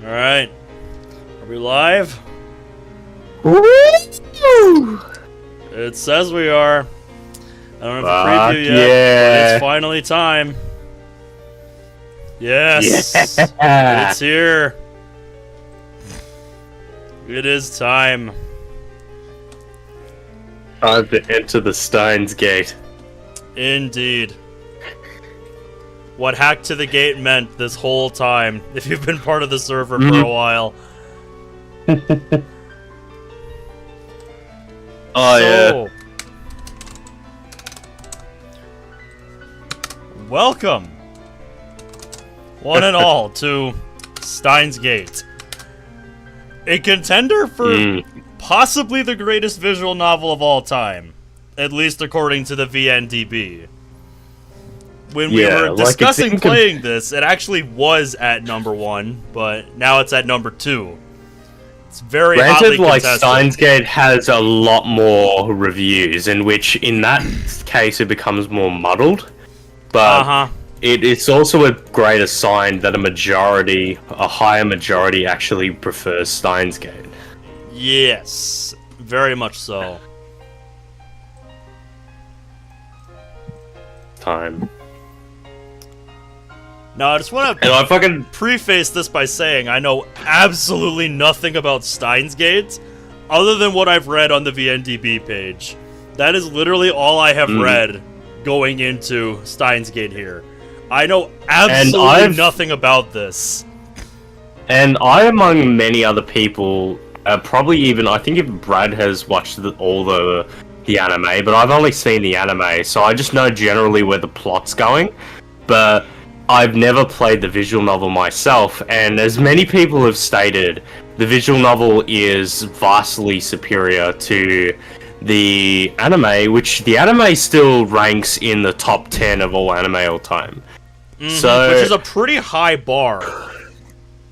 Alright. Are we live? Woo! It says we are. I don't have a Fuck preview yet, yeah. but it's finally time. Yes! Yeah. It's here. It is time. Time to enter the Steins gate. Indeed. What hack to the gate meant this whole time, if you've been part of the server for a while. Oh, yeah. Welcome, one and all, to Steins Gate. A contender for possibly the greatest visual novel of all time, at least according to the VNDB. When we were discussing playing this, it actually was at number 1, but now it's at number 2. It's very hotly contested. Steins Gate has a lot more reviews, in which, in that case, it becomes more muddled. But it's also a greater sign that a higher majority actually prefers Steins Gate. Yes, very much so. Time. Now, I just want to preface this by saying I know absolutely nothing about Steins Gate, other than what I've read on the VNDB page. That is literally all I have read going into Steins Gate here. I know absolutely nothing about this. And I, among many other people, probably even, I think even Brad has watched all the anime, but I've only seen the anime, so I just know generally where the plot's going. But I've never played the visual novel myself, and as many people have stated, the visual novel is vastly superior to the anime, which the anime still ranks in the top 10 of all anime all time. So, which is a pretty high bar.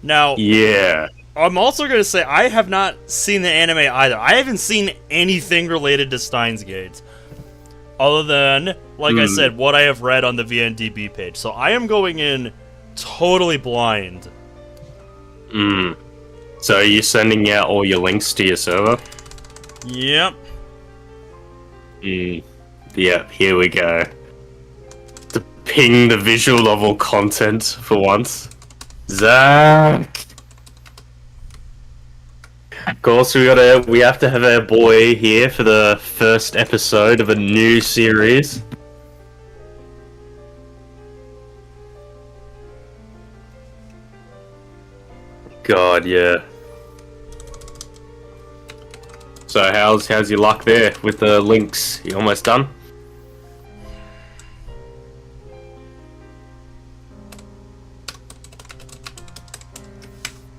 Now, yeah. I'm also going to say I have not seen the anime either. I haven't seen anything related to Steins Gate. Other than, like I said, what I have read on the VNDB page. So I am going in totally blind. So are you sending out all your links to your server? Yep. Yep, here we go. To ping the visual novel content for once. Zach! Of course, we have to have our boy here for the first episode of a new series. God, yeah. So how's your luck there with the links? You almost done?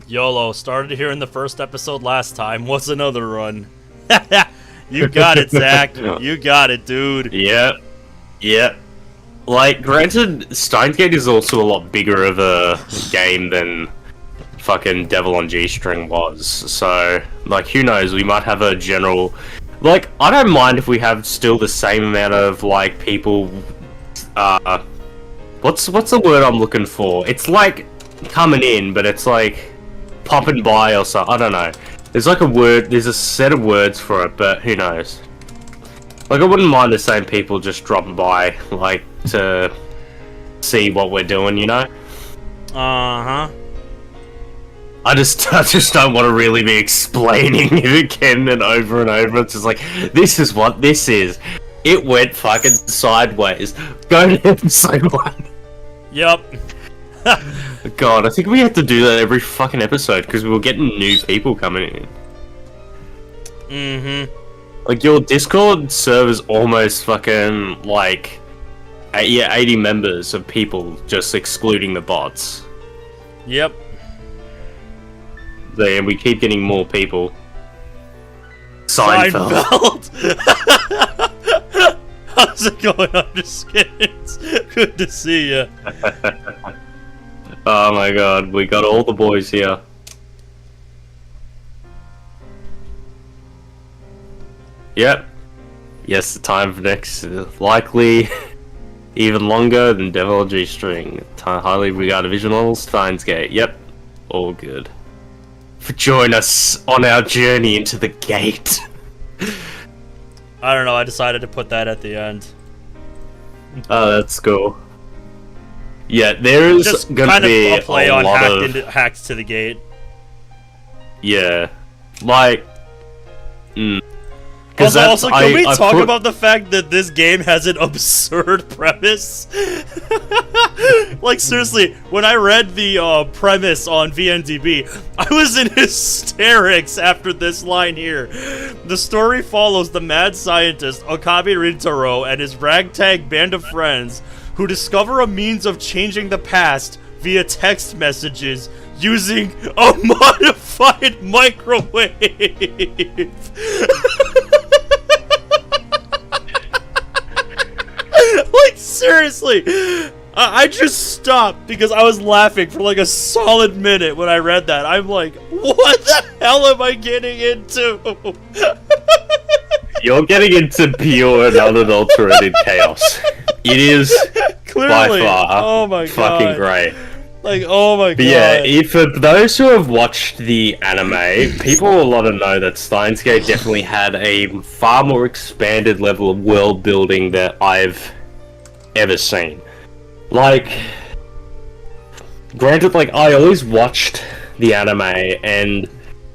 YOLO, started here in the first episode last time. What's another run? You got it, Zach. You got it, dude. Yep. Yep. Like, granted, Steins Gate is also a lot bigger of a game than fucking Devil on G-String was. So, like, who knows? We might have a general... Like, I don't mind if we have still the same amount of, like, people... What's the word I'm looking for? It's like coming in, but it's like popping by or something. I don't know. There's like a word, there's a set of words for it, but who knows? Like, I wouldn't mind the same people just dropping by, like, to see what we're doing, you know? Uh-huh. I just don't want to really be explaining it again and over. It's just like, this is what this is. It went fucking sideways. Go to episode 1. Yep. God, I think we have to do that every fucking episode because we're getting new people coming in. Like, your Discord server's almost fucking, like, 80 members of people, just excluding the bots. Yep. And we keep getting more people. Seinfeld! How's it going? I'm just kidding. It's good to see you. Oh my god, we got all the boys here. Yep. Yes, the time for next is likely even longer than Devil G String. Highly regarded visual novels, Steins Gate. Yep. All good. for joining us on our journey into the gate. I don't know, I decided to put that at the end. Oh, that's cool. Yeah, there is Just gonna kind be of a play on lot of... hacks to the gate. Yeah. Like... Also, can we talk about the fact that this game has an absurd premise? Like, seriously, when I read the premise on VNDB, I was in hysterics after this line here. The story follows the mad scientist Okabe Rintaro and his ragtag band of friends who discover a means of changing the past via text messages using a modified microwave. Like, seriously, I just stopped because I was laughing for like a solid minute when I read that. I'm like, what the hell am I getting into? You're getting into pure and unadulterated chaos. It is Clearly. by far Oh my fucking God. great. Like, oh my But God. yeah, for those who have watched the anime, people will lot to know that Steins Gate definitely had a far more expanded level of world building that I've ever seen. Like, granted, like, I always watched the anime, and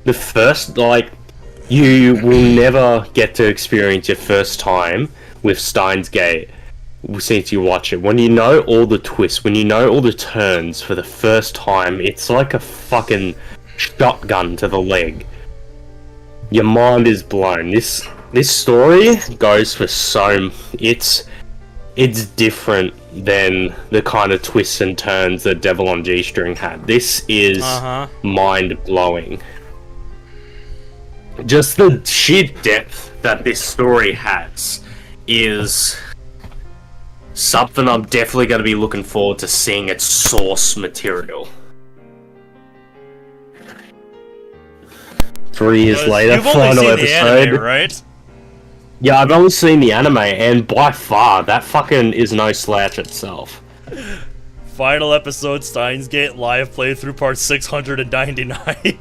the first, like, you will never get to experience your first time with Steins Gate since you watch it. When you know all the twists, when you know all the turns for the first time, it's like a fucking shotgun to the leg. Your mind is blown. This story goes for so... It's different than the kind of twists and turns that Devil on G-String had. This is mind-blowing. Just the sheer depth that this story has is something I'm definitely going to be looking forward to seeing its source material. 3 years later, You've only final seen episode. the anime, right? Yeah, I've only seen the anime, and by far, that fucking is no slouch itself. Final episode, Steins Gate live playthrough part 699.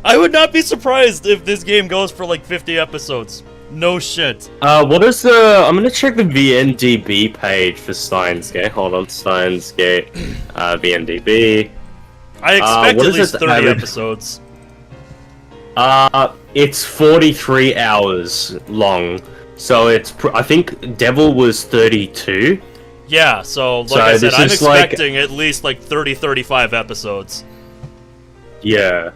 I would not be surprised if this game goes for like 50 episodes. No shit. What is the... I'm gonna check the VNDB page for Steins Gate. Hold on, Steins Gate, VNDB. I expect what at is least its 30 average- episodes. It's 43 hours long. So it's... I think Devil was 32. Yeah, so like So I said, this I'm is like- expecting at least like 30-35 episodes. Yeah.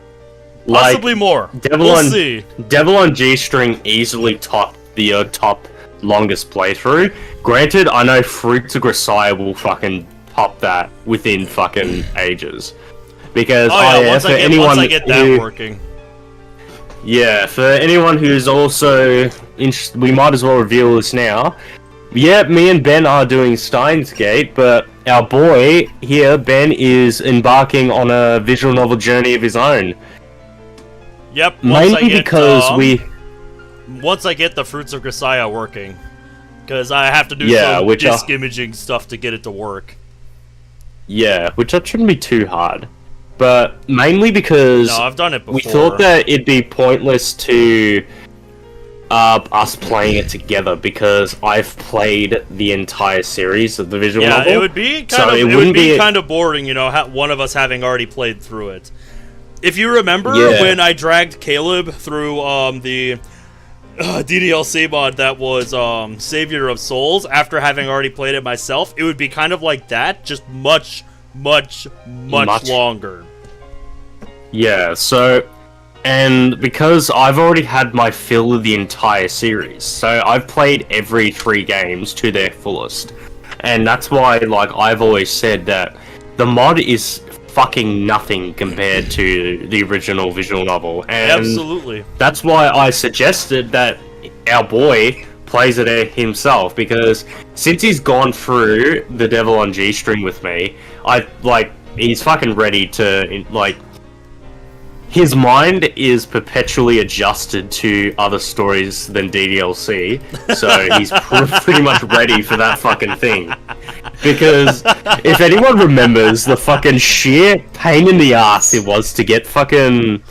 Possibly more. We'll see. Devil on G-String easily topped the top longest playthrough. Granted, I know Fruits of Grisaia will fucking top that within fucking ages. Because once I get that working. Yeah, for anyone who's also interested, we might as well reveal this now. Yeah, me and Ben are doing Steins Gate, but our boy here, Ben, is embarking on a visual novel journey of his own. Yep. Mainly because once I get the Fruits of Grisaia working, because I have to do some disk imaging stuff to get it to work. Yeah, which that shouldn't be too hard. But mainly because No, I've done it before. we thought that it'd be pointless to us playing it together because I've played the entire series of the visual novel. Yeah, it would be kind of boring, you know, one of us having already played through it. If you remember when I dragged Caleb through the DDLC mod that was Savior of Souls after having already played it myself, it would be kind of like that, just much longer. Yeah, so, and because I've already had my fill of the entire series, so I've played every 3 games to their fullest. And that's why, like, I've always said that the mod is fucking nothing compared to the original visual novel. And absolutely. That's why I suggested that our boy plays it himself, because since he's gone through the Devil on G-String with me, he's fucking ready to, like, his mind is perpetually adjusted to other stories than DDLC, so he's pretty much ready for that fucking thing. Because if anyone remembers the fucking sheer pain in the ass it was to get fucking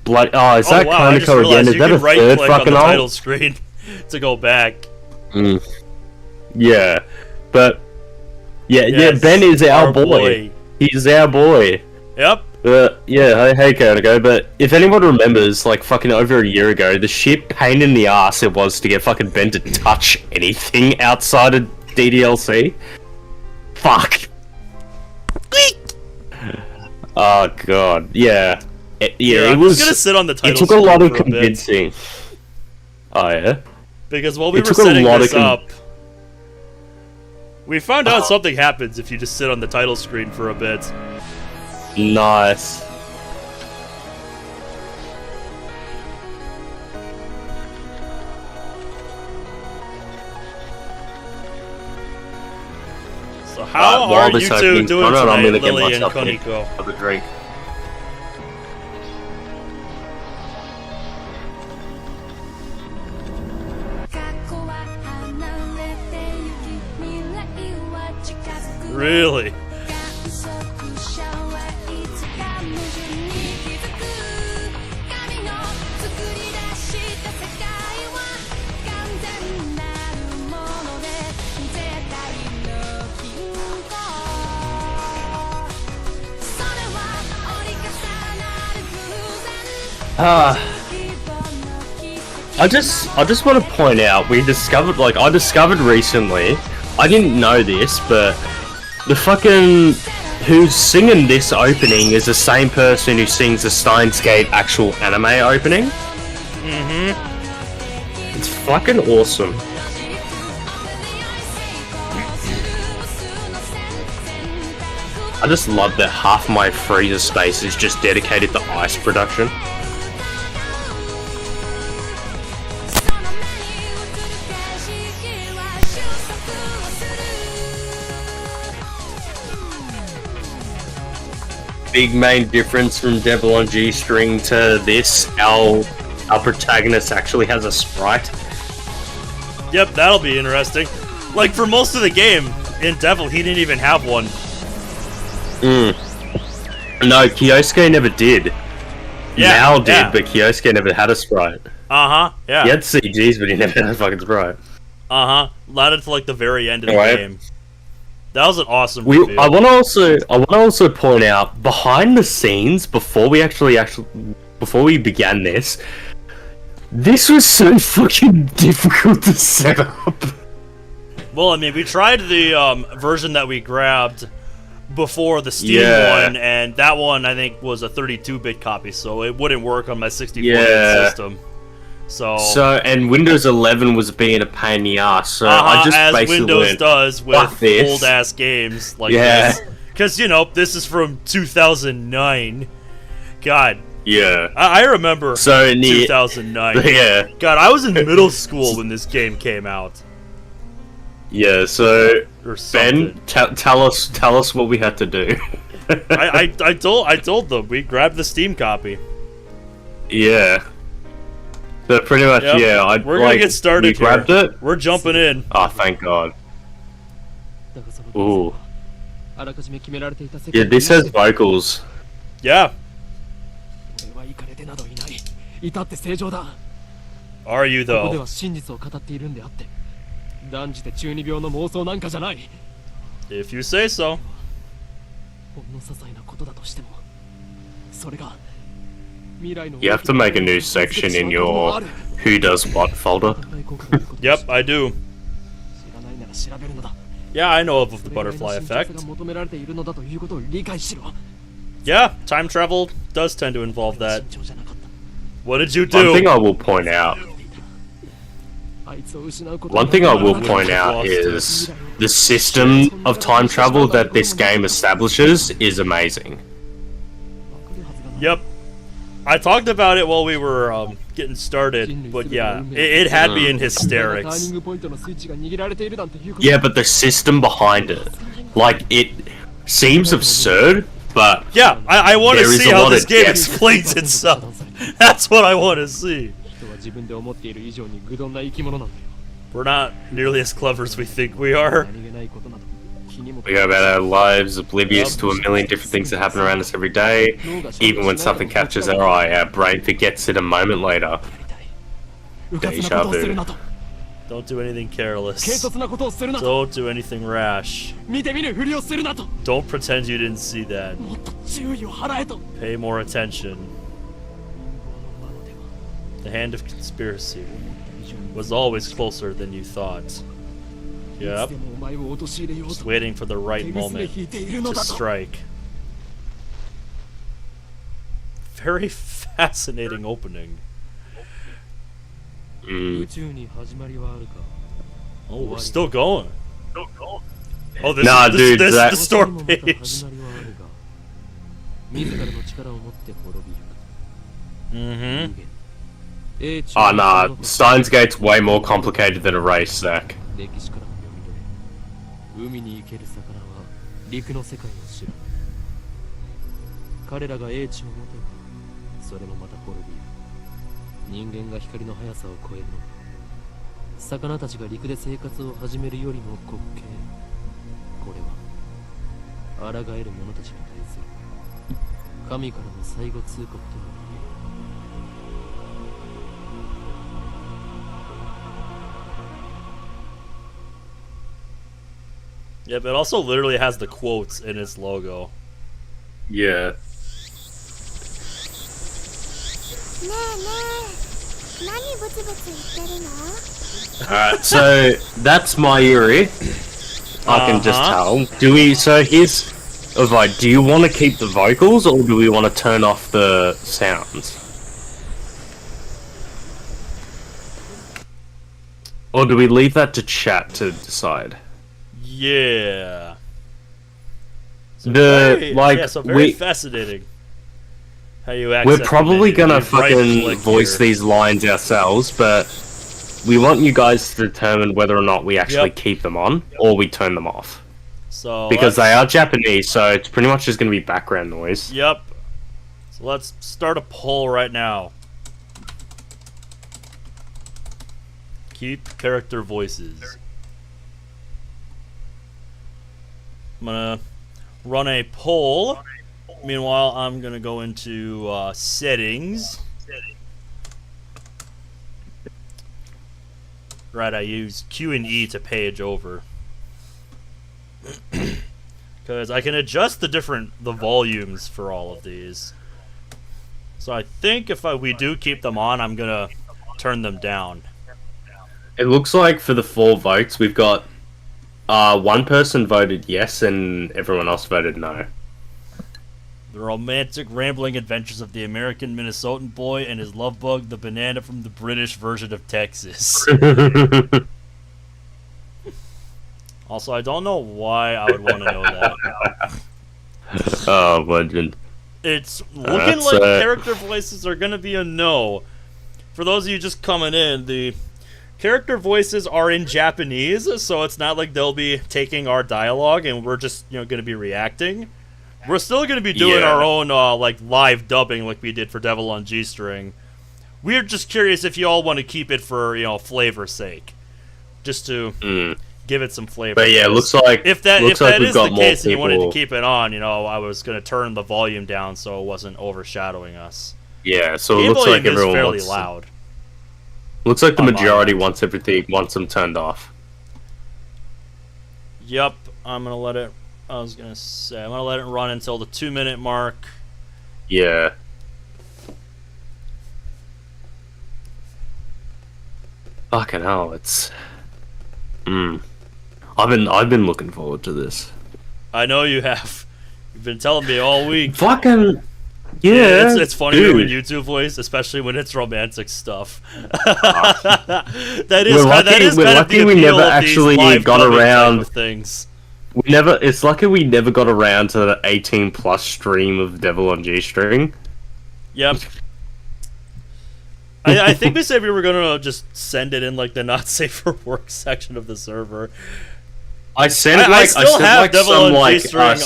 Blood. Oh, is Oh that wow! I just Konako realized again? Is you that a can right third click on fucking the alt? title screen to go back. Yeah, but yeah, Yes, Ben is our boy. boy. He's our boy. Yep. Yeah, hey Konako, but if anyone remembers, like fucking over a year ago, the sheer pain in the ass it was to get fucking Ben to touch anything outside of DDLC. Fuck. Oh god, yeah. It I'm was. just gonna sit on the title. It took a lot of screen for a bit, convincing. Oh yeah. because while we It were took a setting lot this of up, we found out something happens if you just sit on the title screen for a bit. Nice. So how while are this you two opening- doing I'm tonight, gonna get Lily and myself Koniko? Have a drink. Really? I just want to point out I discovered recently, I didn't know this, but the fucking who's singing this opening is the same person who sings the Steins Gate actual anime opening. It's fucking awesome. I just love that half my freezer space is just dedicated to ice production. Big main difference from Devil on G-String to this, our protagonist actually has a sprite. Yep, that'll be interesting. Like, for most of the game, in Devil, he didn't even have one. No, Kyosuke never did. Yeah, Mal did, yeah. but Kyosuke never had a sprite. Uh-huh, yeah. He had CGs, but he never had a fucking sprite. Uh-huh. Led it to, like, the very end of the Alright. game. That was an awesome reveal. I want to also point out behind the scenes before we before we began this was so fucking difficult to set up. Well, I mean, we tried the version that we grabbed before the Steam one, and that one, I think, was a 32-bit copy, so it wouldn't work on my 64-bit system. So And Windows 11 was being a pain in the ass, so I just as basically Windows went, does with "Fuck this." old-ass games like Yeah. this. Because, you know, this is from 2009. God. Yeah. I remember So 2009. Yeah. God, I was in middle school when this game came out. Yeah, so Or something. Ben, tell us what we had to do. I told them we grabbed the Steam copy. Yeah. So pretty much, Yep. yeah. We're gonna get started. We grabbed here. it. We're jumping in. Oh, thank God. Ooh. Yeah, this has vocals. Yeah. Are you though? If you say so. You have to make a new section in your Who Does What folder. Yep, I do. Yeah, I know of the butterfly effect. Yeah, time travel does tend to involve that. What did you do? One thing I will point out is the system of time travel that this game establishes is amazing. Yep. I talked about it while we were getting started, but yeah, it had me in hysterics. Yeah, but the system behind it, like, it seems absurd, but yeah, I want to there is see a how lot this of game depth. explains itself. That's what I want to see. We're not nearly as clever as we think we are. We go about our lives oblivious to a million different things that happen around us every day. Even when something catches our eye, our brain forgets it a moment later. Deja vu. Don't do anything careless. Don't do anything rash. Don't pretend you didn't see that. Pay more attention. The hand of conspiracy was always closer than you thought. Yep. Just waiting for the right moment to strike. Very fascinating opening. Oh, we're still going. Oh, this is the store page. Oh nah, Steins Gate's way more complicated than a race, Zach. Yeah, but it also literally has the quotes in its logo. Yeah. Alright, so that's Mayuri. I can just tell. So here's a vote. Do you want to keep the vocals or do we want to turn off the sounds? Or do we leave that to chat to decide? Yeah. So very fascinating. How you we're probably gonna fucking voice these lines ourselves, but we want you guys to determine whether or not we actually keep them on or we turn them off. So because they are Japanese, so it's pretty much just gonna be background noise. Yep. So let's start a poll right now. Keep character voices. I'm gonna run a poll. Meanwhile, I'm gonna go into settings. Right, I use Q and E to page over because I can adjust the volumes for all of these. So I think if we do keep them on, I'm gonna turn them down. It looks like for the 4 votes, we've got one person voted yes and everyone else voted no. The romantic, rambling adventures of the American Minnesotan boy and his love bug, the banana from the British version of Texas. Also, I don't know why I would want to know that. Oh, legend. It's looking like character voices are going to be a no. For those of you just coming in, the character voices are in Japanese, so it's not like they'll be taking our dialogue and we're just, going to be reacting. We're still going to be doing our own live dubbing like we did for Devil on G-String. We're just curious if you all want to keep it for, flavor's sake. Just to give it some flavor. But yeah, it looks like if that is the case and you wanted to keep it on, I was going to turn the volume down so it wasn't overshadowing us. Yeah, so it looks like everyone fairly loud. Looks like the majority wants them turned off. Yep, I'm going to let it... I was going to say, I'm going to let it run until the 2-minute mark. Yeah. Fucking hell, it's... I've been looking forward to this. I know you have. You've been telling me all week. Fucking... Yeah, it's funny doing YouTube voice, especially when it's romantic stuff. That is kind of the we never actually got around things. It's lucky we never got around to the 18+ stream of Devil on G-String. Yep. I think we said we were gonna just send it in the not safe for work section of the server. I still have Devil on G-String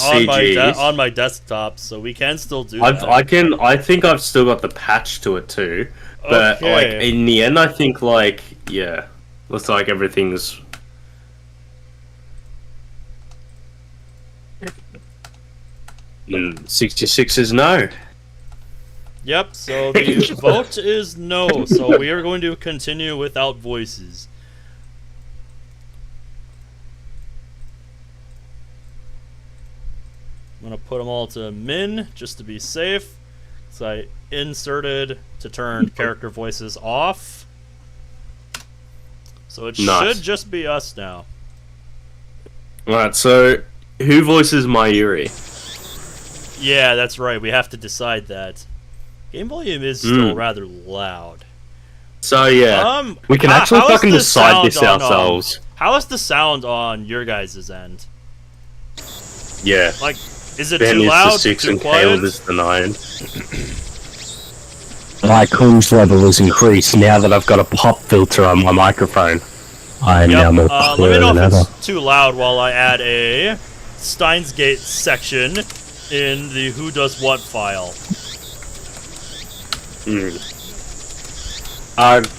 on my desktop, so we can still do that. I think I've still got the patch to it too. But in the end, I think looks like everything's. 66 is no. Yep, so the vote is no, so we are going to continue without voices. I'm going to put them all to min, just to be safe. So I inserted to turn character voices off. So it should just be us now. Alright, so who voices Mayuri? Yeah, that's right, we have to decide that. Game volume is still rather loud. So yeah, we can actually fucking decide this ourselves. How is the sound on your guys' end? Yeah. Like, is it Ben too loud? is the 6 too and quiet? Caleb is the 9. My cringe level is increased now that I've got a pop filter on my microphone. I am now more let clear me know than if ever. it's too loud while I add a Steins Gate section in the Who Does What file.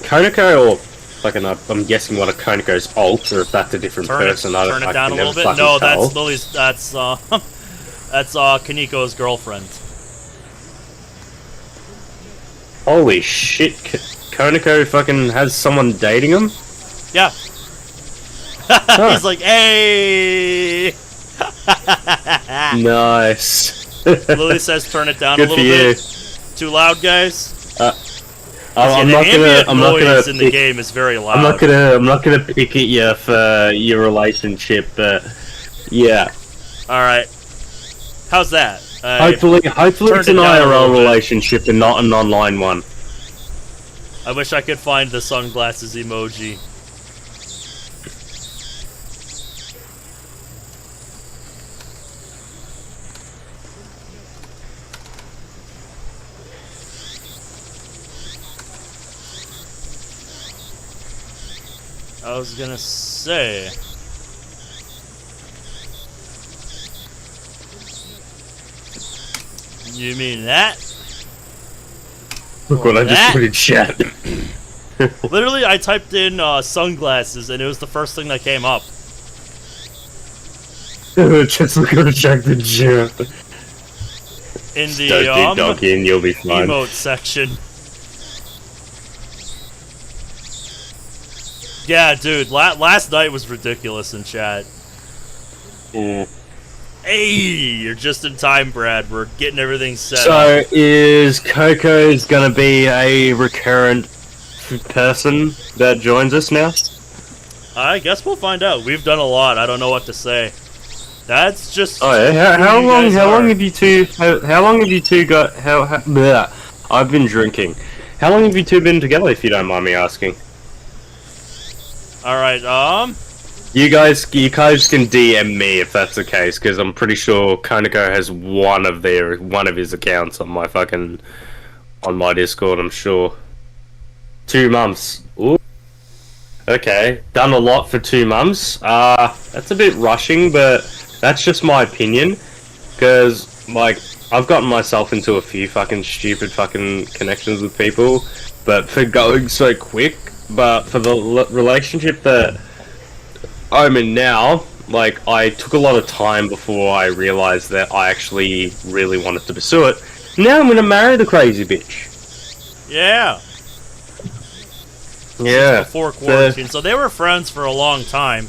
Konako, or fucking, I'm guessing what a Konako's alt, or if that's a different person. I don't Turn it down a little bit. No, that's Lily's. That's that's Kaniko's girlfriend. Holy shit, Konako fucking has someone dating him? Yeah. He's like, hey. Nice. Lily says, turn it down a little bit. Too loud, guys. I'm the not ambient gonna noise in the game is very loud. I'm not gonna pick at you for your relationship, but yeah. All right. How's that? Hopefully it's an IRL relationship and not an online one. I wish I could find the sunglasses emoji. I was gonna say... You mean that? Look what I just put in chat. Literally, I typed in sunglasses and it was the first thing that came up. Just look at the chat in chat. In the donkey and you'll be fine. emote section. Yeah, dude, last night was ridiculous in chat. Hey, you're just in time, Brad. We're getting everything set up. So, is Coco's gonna be a recurrent person that joins us now? I guess we'll find out. We've done a lot. I don't know what to say. That's just... Oh yeah, how long have you two got, bleh. I've been drinking. How long have you two been together, if you don't mind me asking? Alright, You guys can DM me if that's the case, because I'm pretty sure Konako has one of his accounts on my Discord. I'm sure. 2 months. Ooh. Okay, done a lot for 2 months. That's a bit rushing, but that's just my opinion, because like I've gotten myself into a few fucking stupid fucking connections with people, but for going so quick, but for the relationship that I'm in now, like, I took a lot of time before I realized that I actually really wanted to pursue it. Now I'm gonna marry the crazy bitch. yeah. Yeah. Before quarantine. So they were friends for a long time,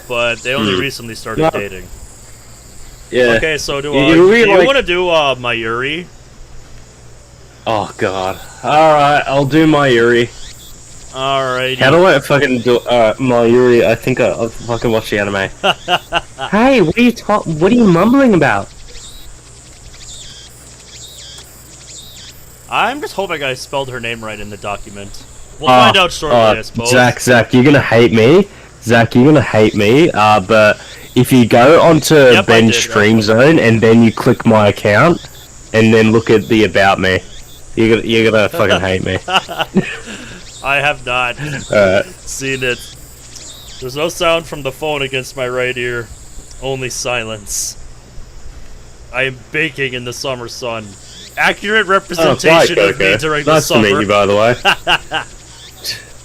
but they only recently started dating. Yeah. Okay, so do You you really want to do Mayuri? Oh god. Alright, I'll do Mayuri. Alrighty. How do I fucking do Mayuri? I think I'll fucking watch the anime. Hey, what are you mumbling about? I'm just hoping I spelled her name right in the document. We'll find out shortly, I suppose. Zach, you're gonna hate me. But if you go onto Ben's Stream Zone and then you click my account and then look at the About Me, you're gonna fucking hate me. I have not seen it. There's no sound from the phone against my right ear. Only silence. I am baking in the summer sun. Accurate representation of me during the summer. Nice to meet you, by the way.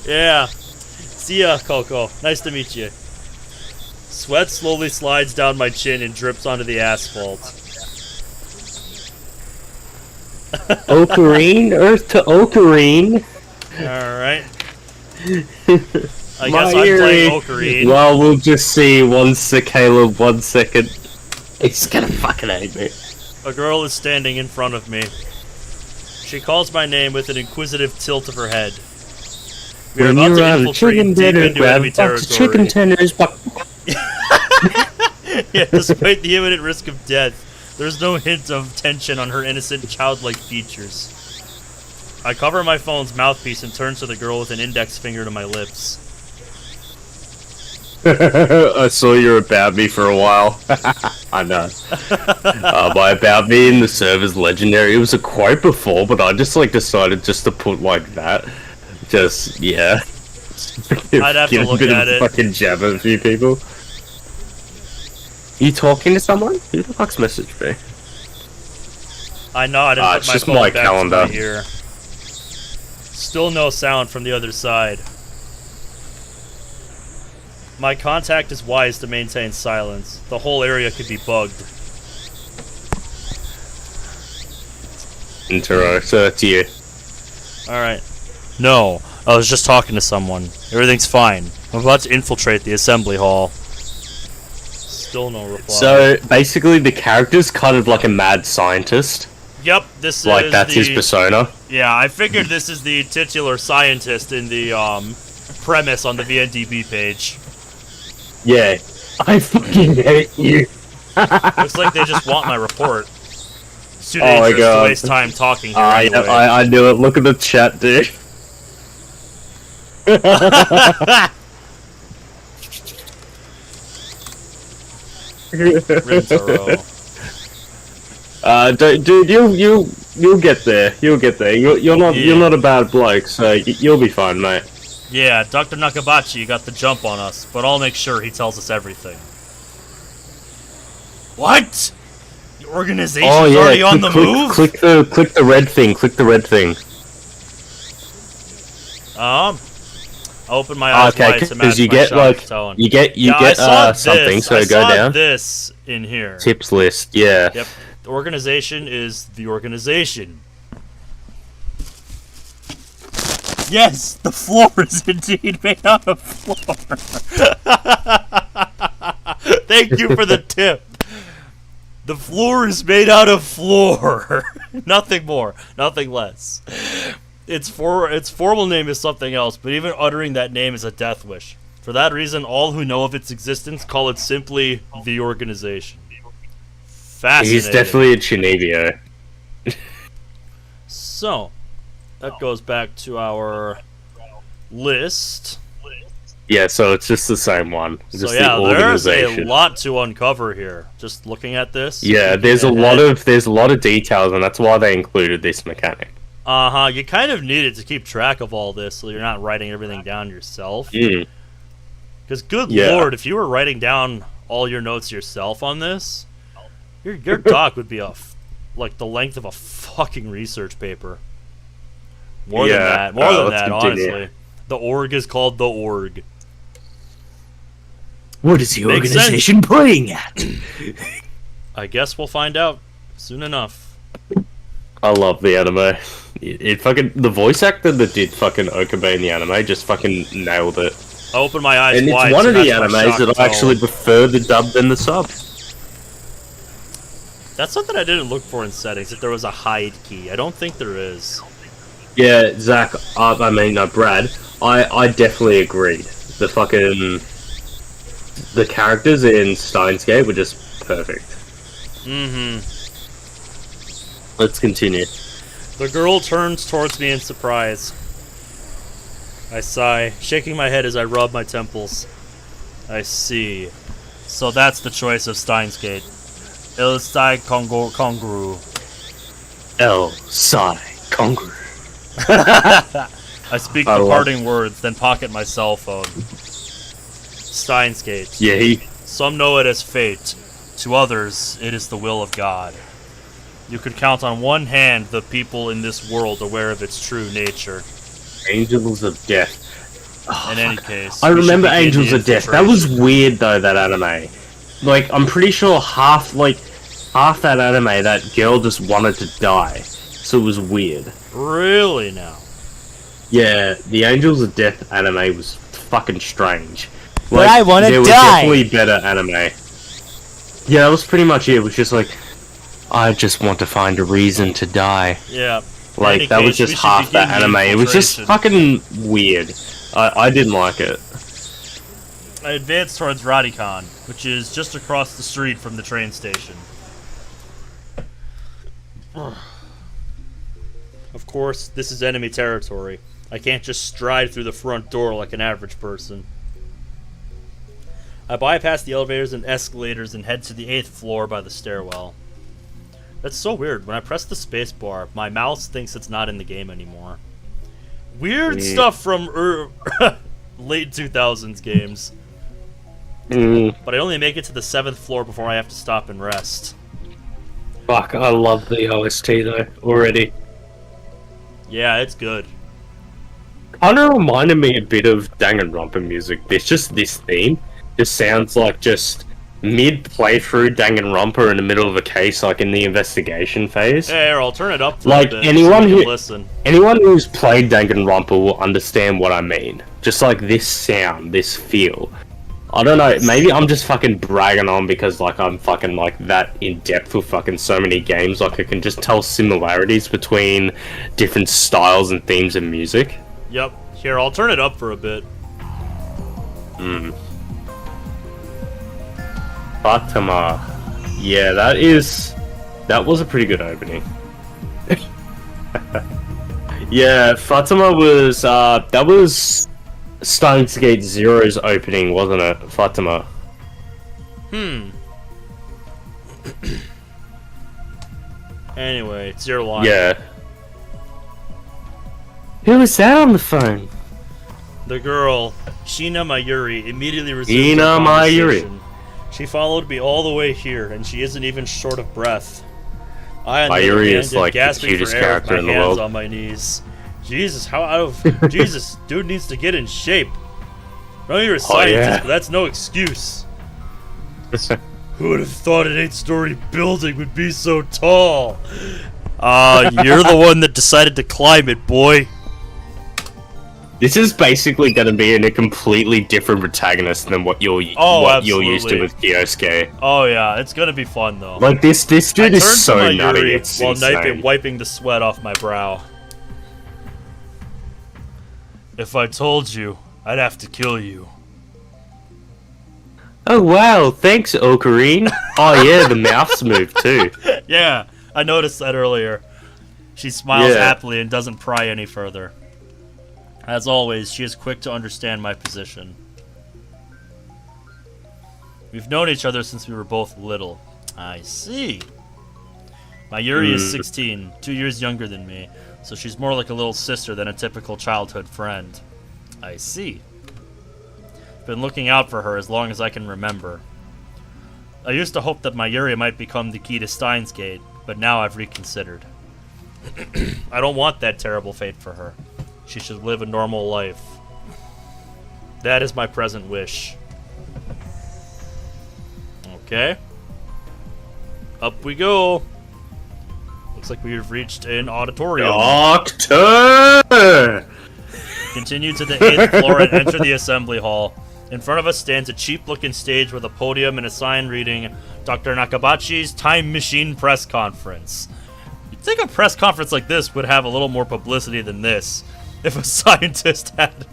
Yeah. See ya, Coco. Nice to meet you. Sweat slowly slides down my chin and drips onto the asphalt. Ocarine, Earth to Ocarine. Alright. I guess I'm playing Ocarine. Well, we'll just see once Caleb 1 second. He's gonna fucking hate me. A girl is standing in front of me. She calls my name with an inquisitive tilt of her head. We are about to infiltrate deep into enemy territory. Chicken tenders, Yeah, despite the imminent risk of death, there's no hint of tension on her innocent, childlike features. I cover my phone's mouthpiece and turn to the girl with an index finger to my lips. I saw your About Me for a while. I know. My About Me in the server's legendary. It was a quote before, but I just like decided just to put like that. Just, yeah. I'd have to look at it. Fucking jab at a few people. You talking to someone? Who the fuck's messaged me? I know, I didn't put it's my just phone my back calendar. to my ear. Still no sound from the other side. My contact is wise to maintain silence. The whole area could be bugged. Intero, so that's you. Alright. No, I was just talking to someone. Everything's fine. I'm about to infiltrate the assembly hall. Still no reply. So, basically the character's kind of like a mad scientist. Yep, this is Like, that's his persona. Yeah, I figured this is the titular scientist in the, premise on the VNDB page. Yeah. I fucking hate you. Looks like they just want my report. It's too Oh my dangerous to God. waste time talking here anyway. I knew it. Look at the chat, dude. Rintaro. Dude, you'll get there. You'll get there. You're not a bad bloke, so you'll be fine, mate. Yeah, Dr. Nakabachi got the jump on us, but I'll make sure he tells us everything. What? The organization's already on the move? Click the red thing. Click the red thing. I open my eyes wide to match you my get shocked like tone. you get something. So go down. This in here. Tips list. Yeah. Yep. The organization is the organization. Yes, the floor is indeed made out of floor. Thank you for the tip. The floor is made out of floor. Nothing more, nothing less. Its formal name is something else, but even uttering that name is a death wish. For that reason, all who know of its existence call it simply the organization. Fascinating. He's definitely a Chinevio. So, that goes back to our list. Yeah, so it's just the same one. So Just yeah, the there's organization. a lot to uncover here. Just looking at this. Yeah, there's a lot of details, and that's why they included this mechanic. You kind of need it to keep track of all this, so you're not writing everything down yourself. Because good lord, if you were writing down all your notes yourself on this, your doc would be like the length of a fucking research paper. More than that, honestly. The org is called the org. What is the organization playing at? I guess we'll find out soon enough. I love the anime. It fucking the voice actor that did fucking Okabe in the anime just fucking nailed it. I open my eyes and wide. And it's one of the animes that I actually prefer the dub than the sub. That's something I didn't look for in settings. If there was a hide key, I don't think there is. Yeah, Zach. Brad. I definitely agreed. The characters in Steins Gate were just perfect. Let's continue. The girl turns towards me in surprise. I sigh, shaking my head as I rub my temples. I see. So that's the choice of Steins Gate. Il sai congru. El sai congru. I speak the parting words, then pocket my cell phone. Steins Gate. Yeah, Some know it as fate. To others, it is the will of God. You could count on one hand the people in this world aware of its true nature. Angels of Death. In any case, I remember Angels of Death. That was weird though, that anime. Like, I'm pretty sure half that anime, that girl just wanted to die. so it was weird. Really now? Yeah, the Angels of Death anime was fucking strange. But I wanna there were die! definitely better anime. Yeah, that was pretty much it. It was just like, I just want to find a reason to die. Yeah. Like, In that any was case, just we should half the begin anime. It was just infiltration. fucking weird. I didn't like it. I advanced towards Radicon, which is just across the street from the train station. Of course, this is enemy territory. I can't just stride through the front door like an average person. I bypass the elevators and escalators and head to the 8th floor by the stairwell. That's so weird. When I press the spacebar, my mouse thinks it's not in the game anymore. Weird stuff from late 2000s games. But I only make it to the 7th floor before I have to stop and rest. Fuck, I love the OST though, already. Yeah, it's good. Kinda reminded me a bit of Danganronpa music. There's just this theme. Just sounds like just mid-playthrough Danganronpa in the middle of a case, like in the investigation phase. Yeah, here, I'll turn it up for Like, a bit anyone so you who- can listen. Anyone who's played Danganronpa will understand what I mean. Just like this sound, this feel. I don't know, maybe I'm just fucking bragging on because like I'm fucking like that in depth with fucking so many games, like I can just tell similarities between different styles and themes of music. Yep. Here, I'll turn it up for a bit. Fatima. Yeah, that was a pretty good opening. Yeah, Fatima was that was Steins Gate Zero's opening, wasn't it? Fatima. Anyway, it's your line. Yeah. Who was that on the phone? The girl, Sheena Mayuri, immediately resumed Sheena her Mayuri. conversation. She followed me all the way here, and she isn't even short of breath. I, on the other Mayuri hand, is am like the gasping cutest for air with character my in the hands world. on my knees. Jesus, how out of... Jesus, dude needs to get in shape. I know you're a scientist, yeah. but that's no excuse. Who would have thought an 8-story building would be so tall? You're the one that decided to climb it, boy. This is basically going to be in a completely different protagonist than what you're used absolutely. to with Kyosuke. Oh yeah, it's gonna be fun though. Like this I dude turned is so to nutty. Mayuri It's while insane. wiping the sweat off my brow. If I told you, I'd have to kill you. Oh wow, thanks, Ocarine. Oh yeah, the mouth's moved too. Yeah, I noticed that earlier. She smiles Yeah. happily and doesn't pry any further. As always, she is quick to understand my position. We've known each other since we were both little. I see. Mayuri is 16, 2 years younger than me, so she's more like a little sister than a typical childhood friend. I see. Been looking out for her as long as I can remember. I used to hope that Mayuri might become the key to Steins Gate, but now I've reconsidered. I don't want that terrible fate for her. She should live a normal life. That is my present wish. Okay. Up we go. Looks like we have reached an auditorium. Doctor! Continue to the 8th floor and enter the assembly hall. In front of us stands a cheap-looking stage with a podium and a sign reading Dr. Nakabachi's Time Machine Press Conference. You'd think a press conference like this would have a little more publicity than this. If a scientist had,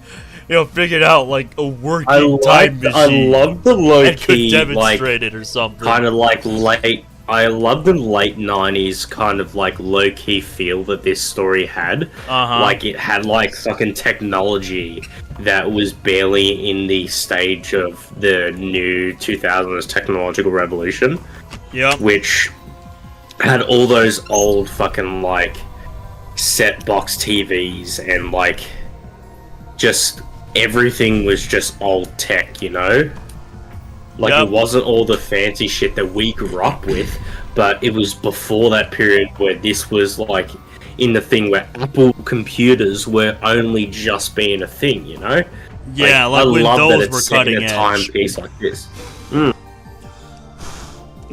figured out, like, a working time machine. I love the and could low-key, like, demonstrate it or something. kind of like late... I love the late 90s kind of like low-key feel that this story had. Like it had like fucking technology that was barely in the stage of the new 2000s technological revolution. Yep. Which had all those old fucking like set box TVs and like just everything was just old tech, you know? Like, Yep. It wasn't all the fancy shit that we grew up with, but it was before that period where this was, like, in the thing where Apple computers were only just being a thing, you know? Yeah, like I when love that those it's were set in cutting a edge. timepiece like this.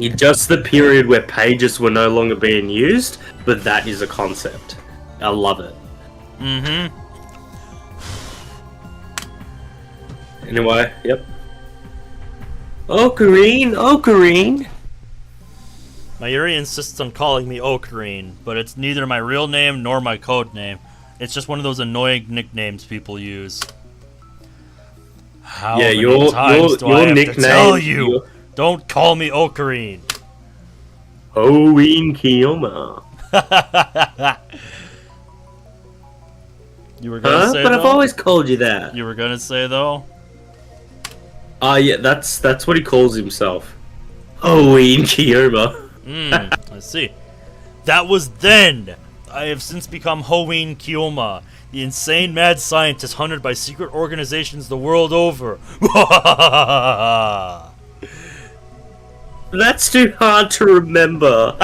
Just the period where pages were no longer being used, but that is a concept. I love it. Mm-hmm. Anyway, yep. Ocarine. Mayuri insists on calling me Ocarine, but it's neither my real name nor my code name. It's just one of those annoying nicknames people use. How many times do I have to tell you? Don't call me Ocarine. Hoenn Kiyoma. You were gonna say But though? I've always called you that. You were gonna say though? Yeah, that's what he calls himself. Hoenn Kiyoma. I see. That was then! I have since become Hoenn Kiyoma, the insane mad scientist hunted by secret organizations the world over. That's too hard to remember.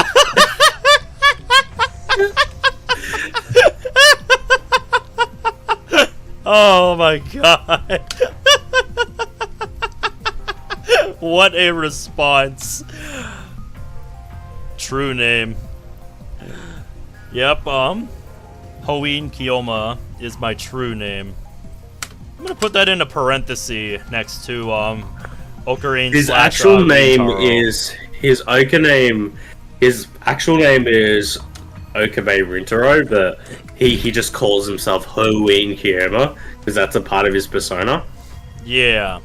Oh my god. What a response. True name. Yep, Hoenn Kiyoma is my true name. I'm gonna put that in a parenthesis next to Ocarine. His actual name is his actual name is Okabe Rintaro, but he just calls himself Hoenn Kiyoma because that's a part of his persona. Yeah.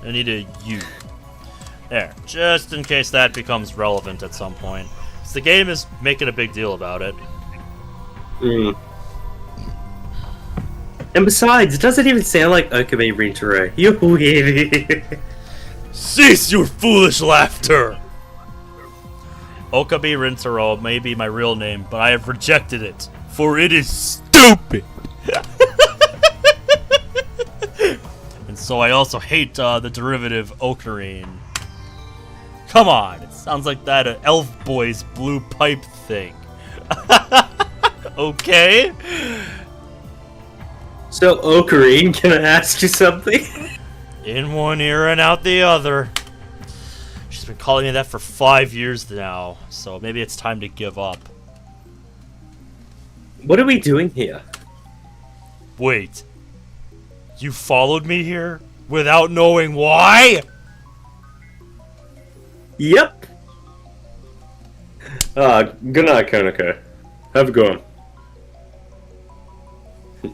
I need a U. There, just in case that becomes relevant at some point. So the game is making a big deal about it. And besides, it doesn't even sound like Okabe Rintaro. You weird. Cease your foolish laughter! Okabe Rintaro may be my real name, but I have rejected it, for it is stupid! And so I also hate the derivative Ocarine. Come on, it sounds like that Elf Boy's blue pipe thing. Okay? So, Ocarine, can I ask you something? In one ear and out the other. She's been calling me that for 5 years now, so maybe it's time to give up. What are we doing here? Wait. You followed me here? Without knowing why? Yep. Good night, Konako. Have a good one.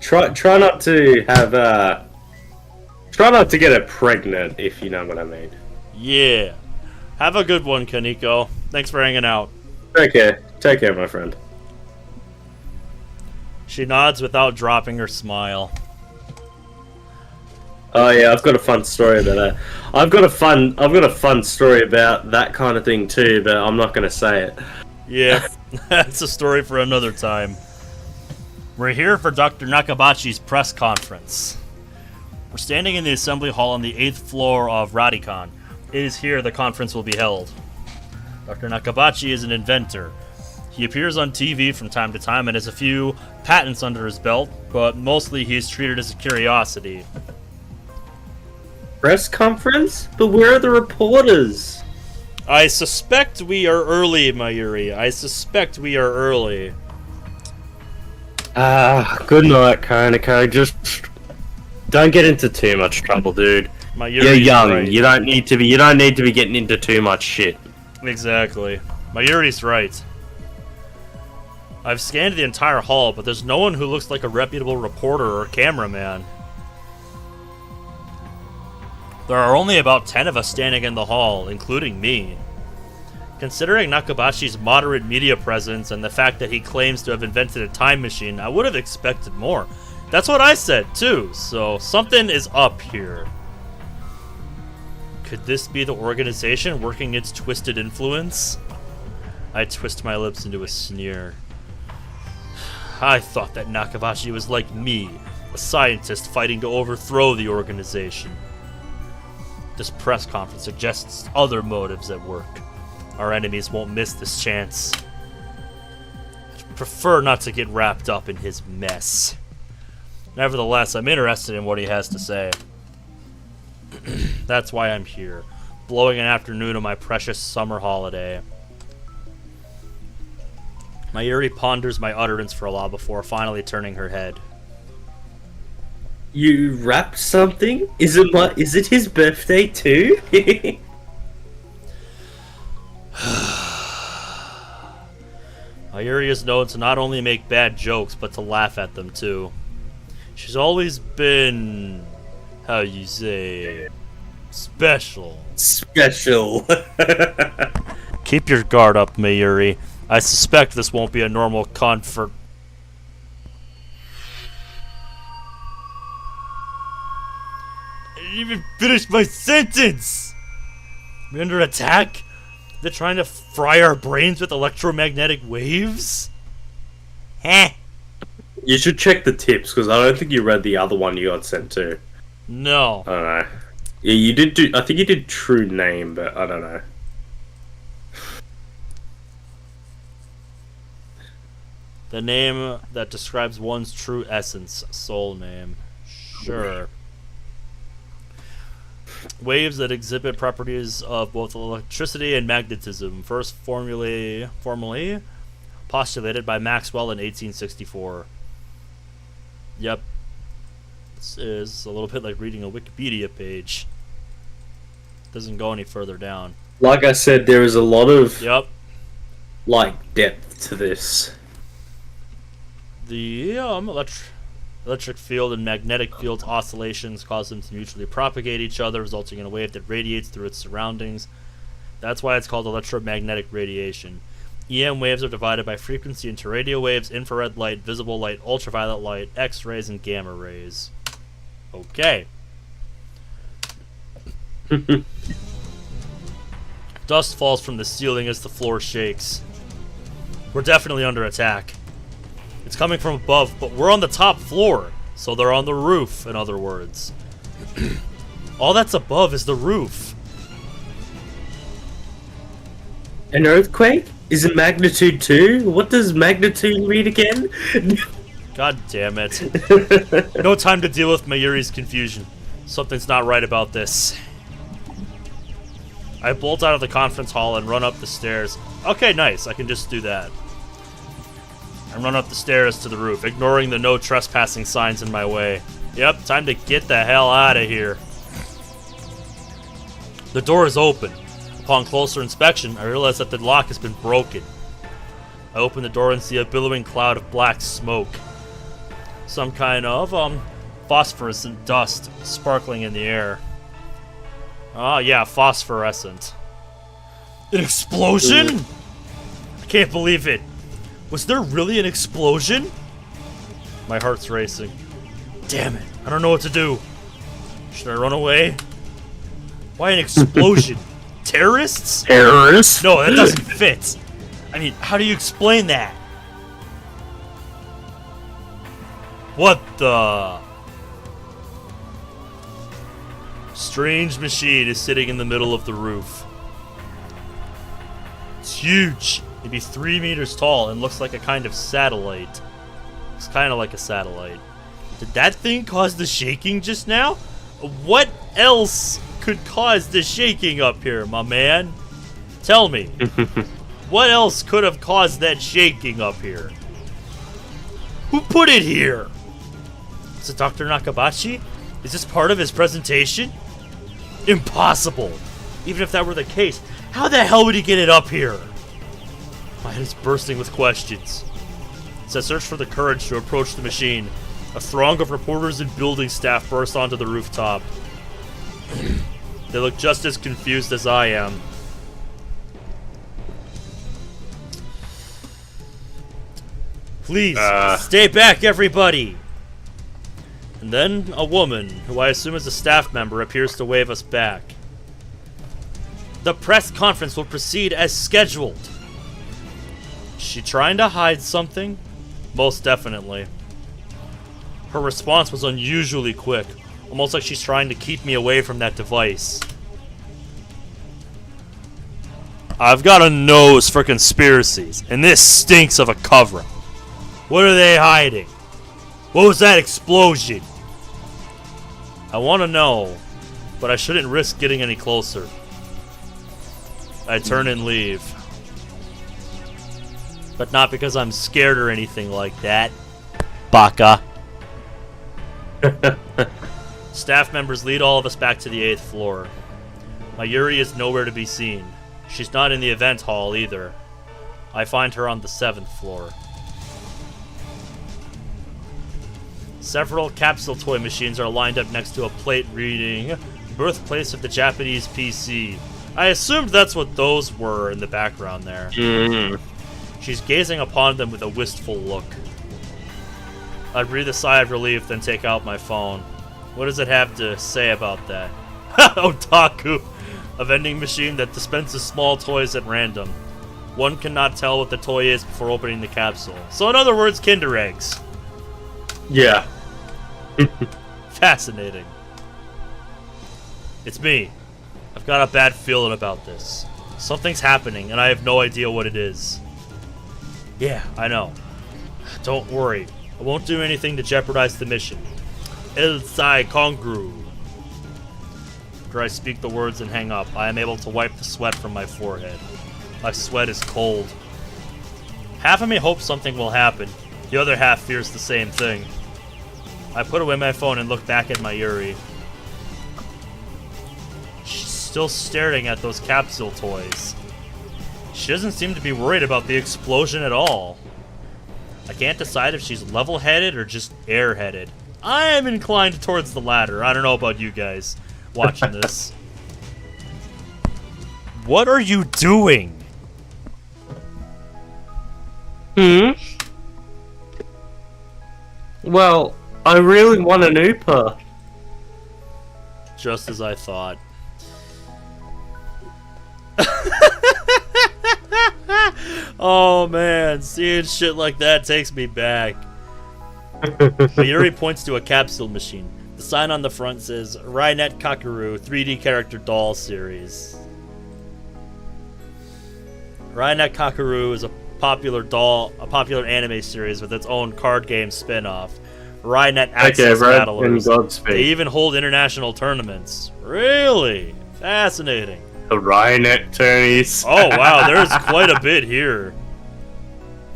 Try not to have, try not to get her pregnant, if you know what I mean. Yeah. Have a good one, Kaneko. Thanks for hanging out. Take care, my friend. She nods without dropping her smile. Oh yeah, I've got a fun story about that. I've got a fun story about that kind of thing too, but I'm not gonna say it. Yeah, that's a story for another time. We're here for Dr. Nakabachi's press conference. We're standing in the assembly hall on the 8th floor of Radicon. It is here the conference will be held. Dr. Nakabachi is an inventor. He appears on TV from time to time and has a few patents under his belt, but mostly he is treated as a curiosity. Press conference? But where are the reporters? I suspect we are early, Mayuri. I suspect we are early. Good night, Konako. Just don't get into too much trouble, dude. Mayuri's You're young. right. You don't need to be getting into too much shit. Exactly. Mayuri's right. I've scanned the entire hall, but there's no one who looks like a reputable reporter or cameraman. There are only about 10 of us standing in the hall, including me. Considering Nakabachi's moderate media presence and the fact that he claims to have invented a time machine, I would have expected more. That's what I said, too, so something is up here. Could this be the organization working its twisted influence? I twist my lips into a sneer. I thought that Nakabachi was like me, a scientist fighting to overthrow the organization. This press conference suggests other motives at work. Our enemies won't miss this chance. I'd prefer not to get wrapped up in his mess. Nevertheless, I'm interested in what he has to say. That's why I'm here, blowing an afternoon of my precious summer holiday. Mayuri ponders my utterance for a while before finally turning her head. You wrapped something? Is it his birthday too? Mayuri is known to not only make bad jokes, but to laugh at them too. She's always been, how you say, special. Special. Keep your guard up, Mayuri. I suspect this won't be a normal comfort. I didn't even finish my sentence! We under attack? They're trying to fry our brains with electromagnetic waves? Heh. You should check the tips, because I don't think you read the other one you got sent to. No. I don't know. Yeah, you did do. I think you did true name, but I don't know. The name that describes one's true essence. Soul name. Sure. Waves that exhibit properties of both electricity and magnetism. First formally postulated by Maxwell in 1864. Yep. This is a little bit like reading a Wikipedia page. Doesn't go any further down. Like I said, there is a lot of like depth to this. The electric field and magnetic field oscillations cause them to mutually propagate each other, resulting in a wave that radiates through its surroundings. That's why it's called electromagnetic radiation. EM waves are divided by frequency into radio waves, infrared light, visible light, ultraviolet light, X-rays, and gamma rays. Okay. Dust falls from the ceiling as the floor shakes. We're definitely under attack. It's coming from above, but we're on the top floor, so they're on the roof, in other words. All that's above is the roof. An earthquake? Is it magnitude 2? What does magnitude mean again? God damn it. No time to deal with Mayuri's confusion. Something's not right about this. I bolt out of the conference hall and run up the stairs. Okay, nice. I can just do that. I run up the stairs to the roof, ignoring the no trespassing signs in my way. Yep, time to get the hell out of here. The door is open. Upon closer inspection, I realize that the lock has been broken. I open the door and see a billowing cloud of black smoke. Some kind of, phosphorescent dust sparkling in the air. Oh, yeah, phosphorescent. An explosion? I can't believe it. Was there really an explosion? My heart's racing. Damn it, I don't know what to do. Should I run away? Why an explosion? Terrorists? Terrorists? No, that doesn't fit. I mean, how do you explain that? What the? Strange machine is sitting in the middle of the roof. It's huge. Maybe 3 meters tall and looks like a kind of satellite. It's kind of like a satellite. Did that thing cause the shaking just now? What else could cause the shaking up here, my man? Tell me. What else could have caused that shaking up here? Who put it here? Is it Dr. Nakabachi? Is this part of his presentation? Impossible. Even if that were the case, how the hell would he get it up here? My head is bursting with questions. As I search for the courage to approach the machine, a throng of reporters and building staff burst onto the rooftop. They look just as confused as I am. Please, stay back, everybody! And then a woman, who I assume is a staff member, appears to wave us back. The press conference will proceed as scheduled. Is she trying to hide something? Most definitely. Her response was unusually quick, almost like she's trying to keep me away from that device. I've got a nose for conspiracies, and this stinks of a cover-up. What are they hiding? What was that explosion? I want to know but I shouldn't risk getting any closer. I turn and leave. But not because I'm scared or anything like that. Baka. Staff members lead all of us back to the 8th floor. My Yuri is nowhere to be seen. She's not in the event hall either. I find her on the 7th floor. Several capsule toy machines are lined up next to a plate reading Birthplace of the Japanese PC. I assumed that's what those were in the background there. She's gazing upon them with a wistful look. I breathe a sigh of relief, then take out my phone. What does it have to say about that? Otaku! A vending machine that dispenses small toys at random. One cannot tell what the toy is before opening the capsule. So in other words, Kinder Eggs. Yeah. Fascinating. It's me. I've got a bad feeling about this. Something's happening, and I have no idea what it is. Yeah, I know. Don't worry. I won't do anything to jeopardize the mission. El Sai Kongru. After I speak the words and hang up, I am able to wipe the sweat from my forehead. My sweat is cold. Half of me hopes something will happen. The other half fears the same thing. I put away my phone and look back at my Yuri. She's still staring at those capsule toys. She doesn't seem to be worried about the explosion at all. I can't decide if she's level-headed or just airheaded. I am inclined towards the latter. I don't know about you guys watching this. What are you doing? Well, I really want an Uber. Just as I thought. Oh man, seeing shit like that takes me back. Mayuri points to a capsule machine. The sign on the front says Rainet Kakeru 3D character doll series. Rainet Kakeru is a popular anime series with its own card game spin-off. Rainet Access Battlers. They even hold international tournaments. Really? Fascinating. The Rainet tourneys. Oh wow, there's quite a bit here.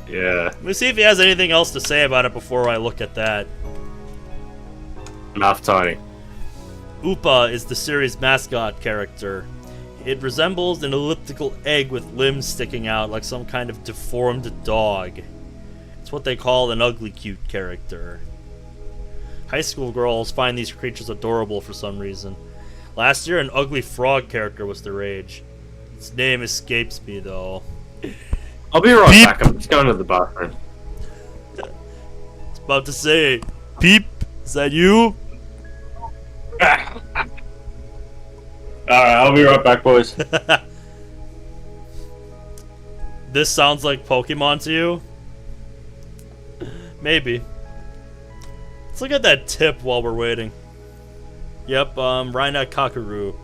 Yeah. Let me see if he has anything else to say about it before I look at that. Enough, Tony. Upa is the series' mascot character. It resembles an elliptical egg with limbs sticking out like some kind of deformed dog. It's what they call an ugly cute character. High school girls find these creatures adorable for some reason. Last year, an ugly frog character was the rage. Its name escapes me, though. I'll be right back. I'm just going to the bathroom. It's about to say, Peep, is that you? Alright, I'll be right back, boys. This sounds like Pokemon to you? Maybe. Let's look at that tip while we're waiting. Yep, Rainet Kakeru.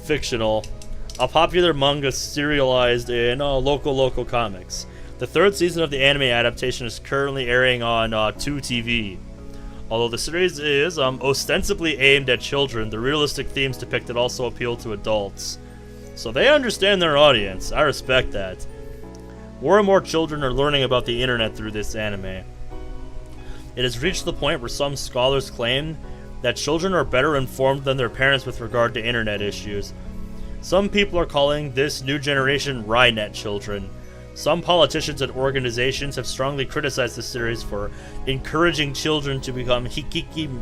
Fictional. A popular manga serialized in local comics. The 3rd season of the anime adaptation is currently airing on 2TV. Although the series is ostensibly aimed at children, the realistic themes depicted also appeal to adults. So they understand their audience. I respect that. More and more children are learning about the internet through this anime. It has reached the point where some scholars claim that children are better informed than their parents with regard to internet issues. Some people are calling this new generation Rainet children. Some politicians and organizations have strongly criticized the series for encouraging children to become hikikomori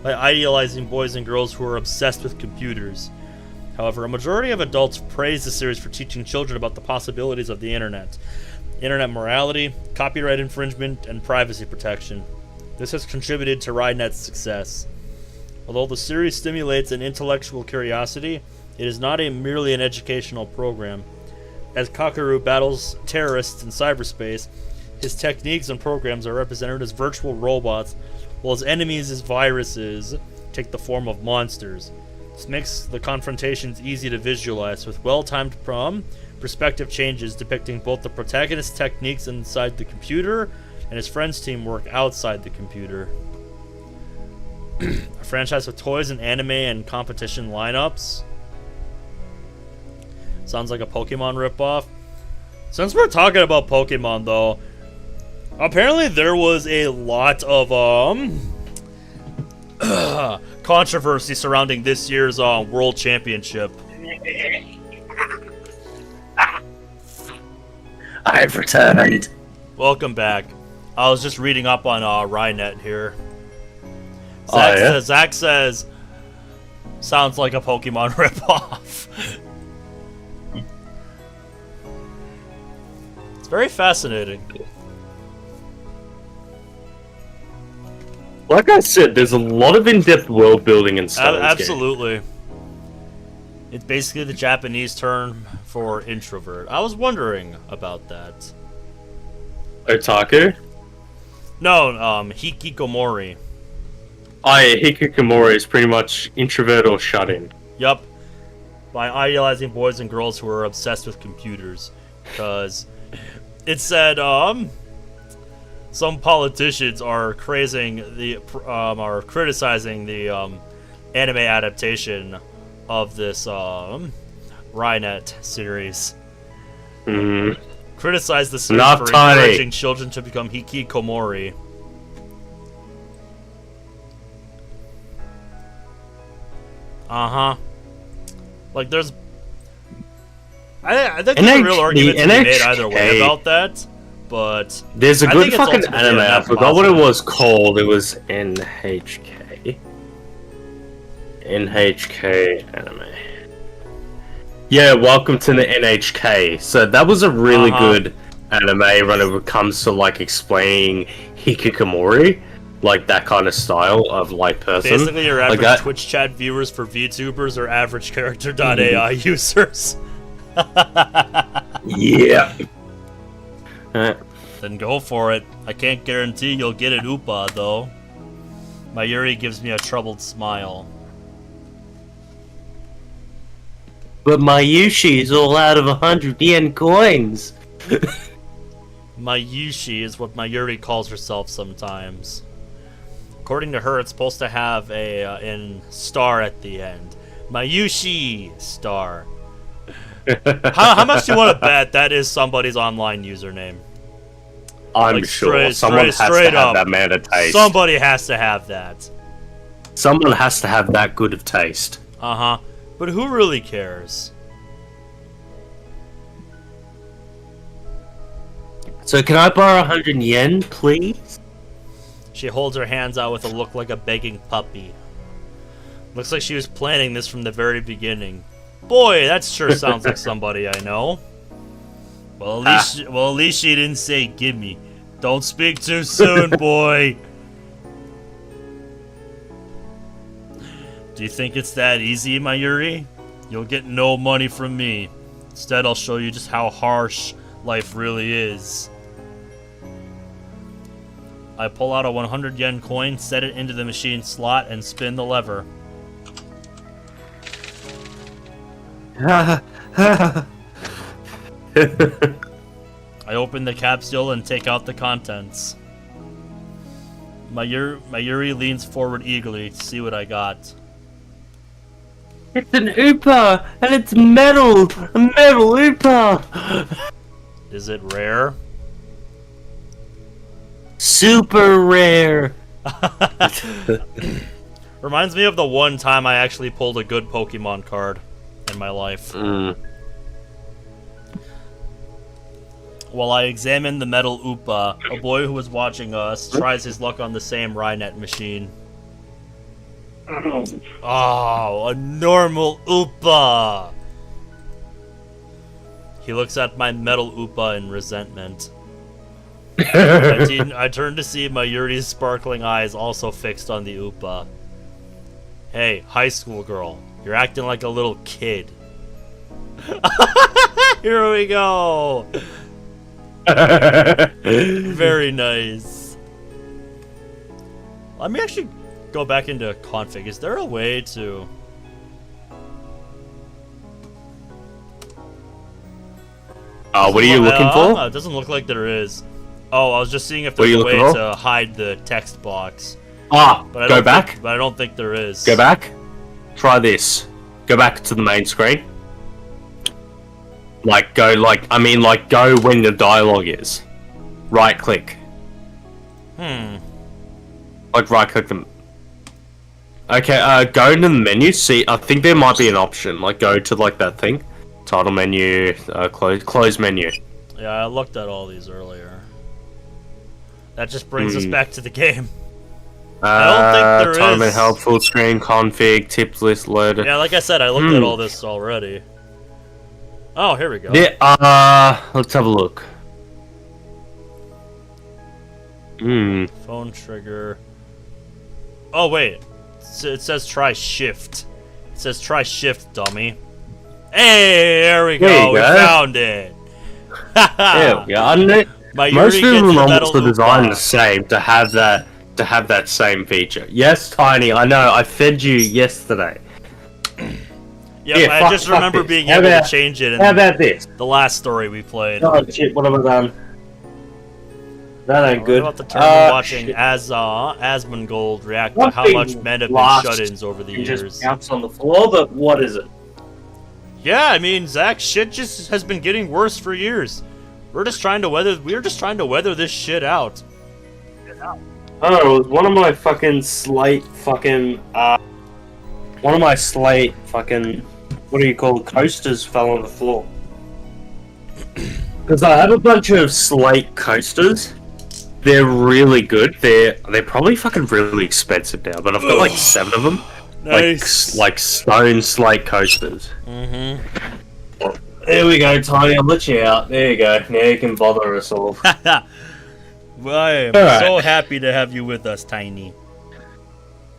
by idealizing boys and girls who are obsessed with computers. However, a majority of adults praise the series for teaching children about the possibilities of the internet morality, copyright infringement, and privacy protection. This has contributed to Rainet's success. Although the series stimulates an intellectual curiosity, it is not merely an educational program. As Kakeru battles terrorists in cyberspace, his techniques and programs are represented as virtual robots, while his enemies as viruses take the form of monsters. This makes the confrontations easy to visualize, with well-timed perspective changes depicting both the protagonist's techniques inside the computer and his friend's teamwork outside the computer. A franchise with toys and anime and competition lineups. Sounds like a Pokemon ripoff. Since we're talking about Pokemon, though, apparently there was a lot of controversy surrounding this year's World Championship. I've returned. Welcome back. I was just reading up on Rynet here. Zach says, sounds like a Pokemon ripoff. It's very fascinating. Like I said, there's a lot of in-depth world building and stuff. Absolutely. It's basically the Japanese term for introvert. I was wondering about that. Otaku? No, hikikomori. Oh yeah, hikikomori is pretty much introvert or shut-in. Yup. By idealizing boys and girls who are obsessed with computers. Because it said, some politicians are criticizing the anime adaptation of this Rynet series. Criticize the series for encouraging children to become hikikomori. Like there's, I think there's a real argument to be made either way about that. But there's a good fucking anime. I forgot what it was called. It was NHK. NHK anime. Yeah, welcome to the NHK. So that was a really good anime when it comes to like explaining hikikomori, like that kind of style of like person. Basically, your average Twitch chat viewers for VTubers or average character.ai users. Yeah. Then go for it. I can't guarantee you'll get an Upa, though. Mayuri gives me a troubled smile. But my Yushi is all out of 100 yen coins. Mayushi is what Mayuri calls herself sometimes. According to her, it's supposed to have a star at the end. Mayushi star. How much do you want to bet that is somebody's online username? I'm like, sure someone has to have that man of taste. Somebody has to have that. Someone has to have that good of taste. But who really cares? So can I borrow 100 yen, please? She holds her hands out with a look like a begging puppy. Looks like she was planning this from the very beginning. Boy, that sure sounds like somebody I know. Well, at least she didn't say gimme. Don't speak too soon, boy. Do you think it's that easy, Mayuri? You'll get no money from me. Instead, I'll show you just how harsh life really is. I pull out a 100 yen coin, set it into the machine slot, and spin the lever. I open the capsule and take out the contents. Mayuri leans forward eagerly to see what I got. It's an Upa, and it's metal! A metal Upa! Is it rare? Super rare! Reminds me of the one time I actually pulled a good Pokemon card in my life. While I examine the metal Upa, a boy who was watching us tries his luck on the same Rynet machine. Oh, a normal Upa! He looks at my metal Upa in resentment. I turn to see Mayuri's sparkling eyes also fixed on the Upa. Hey, high school girl, you're acting like a little kid. Here we go! Very nice. Let me actually go back into config. Is there a way to... what are you looking for? It doesn't look like there is. Oh, I was just seeing if there's a way to hide the text box. Ah, But I go don't back. Think, but I don't think there is. Go back. Try this. Go back to the main screen. Go when the dialogue is. Right click. Right click them. Okay, go into the menu. See, I think there might be an option. Go to that thing. Title menu, close menu. Yeah, I looked at all these earlier. That just brings us back to the game. I don't think there title is. help, full screen, config, tips list loaded. Yeah, like I said, I looked at all this already. Oh, here we go. Yeah, let's have a look. Phone trigger. Oh, wait. It says try shift. It says try shift, dummy. Hey, there we go. We found it. Yeah, I know. Most of them almost the design the same to have that same feature. Yes, Tiny, I know. I fed you yesterday. Yeah, I just remember being able to change it in how about this? the last story we played. Oh shit! What have I done? That ain't good. About the turn watching Asmongold react to how much men have been shut-ins over the years. Just bounce on the floor, but what is it? Yeah, I mean, Zach, shit just has been getting worse for years. We're just trying to weather this shit out. Oh, it was one of my fucking what do you call it, coasters fell on the floor. Because I have a bunch of slate coasters. They're really good. They're probably fucking really expensive now, but I've got like 7 of them. Nice. Like stone slate coasters. There we go, Tony. I'll let you out. There you go. Now you can bother us all. Well, I am so happy to have you with us, Tiny.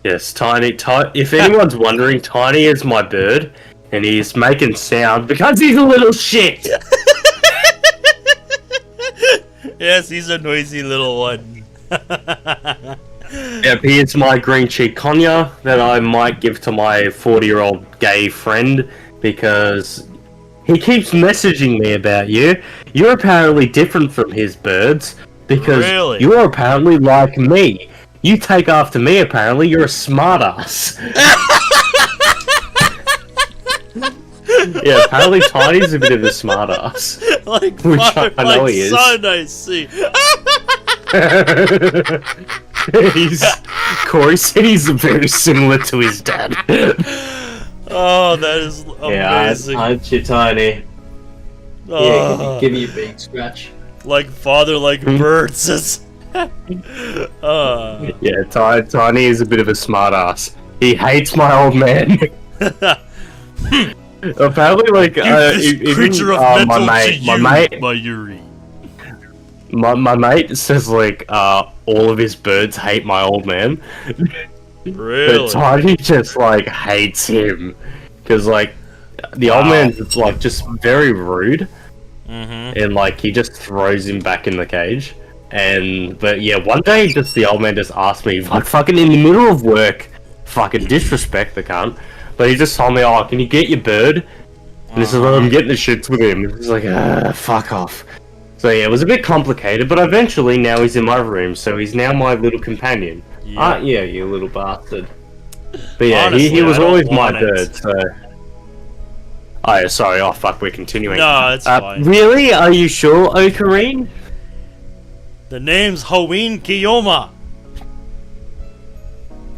Yes, Tiny. If anyone's wondering, Tiny is my bird, and he's making sound because he's a little shit. Yes, he's a noisy little one. Yep, he is my green cheek conure that I might give to my 40-year-old gay friend because he keeps messaging me about you. You're apparently different from his birds because you're apparently like me. You take after me, apparently. You're a smartass. Yeah, apparently Tiny's a bit of a smartass. Which I know he is. Son, I see. Corey said he's very similar to his dad. Oh, that is amazing. Yeah, aren't you, Tiny? Yeah, give me a big scratch. Like father, like birds. Yeah, Tiny is a bit of a smartass. He hates my old man. Apparently, like, creature of my Yuri. My mate says, like, all of his birds hate my old man. Really? But Tiny just, like, hates him. Because, like, the old man's, like, just very rude. And, like, he just throws him back in the cage. But yeah, one day, the old man just asked me, like, fucking in the middle of work, fucking disrespect the cunt. But he just told me, oh, can you get your bird? And this is when I'm getting the shits with him. He's like, fuck off. So yeah, it was a bit complicated, but eventually now he's in my room, so he's now my little companion. Yeah, you little bastard. But yeah, honestly, he was always my bird, so... Oh, yeah, sorry, oh fuck, we're continuing. No, it's fine. Really? Are you sure, Ocarine? The name's Haween Kiyoma.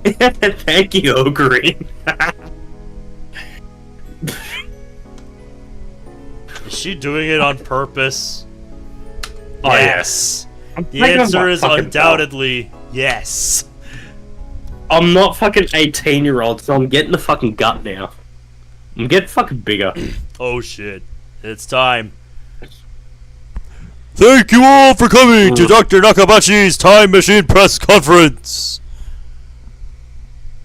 Thank you, Ocarine. Is she doing it on purpose? Oh, yes. The answer is undoubtedly yes. I'm not fucking 18-year-old, so I'm getting the fucking gut now. I'm getting fucking bigger. Oh shit. It's time. Thank you all for coming to Dr. Nakabachi's Time Machine Press Conference.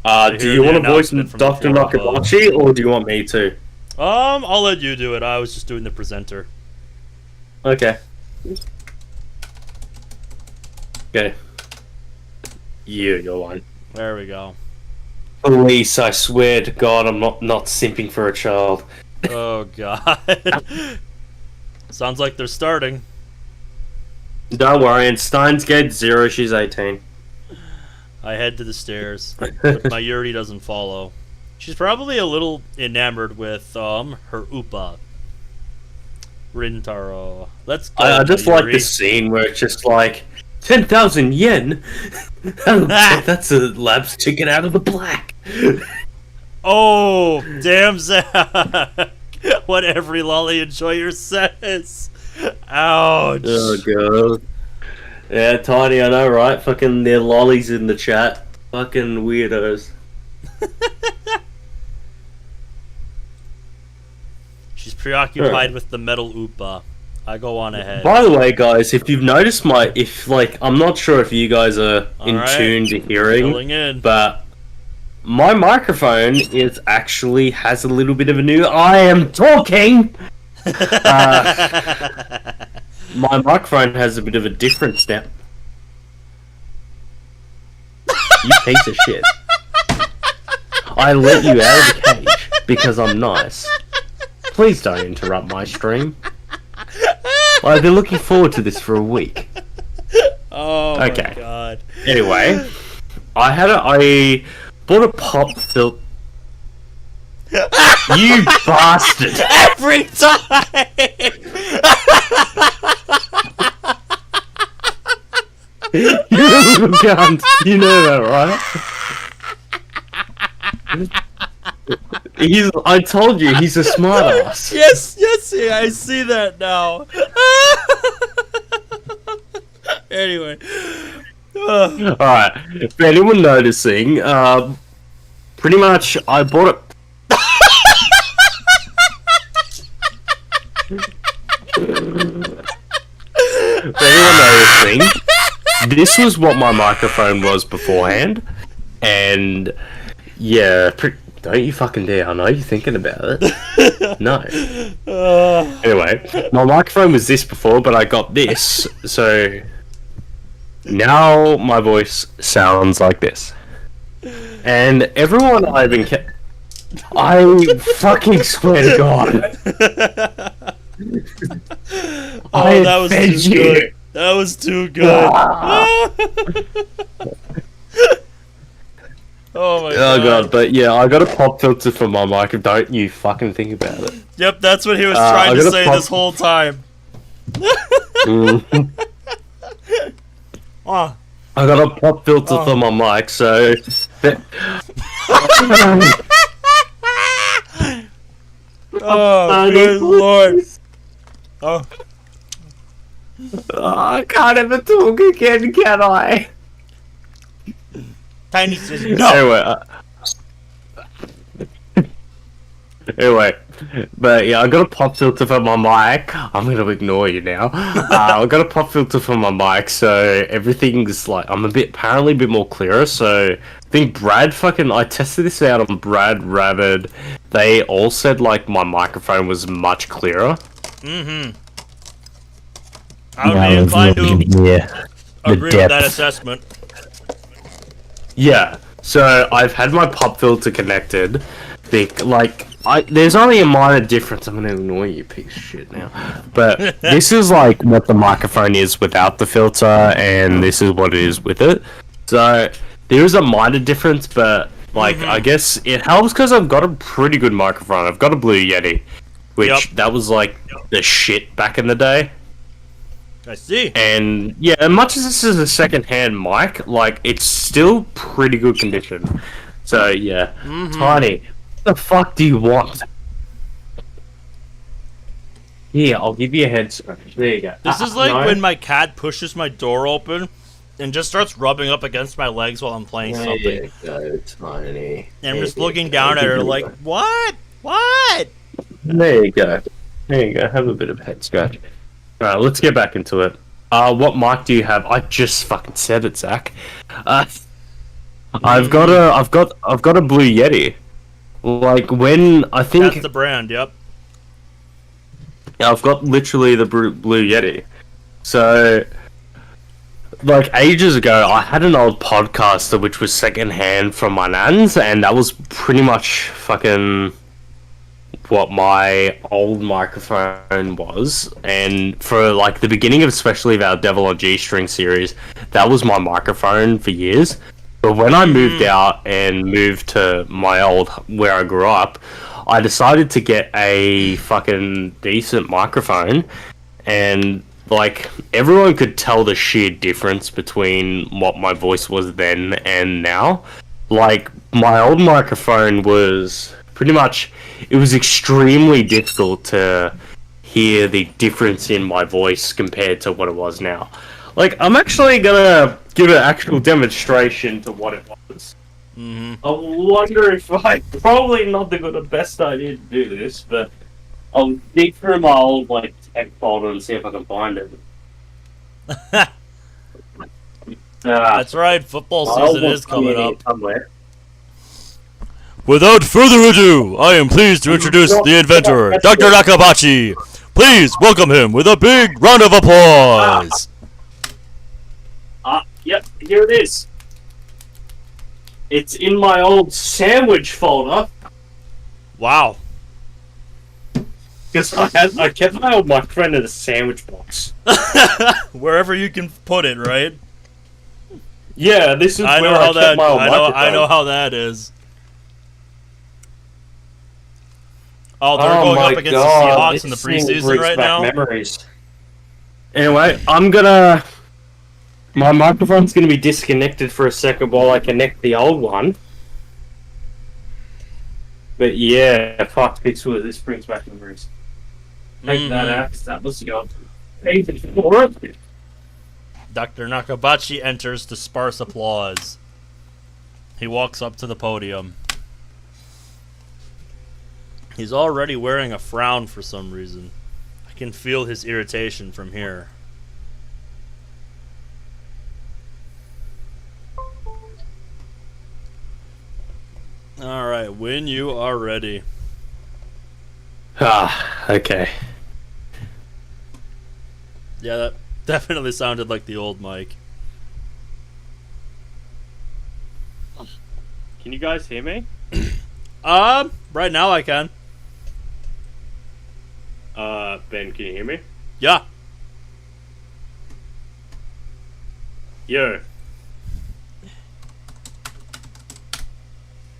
Do you want to voice Dr. Nakabachi, or do you want me to? I'll let you do it. I was just doing the presenter. Okay. Okay. You're one. There we go. Police, I swear to God, I'm not simping for a child. Oh God. Sounds like they're starting. Don't worry, in Steins Gate 0, she's 18. I head to the stairs, but my Yuri doesn't follow. She's probably a little enamored with her Upa. Rintaro. Let's go. I just like Yuri. the scene where it's just like 10,000 yen. That's a lab's chicken out of the black. Oh, damn, Zach. What every lolly enjoyer says. Ouch. Oh god. Yeah, Tiny, I know, right? Fucking their lollies in the chat. Fucking weirdos. She's preoccupied with the metal Upa. I go on ahead. By the way, guys, if you've noticed I'm not sure if you guys are in Alright. tune to hearing, Filling in. but my microphone has a little bit of a new. I am talking. My microphone has a bit of a difference now. You piece of shit. I let you out of the cage because I'm nice. Please don't interrupt my stream. I've been looking forward to this for a week. Oh my Okay. god. Anyway, I bought a pop filter. You bastard! Every time! You're a little cunt. You know that, right? I told you, he's a smartass. Yes, yeah, I see that now. Anyway. Alright, for anyone noticing, pretty much I bought it. For anyone noticing, this was what my microphone was beforehand, and yeah, don't you fucking dare, I know you're thinking about it. No. Anyway, my microphone was this before, but I got this, so now my voice sounds like this. And everyone I've been I fucking swear to God. Oh, that was too good. That was too good. Oh my god. Oh god, but yeah, I got a pop filter for my mic, and don't you fucking think about it. Yep, that's what he was trying to say this whole time. Oh. I got a pop filter for my mic, so... Oh, good lord. Oh. I can't ever talk again, can I? Tiny says no. Anyway, but yeah, I got a pop filter for my mic. I'm gonna ignore you now. I got a pop filter for my mic, so everything's like apparently a bit more clearer. So I think I tested this out on Brad Rabbit. They all said like my microphone was much clearer. Mm-hmm. I would be inclined to agree with that assessment. Yeah, so I've had my pop filter connected. There's only a minor difference. I'm gonna annoy you, piece of shit now. But this is like what the microphone is without the filter, and this is what it is with it. So there is a minor difference, but I guess it helps because I've got a pretty good microphone. I've got a Blue Yeti, which that was like the shit back in the day. I see. And yeah, as much as this is a second-hand mic, it's still pretty good condition. So yeah, Tiny, what the fuck do you want? Here, I'll give you a head scratch. There you go. This is like when my cat pushes my door open and just starts rubbing up against my legs while I'm playing something. There you go, Tiny. And I'm just looking down at her like, what? What? There you go. There you go. Have a bit of a head scratch. Alright, let's get back into it. What mic do you have? I just fucking said it, Zach. I've got a Blue Yeti. That's the brand, yep. Yeah, I've got literally the Blue Yeti. So, ages ago, I had an old podcaster which was secondhand from my nans, and that was pretty much fucking what my old microphone was. And for the beginning of especially of our Devil on G-String series, that was my microphone for years. But when I moved out and moved to my old where I grew up, I decided to get a fucking decent microphone, and like everyone could tell the sheer difference between what my voice was then and now. Like my old microphone was pretty much, it was extremely difficult to hear the difference in my voice compared to what it was now. Like, I'm actually gonna give an actual demonstration to what it was. Mm-hmm. I wonder if probably not the best idea to do this, but I'll dig through my old like tech folder and see if I can find it. That's right, football season is coming up. Somewhere. Without further ado, I am pleased to introduce the inventor, Dr. Nakabachi. Please welcome him with a big round of applause. Yep, here it is. It's in my old sandwich folder. Wow. Because I kept my old microphone in a sandwich box. Wherever you can put it, right? Yeah, this is I where know I how kept that. my old microphone. I know how that is. Oh, they're Oh going my up against God, the Seahawks this in the thing preseason brings right back now. Memories. Anyway, my microphone's gonna be disconnected for a second while I connect the old one. But yeah, fuck, this brings back memories. Take that out, 'cause that was your favorite for it. Dr. Nakabachi enters to sparse applause. He walks up to the podium. He's already wearing a frown for some reason. I can feel his irritation from here. Alright, when you are ready. Okay. Yeah, that definitely sounded like the old mic. Can you guys hear me? Right now I can. Ben, can you hear me? Yeah. Yo.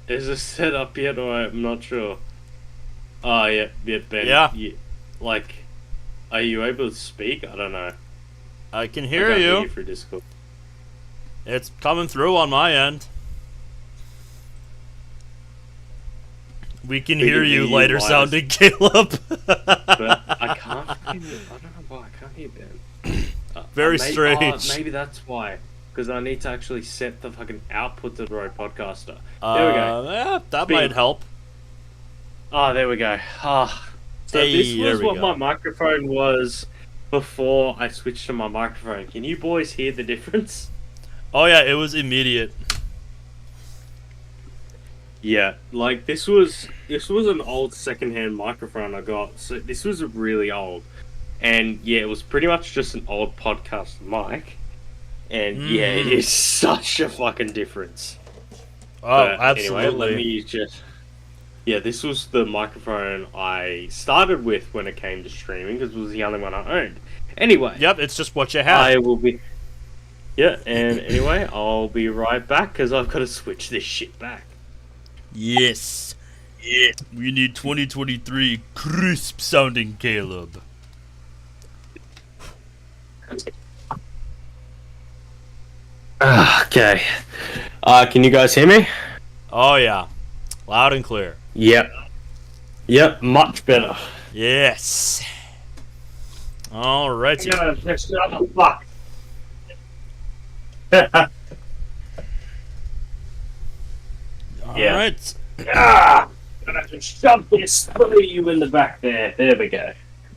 Is this set up yet, or I'm not sure? Oh, yeah, Ben. Yeah. Like, are you able to speak? I don't know. I can I hear can't you. hear you through Discord. It's coming through on my end. We can hear you, lighter sounding Caleb. But I can't hear you. I don't know why I can't hear Ben. Very strange. Maybe that's why. Because I need to actually set the fucking output to the Road Podcaster. There we go. Yeah, that Speak. might help. Oh, there we go. So Hey, this there was we what go. my microphone was before I switched to my microphone. Can you boys hear the difference? Oh yeah, it was immediate. Yeah, like this was an old secondhand microphone I got. So this was really old, and yeah, it was pretty much just an old podcast mic. And yeah, it is such a fucking difference. Oh, But absolutely. Anyway, let me just. Yeah, this was the microphone I started with when it came to streaming because it was the only one I owned. Anyway. Yep, it's just what you have. I will be. Yeah, and anyway, I'll be right back because I've got to switch this shit back. Yes. Yeah. We need 2023 crisp sounding Caleb. Okay. Can you guys hear me? Oh yeah. Loud and clear. Yep. Yep, much better. Yes. Alright. Fuck. Yeah. Alright. Gonna have to shove this through you in the back there. There we go.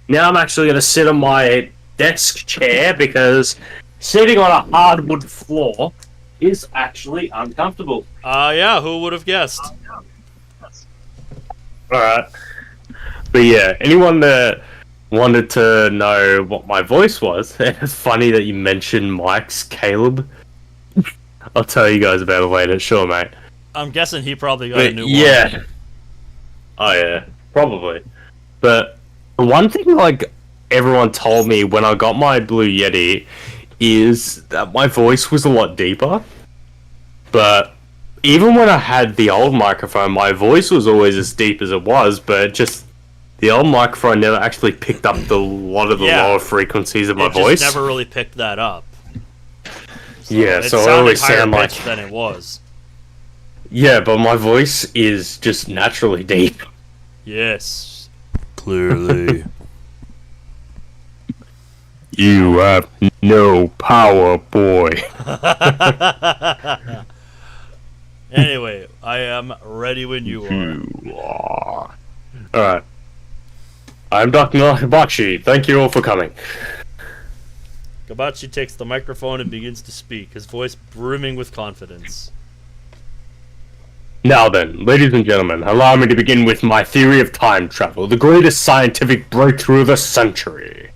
Now I'm actually gonna sit on my desk chair because sitting on a hardwood floor is actually uncomfortable. Yeah, who would have guessed? Alright. But yeah, anyone that wanted to know what my voice was, it's funny that you mentioned mics, Caleb. I'll tell you guys about it later, sure, mate. I'm guessing he probably got a But new yeah. one. Oh yeah, probably. But the one thing like everyone told me when I got my Blue Yeti is that my voice was a lot deeper. But even when I had the old microphone, my voice was always as deep as it was, but just the old microphone never actually picked up a lot of the lower frequencies of my voice. It just never really picked that up. So so I always sound like than it was. Yeah, but my voice is just naturally deep. Yes, clearly. You have no power, boy. Anyway, I am ready when you are. You are. Alright. I'm Dr. Hibachi. Thank you all for coming. Gabachi takes the microphone and begins to speak, his voice brimming with confidence. Now then, ladies and gentlemen, allow me to begin with my theory of time travel, the greatest scientific breakthrough of the century.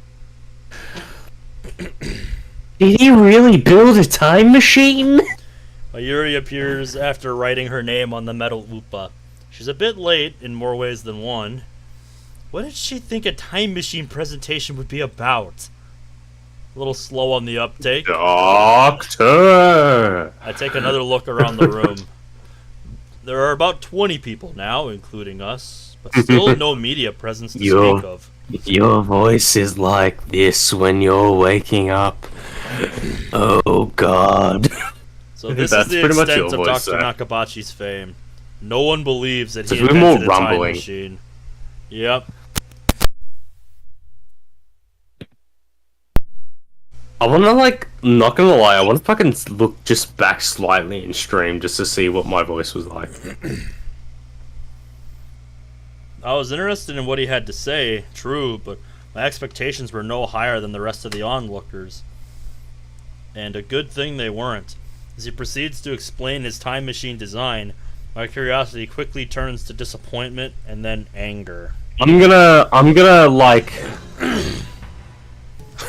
Did he really build a time machine? Mayuri appears after writing her name on the metal upa. She's a bit late in more ways than one. What did she think a time machine presentation would be about? A little slow on the uptake. Doctor! I take another look around the room. There are about 20 people now, including us, but still no media presence to speak of. Your voice is like this when you're waking up. Oh, God. So this is the extent of Dr. Nakabachi's fame. No one believes that he invented a time machine. Yep. I wanna, not gonna lie, I wanna fucking look just back slightly in stream just to see what my voice was like. I was interested in what he had to say, true, but my expectations were no higher than the rest of the onlookers. And a good thing they weren't. As he proceeds to explain his time machine design, my curiosity quickly turns to disappointment and then anger. I'm gonna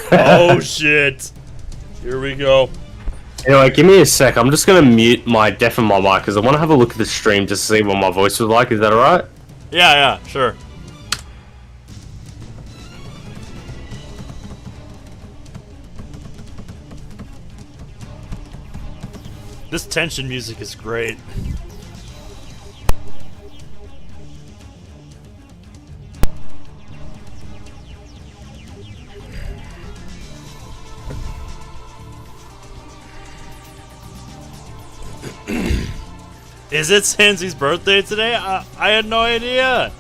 Oh shit! Here we go. Anyway, give me a sec. I'm just gonna deafen my mic because I want to have a look at the stream just to see what my voice was like. Is that alright? Yeah, sure. This tension music is great. Is it Sansi's birthday today? I had no idea.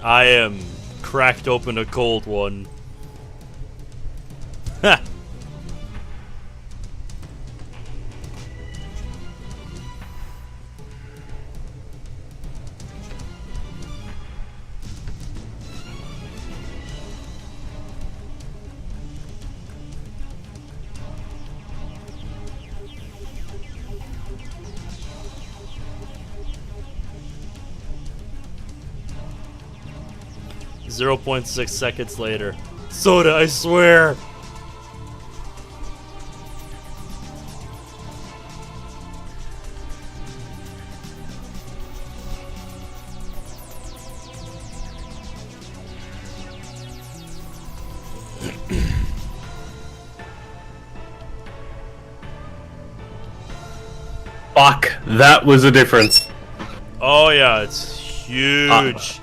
I am cracked open a cold one. Ha! .6 seconds later. Soda, I swear! fuck, that was a difference. Oh yeah, it's huge.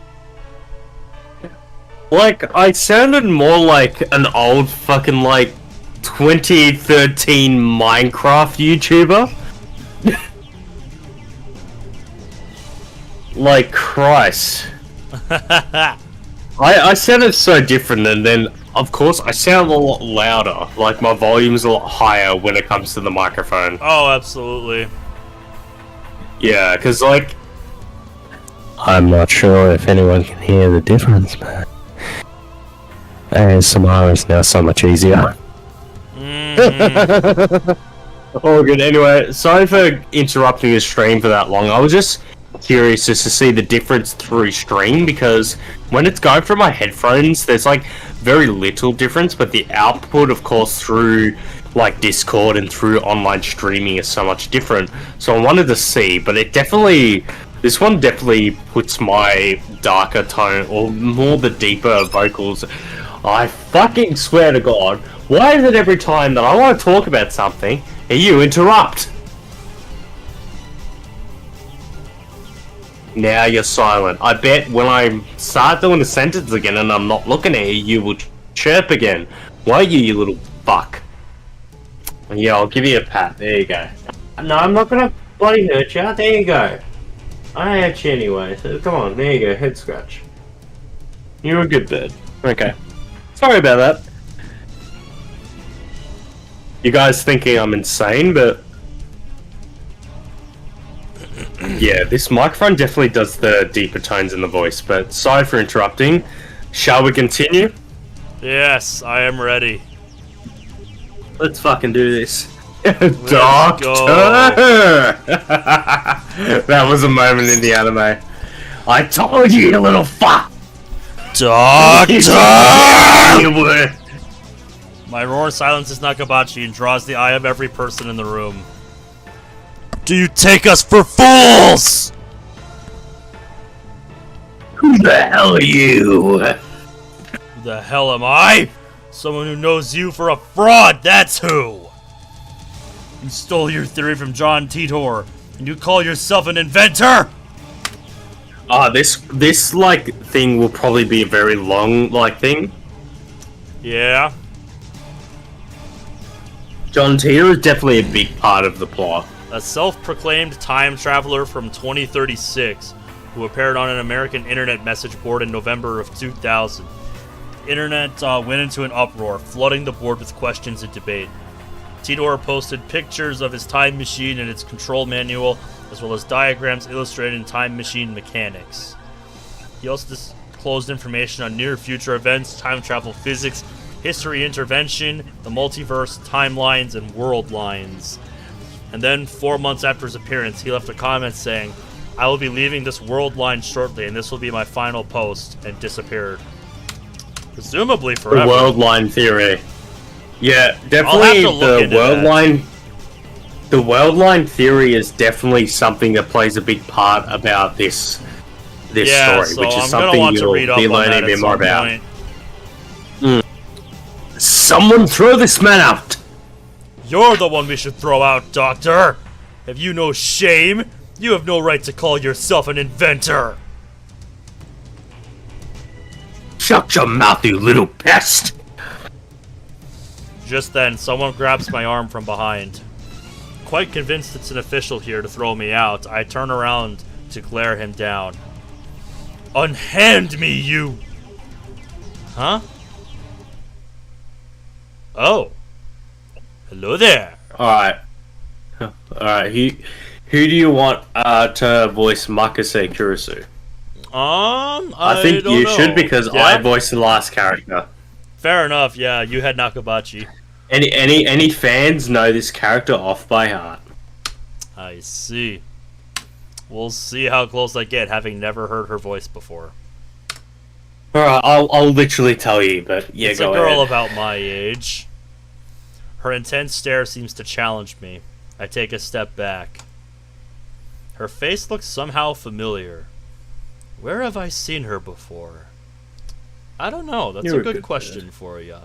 Like, I sounded more like an old fucking, like, 2013 Minecraft YouTuber. Like, Christ. I sounded so different, and then, of course, I sound a lot louder. Like, my volume's a lot higher when it comes to the microphone. Oh, absolutely. Yeah, because, like... I'm not sure if anyone can hear the difference, but ASMR is now so much easier. Oh, good. Anyway, sorry for interrupting the stream for that long. I was just curious just to see the difference through stream, because when it's going through my headphones, there's like very little difference, but the output, of course, through like Discord and through online streaming is so much different. So I wanted to see, but it definitely, this one definitely puts my darker tone, or more the deeper vocals. I fucking swear to God, why is it every time that I want to talk about something and you interrupt? Now you're silent. I bet when I start doing the sentence again and I'm not looking at you, you will chirp again. Why you little fuck? Yeah, I'll give you a pat. There you go. No, I'm not gonna bloody hurt you. There you go. I hurt you anyway, so come on. There you go. Head scratch. You're a good bird. Okay. Sorry about that. You guys thinking I'm insane, but... yeah, this microphone definitely does the deeper tones in the voice, but sorry for interrupting. Shall we continue? Yes, I am ready. Let's fucking do this. Let's Doctor! That was a moment in the anime. I told you, you little fuck! Doctor! You were. My roar silences Nakabachi and draws the eye of every person in the room. Do you take us for fools? Who the hell are you? Who the hell am I? Someone who knows you for a fraud, that's who! You stole your theory from John Titor, and you call yourself an inventor? This like thing will probably be a very long like thing. Yeah. John Titor is definitely a big part of the plot. A self-proclaimed time traveler from 2036 who appeared on an American internet message board in November of 2000. The internet went into an uproar, flooding the board with questions and debate. Titor posted pictures of his time machine and its control manual, as well as diagrams illustrating time machine mechanics. He also disclosed information on near-future events, time travel physics, history intervention, the multiverse, timelines, and world lines. And then, 4 months after his appearance, he left a comment saying, "I will be leaving this world line shortly, and this will be my final post," and disappeared. Presumably forever. The world line theory. Yeah, I'll definitely have to look the into world that. line. The world line theory is definitely something that plays a big part about this Yeah, story, so which is I'm gonna something want to you'll read up be on learning that a bit at more some about. point. Someone throw this man out! You're the one we should throw out, Doctor! Have you no shame? You have no right to call yourself an inventor! Shut your mouth, you little pest! Just then, someone grabs my arm from behind. Quite convinced it's an official here to throw me out, I turn around to glare him down. Unhand me, you! Huh? Oh. Hello there. Alright. Alright, who do you want to voice Makase Kurisu? I think don't you know. should, because Yeah? I voiced the last character. Fair enough, yeah, you had Nakabachi. Any fans know this character off by heart? I see. We'll see how close I get, having never heard her voice before. Alright, I'll literally tell you, but yeah, It's a go girl ahead. about my age. Her intense stare seems to challenge me. I take a step back. Her face looks somehow familiar. Where have I seen her before? I don't know. That's You're a a good good question for you.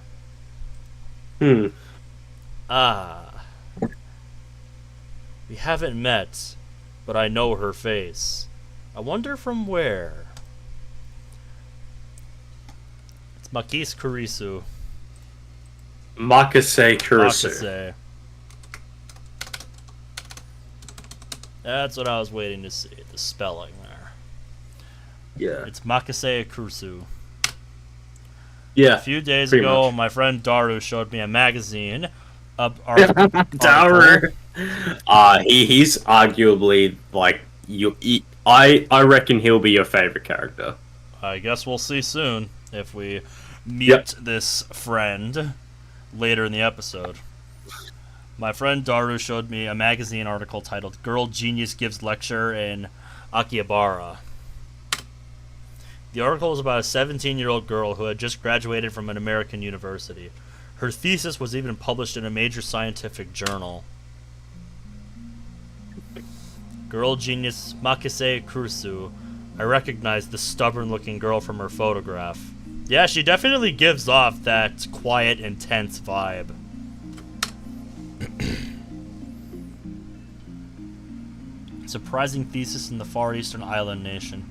We haven't met, but I know her face. I wonder from where. It's Makis Kurisu. Makase Kurisu. Makase. That's what I was waiting to see, the spelling there. Yeah. It's Makase Kurisu. Yeah. A few days pretty ago, much. my friend Daru showed me a magazine. Daru. He's arguably like I reckon he'll be your favorite character. I guess we'll see soon if we meet this friend later in the episode. My friend Daru showed me a magazine article titled "Girl Genius Gives Lecture in Akihabara." The article was about a 17-year-old girl who had just graduated from an American university. Her thesis was even published in a major scientific journal. Girl genius Makise Kurisu. I recognized the stubborn-looking girl from her photograph. Yeah, she definitely gives off that quiet, intense vibe. Surprising thesis in the Far Eastern island nation.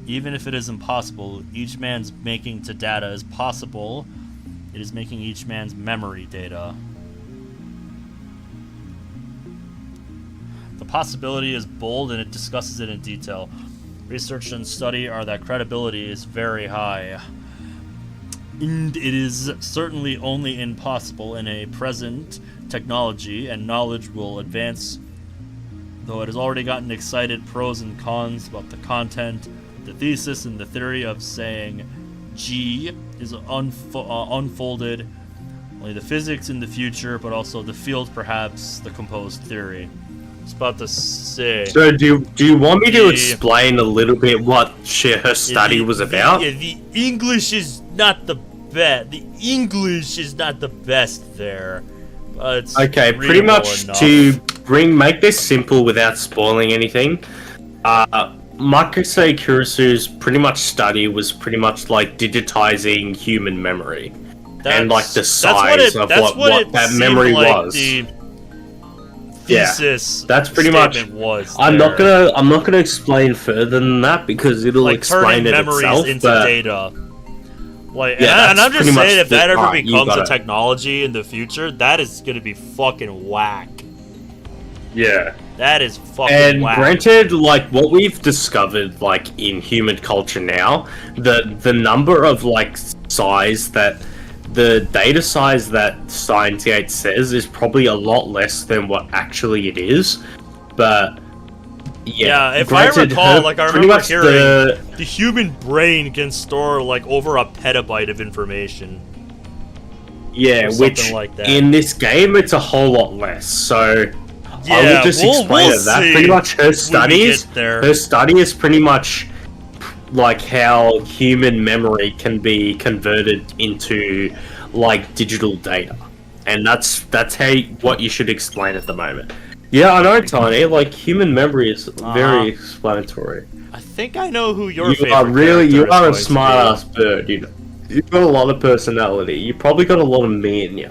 Even if it is impossible, each man's making to data is possible. It is making each man's memory data. The possibility is bold and it discusses it in detail. Research and study are that credibility is very high. And it is certainly only impossible in a present technology, and knowledge will advance, though it has already gotten excited pros and cons about the content, the thesis, and the theory of saying G is unfolded, only the physics in the future, but also the field, perhaps the composed theory. It's about to say. So do you want me to explain a little bit what her study was about? The English is not the best. The English is not the best there. But it's okay, pretty much enough. to make this simple without spoiling anything. Makase Kurisu's pretty much study was pretty much like digitizing human memory, and like the size of what that memory was. Thesis that's pretty much. I'm not gonna explain further than that because it'll like explain it memories itself. Into but data. Like, yeah, and I'm just saying, if that ever becomes a technology in the future, that is gonna be fucking whack. Yeah. That is fucking whack. And granted, like, what we've discovered, like, in human culture now, the number of, like, size that... The data size that Steins Gate says is probably a lot less than what actually it is, but... Yeah, if I recall, like, I remember hearing the human brain can store, like, over a petabyte of information. Yeah, which, like that. In this game, it's a whole lot less, so... Yeah, I will just explain it. That pretty much her study is pretty much like how human memory can be converted into like digital data, and that's what you should explain at the moment. Yeah, I know, Tiny. Like human memory is very explanatory. I think I know who your favorite you are a smart ass bird. You know, you've got a lot of personality. You probably got a lot of me in you,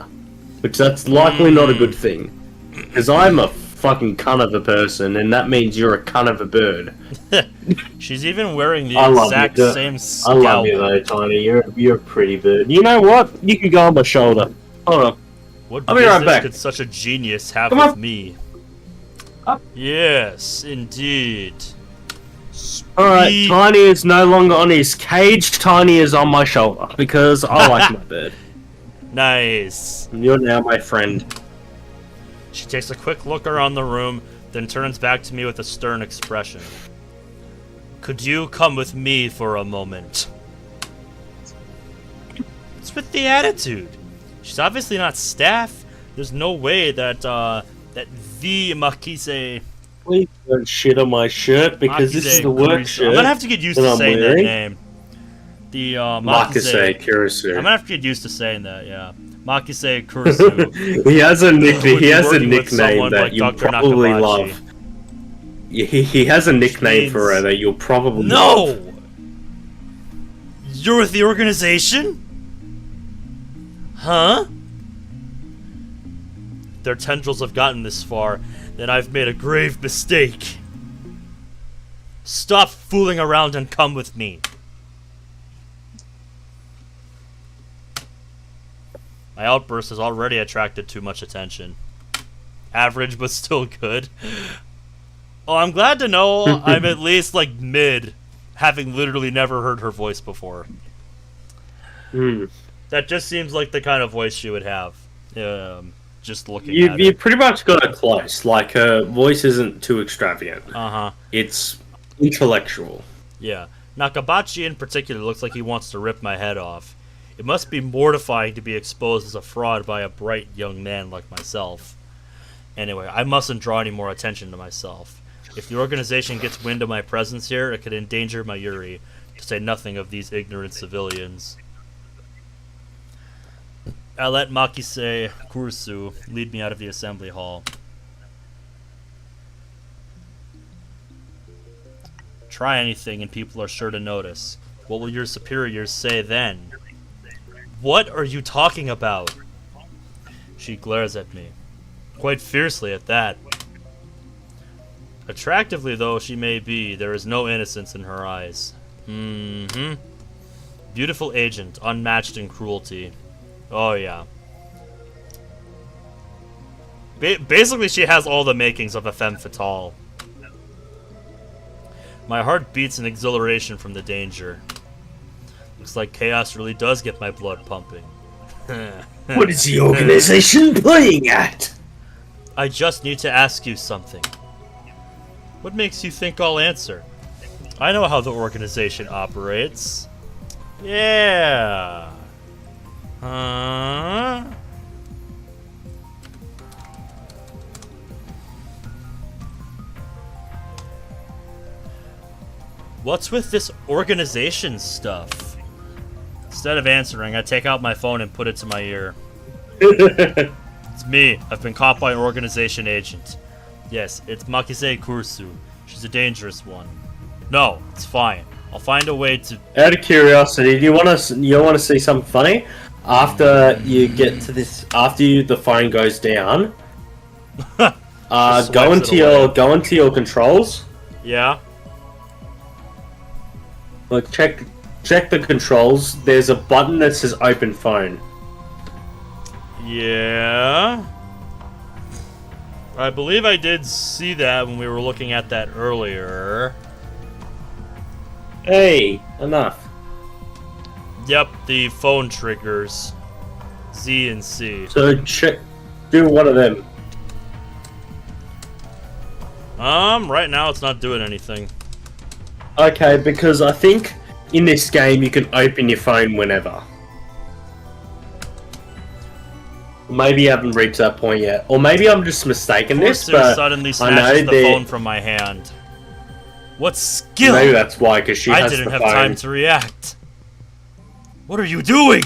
which that's likely not a good thing. Because I'm a fucking cunt of a person, and that means you're a cunt of a bird. She's even wearing the exact same scalp. I love you though, Tiny. You're a pretty bird. You know what? You can go on my shoulder. Hold on. What I'll be right business back. could such a genius have Come with on. me? Up. Yes, indeed. Alright, Tiny is no longer on his cage. Tiny is on my shoulder because I like my bird. Nice. You're now my friend. She takes a quick look around the room, then turns back to me with a stern expression. Could you come with me for a moment? What's with the attitude? She's obviously not staff. There's no way that that the Makise... Please don't shit on my shirt because this is the work shirt. I'm gonna have to get used to saying that name. The Makise Kurisu. I'm gonna have to get used to saying that, yeah. Makise Kurisu. He has a nickname that like you'll Dr. probably Nakabachi. love. He has a nickname for her that you'll probably love. No! You're with the organization? Huh? Their tendrils have gotten this far. then I've made a grave mistake. Stop fooling around and come with me. My outburst has already attracted too much attention. Average, but still good. Oh, I'm glad to know I'm at least, like, mid, having literally never heard her voice before. That just seems like the kind of voice she would have. Just looking at You it. pretty much got it close. Like, her voice isn't too extravagant. Uh-huh. It's intellectual. Yeah. Nakabachi in particular looks like he wants to rip my head off. It must be mortifying to be exposed as a fraud by a bright young man like myself. Anyway, I mustn't draw any more attention to myself. If the organization gets wind of my presence here, it could endanger my Yuri, to say nothing of these ignorant civilians. I let Makise Kursu lead me out of the assembly hall. Try anything and people are sure to notice. What will your superiors say then? What are you talking about? She glares at me. Quite fiercely at that. Attractively though she may be, there is no innocence in her eyes. Beautiful agent, unmatched in cruelty. Oh yeah. Basically she has all the makings of a femme fatale. My heart beats in exhilaration from the danger. Looks like chaos really does get my blood pumping. What is the organization playing at? I just need to ask you something. What makes you think I'll answer? I know how the organization operates. Yeah. Huh? What's with this organization stuff? Instead of answering, I take out my phone and put it to my ear. It's me. I've been caught by an organization agent. Yes, it's Makise Kursu. She's a dangerous one. No, it's fine. I'll find a way to... Out of curiosity, do you want to see something funny? After you get to this, the phone goes down, go into your controls. Yeah. Like check the controls. There's a button that says open phone. Yeah. I believe I did see that when we were looking at that earlier. Hey, enough. Yep, the phone triggers. Z and C. So do one of them. Right now it's not doing anything. Okay, because I think in this game you can open your phone whenever. Maybe you haven't reached that point yet, or maybe I'm just mistaken this. But suddenly I snatches know the phone from my hand. What skill? Maybe that's why, because she has I didn't the have phone. time to react. What are you doing?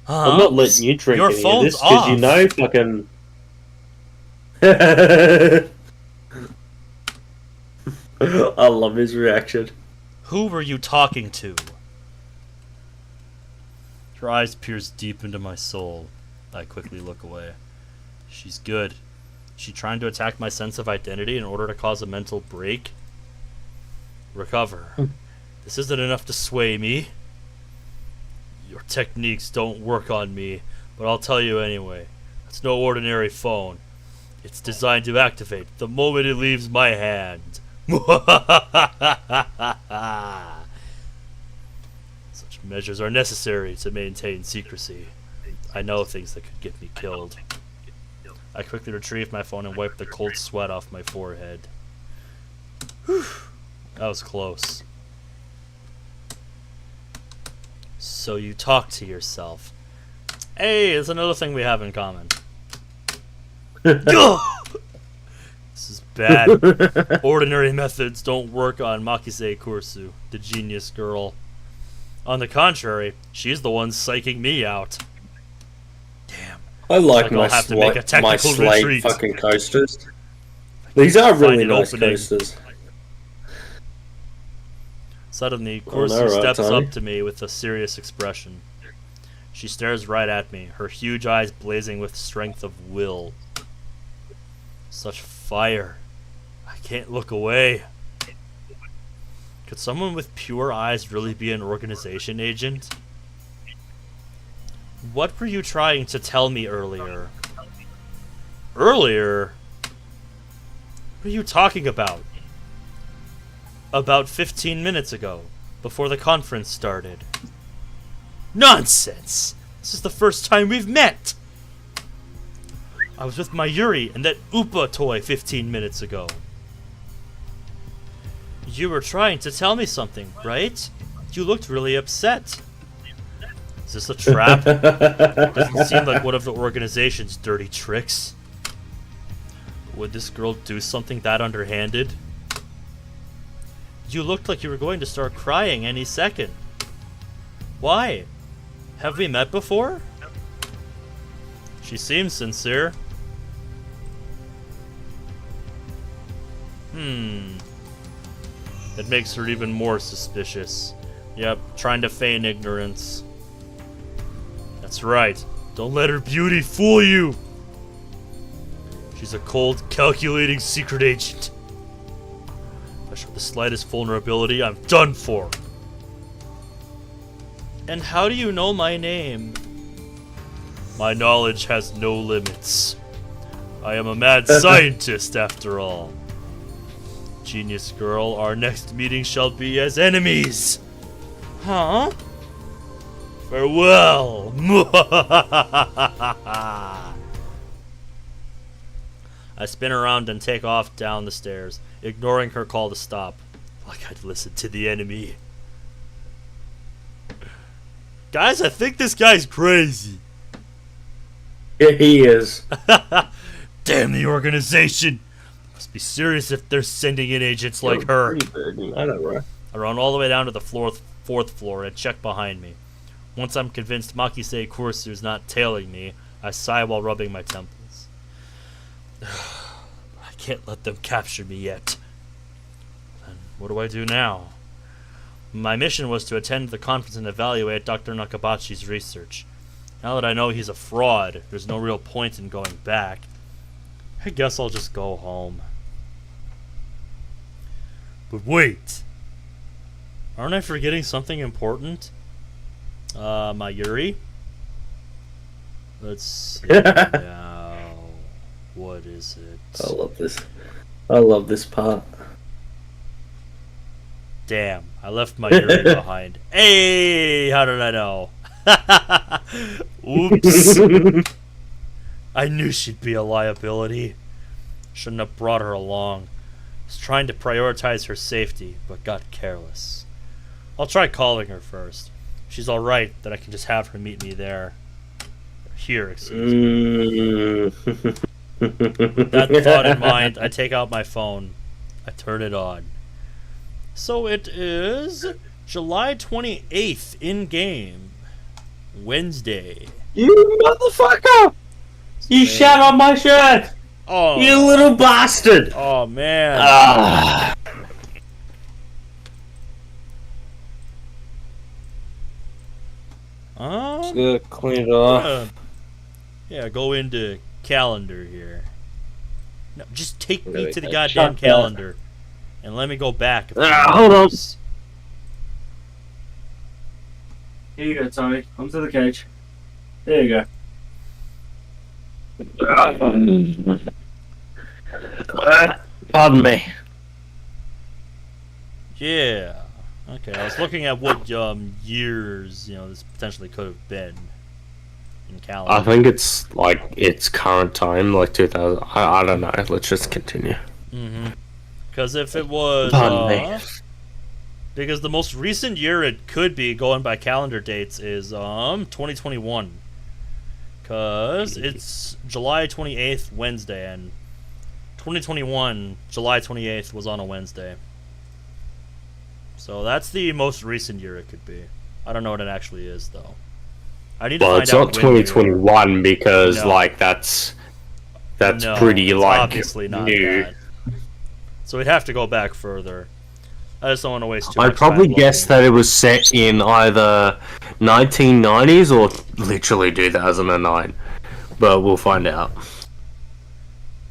Huh? I'm not letting you drink Your any of phone's this because you off. know fucking. I love his reaction. Who were you talking to? Her eyes pierce deep into my soul. I quickly look away. She's good. Is she trying to attack my sense of identity in order to cause a mental break? Recover. This isn't enough to sway me. Your techniques don't work on me, but I'll tell you anyway. It's no ordinary phone. It's designed to activate the moment it leaves my hand. Such measures are necessary to maintain secrecy. I know things that could get me killed. I quickly retrieve my phone and wipe the cold sweat off my forehead. Whew. That was close. So you talk to yourself. Hey, it's another thing we have in common. This is bad. Ordinary methods don't work on Makise Kursu, the genius girl. On the contrary, she's the one psyching me out. Damn. I like I'll have to make a my technical Slate retreat. fucking coasters. These are really an nice opening. coasters. Suddenly, Oh, Kursu no, right, steps Tony? up to me with a serious expression. She stares right at me, her huge eyes blazing with strength of will. Such fire. I can't look away. Could someone with pure eyes really be an organization agent? What were you trying to tell me earlier? Earlier? What are you talking about? About 15 minutes ago, before the conference started. Nonsense! This is the first time we've met! I was with my Yuri and that Upa toy 15 minutes ago. You were trying to tell me something, right? You looked really upset. Is this a trap? Doesn't seem like one of the organization's dirty tricks. Would this girl do something that underhanded? You looked like you were going to start crying any second. Why? Have we met before? She seems sincere. It makes her even more suspicious. Yep, trying to feign ignorance. That's right. Don't let her beauty fool you. She's a cold, calculating secret agent. If I show the slightest vulnerability, I'm done for. And how do you know my name? My knowledge has no limits. I am a mad scientist, after all. Genius girl, our next meeting shall be as enemies. Huh? Farewell. I spin around and take off down the stairs, ignoring her call to stop. Like I'd listened to the enemy. Guys, I think this guy's crazy. Yeah, he is. Damn the organization. Must be serious if they're sending in agents like her. I know, right? I run all the way down to the fourth floor and check behind me. Once I'm convinced Makise Kursu's not tailing me, I sigh while rubbing my temples. I can't let them capture me yet. Then what do I do now? My mission was to attend the conference and evaluate Dr. Nakabachi's research. Now that I know he's a fraud, there's no real point in going back. I guess I'll just go home. But wait! Aren't I forgetting something important? My Yuri? Let's see now. What is it? I love this. I love this part. Damn, I left my Yuri behind. Hey! How did I know? Oops. I knew she'd be a liability. Shouldn't have brought her along. I was trying to prioritize her safety, but got careless. I'll try calling her first. If she's alright, then I can just have her meet me there. Here, excuse me. With that thought in mind, I take out my phone. I turn it on. So it is July 28th in-game. Wednesday. You motherfucker! You shat on my shirt! Oh, You little bastard! oh man. Ah. Just clean it off. Yeah, go into calendar here. No, just take me Wait, to the wait, goddamn shut calendar. And let me go back. Hold on. Here you go, Tommy. Come to the cage. There you go. Pardon me. Yeah. Okay, I was looking at what years, this potentially could have been in calendar. I think it's like it's current time, like 2000. I don't know. Let's just continue. Because if it was, Pardon me. because the most recent year it could be going by calendar dates is 2021. Because it's July 28th Wednesday, and 2021 July 28th was on a Wednesday. So that's the most recent year it could be. I don't know what it actually is though. I need to Well, find it's out not when you- 2021 because No. like that's No, pretty it's like obviously not new. that. So we'd have to go back further. I just don't want to waste too I'd much probably time guess looking. that it was set in either 1990s or literally 2009, but we'll find out.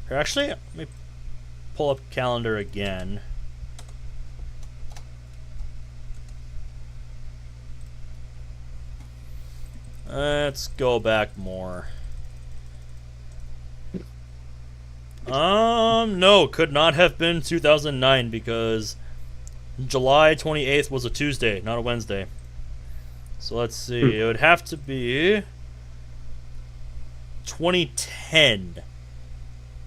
Here, actually, let me pull up calendar again. Let's go back more. No, could not have been 2009 because July 28th was a Tuesday, not a Wednesday. So let's see, it would have to be 2010,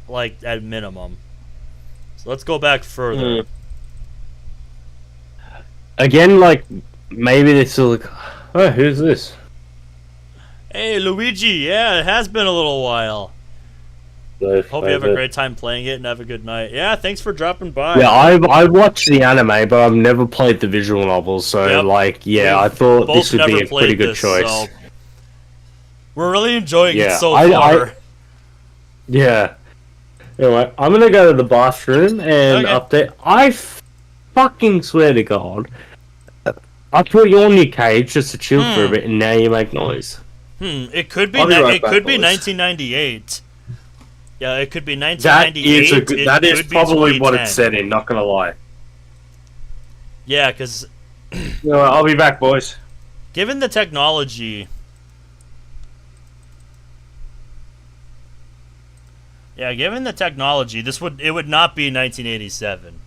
like at minimum. So let's go back further. Again, like, maybe this will look... Oh, who's this? Hey, Luigi, yeah, it has been a little while. Hope you have a great time playing it and have a good night. Yeah, thanks for dropping by. Yeah, I've watched the anime, but I've never played the visual novel, so, Yep. like, yeah, I thought this would be a pretty good choice. So we're really enjoying it Yeah, so far. Yeah. Anyway, I'm gonna go to the bathroom and update. I fucking swear to God, I put you on your cage just to chill for a bit, and now you make noise. It could be. I'll be right It back, could be boys. 1998. Yeah, it could be 1998. That is it could be probably what 2010. it's set in. Not gonna lie. Yeah, because I'll be back, boys. given the technology. Yeah, given the technology, it would not be 1987.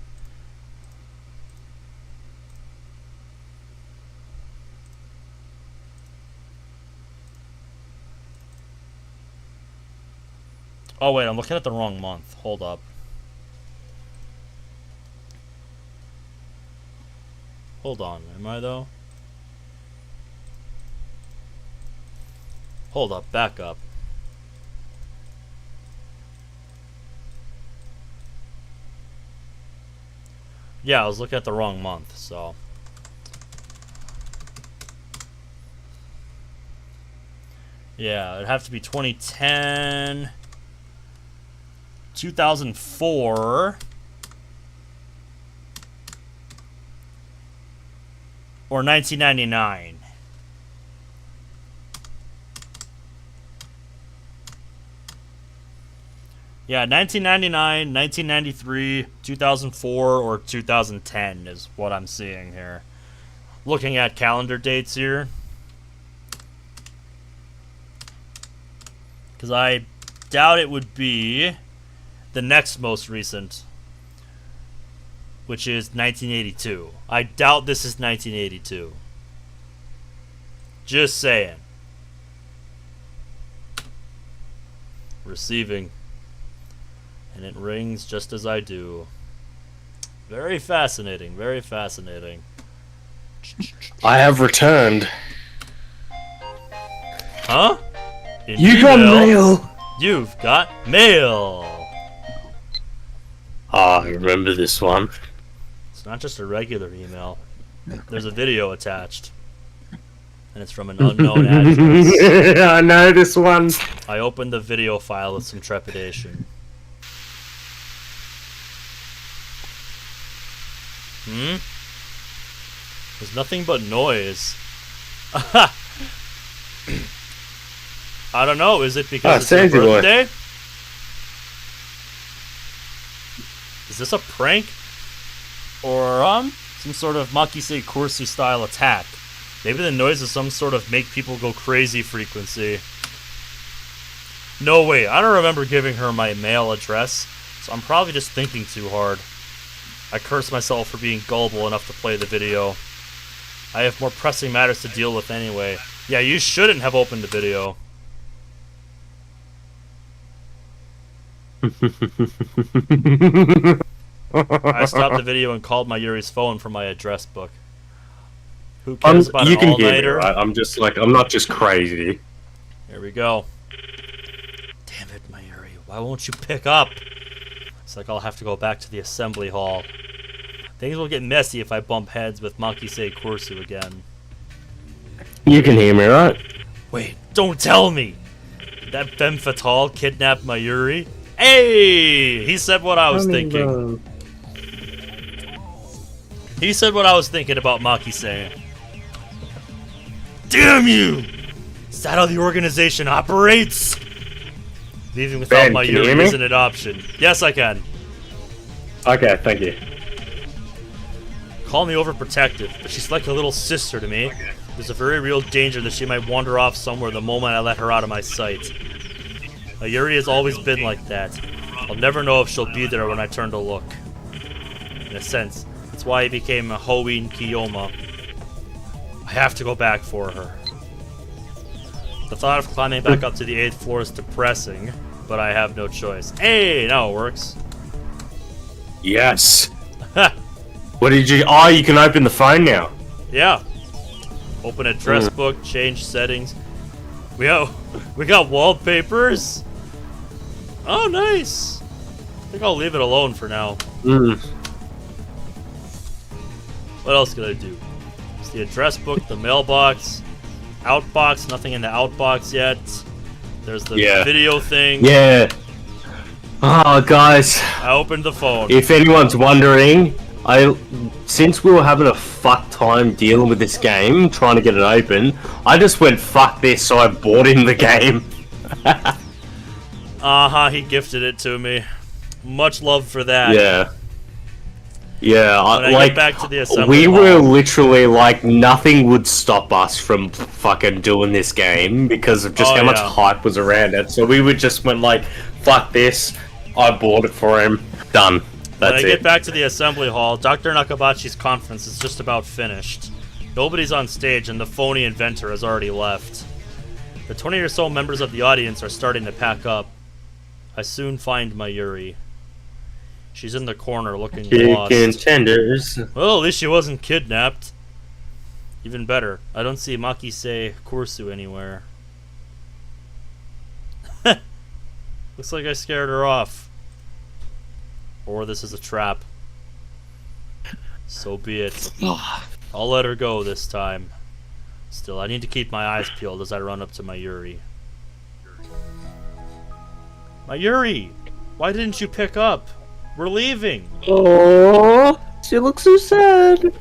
Oh wait, I'm looking at the wrong month. Hold up. Hold on, am I though? Hold up, back up. Yeah, I was looking at the wrong month, so. Yeah, it'd have to be 2010, 2004, or 1999. Yeah, 1999, 1993, 2004, or 2010 is what I'm seeing here. Looking at calendar dates here. Because I doubt it would be the next most recent, which is 1982. I doubt this is 1982. Just saying. Receiving. And it rings just as I do. Very fascinating, very fascinating. I have returned. Huh? In You got email, mail. You've got mail. Ah, I remember this one. It's not just a regular email. There's a video attached. And it's from an unknown address. I know this one. I opened the video file with some trepidation. There's nothing but noise. I don't know. Is it because it's your birthday? Is this a prank? Or some sort of Makise Kursu style attack? Maybe the noise is some sort of make people go crazy frequency. No way. I don't remember giving her my mail address, so I'm probably just thinking too hard. I curse myself for being gullible enough to play the video. I have more pressing matters to deal with anyway. Yeah, you shouldn't have opened the video. I stopped the video and called my Yuri's phone from my address book. Who cares about you an can hear me, all-nighter? right? I'm not just crazy. Here we go. Damn it, Mayuri. Why won't you pick up? It's like I'll have to go back to the assembly hall. Things will get messy if I bump heads with Makise Kursu again. You can hear me, right? Wait, don't tell me! Did that femme fatale kidnap Mayuri? Hey! He said what I was thinking. He said what I was thinking about Makise. Damn you! Is that how the organization operates? Leaving without Ben, my can you hear Yuri me? isn't an option. Yes, I can. Okay, thank you. Call me overprotective, but she's like a little sister to me. There's a very real danger that she might wander off somewhere the moment I let her out of my sight. Yuri has always been like that. I'll never know if she'll be there when I turn to look. In a sense, that's why I became a Hoin Kiyoma. I have to go back for her. The thought of climbing back up to the 8th floor is depressing, but I have no choice. Hey, now it works. Yes. What did you? Oh, you can open the phone now. Yeah. Open address book, change settings. We got wallpapers. Oh, nice. I think I'll leave it alone for now. What else could I do? It's the address book, the mailbox, outbox. Nothing in the outbox yet. There's the video thing. Yeah. Oh, guys. I opened the phone. If anyone's wondering, since we were having a fuck time dealing with this game, trying to get it open, I just went fuck this, so I bought him the game. He gifted it to me. Much love for that. Yeah. Yeah, When I get back to the we assembly were hall. literally like, nothing would stop us from fucking doing this game because of just how much hype was around it. So we would just went like, fuck this, I bought it for him, done. When I get back to the assembly hall, Dr. Nakabachi's conference is just about finished. Nobody's on stage and the phony inventor has already left. The 20 or so members of the audience are starting to pack up. I soon find my Yuri. She's in the corner looking lost. Chicken tenders. Well, at least she wasn't kidnapped. Even better, I don't see Makise Kursu anywhere. Looks like I scared her off. Or this is a trap. So be it. I'll let her go this time. Still, I need to keep my eyes peeled as I run up to my Yuri. My Yuri! Why didn't you pick up? We're leaving! Oh, she looks so sad.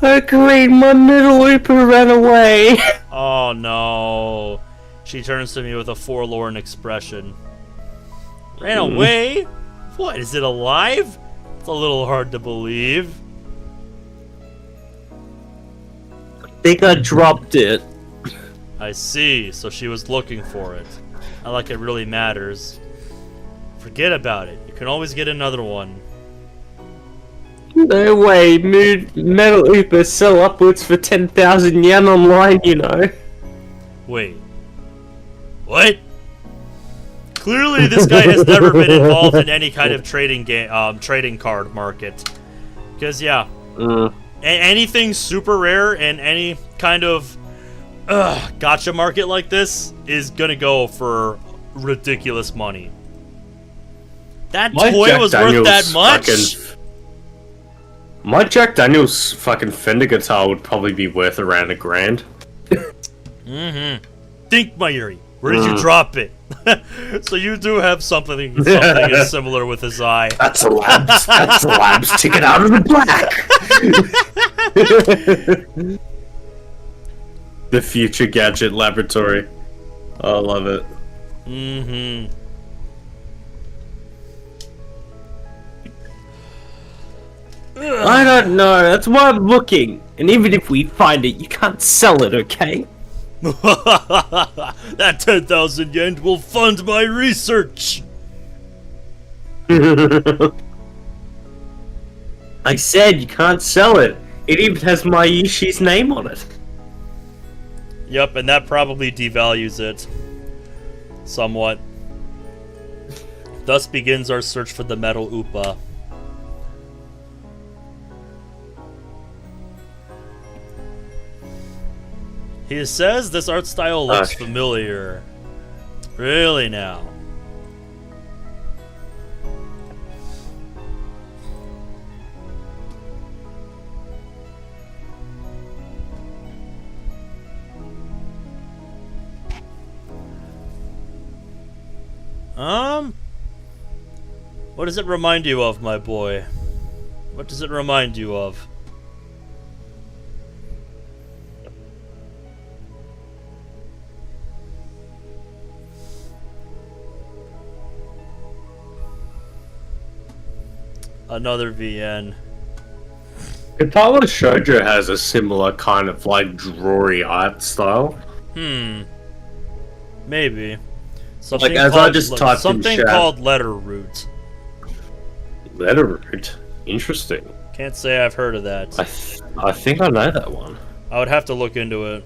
I agreed, my middle weeper ran away. Oh no. She turns to me with a forlorn expression. Ran away? What, is it alive? It's a little hard to believe. I think I dropped it. I see, so she was looking for it. Not like it really matters. Forget about it. You can always get another one. No way, metal Uber sell upwards for 10,000 yen online, you know. Wait. What? Clearly this guy has never been involved in any kind of trading card market. Because, yeah. Anything super rare in any kind of gotcha market like this is gonna go for ridiculous money. That toy was worth that much? My Jack Daniels fucking Fender guitar would probably be worth around $1,000. Think, my Yuri. Where did you drop it? So you do have something as similar with his eye. That's a lab's ticket out of the black. The future gadget laboratory. I love it. I don't know. That's why I'm looking. And even if we find it, you can't sell it, okay? That 10,000 yen will fund my research. I said you can't sell it. It even has Mayushi's name on it. Yep, and that probably devalues it somewhat. Thus begins our search for the metal Upa. He says this art style looks familiar. Really now? What does it remind you of, my boy? What does it remind you of? Another VN. Katala Shoujo has a similar kind of like drawy art style. Maybe. Something Like, as I just typed in something chat- called letter root. Letter root. Interesting. Can't say I've heard of that. I think I know that one. I would have to look into it.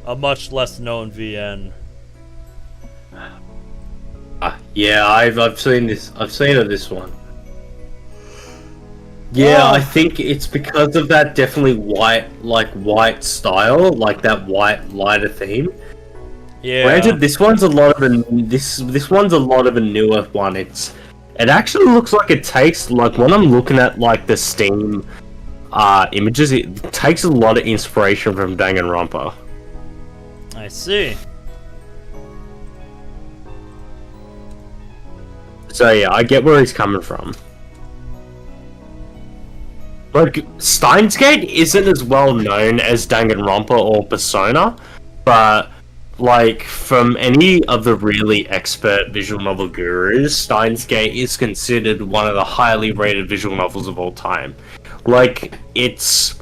A much less known VN. Yeah, I've seen this. I've seen of this one. Yeah, Oh. I think it's because of that definitely white style, like that white lighter theme. Yeah. Granted, this one's a lot of this one's a lot of a newer one. It actually looks like it takes, like, when I'm looking at like the Steam images, it takes a lot of inspiration from Danganronpa. I see. So yeah, I get where he's coming from. Like, Steins Gate isn't as well known as Danganronpa or Persona, but like, from any of the really expert visual novel gurus, Steins Gate is considered one of the highly rated visual novels of all time. Like, it's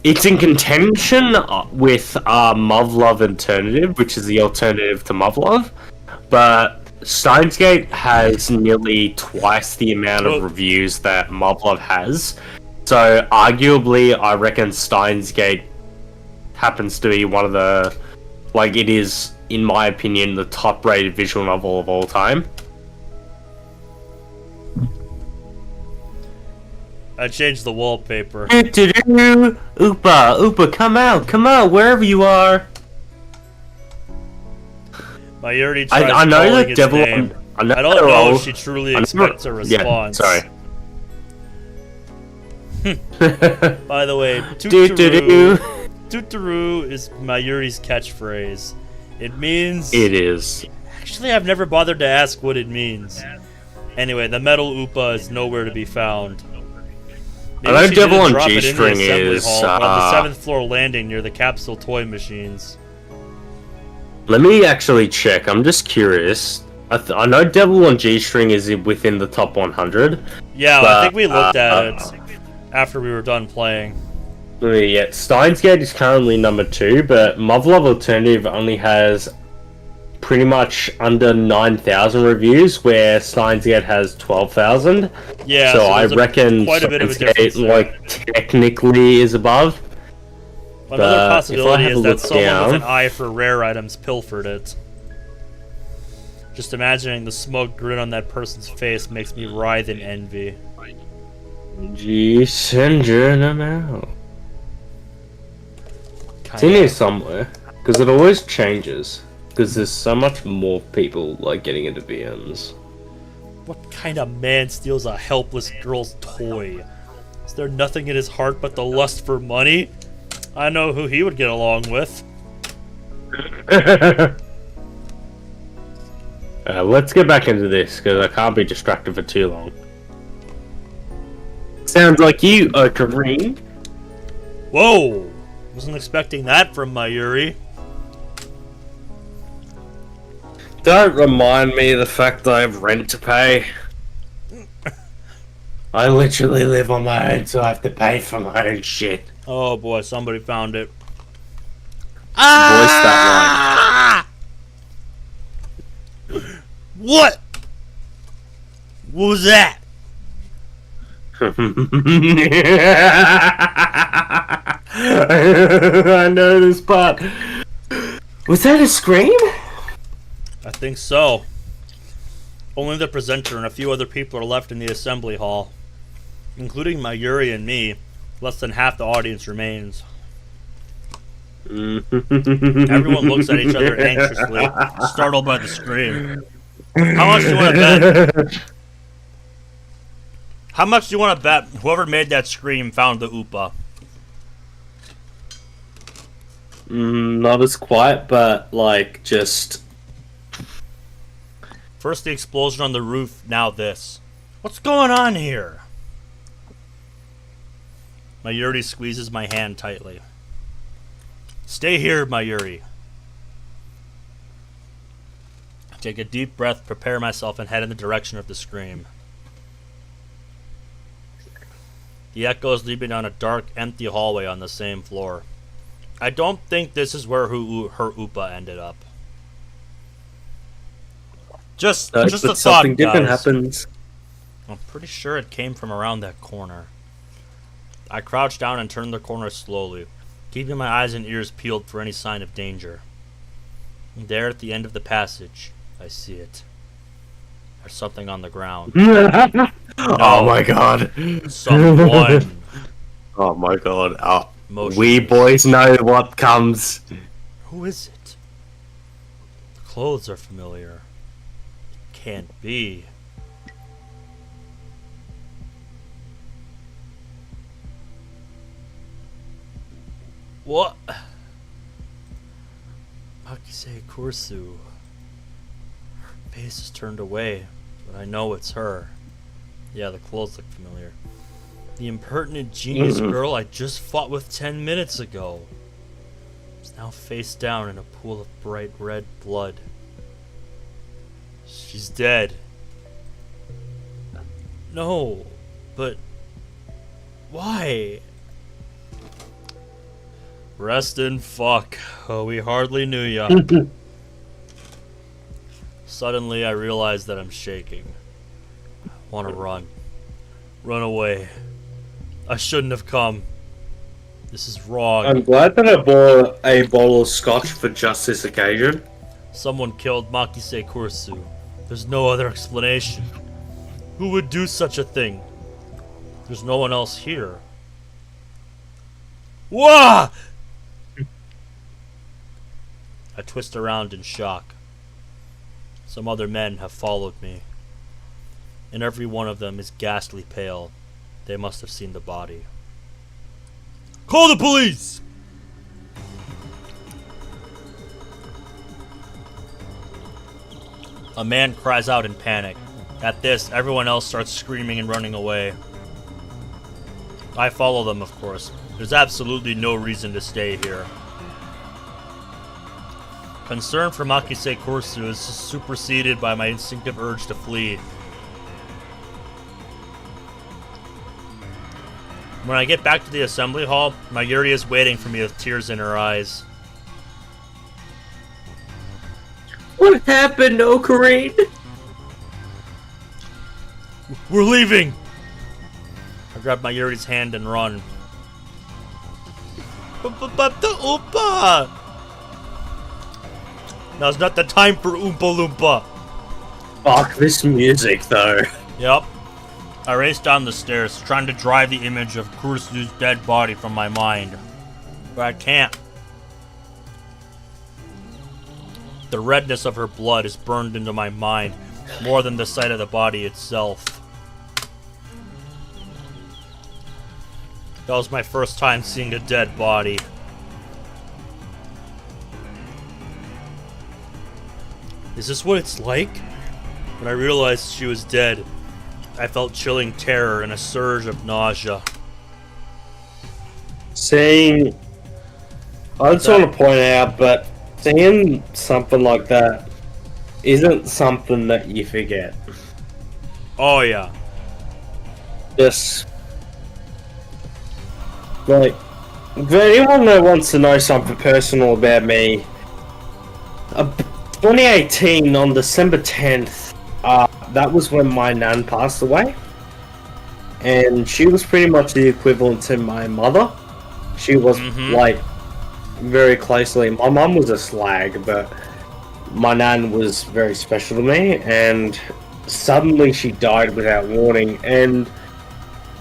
in contention with Muv-Luv Alternative, which is the alternative to Muv-Luv, but Steins Gate has nearly twice the amount of reviews that Muv-Luv has. So, arguably, I reckon Steins Gate happens to be one of the, like, it is, in my opinion, the top-rated visual novel of all time. I changed the wallpaper. Oopa, come out, wherever you are. Mayuri tries I know calling that his Devil. name. I know I don't they're know all- if she truly I know- expects a response. Yeah, sorry. By the way, Do-do-do. Tuturu is Mayuri's catchphrase. It means... It is. Actually, I've never bothered to ask what it means. Anyway, the metal Upa is nowhere to be found. I know she Devil didn't on drop it in the G-string assembly is, hall, but on the 7th floor landing near the capsule toy machines. Let me actually check. I'm just curious. I know Devil on G-string is within the top 100. Yeah, but, I think we looked at it after we were done playing. Yeah, Steins Gate is currently number 2, but Muv-Luv Alternative only has pretty much under 9,000 reviews, where Steins Gate has 12,000. Yeah, so I there's reckon quite a bit of a Steins difference Gate, there. like, technically is above. Another But if I possibility have is a that look someone down- with an eye for rare items pilfered it. Just imagining the smug grin on that person's face makes me writhe in envy. Gee, send them out. It's in here somewhere, because it always changes. Because there's so much more people like getting into VMs. What kind of man steals a helpless girl's toy? Is there nothing in his heart but the lust for money? I know who he would get along with. Let's get back into this, because I can't be distracted for too long. Sounds like you, Kareem. Whoa! Wasn't expecting that from Mayuri. Don't remind me of the fact that I have rent to pay. I literally live on my own, so I have to pay for my own shit. Oh boy, somebody found it. Voice that What? What was that? I know this part. Was that a scream? I think so. Only the presenter and a few other people are left in the assembly hall. Including Mayuri and me, less than half the audience remains. Everyone looks at each other anxiously, startled by the scream. How much do you want to bet? How much do you want to bet whoever made that scream found the Upa? Not as quiet, but like just. First the explosion on the roof, now this. What's going on here? Mayuri squeezes my hand tightly. Stay here, Mayuri. Take a deep breath, prepare myself, and head in the direction of the scream. The echoes lead me down a dark, empty hallway on the same floor. I don't think this is where her Oopa ended up. Just a thought, something different guys. happens. I'm pretty sure it came from around that corner. I crouched down and turned the corner slowly, keeping my eyes and ears peeled for any sign of danger. And there at the end of the passage, I see it. There's something on the ground. Oh my god. Someone. Oh my god. Motionless. We boys know what comes. Who is it? The clothes are familiar. It can't be. What? Makise Kursu. Her face is turned away, but I know it's her. Yeah, the clothes look familiar. The impertinent genius girl I just fought with 10 minutes ago is now face down in a pool of bright red blood. She's dead. No, but why? Rest in fuck. Oh, we hardly knew ya. Suddenly, I realize that I'm shaking. I want to run. Run away. I shouldn't have come. This is wrong. I'm glad that I bought a bottle of scotch for just this occasion. Someone killed Makise Kursu. There's no other explanation. Who would do such a thing? There's no one else here. Wah! I twist around in shock. Some other men have followed me, and every one of them is ghastly pale. They must have seen the body. Call the police! A man cries out in panic. At this, everyone else starts screaming and running away. I follow them, of course. There's absolutely no reason to stay here. Concern for Makise Kursu is superseded by my instinctive urge to flee. When I get back to the assembly hall, Mayuri is waiting for me with tears in her eyes. What happened, Ocarine? We're leaving! I grab Mayuri's hand and run. But the Oompa! Now's not the time for Oompa Loompa. Fuck this music, though. Yep. I race down the stairs, trying to drive the image of Kursu's dead body from my mind. But I can't. The redness of her blood is burned into my mind, more than the sight of the body itself. That was my first time seeing a dead body. Is this what it's like? When I realized she was dead, I felt chilling terror and a surge of nausea. Seeing... I just want to point out, but seeing something like that isn't something that you forget. Oh yeah. Just... like, for anyone that wants to know something personal about me, 2018 on December 10th, that was when my nan passed away, and she was pretty much the equivalent to my mother. She was like very closely. My mum was a slag, but my nan was very special to me, and suddenly she died without warning. And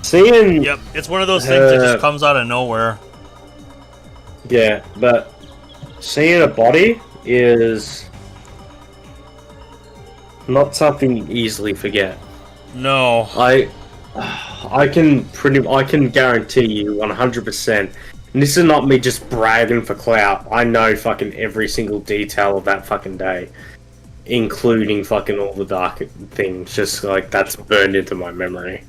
seeing Yep, it's one of those things that just comes out of nowhere. yeah, but seeing a body is not something you easily forget. No. I can guarantee you 100%. And this is not me just bragging for clout. I know fucking every single detail of that fucking day, including fucking all the dark things. Just like that's burned into my memory.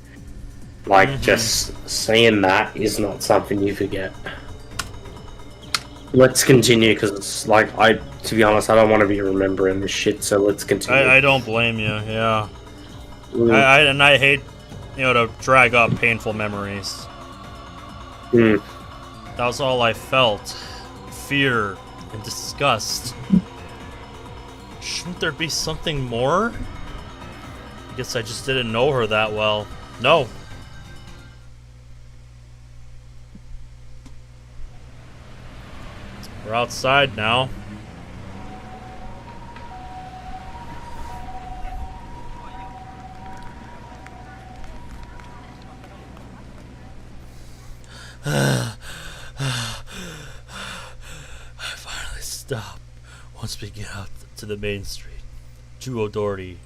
Like just seeing that is not something you forget. Let's continue because it's like To be honest, I don't want to be remembering this shit, so let's continue. I don't blame you, yeah. Mm. I hate, to drag up painful memories. Mm. That was all I felt. Fear and disgust. Shouldn't there be something more? I guess I just didn't know her that well. No. We're outside now. I finally stop once we get out to the main street. Drew O'Doherty.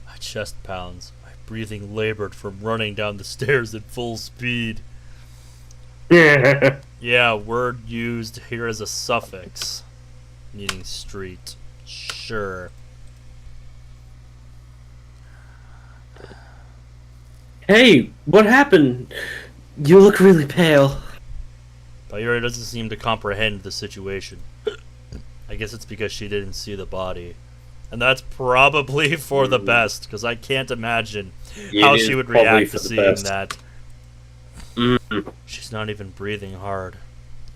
My chest pounds. My breathing labored from running down the stairs at full speed. Yeah, word used here as a suffix. Meaning street. Sure. Hey, what happened? You look really pale. Bayura doesn't seem to comprehend the situation. I guess it's because she didn't see the body. And that's probably for the best, because I can't imagine how she would react to seeing that. She's not even breathing hard.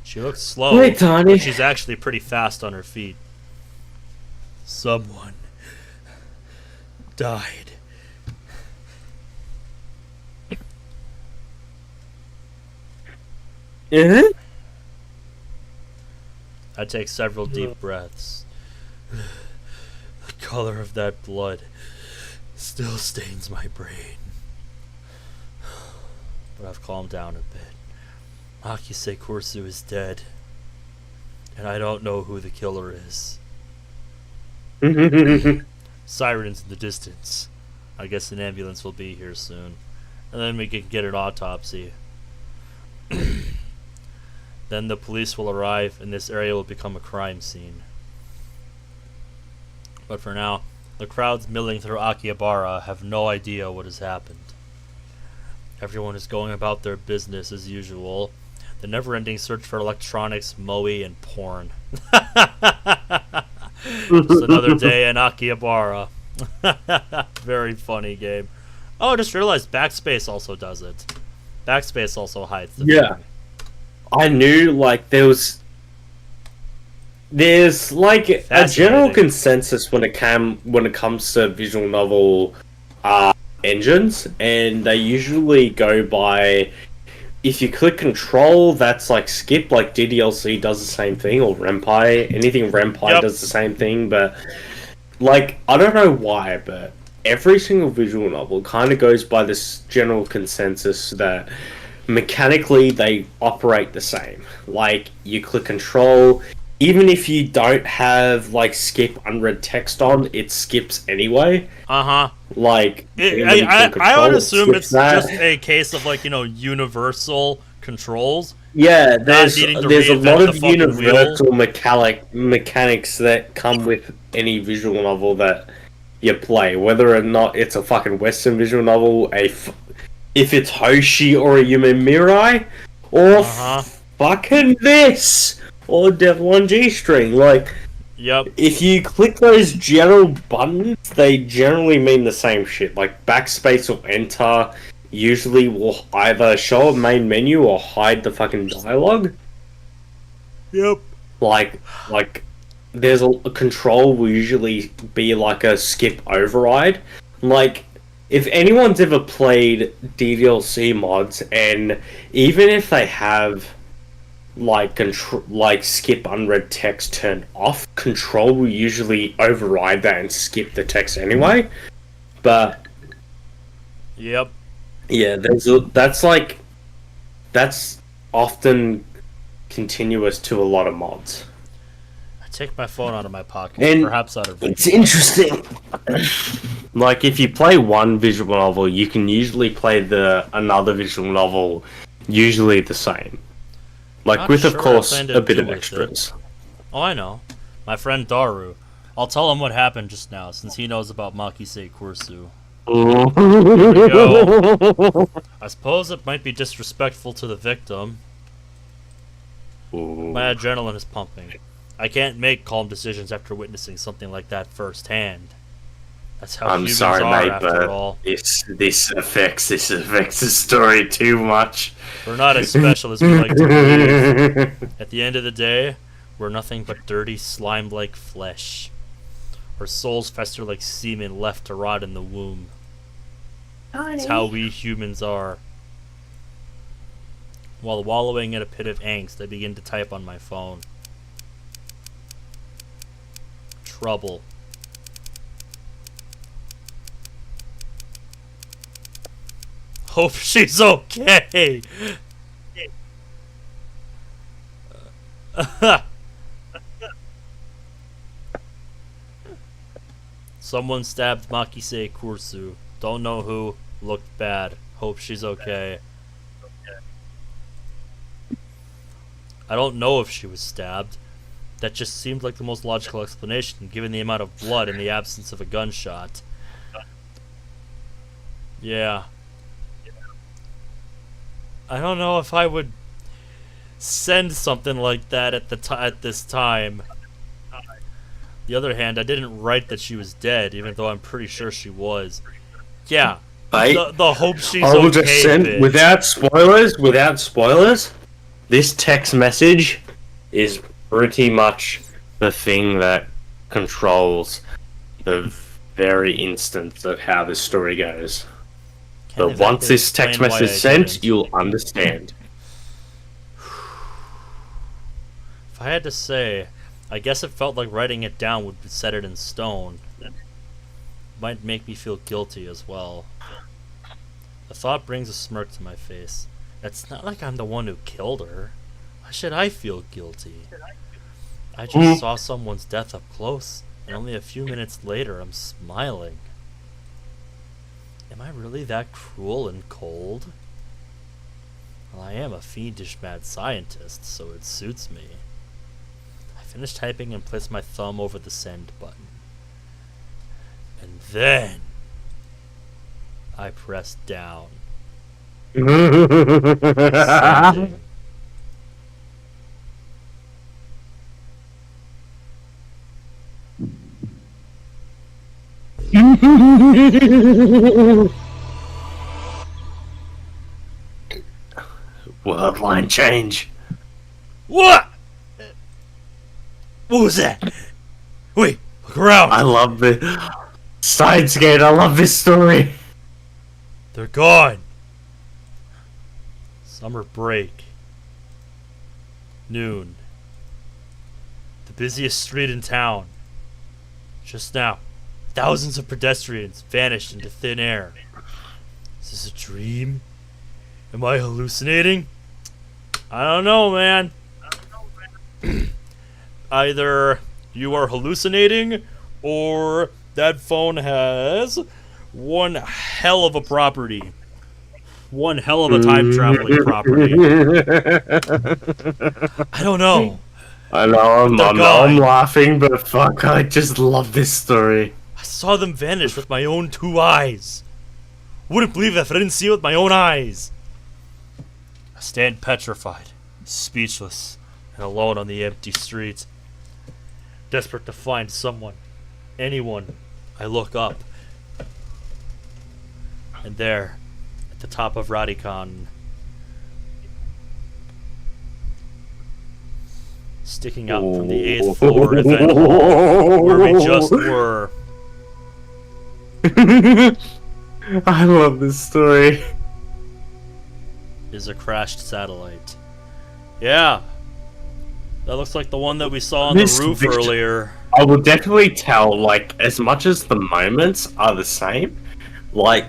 She looks slow, Wait, Tani. but she's actually pretty fast on her feet. Someone died. Uh-huh. I take several deep breaths. The color of that blood still stains my brain. But I've calmed down a bit. Akise Kursu is dead. And I don't know who the killer is. Sirens in the distance. I guess an ambulance will be here soon. And then we can get an autopsy. Then the police will arrive and this area will become a crime scene. But for now, the crowds milling through Akihabara have no idea what has happened. Everyone is going about their business as usual. The never-ending search for electronics, moe, and porn. Just another day in Akihabara. Very funny game. Oh, I just realized Backspace also does it. Backspace also hides the Yeah. thing. I knew, like, there's like a general consensus when it comes to visual novel engines, and they usually go by, if you click control, that's like skip, like DDLC does the same thing, or Renpai. Anything Renpai does the same thing, but like, I don't know why, but every single visual novel kind of goes by this general consensus that mechanically they operate the same. Like, you click control, even if you don't have like skip unread text on, it skips anyway. Like, I would assume it's just a case of, like, universal controls. Yeah, there's a lot of universal wheel. mechanics that come with any visual novel that you play, whether or not it's a fucking Western visual novel, if it's Hoshi or a Yume Mirai, or fucking this, or Devil on G-String. Like, if you click those general buttons, they generally mean the same shit. Like, backspace or enter usually will either show a main menu or hide the fucking dialogue. Like there's a control will usually be like a skip override. Like, if anyone's ever played DDLC mods, and even if they have like skip unread text turned off, control will usually override that and skip the text anyway. But yeah, that's often continuous to a lot of mods. I take my phone out of my pocket, and perhaps out of reach. It's interesting. Like, if you play one visual novel, you can usually play another visual novel usually the same. Like, with, of course, a bit of extras. Oh, I know. My friend Daru. I'll tell him what happened just now, since he knows about Makise Kursu. Here we go. I suppose it might be disrespectful to the victim. My adrenaline is pumping. I can't make calm decisions after witnessing something like that firsthand. That's how I'm humans sorry, are, mate, after but all. this affects the story too much. We're not as special as we like to believe. At the end of the day, we're nothing but dirty, slime-like flesh. Our souls fester like semen left to rot in the womb. That's how we humans are. While wallowing in a pit of angst, I begin to type on my phone. Trouble. Hope she's okay. Someone stabbed Makise Kursu. Don't know who. Looked bad. Hope she's okay. I don't know if she was stabbed. That just seemed like the most logical explanation, given the amount of blood in the absence of a gunshot. Yeah. I don't know if I would send something like that at this time. On the other hand, I didn't write that she was dead, even though I'm pretty sure she was. Yeah. The hope she's I will okay just send bit. without spoilers. This text message is pretty much the thing that controls the very instance of how this story goes. But once this text message is sent, you'll understand. If I had to say, I guess it felt like writing it down would set it in stone. It might make me feel guilty as well. The thought brings a smirk to my face. It's not like I'm the one who killed her. Why should I feel guilty? I just saw someone's death up close, and only a few minutes later I'm smiling. Am I really that cruel and cold? Well, I am a fiendish mad scientist, so it suits me. I finished typing and placed my thumb over the send button. And then I pressed down. Sending. World line change. What? What was that? Wait, look around. I love this. Steins Gate, I love this story. They're gone. Summer break. Noon. The busiest street in town. Just now, thousands of pedestrians vanished into thin air. Is this a dream? Am I hallucinating? I don't know, man. Either you are hallucinating, or that phone has one hell of a property. One hell of a time-traveling property. I don't know. I know, They're I'm gone. laughing, but fuck, I just love this story. I saw them vanish with my own 2 eyes. Wouldn't believe it if I didn't see it with my own eyes. I stand petrified, speechless, and alone on the empty street. Desperate to find someone, anyone. I look up. And there, at the top of Radicon, sticking out from the 8th floor event hall, where we just were, I love this story. is a crashed satellite. Yeah. That looks like the one that we saw on This the roof picture- earlier. I will definitely tell, like, as much as the moments are the same, like,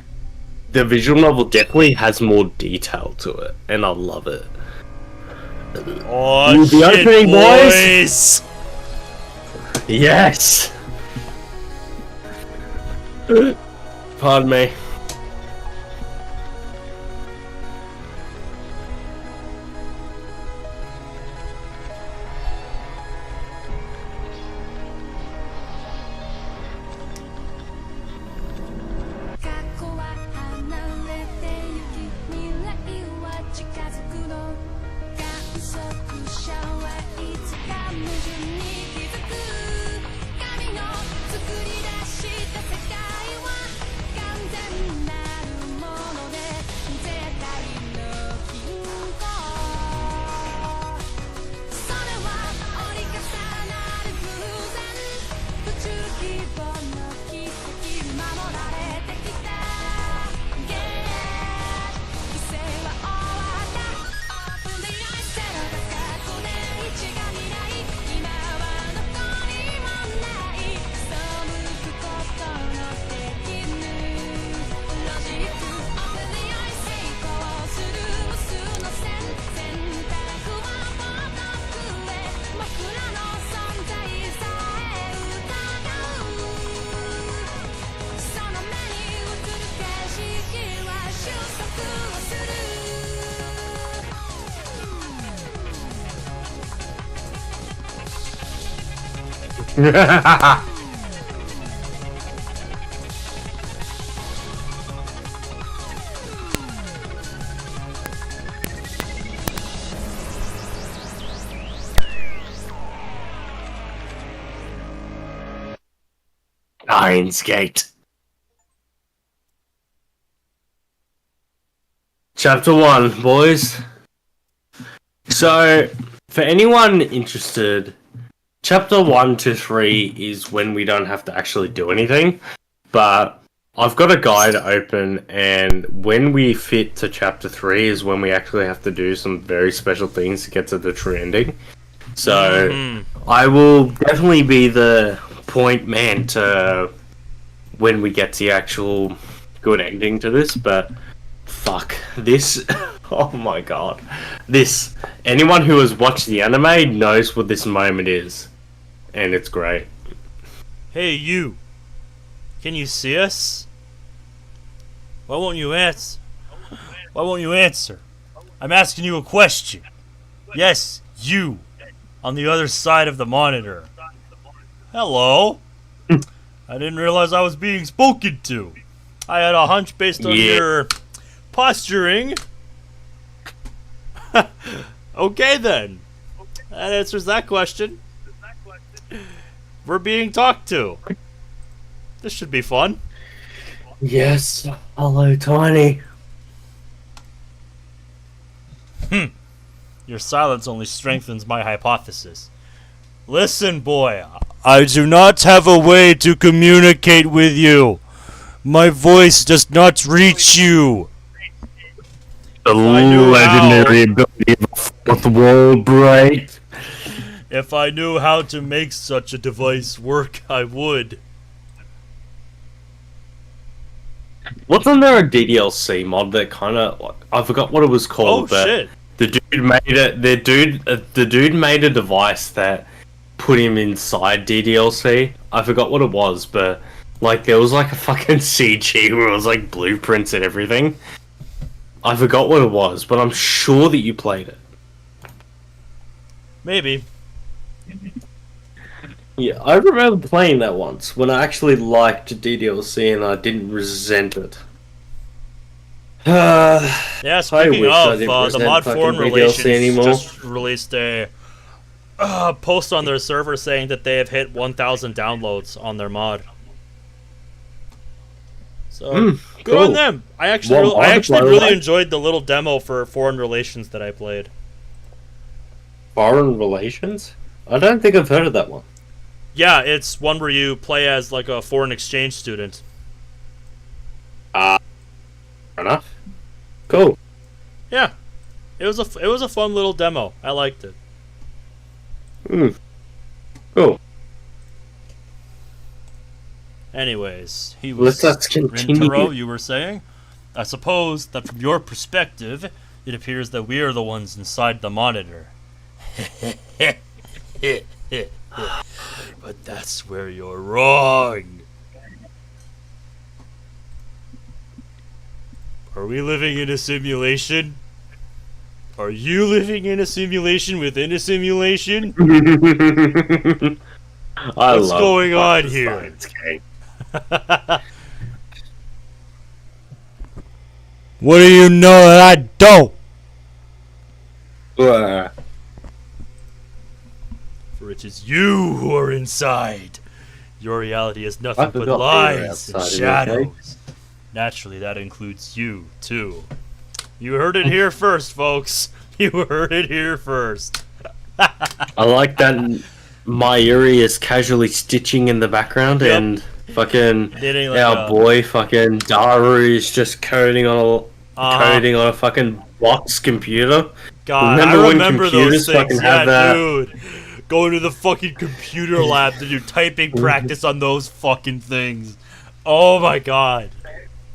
the visual novel definitely has more detail to it, and I love it. Oh, You'll be shit, opening, boys! Yes! Pardon me. Steins Gate. Chapter 1, boys. So, for anyone interested, Chapter 1 to 3 is when we don't have to actually do anything, but I've got a guide open, and when we fit to Chapter 3 is when we actually have to do some very special things to get to the true ending. So, I will definitely be the point man to when we get the actual good ending to this, but fuck, this, oh my god. This, anyone who has watched the anime knows what this moment is, and it's great. Hey, you. Can you see us? Why won't you answer? Why won't you answer? I'm asking you a question. Yes, you. On the other side of the monitor. Hello. I didn't realize I was being spoken to. I had a hunch based on your posturing. Okay then. That answers that question. We're being talked to. This should be fun. Yes, hello, Tiny. Your silence only strengthens my hypothesis. Listen, boy, I do not have a way to communicate with you. My voice does not reach you. The legendary ability of the fourth world break. If I knew how to make such a device work, I would. Wasn't there a DDLC mod that kind of, I forgot what it was called, Oh but shit. the dude made it. The dude made a device that put him inside DDLC. I forgot what it was, but like there was like a fucking CG where it was like blueprints and everything. I forgot what it was, but I'm sure that you played it. Maybe. Yeah, I remember playing that once when I actually liked DDLC and I didn't resent it. Yeah, speaking wish I of, didn't the resent Mod fucking Foreign DDLC Relations anymore. just released a post on their server saying that they have hit 1,000 downloads on their mod. So, good on cool. them. I actually really enjoyed the little demo for Foreign Relations that I played. Foreign Relations? I don't think I've heard of that one. Yeah, it's one where you play as like a foreign exchange student. Fair enough. Cool. Yeah, it was a fun little demo. I liked it. Cool. Anyways, he was. Let's continue. Rintaro, you were saying? I suppose that from your perspective, it appears that we are the ones inside the monitor. But that's where you're wrong. Are we living in a simulation? Are you living in a simulation within a simulation? What's going on here? What do you know that I don't? For it is you who are inside. Your reality is nothing but lies and shadows. Naturally, that includes you, too. You heard it here first, folks. You heard it here first. I like that Mayuri is casually stitching in the background, and fucking Like our boy fucking Daru is just coding on a fucking box computer. God, Remember I when remember computers those things. fucking had that? Dude. Going to the fucking computer lab to do typing practice on those fucking things. Oh my god.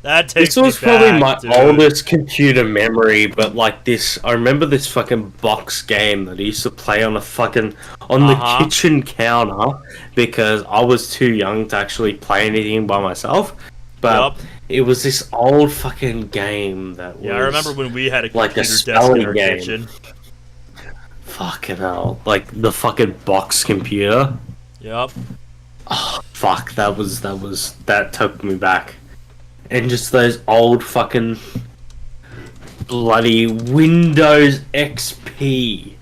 That takes This was me probably back, my dude. oldest computer memory, but like this, I remember this fucking box game that I used to play on the kitchen counter because I was too young to actually play anything by myself. But it was this old fucking game that was. Yeah, I remember when we had a like computer a desk in spelling our game. kitchen. Fucking hell. Like the fucking box computer. Yep. Fuck, that took me back. And just those old fucking bloody Windows XP.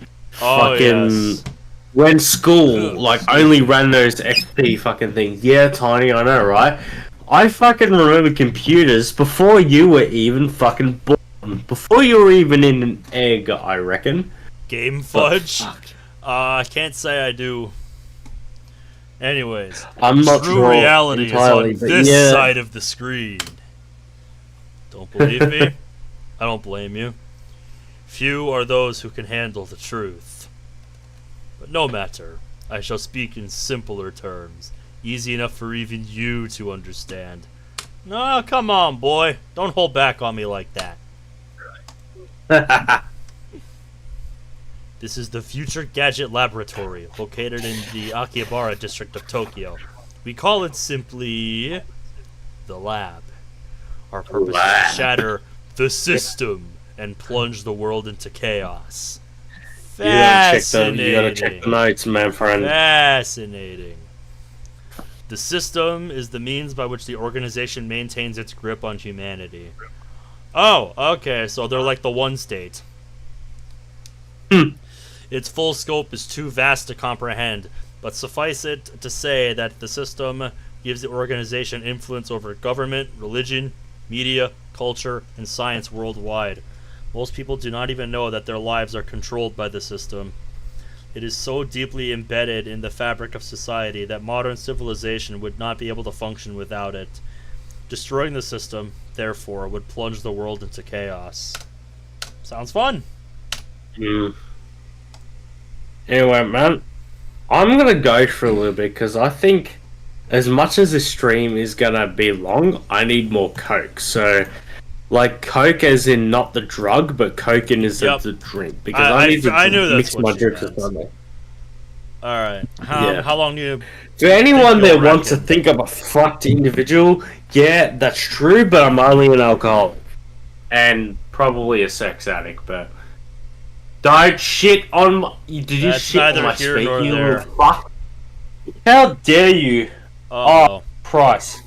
Oh, Fucking yes. when school like only ran those XP fucking things. Yeah, Tiny, I know, right? I fucking remember computers before you were even fucking born. Before you were even in an egg, I reckon. Game But fudge? fuck, I can't say I do. Anyways, I'm not true sure reality entirely, is on but this yeah. side of the screen. Don't believe me? I don't blame you. Few are those who can handle the truth. But no matter, I shall speak in simpler terms, easy enough for even you to understand. No, come on, boy. Don't hold back on me like that. This is the Future Gadget Laboratory, located in the Akihabara district of Tokyo. We call it simply the lab. Our purpose is to shatter the system and plunge the world into chaos. You gotta check the notes, man friend. Fascinating. The system is the means by which the organization maintains its grip on humanity. Oh, okay, so they're like the one state. Its full scope is too vast to comprehend, but suffice it to say that the system gives the organization influence over government, religion, media, culture, and science worldwide. Most people do not even know that their lives are controlled by the system. It is so deeply embedded in the fabric of society that modern civilization would not be able to function without it. Destroying the system, therefore, would plunge the world into chaos. Sounds fun. Anyway, man, I'm gonna go for a little bit because I think as much as this stream is gonna be long, I need more Coke. So, like Coke as in not the drug, but Coke in as Yep. the drink. Because I need to knew that's mix what my she drinks meant. with something. Alright. Yeah. How long do you... To anyone Think that you'll wants to reckon. think I'm a fucked individual, yeah, that's true, but I'm only an alcoholic. And probably a sex addict, but... Don't shit on my... Did you That's shit on neither my here speaker, nor you there. little fuck? How dare you? Uh-oh. Christ.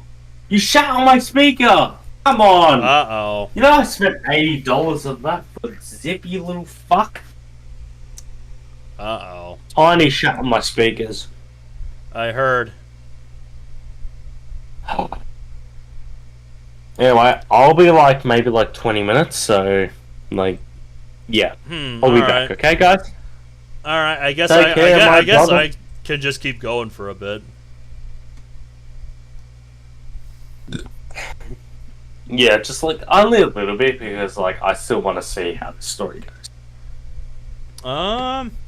You shut on my speaker! Come on! Uh-oh. You know I spent $80 of that for Zip, you little fuck? Uh-oh. Tiny shut on my speakers. I heard. Anyway, I'll be like, maybe like 20 minutes, so, like, yeah. I'll be back, okay, guys? Alright, I guess Take care, my I guess brother. I can just keep going for a bit. Yeah, just like, only a little bit, because, like, I still want to see how the story goes.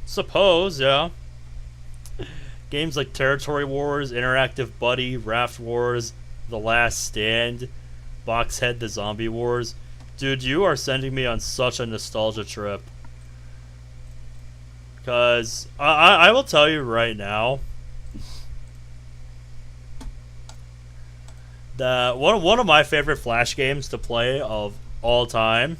Suppose, yeah. Games like Territory Wars, Interactive Buddy, Raft Wars, The Last Stand, Boxhead the Zombie Wars. Dude, you are sending me on such a nostalgia trip. Because I will tell you right now that one of my favorite Flash games to play of all time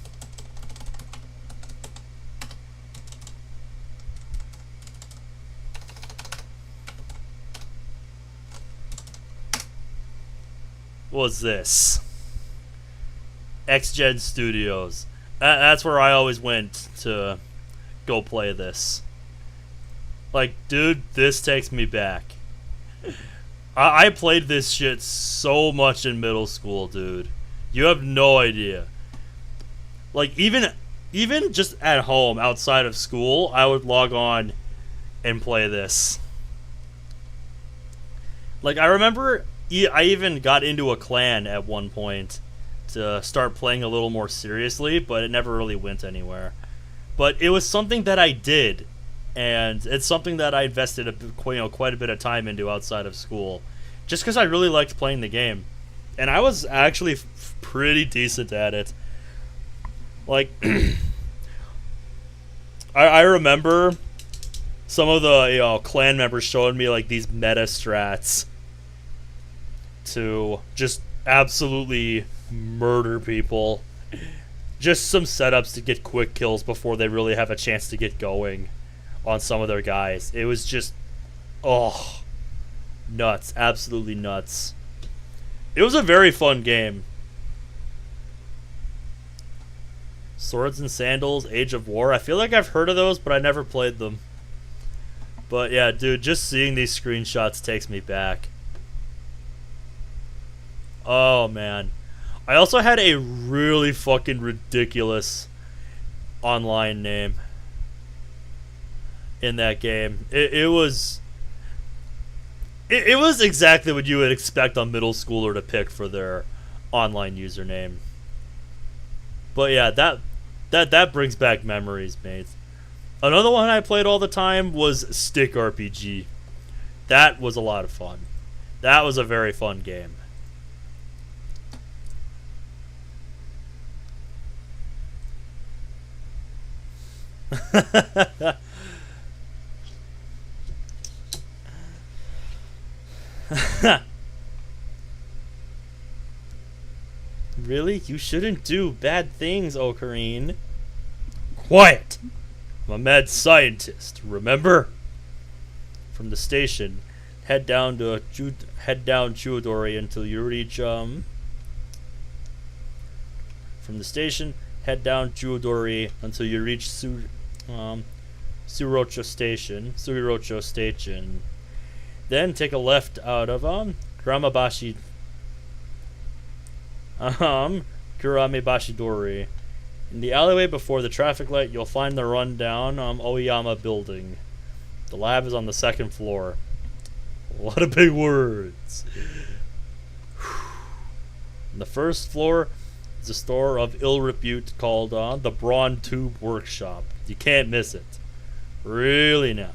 was this. X-Gen Studios. That's where I always went to go play this. Like, dude, this takes me back. I played this shit so much in middle school, dude. You have no idea. Like, even just at home, outside of school, I would log on and play this. Like, I remember I even got into a clan at one point to start playing a little more seriously, but it never really went anywhere. But it was something that I did, and it's something that I invested quite a bit of time into outside of school, just because I really liked playing the game, and I was actually pretty decent at it. Like, I remember some of the clan members showing me like these meta strats to just absolutely murder people. Just some setups to get quick kills before they really have a chance to get going on some of their guys. It was just, oh, Nuts. Absolutely nuts. It was a very fun game. Swords and Sandals, Age of War. I feel like I've heard of those, but I never played them. But yeah, dude, just seeing these screenshots takes me back. Oh, man. I also had a really fucking ridiculous online name in that game. It was exactly what you would expect a middle schooler to pick for their online username. But yeah, that brings back memories, mate. Another one I played all the time was Stick RPG. That was a lot of fun. That was a very fun game. Really? You shouldn't do bad things, Ocarine. Quiet! I'm a mad scientist, remember? From the station, head down Chuodori until you reach From the station, head down Chuodori until you reach Suirocho Station. Then take a left out of Kuramibashidori. In the alleyway before the traffic light, you'll find the rundown Oyama building. The lab is on the second floor. A lot of big words. On the first floor is a store of ill repute called the Brawn Tube Workshop. You can't miss it. Really now.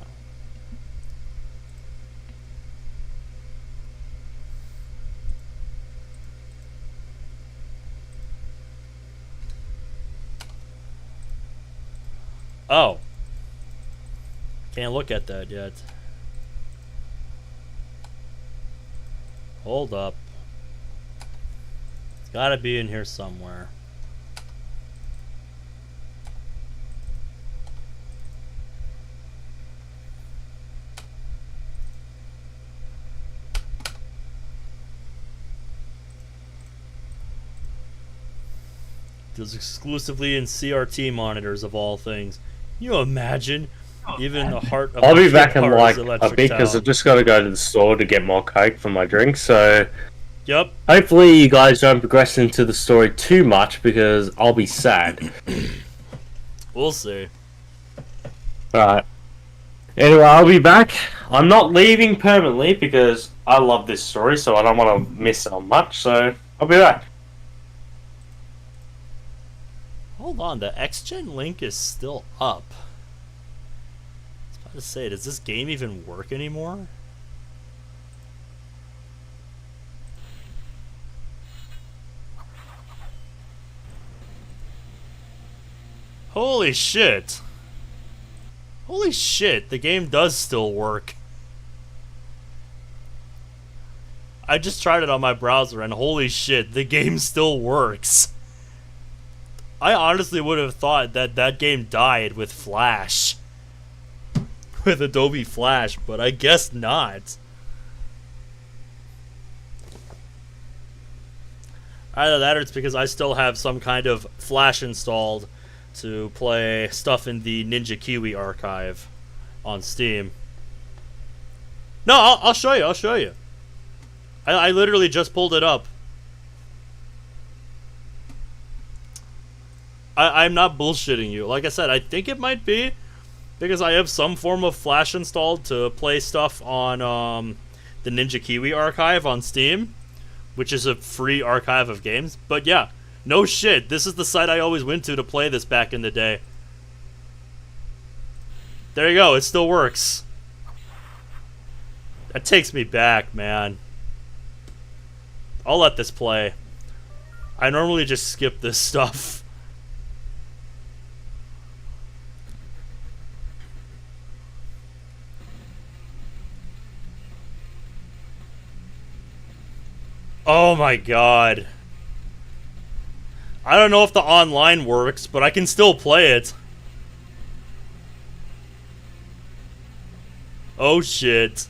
Oh. Can't look at that yet. Hold up. It's gotta be in here somewhere. It was exclusively in CRT monitors of all things. Can you imagine? Even the heart of I'll be back in like a electric bit because town. I've just got to go to the store to get more Coke for my drink. So Yep. hopefully you guys don't progress into the story too much because I'll be sad. We'll see. Alright. Anyway, I'll be back. I'm not leaving permanently because I love this story, so I don't want to miss out much. So I'll be back. Hold on, the X-Gen link is still up. I was about to say, does this game even work anymore? Holy shit. Holy shit, the game does still work. I just tried it on my browser and holy shit, the game still works. I honestly would have thought that that game died with Flash. With Adobe Flash, but I guess not. Either that or it's because I still have some kind of Flash installed to play stuff in the Ninja Kiwi archive on Steam. No, I'll show you, I'll show you. I literally just pulled it up. I'm not bullshitting you. Like I said, I think it might be because I have some form of Flash installed to play stuff on the Ninja Kiwi archive on Steam, which is a free archive of games. But yeah, no shit. This is the site I always went to play this back in the day. There you go. It still works. That takes me back, man. I'll let this play. I normally just skip this stuff. Oh my god. I don't know if the online works, but I can still play it. Oh shit.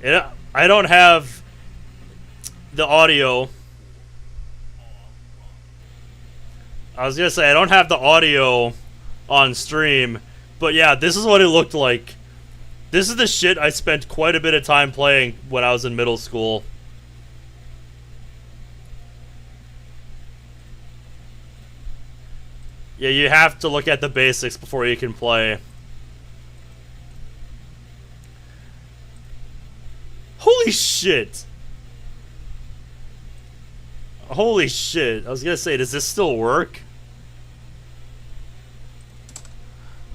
I don't have the audio. I was gonna say I don't have the audio on stream, but yeah, this is what it looked like. This is the shit I spent quite a bit of time playing when I was in middle school. Yeah, you have to look at the basics before you can play. Holy shit! Holy shit. I was gonna say, does this still work?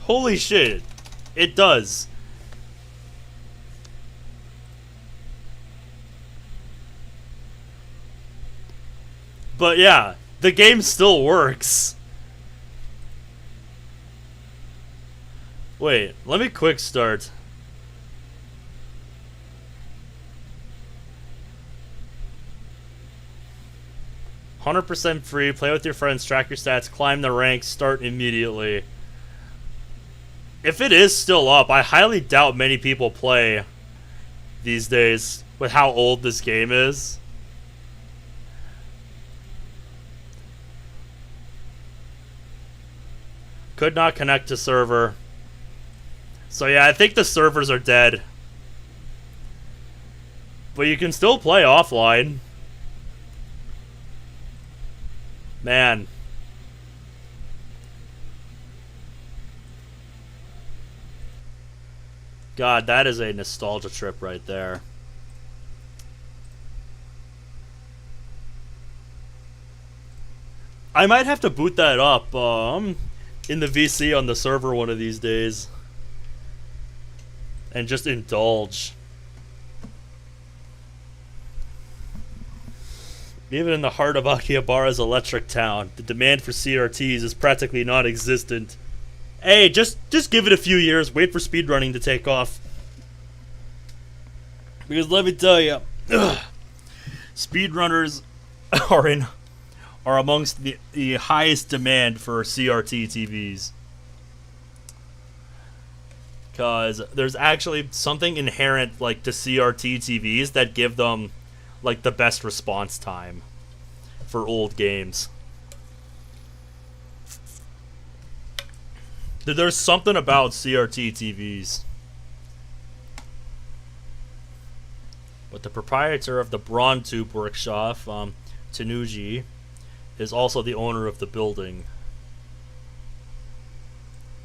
Holy shit. It does. But yeah, the game still works. Wait, let me quick start. "100% free, play with your friends, track your stats, climb the ranks, start immediately." If it is still up, I highly doubt many people play these days with how old this game is. Could not connect to server. So yeah, I think the servers are dead. But you can still play offline. Man. God, that is a nostalgia trip right there. I might have to boot that up in the VC on the server one of these days. And just indulge. Even in the heart of Akihabara's electric town, the demand for CRTs is practically non-existent. Hey, just give it a few years, wait for speedrunning to take off. Because let me tell you, speedrunners are amongst the highest demand for CRT TVs. Because there's actually something inherent like to CRT TVs that give them like the best response time for old games. There's something about CRT TVs. But the proprietor of the Braun Tube Workshop, Tanuji, is also the owner of the building.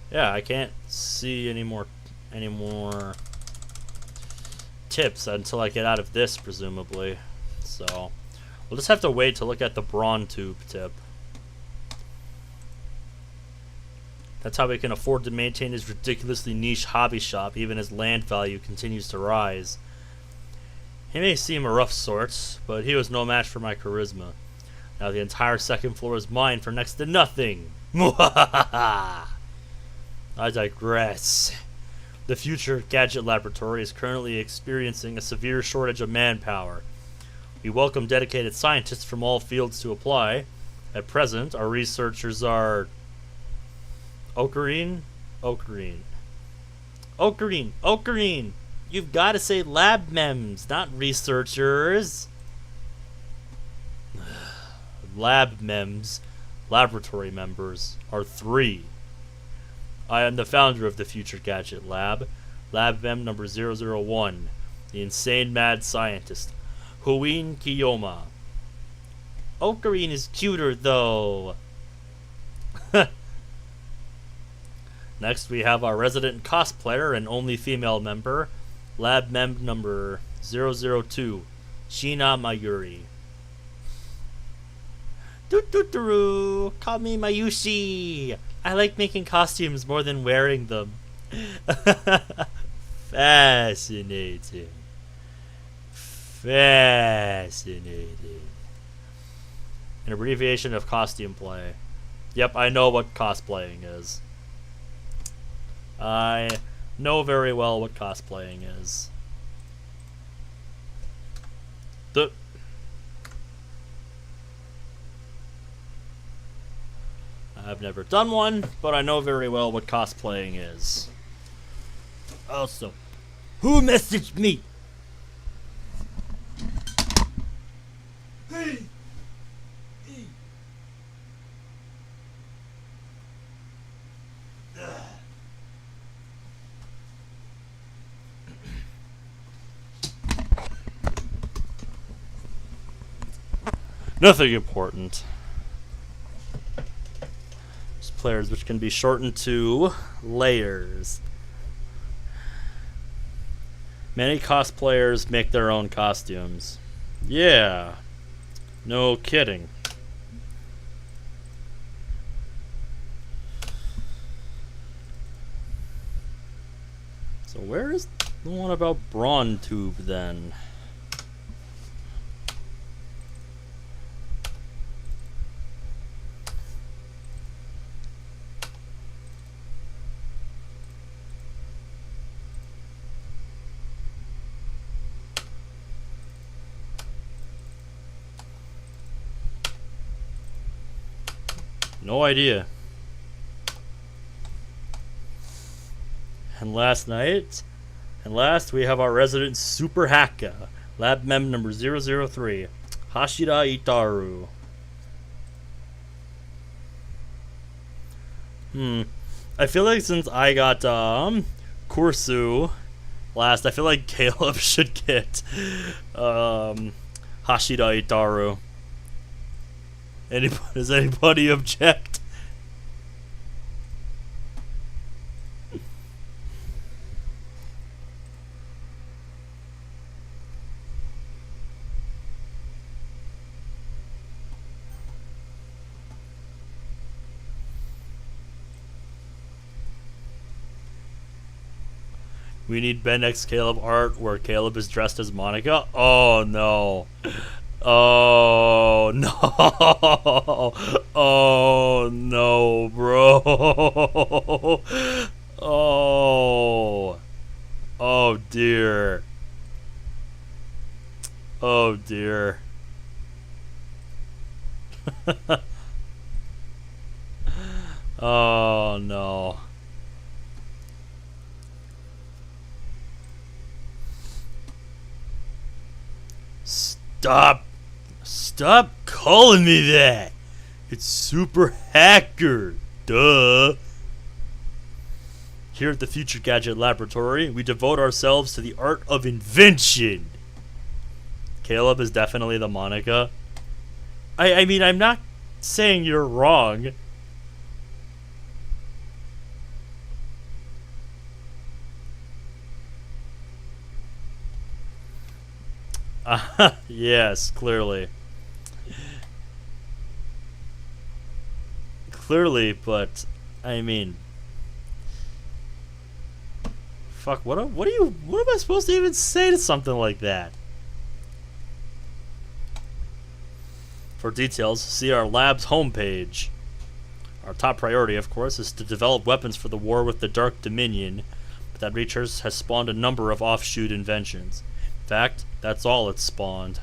Yeah, I can't see any more tips until I get out of this, presumably. So we'll just have to wait to look at the Braun Tube tip. That's how he can afford to maintain his ridiculously niche hobby shop even as land value continues to rise. He may seem a rough sort, but he was no match for my charisma. Now the entire second floor is mine for next to nothing. I digress. The Future Gadget Laboratory is currently experiencing a severe shortage of manpower. We welcome dedicated scientists from all fields to apply. At present, our researchers are... Ocarine? You've got to say lab mems, not researchers. Lab mems, laboratory members, are 3. I am the founder of the Future Gadget Lab. Lab mem number 001. The insane mad scientist, Huin Kiyoma. Ocarine is cuter, though. Next, we have our resident cosplayer and only female member, Lab mem number 002, Shina Mayuri. Doo-doo-doo-doo, call me Mayushi. I like making costumes more than wearing them. Fascinating. An abbreviation of costume play. Yep, I know what cosplaying is. I know very well what cosplaying is. I've never done one, but I know very well what cosplaying is. Also, who messaged me? Nothing important. Just players which can be shortened to layers. Many cosplayers make their own costumes. Yeah. No kidding. So where is the one about Brawn Tube then? No idea. And last we have our resident super hacker, lab mem number 003, Hashira Itaru. I feel like since I got Kursu last, I feel like Caleb should get Hashira Itaru. Does anybody object? We need Ben X Caleb art where Caleb is dressed as Monica. Oh no. Oh no. Oh no, bro. Oh. Oh dear. Oh dear. Oh no. Stop calling me that. It's Super Hacker. Duh. Here at the Future Gadget Laboratory, we devote ourselves to the art of invention. Caleb is definitely the Monica. I mean, I'm not saying you're wrong. Yes, clearly. Clearly, but I mean, fuck. What am I supposed to even say to something like that? For details, see our lab's homepage. Our top priority, of course, is to develop weapons for the war with the Dark Dominion, but that research has spawned a number of offshoot inventions. In fact, that's all it's spawned.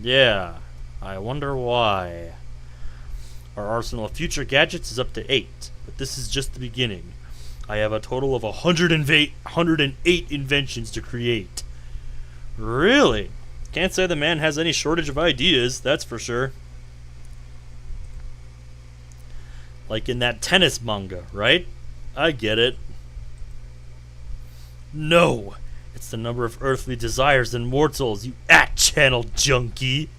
Yeah. I wonder why. Our arsenal of future gadgets is up to 8, but this is just the beginning. I have a total of 108 inventions to create. Really? Can't say the man has any shortage of ideas, that's for sure. Like in that tennis manga, right? I get it. No! It's the number of earthly desires and mortals, you at-channel junkie!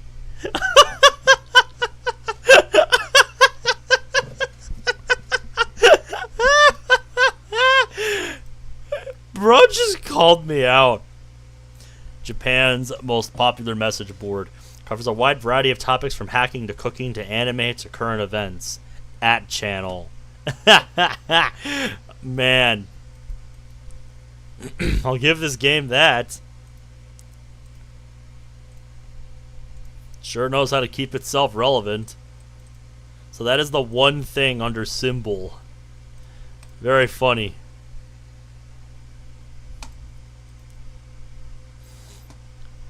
Bro just called me out. Japan's most popular message board covers a wide variety of topics from hacking to cooking to anime to current events. At-channel. Man. I'll give this game that. Sure knows how to keep itself relevant. So that is the one thing under symbol. Very funny.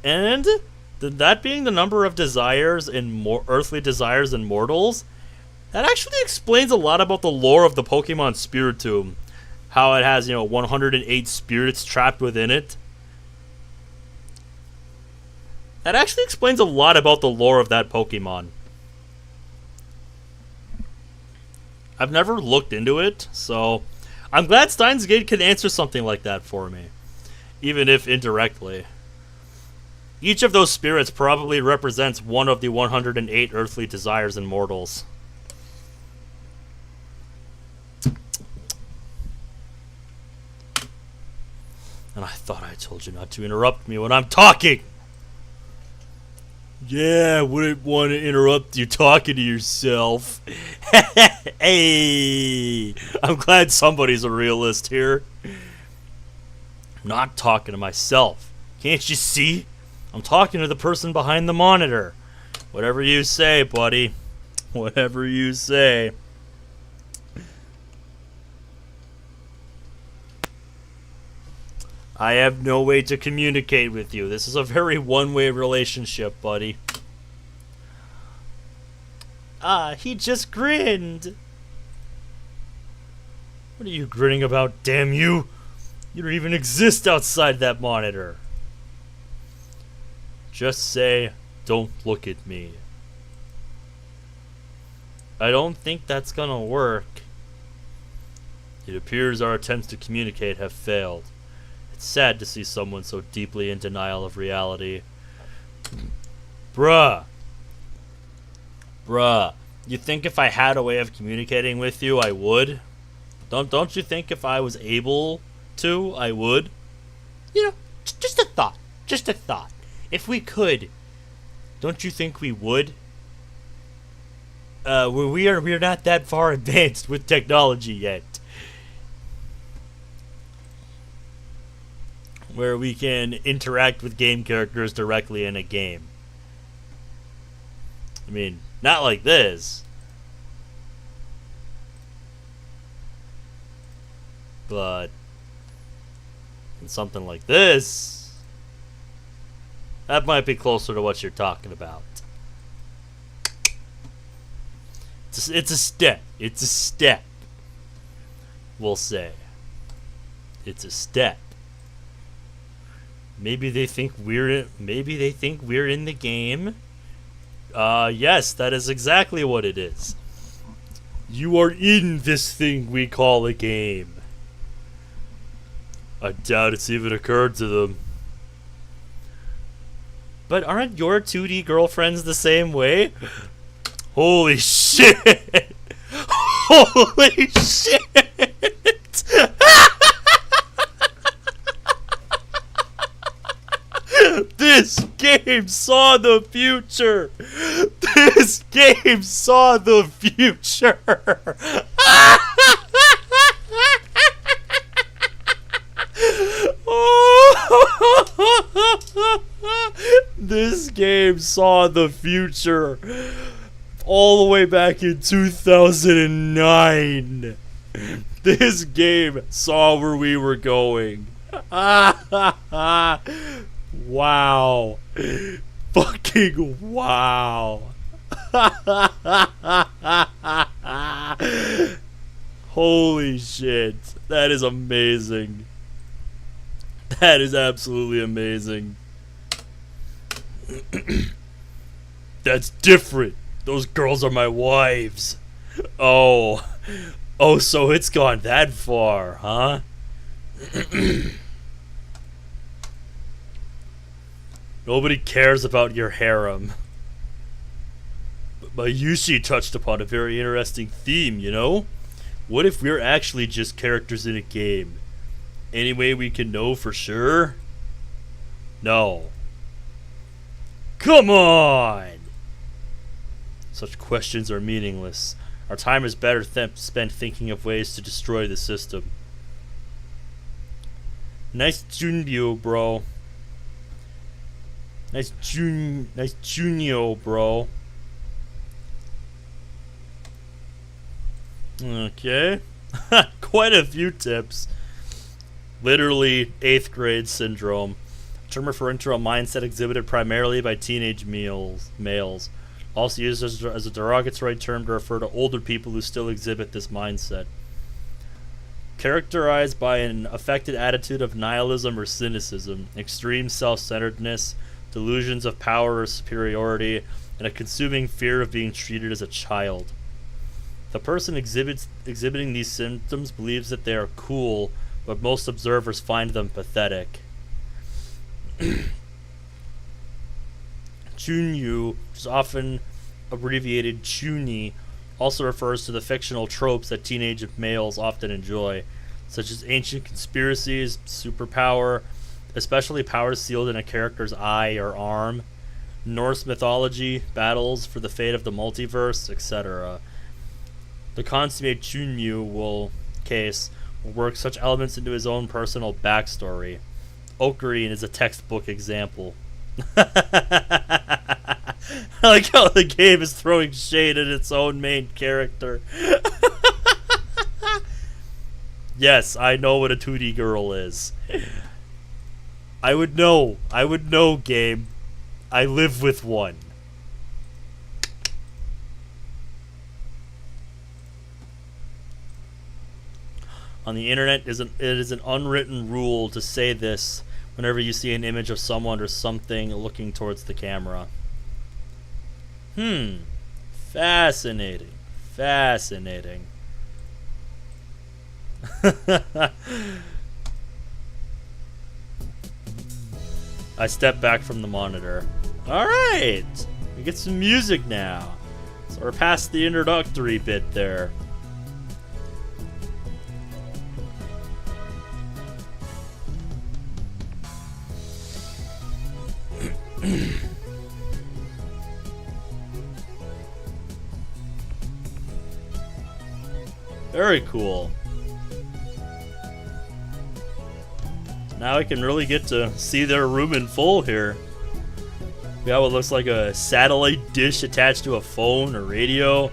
And that being the number of desires in earthly desires and mortals, that actually explains a lot about the lore of the Pokemon Spiritomb. How it has, 108 spirits trapped within it. That actually explains a lot about the lore of that Pokemon. I've never looked into it, so I'm glad Steins Gate can answer something like that for me. Even if indirectly. Each of those spirits probably represents one of the 108 earthly desires in mortals. And I thought I told you not to interrupt me when I'm talking! Yeah, I wouldn't want to interrupt you talking to yourself. Hey! I'm glad somebody's a realist here. I'm not talking to myself. Can't you see? I'm talking to the person behind the monitor. Whatever you say, buddy. Whatever you say. I have no way to communicate with you. This is a very one-way relationship, buddy. Ah, he just grinned. What are you grinning about, damn you? You don't even exist outside that monitor. Just say, don't look at me. I don't think that's gonna work. It appears our attempts to communicate have failed. It's sad to see someone so deeply in denial of reality. Bruh, you think if I had a way of communicating with you, I would? Don't you think if I was able to, I would? You know, just a thought. Just a thought. If we could, don't you think we would? We're not that far advanced with technology yet, where we can interact with game characters directly in a game. I mean, not like this, but in something like this, that might be closer to what you're talking about. It's a step. It's a step. We'll say. It's a step. Maybe they think we're in the game. Yes, that is exactly what it is. You are in this thing we call a game. I doubt it's even occurred to them. But aren't your 2D girlfriends the same way? Holy shit! Holy shit! This game saw the future! This game saw the future! This game saw the future all the way back in 2009. This game saw where we were going. Wow. Fucking wow. Holy shit. That is amazing. That is absolutely amazing. That's different. Those girls are my wives. Oh, so it's gone that far, huh? Nobody cares about your harem. But Yushi touched upon a very interesting theme, you know? What if we're actually just characters in a game? Any way we can know for sure? No. Come on! Such questions are meaningless. Our time is better spent thinking of ways to destroy the system. Nice Junio, bro. Nice Junio, bro. Okay. Quite a few tips. Literally 8th grade syndrome. A term referring to a mindset exhibited primarily by teenage males. Also used as a derogatory term to refer to older people who still exhibit this mindset. Characterized by an affected attitude of nihilism or cynicism, extreme self-centeredness, delusions of power or superiority, and a consuming fear of being treated as a child. The person exhibiting these symptoms believes that they are cool, but most observers find them pathetic. Chunyu, which is often abbreviated Chuni, also refers to the fictional tropes that teenage males often enjoy, such as ancient conspiracies, superpower, especially powers sealed in a character's eye or arm, Norse mythology, battles for the fate of the multiverse, etc. The consummate Chunyu will work such elements into his own personal backstory. Ocarine is a textbook example. I like how the game is throwing shade at its own main character. Yes, I know what a 2D girl is. I would know, game. I live with one. On the internet, it is an unwritten rule to say this whenever you see an image of someone or something looking towards the camera. Fascinating. Fascinating. I step back from the monitor. Alright! We get some music now. So we're past the introductory bit there. Very cool. Now I can really get to see their room in full here. We got what looks like a satellite dish attached to a phone or radio.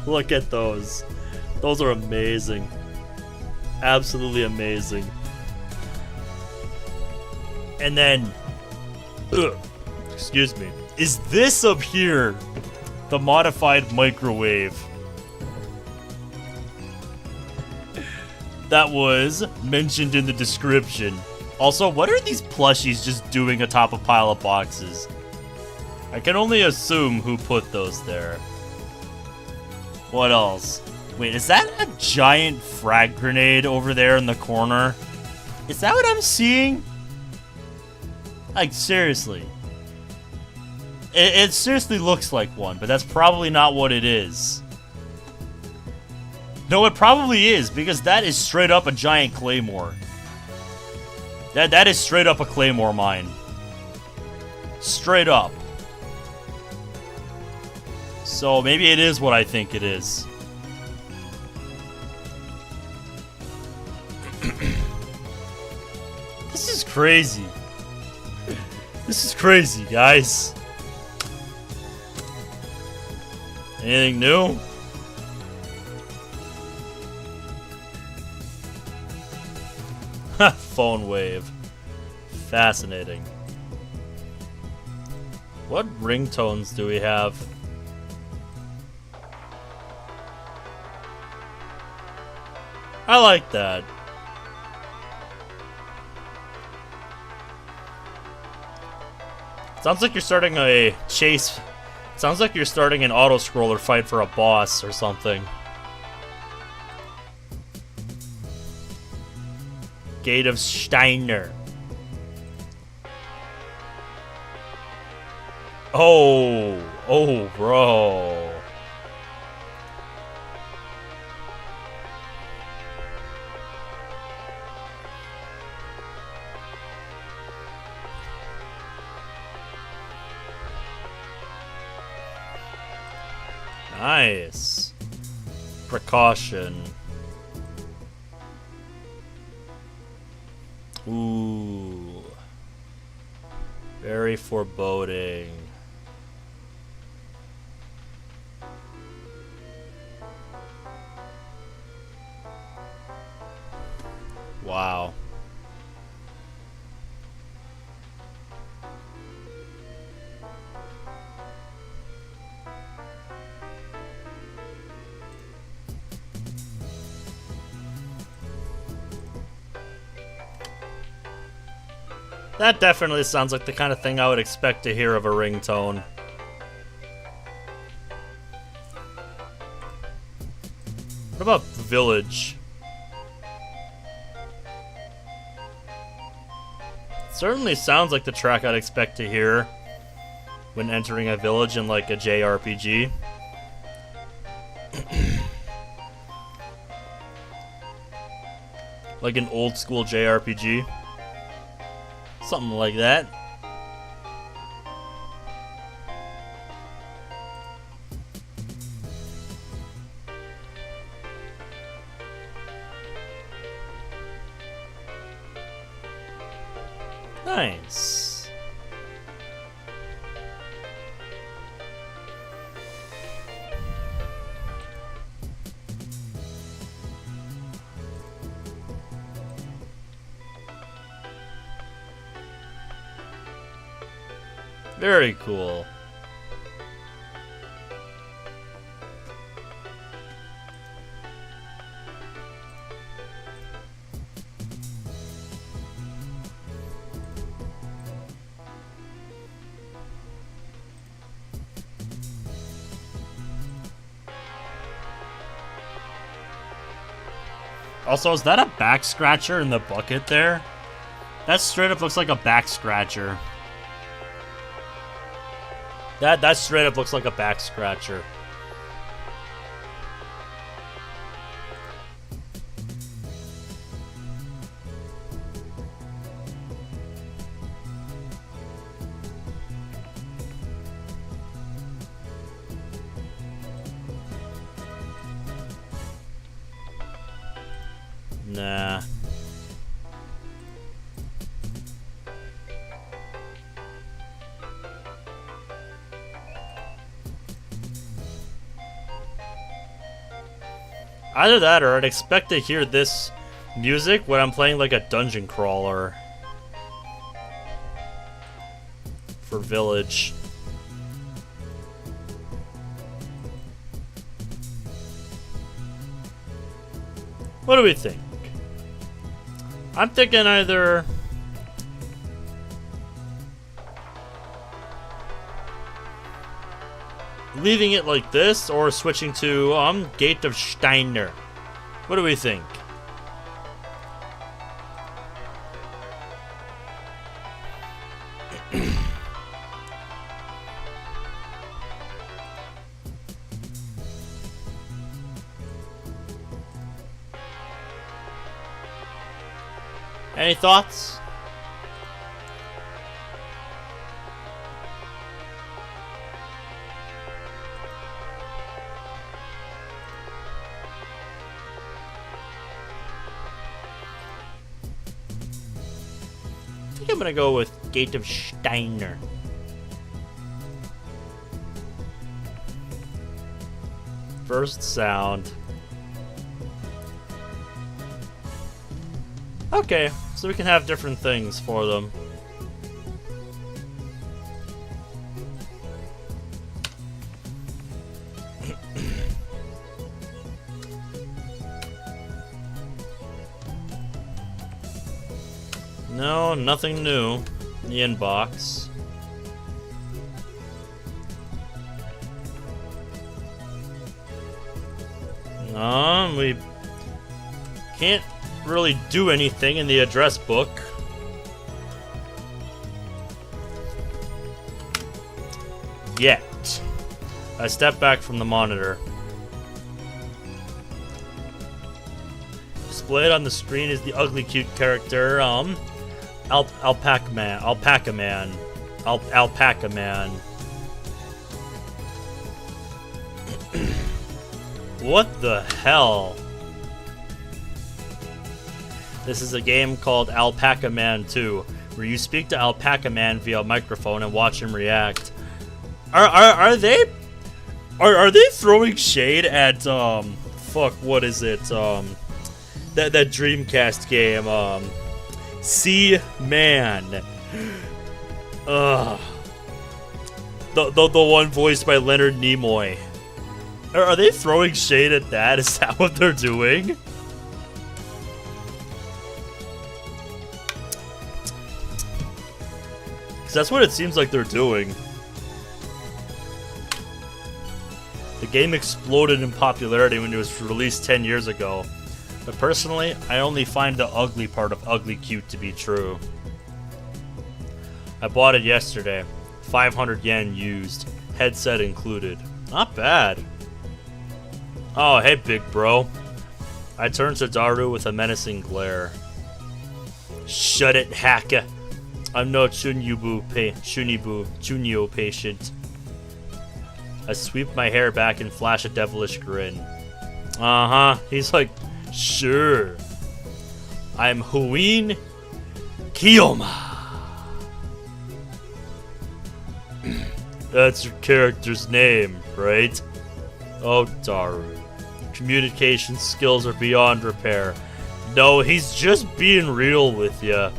Look at those. Those are amazing. Absolutely amazing. And then, excuse me, is this up here the modified microwave that was mentioned in the description? Also, what are these plushies just doing atop a pile of boxes? I can only assume who put those there. What else? Wait, is that a giant frag grenade over there in the corner? Is that what I'm seeing? Like, seriously. It seriously looks like one, but that's probably not what it is. No, it probably is, because that is straight up a giant claymore. That is straight up a claymore mine. Straight up. So maybe it is what I think it is. This is crazy. This is crazy, guys. Anything new? Phone wave. Fascinating. What ringtones do we have? I like that. Sounds like you're starting a chase. Sounds like you're starting an auto-scroller fight for a boss or something. Gate of Steiner. Oh, bro. Nice. Precaution. Ooh. Very foreboding. Wow. That definitely sounds like the kind of thing I would expect to hear of a ringtone. What about Village? Certainly sounds like the track I'd expect to hear. when entering a village in like a JRPG. Like an old school JRPG. Something like that. Nice. Very cool. Also, is that a back scratcher in the bucket there? That straight up looks like a back scratcher. That straight up looks like a back scratcher. Nah. Either that or I'd expect to hear this music when I'm playing like a dungeon crawler for Village. What do we think? I'm thinking either leaving it like this or switching to Gate of Steiner. What do we think? Any thoughts? I think I'm gonna go with Gate of Steiner. First sound. Okay, so we can have different things for them. No, nothing new in the inbox. We can't really do anything in the address book. Yet. I step back from the monitor. Displayed on the screen is the ugly cute character, Alpaca Man. What the hell? This is a game called Alpaca Man 2, where you speak to Alpaca Man via microphone and watch him react. Are they throwing shade at fuck, what is it? That Dreamcast game, C-Man. The one voiced by Leonard Nimoy. Are they throwing shade at that? Is that what they're doing? Because that's what it seems like they're doing. The game exploded in popularity when it was released 10 years ago. But personally, I only find the ugly part of ugly cute to be true. I bought it yesterday. 500 yen used. Headset included. Not bad. Oh, hey, big bro. I turned to Daru with a menacing glare. Shut it, hacker. I'm no Chunyo patient. I sweep my hair back and flash a devilish grin. He's like, sure. I'm Huin Kiyoma. That's your character's name, right? Oh, Daru. Communication skills are beyond repair. No, he's just being real with ya.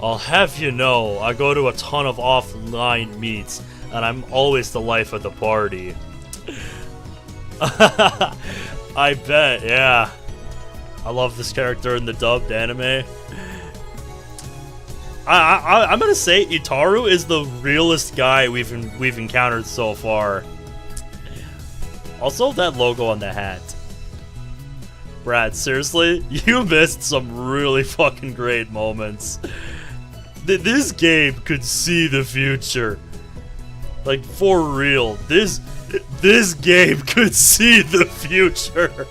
I'll have you know, I go to a ton of offline meets, and I'm always the life of the party. I bet, yeah. I love this character in the dubbed anime. I'm gonna say Itaru is the realest guy we've encountered so far. Also, that logo on the hat. Brad, seriously, you missed some really fucking great moments. This game could see the future. Like, for real, this game could see the future.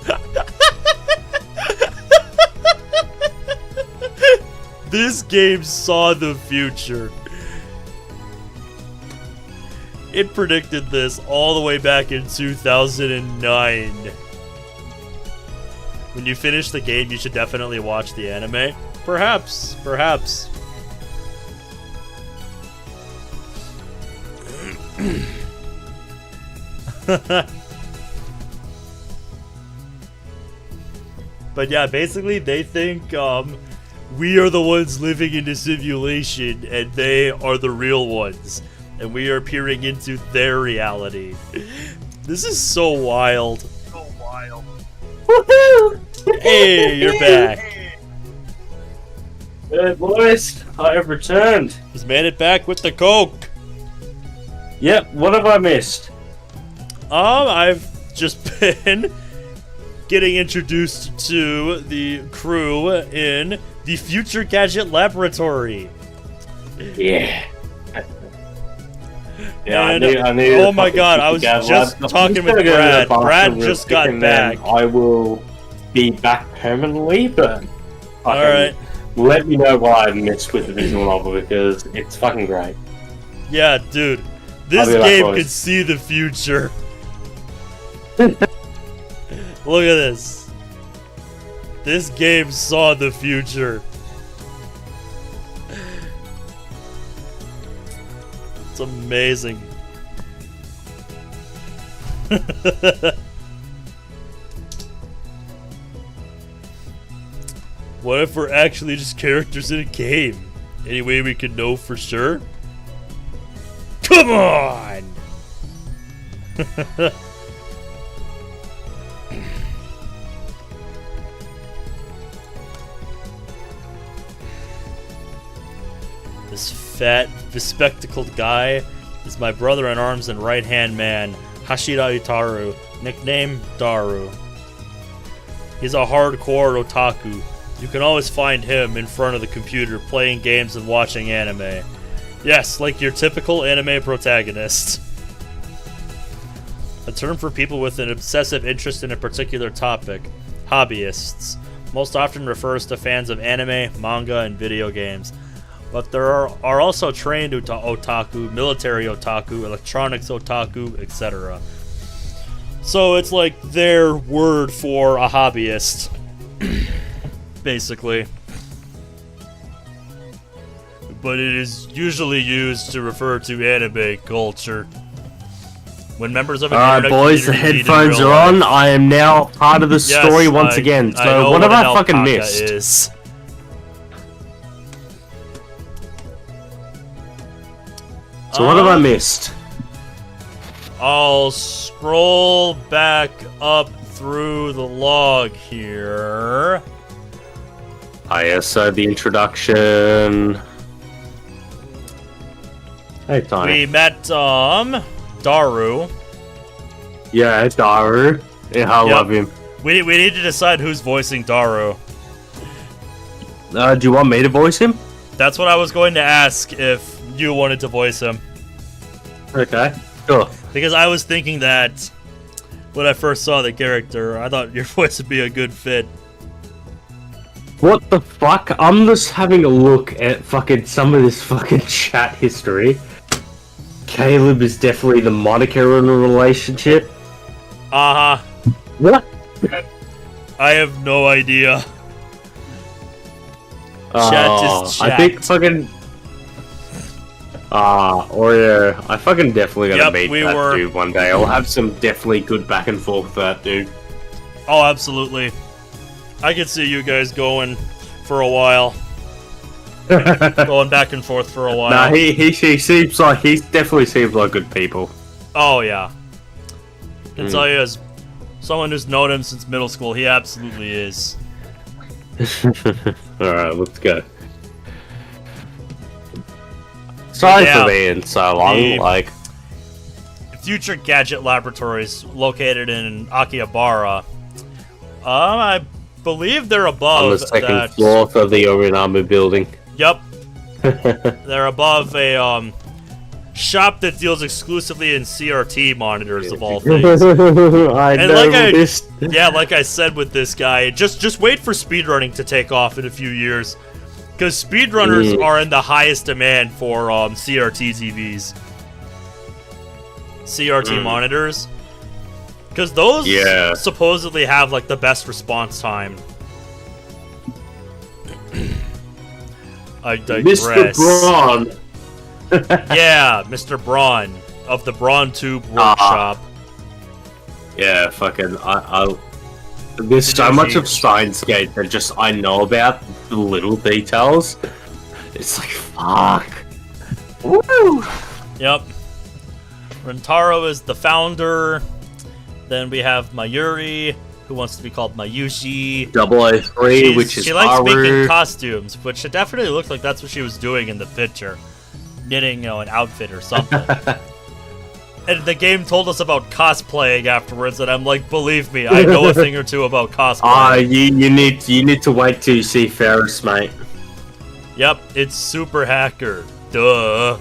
This game saw the future. It predicted this all the way back in 2009. When you finish the game, you should definitely watch the anime. Perhaps. But yeah, basically they think we are the ones living in a simulation and they are the real ones. And we are peering into their reality. This is so wild. Woohoo! Hey, you're back. Good boys, I have returned. Just made it back with the coke. Yep, what have I missed? I've just been getting introduced to the crew in the Future Gadget Laboratory. Yeah. And, I knew oh my god, I was just talking with Brad. Brad just got back. I will be back permanently, but Alright. Let me know what I missed with the visual novel because it's fucking great. Yeah, dude. This game could see the future. Look at this. This game saw the future. It's amazing. What if we're actually just characters in a game? Any way we can know for sure? Come on! This fat, bespectacled guy is my brother-in-arms and right-hand man, Hashira Itaru, nicknamed Daru. He's a hardcore otaku. You can always find him in front of the computer playing games and watching anime. Yes, like your typical anime protagonist. A term for people with an obsessive interest in a particular topic. Hobbyists. Most often refers to fans of anime, manga, and video games. But there are also trained otaku, military otaku, electronics otaku, etc. So it's like their word for a hobbyist. Basically. But it is usually used to refer to anime culture. When members of an Alright boys, the headphones are on. I am now part of the story once again. So what have I fucking missed? Is. So what have I missed? I'll scroll back up through the log here. So the introduction. Hey, Tony. We met Daru. Yeah, Daru. Yeah, I love him. We need to decide who's voicing Daru. Do you want me to voice him? That's what I was going to ask if you wanted to voice him. Okay, sure. Because I was thinking that when I first saw the character, I thought your voice would be a good fit. What the fuck? I'm just having a look at fucking some of this fucking chat history. Caleb is definitely the Monica in a relationship. Uh-huh. What? I have no idea. Chat is chat. I think fucking... or yeah, I fucking definitely gotta meet that dude one day. I'll have some definitely good back and forth with that dude. Oh, absolutely. I could see you guys going for a while. Going back and forth for a while. Nah, he seems like, he definitely seems like good people. Oh, yeah. I can tell you as someone who's known him since middle school, he absolutely is. Alright, let's go. Sorry for being so long, like... Future Gadget Laboratories, located in Akihabara. I believe they're above on the second floor of the Orinamu building. Yep. They're above a shop that deals exclusively in CRT monitors of all things. Like I said with this guy, just wait for speedrunning to take off in a few years. Because speedrunners are in the highest demand for CRT TVs. CRT monitors. Because those supposedly have like the best response time. I digress. Mr. Braun. Yeah, Mr. Braun of the Braun Tube Workshop. Yeah, fucking there's so much of Steins Gate that just I know about the little details. It's like fuck. Woo! Yep. Rentaro is the founder. Then we have Mayuri, who wants to be called Mayushi. 003, which is she likes making costumes, which it definitely looked like that's what she was doing in the picture. Knitting, an outfit or something. And the game told us about cosplaying afterwards, and I'm like, believe me, I know a thing or two about cosplay. You need to wait till you see Ferris, mate. Yep, it's Super Hacker. Duh.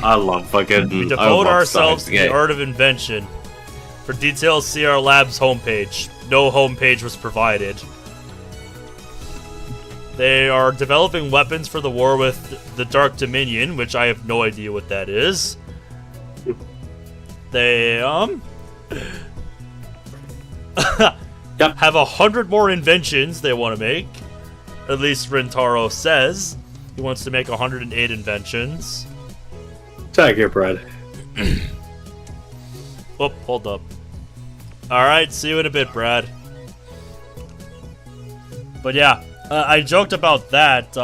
I love fucking... We devote ourselves to the art of invention. For details, see our lab's homepage. No homepage was provided. They are developing weapons for the war with the Dark Dominion, which I have no idea what that is. They, have 100 more inventions they want to make. At least Rentaro says. He wants to make 108 inventions. Take it, Brad. Oh, hold up. Alright, see you in a bit, Brad. But yeah, I joked about that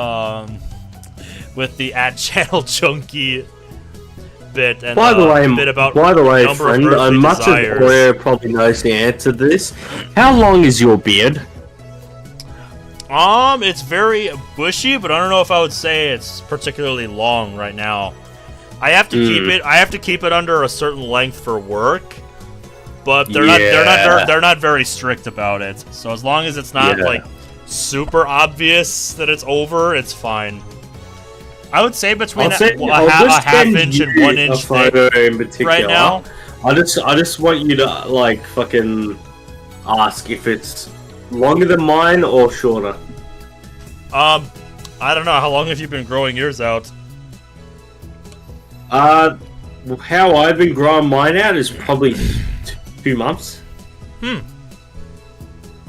with the @channel junkie bit and by the way, bit about friend, much of Blair probably knows the answer to this. How long is your beard? It's very bushy, but I don't know if I would say it's particularly long right now. I have to keep it. I have to keep it under a certain length for work, but they're not very strict about it. So as long as it's not like super obvious that it's over, it's fine. I would say between a half inch and 1 inch thick in particular. Right now. I just want you to like fucking ask if it's longer than mine or shorter. I don't know. How long have you been growing yours out? How I've been growing mine out is probably 2 months.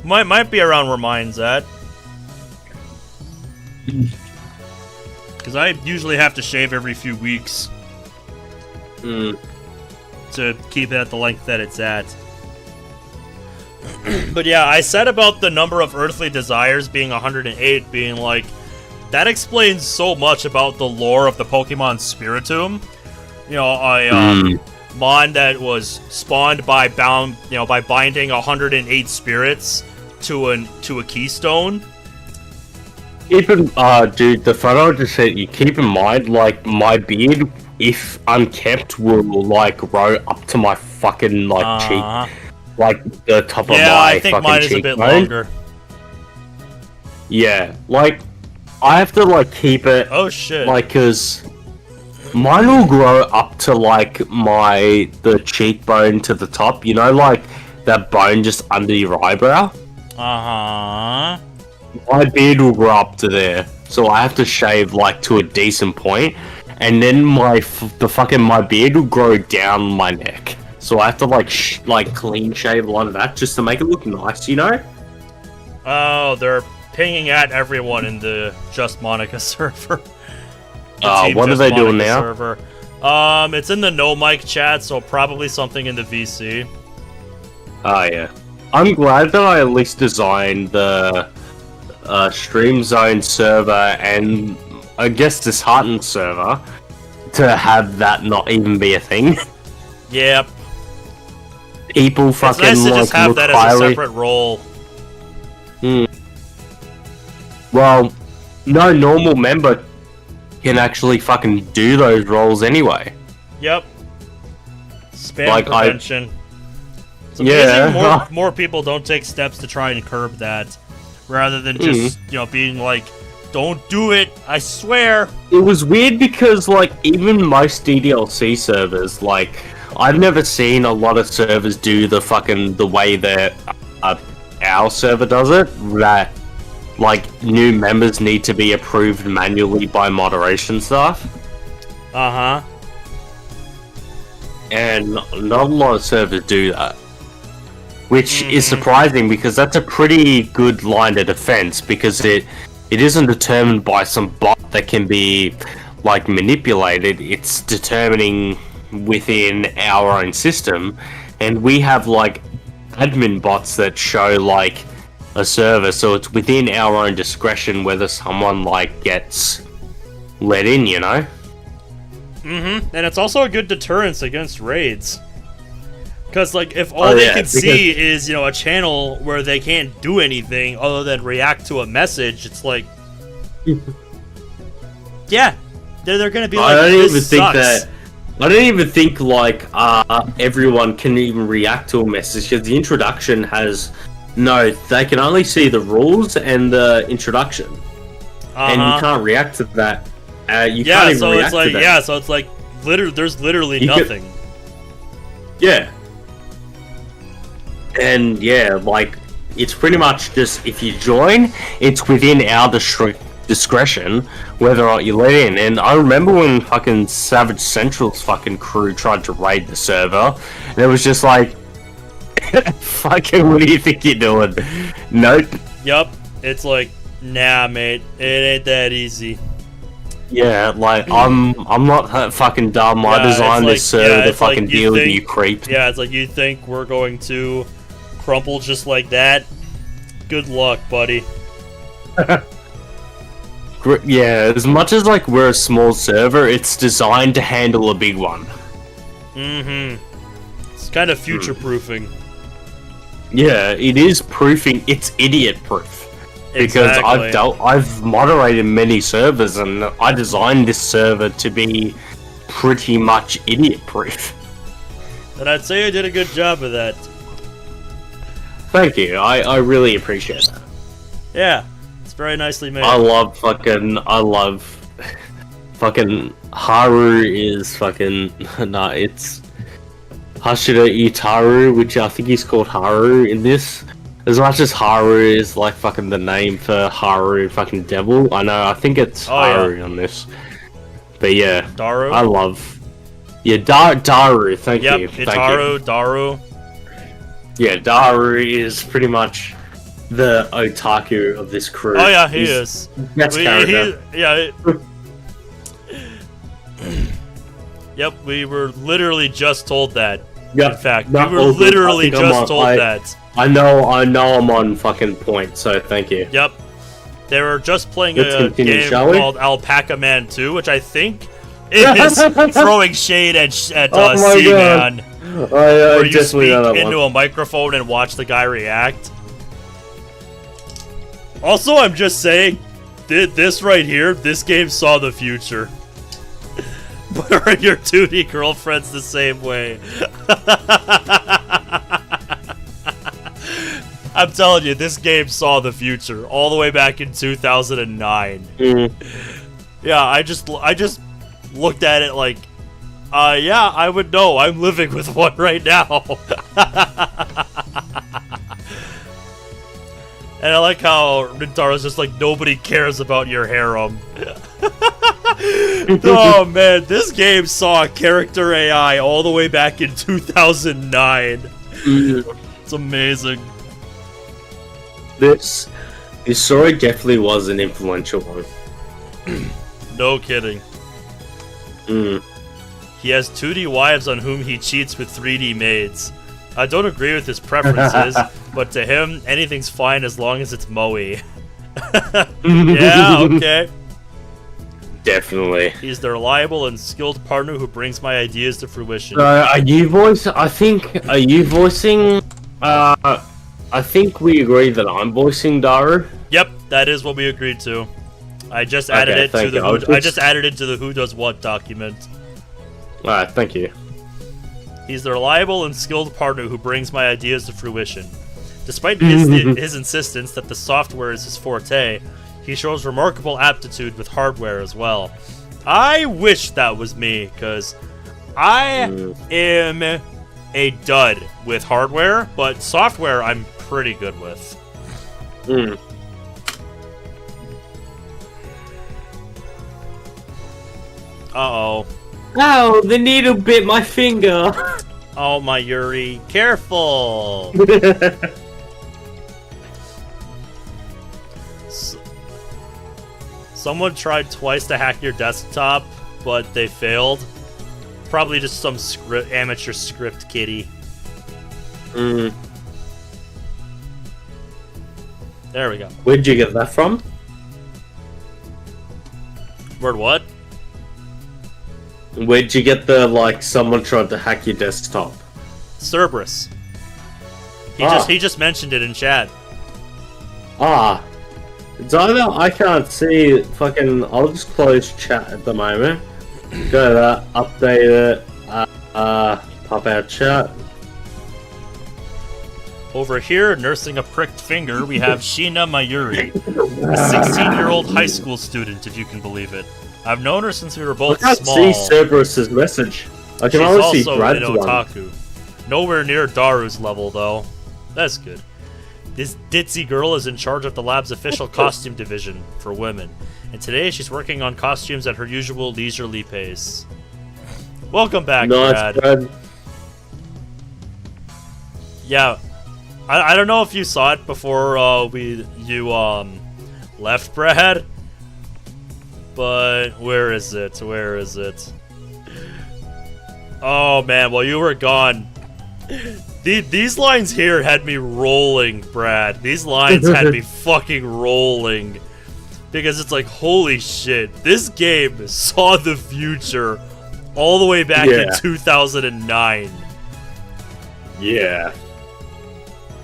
Might be around where mine's at. Because I usually have to shave every few weeks. To keep it at the length that it's at. But yeah, I said about the number of earthly desires being 108, being like, that explains so much about the lore of the Pokemon Spiritomb. You know, a mon that was spawned by binding 108 spirits to a keystone. Even dude, the photo I just said, you keep in mind, like, my beard, if unkept, will like grow up to my fucking cheek, like the top of my I think fucking mine is a bit cheekbone. longer. Yeah, like I have to like keep it Oh shit. like, cause mine will grow up to like the cheekbone to the top. You know, like that bone just under your eyebrow. Uh-huh. My beard will grow up to there, so I have to shave like to a decent point, and then my beard will grow down my neck. So I have to like clean shave a lot of that just to make it look nice, you know? Oh, they're pinging at everyone in the Just Monica server. What are they doing now? Server. It's in the no mic chat, so probably something in the VC. Oh yeah. I'm glad that I at least designed the Stream Zone server and I guess this Hearten server to have that not even be a thing. Yep. People fucking it's nice to like just have look that as highly. a separate role. Well, no normal member can actually fucking do those roles anyway. Yep. Spam Like, prevention. It's amazing Yeah. more people don't take steps to try and curb that, rather than just being like, "Don't do it, I swear." It was weird because like even most DDLC servers, like I've never seen a lot of servers do the way that our server does it. That like new members need to be approved manually by moderation staff, Uh huh. and not a lot of servers do that. Which is surprising because that's a pretty good line of defense because it isn't determined by some bot that can be like manipulated. It's determining within our own system, and we have like admin bots that show like a server, so it's within our own discretion whether someone like gets let in, you know? And it's also a good deterrence against raids. Because, like, if all they can see is, a channel where they can't do anything other than react to a message, it's like... yeah. They're gonna be like, I don't even sucks. think like everyone can even react to a message because the introduction has... No, they can only see the rules and the introduction. And you can't react to that. You can't even react to that. Yeah, so it's like, there's literally nothing. Yeah. And yeah, like, it's pretty much just, if you join, it's within our discretion whether or not you let in. And I remember when fucking Savage Central's fucking crew tried to raid the server, and it was just like, fucking, what do you think you're doing? Nope. Yup. It's like, nah, mate, it ain't that easy. Yeah, like, I'm not that fucking dumb. I designed this server to fucking deal with you creep. Yeah, it's like, you think we're going to crumple just like that? Good luck, buddy. Yeah, as much as like we're a small server, it's designed to handle a big one. It's kind of future-proofing. Yeah, it is proofing. It's idiot-proof. Because I've moderated many servers, and I designed this server to be pretty much idiot-proof. And I'd say you did a good job of that. Thank you. I really appreciate that. Yeah, it's very nicely made. I love fucking Haru is fucking it's Hashira Itaru, which I think he's called Haru in this. As much as Haru is like fucking the name for Haru fucking devil, I think it's Haru on this. But yeah, Daru? I love. Yeah, Daru, thank you. Yep, Itaru, Daru. Yeah, Daru is pretty much the otaku of this crew. Oh yeah, he is. That's character. Yep, we were literally just told that. Yep. In fact, we were literally just told that. I know I'm on fucking point, so thank you. Yep. They were just playing a game called Alpaca Man 2, which I think is throwing shade at C-Man. Where you speak into a microphone and watch the guy react. Also, I'm just saying, this right here, this game saw the future. But are your 2D girlfriends the same way? I'm telling you, this game saw the future all the way back in 2009. Yeah, I just looked at it like, yeah, I would know. I'm living with one right now. And I like how Rintaro's just like, nobody cares about your harem. Oh man, this game saw character AI all the way back in 2009. It's amazing. This story definitely was an influential one. No kidding. He has 2D wives on whom he cheats with 3D maids. I don't agree with his preferences, but to him, anything's fine as long as it's Moe. Yeah, okay. Definitely. He's the reliable and skilled partner who brings my ideas to fruition. Are you voicing? I think we agree that I'm voicing Daru. Yep, that is what we agreed to. I just added it to the I just added it to the Who Does What document. Alright, thank you. He's the reliable and skilled partner who brings my ideas to fruition. Despite his insistence that the software is his forte, he shows remarkable aptitude with hardware as well. I wish that was me, because I am a dud with hardware, but software I'm pretty good with. Uh-oh. Oh, the needle bit my finger. Oh, my Yuri. Careful! Someone tried twice to hack your desktop, but they failed. Probably just some amateur script kitty. There we go. Where'd you get that from? Word what? Where'd you get the, like, someone tried to hack your desktop? Cerberus. He just mentioned it in chat. It's either I can't see fucking. I'll just close chat at the moment. Go to that, update it, pop out chat. Over here, nursing a pricked finger, we have Sheena Mayuri, a 16-year-old high school student, if you can believe it. I've known her since we were both I can't small. see Cerberus's message. I can She's only also see Brad's an one. otaku. Nowhere near Daru's level, though. That's good. This ditzy girl is in charge of the lab's official costume division for women, and today she's working on costumes at her usual leisurely pace. Welcome back, Nice, Brad. Yeah, I don't know if you saw it before you left, Brad, but where is it? Where is it? Oh man, while you were gone. These lines here had me rolling, Brad. These lines had me fucking rolling. Because it's like, holy shit, this game saw the future all the way back in 2009. Yeah.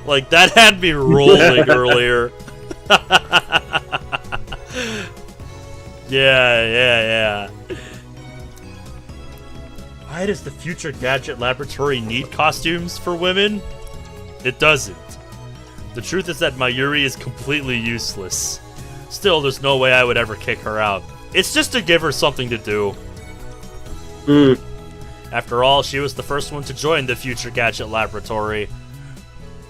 Like, that had me rolling earlier. Yeah. Why does the Future Gadget Laboratory need costumes for women? It doesn't. The truth is that Mayuri is completely useless. Still, there's no way I would ever kick her out. It's just to give her something to do. After all, she was the first one to join the Future Gadget Laboratory.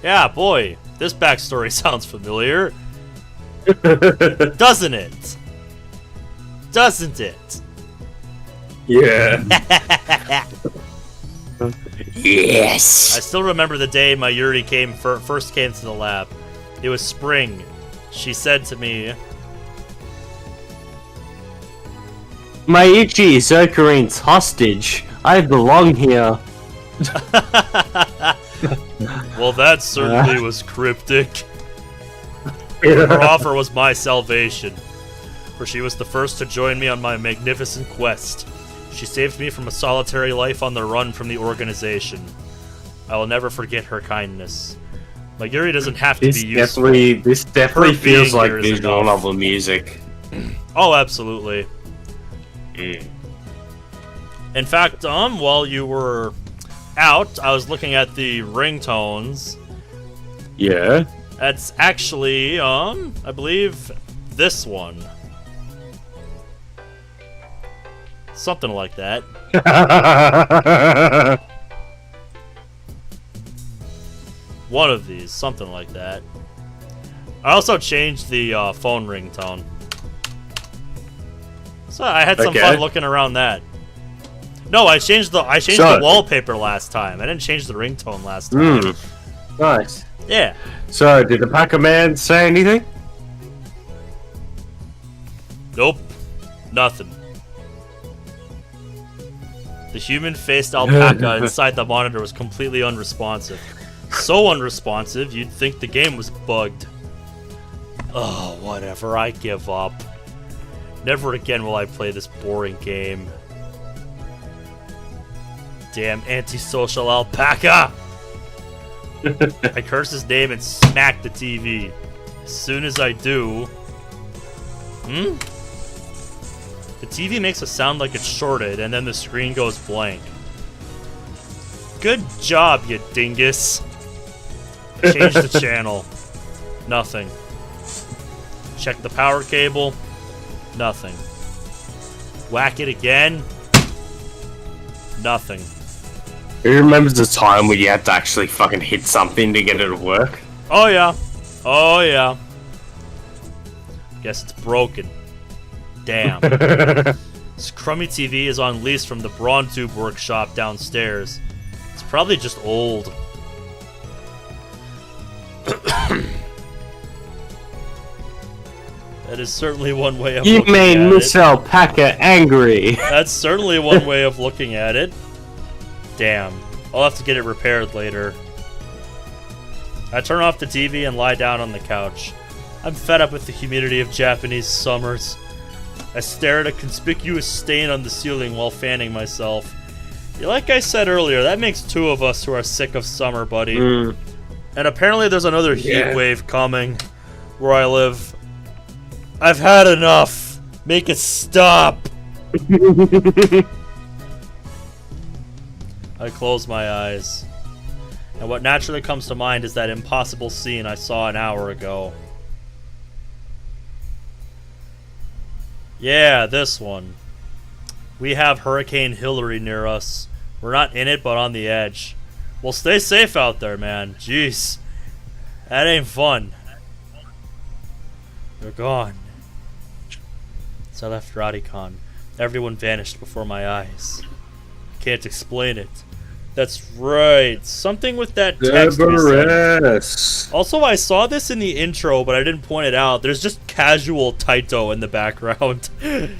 Yeah, boy, this backstory sounds familiar. Doesn't it? Doesn't it? Yeah. Yes! I still remember the day Mayuri first came to the lab. It was spring. She said to me, Maiichi is Okarine's hostage. I belong here. well, that certainly was cryptic. Her offer was my salvation, for she was the first to join me on my magnificent quest. She saved me from a solitary life on the run from the organization. I will never forget her kindness. Mayuri doesn't have to be useful. This definitely feels like visual enough. novel music. Oh, absolutely. In fact, while you were out, I was looking at the ringtones. Yeah. That's actually, I believe this one. Something like that. One of these, something like that. I also changed the phone ringtone. So I had some fun looking around that. No, I changed the wallpaper last time. I didn't change the ringtone last time. Nice. Yeah. So, did the Packer man say anything? Nope. Nothing. The human-faced alpaca inside the monitor was completely unresponsive. So unresponsive, you'd think the game was bugged. Oh, whatever. I give up. Never again will I play this boring game. Damn antisocial alpaca! I curse his name and smack the TV. As soon as I do... The TV makes a sound like it's shorted, and then the screen goes blank. Good job, you dingus. Change the channel. Nothing. Check the power cable. Nothing. Whack it again. Nothing. Who remembers the time when you had to actually fucking hit something to get it to work? Oh yeah. Oh yeah. Guess it's broken. Damn. This crummy TV is on lease from the Brawn Tube workshop downstairs. It's probably just old. That is certainly one way of looking at it. You made Miss Alpaca angry. That's certainly one way of looking at it. Damn. I'll have to get it repaired later. I turn off the TV and lie down on the couch. I'm fed up with the humidity of Japanese summers. I stare at a conspicuous stain on the ceiling while fanning myself. Yeah, like I said earlier, that makes two of us who are sick of summer, buddy. And apparently there's another heat wave coming where I live. I've had enough. Make it stop. I close my eyes. And what naturally comes to mind is that impossible scene I saw an hour ago. Yeah, this one. We have Hurricane Hillary near us. We're not in it, but on the edge. Well, stay safe out there, man. Jeez. That ain't fun. They're gone. So I left Radicon. Everyone vanished before my eyes. Can't explain it. That's right. Something with that text. Also, I saw this in the intro, but I didn't point it out. There's just casual Taito in the background. And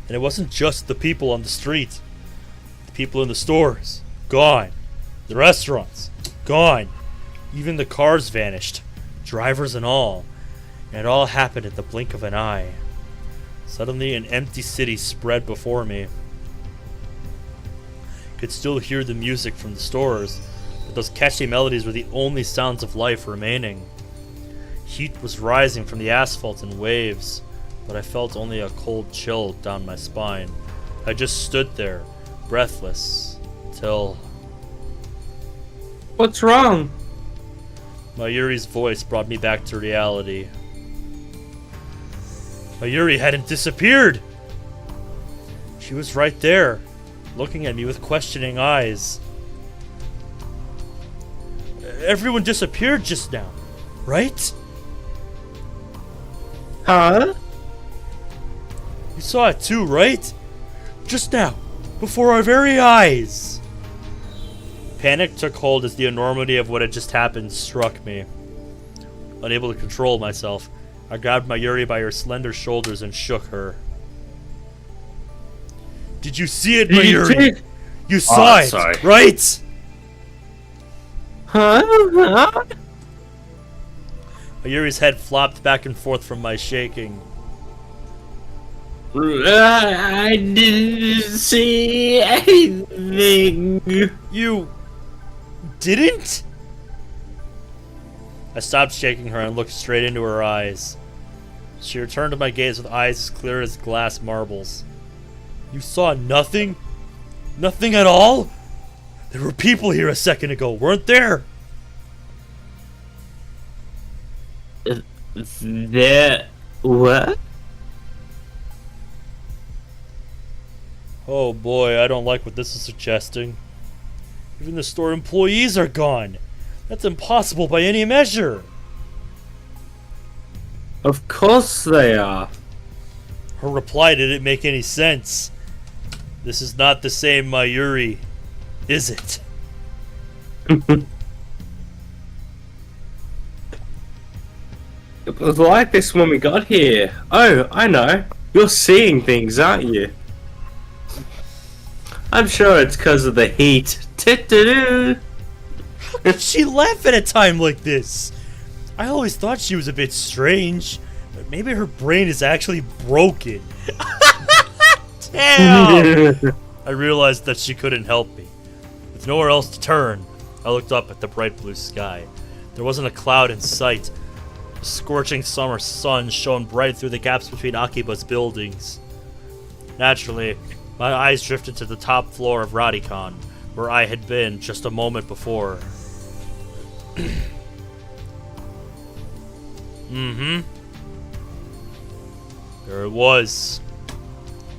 it wasn't just the people on the street. The people in the stores. Gone. The restaurants. Gone. Even the cars vanished. Drivers and all. And it all happened at the blink of an eye. Suddenly, an empty city spread before me. Could still hear the music from the stores, but those catchy melodies were the only sounds of life remaining. Heat was rising from the asphalt in waves, but I felt only a cold chill down my spine. I just stood there, breathless, till... What's wrong? Mayuri's voice brought me back to reality. Mayuri hadn't disappeared! She was right there, looking at me with questioning eyes. Everyone disappeared just now, right? Huh? You saw it too, right? Just now, before our very eyes. Panic took hold as the enormity of what had just happened struck me. Unable to control myself, I grabbed Mayuri by her slender shoulders and shook her. Did you see it, Mayuri? You saw it, right? Huh? Mayuri's head flopped back and forth from my shaking. I didn't see anything. You didn't? I stopped shaking her and looked straight into her eyes. She returned to my gaze with eyes as clear as glass marbles. You saw nothing? Nothing at all? There were people here a second ago, weren't there? There... What? Oh boy, I don't like what this is suggesting. Even the store employees are gone. That's impossible by any measure. Of course they are. Her reply didn't make any sense. This is not the same Mayuri, is it? It was like this when we got here. Oh, I know. You're seeing things, aren't you? I'm sure it's because of the heat. How could she laugh at a time like this? I always thought she was a bit strange, but maybe her brain is actually broken. Damn! I realized that she couldn't help me. With nowhere else to turn, I looked up at the bright blue sky. There wasn't a cloud in sight. The scorching summer sun shone bright through the gaps between Akiba's buildings. Naturally, my eyes drifted to the top floor of Radicon, where I had been just a moment before. There it was.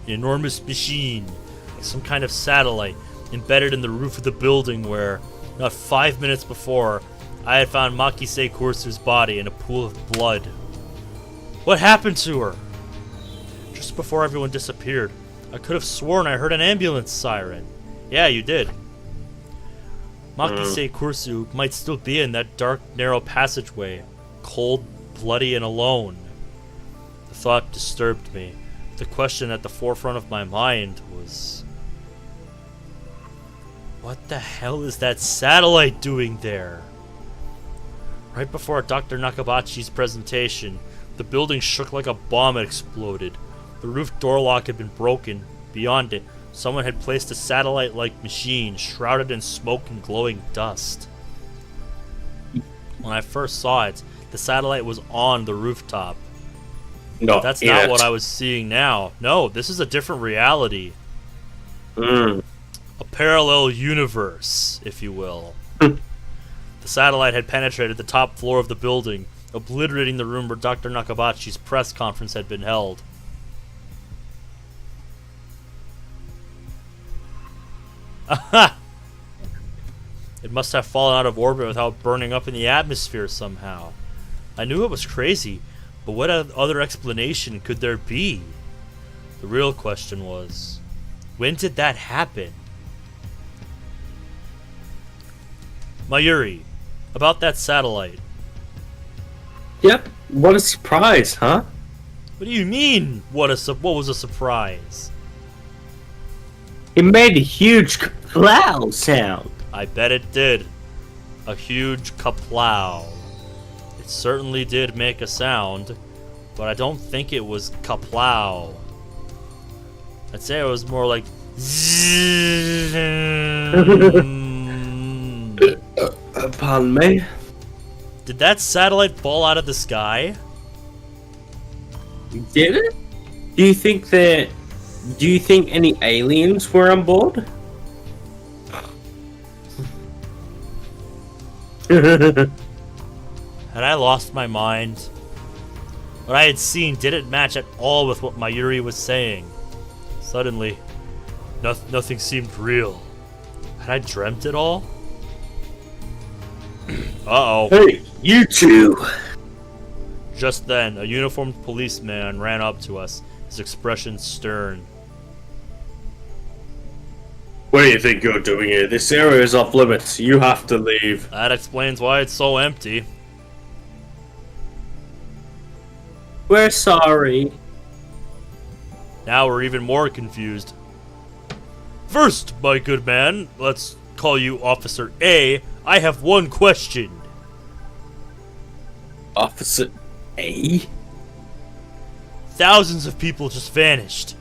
An enormous machine, like some kind of satellite, embedded in the roof of the building where, not 5 minutes before, I had found Makise Kursu's body in a pool of blood. What happened to her? Just before everyone disappeared, I could have sworn I heard an ambulance siren. Yeah, you did. Makise Kursu might still be in that dark, narrow passageway, cold, bloody, and alone. The thought disturbed me. The question at the forefront of my mind was, what the hell is that satellite doing there? Right before Dr. Nakabachi's presentation, the building shook like a bomb had exploded. The roof door lock had been broken. Beyond it, someone had placed a satellite-like machine shrouded in smoke and glowing dust. When I first saw it, the satellite was on the rooftop. No, that's not what I was seeing now. No, this is a different reality. A parallel universe, if you will. The satellite had penetrated the top floor of the building, obliterating the room where Dr. Nakabachi's press conference had been held. Aha! It must have fallen out of orbit without burning up in the atmosphere somehow. I knew it was crazy, but what other explanation could there be? The real question was, when did that happen? Mayuri, about that satellite. Yep, what a surprise, huh? What do you mean, what was a surprise? It made a huge kaplow sound. I bet it did. A huge kaplow. It certainly did make a sound, but I don't think it was kaplow. I'd say it was more like Pardon me? Did that satellite fall out of the sky? Did it? Do you think any aliens were on board? Had I lost my mind? What I had seen didn't match at all with what Mayuri was saying. Suddenly, nothing seemed real. Had I dreamt it all? Uh-oh. Hey, you two! Just then, a uniformed policeman ran up to us, his expression stern. What do you think you're doing here? This area is off limits. You have to leave. That explains why it's so empty. We're sorry. Now we're even more confused. First, my good man, let's call you Officer A. I have one question. Officer A? Thousands of people just vanished.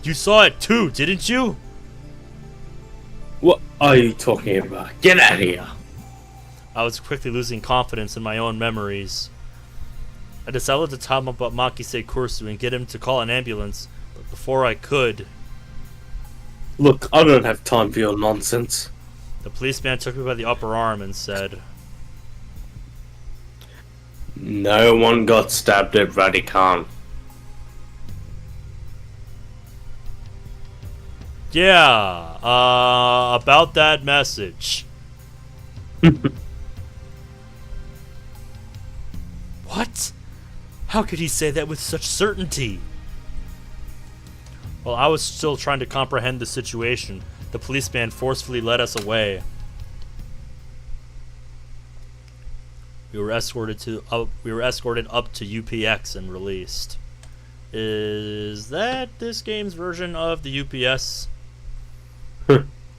You saw it too, didn't you? What are you talking about? Get out of here! I was quickly losing confidence in my own memories. I decided to tell him about Makise Kursu and get him to call an ambulance, but before I could... Look, I don't have time for your nonsense. The policeman took me by the upper arm and said, No one got stabbed at Radican. Yeah, about that message. What? How could he say that with such certainty? While I was still trying to comprehend the situation, the policeman forcefully led us away. We were escorted up to UPX and released. Is that this game's version of the UPS?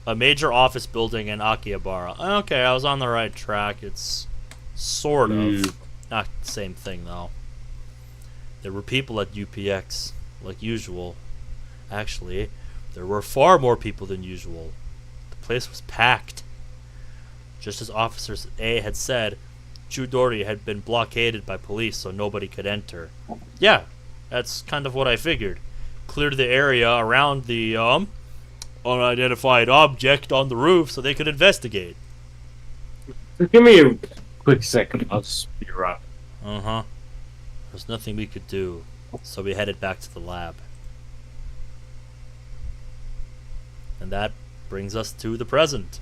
A major office building in Akihabara. Okay, I was on the right track. It's sort of not the same thing though. There were people at UPX, like usual. Actually, there were far more people than usual. The place was packed. Just as Officer A had said, Chudori had been blockaded by police so nobody could enter. Yeah, that's kind of what I figured. Cleared the area around the unidentified object on the roof so they could investigate. Give me a quick second. I'll just be right. Uh-huh. There's nothing we could do, so we headed back to the lab. And that brings us to the present.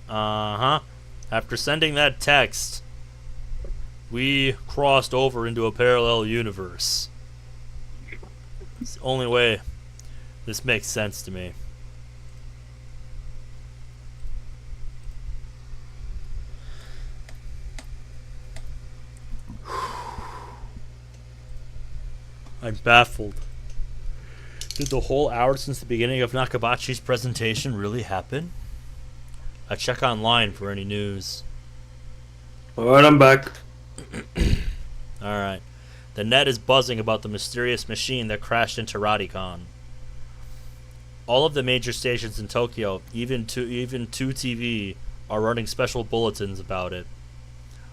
Uh-huh. After sending that text, we crossed over into a parallel universe. It's the only way this makes sense to me. I'm baffled. Did the whole hour since the beginning of Nakabachi's presentation really happen? I check online for any news. Alright, I'm back. Alright. The net is buzzing about the mysterious machine that crashed into Radicon. All of the major stations in Tokyo, even 2TV, are running special bulletins about it.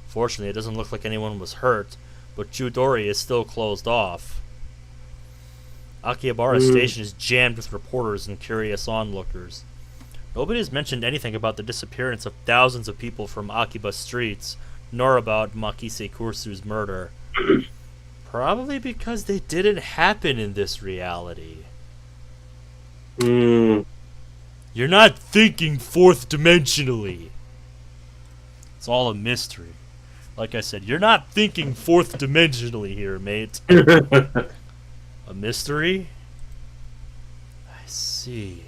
Fortunately, it doesn't look like anyone was hurt, but Chudori is still closed off. Akihabara Station is jammed with reporters and curious onlookers. Nobody has mentioned anything about the disappearance of thousands of people from Akiba streets, nor about Makise Kursu's murder. Probably because they didn't happen in this reality. You're not thinking fourth dimensionally. It's all a mystery. Like I said, you're not thinking fourth dimensionally here, mate. A mystery? I see.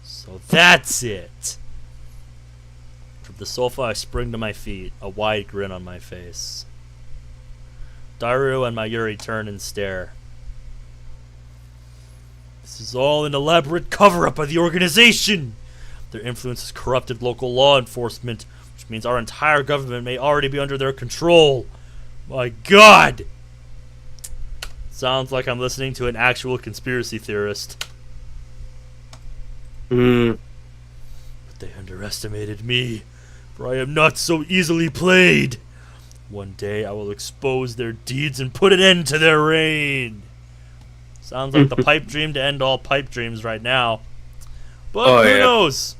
So that's it. From the sofa, I spring to my feet, a wide grin on my face. Daru and Mayuri turn and stare. This is all an elaborate cover-up by the organization! Their influence has corrupted local law enforcement, which means our entire government may already be under their control. My God! Sounds like I'm listening to an actual conspiracy theorist. But they underestimated me, for I am not so easily played. One day I will expose their deeds and put an end to their reign. Sounds like the pipe dream to end all pipe dreams right now. But who knows?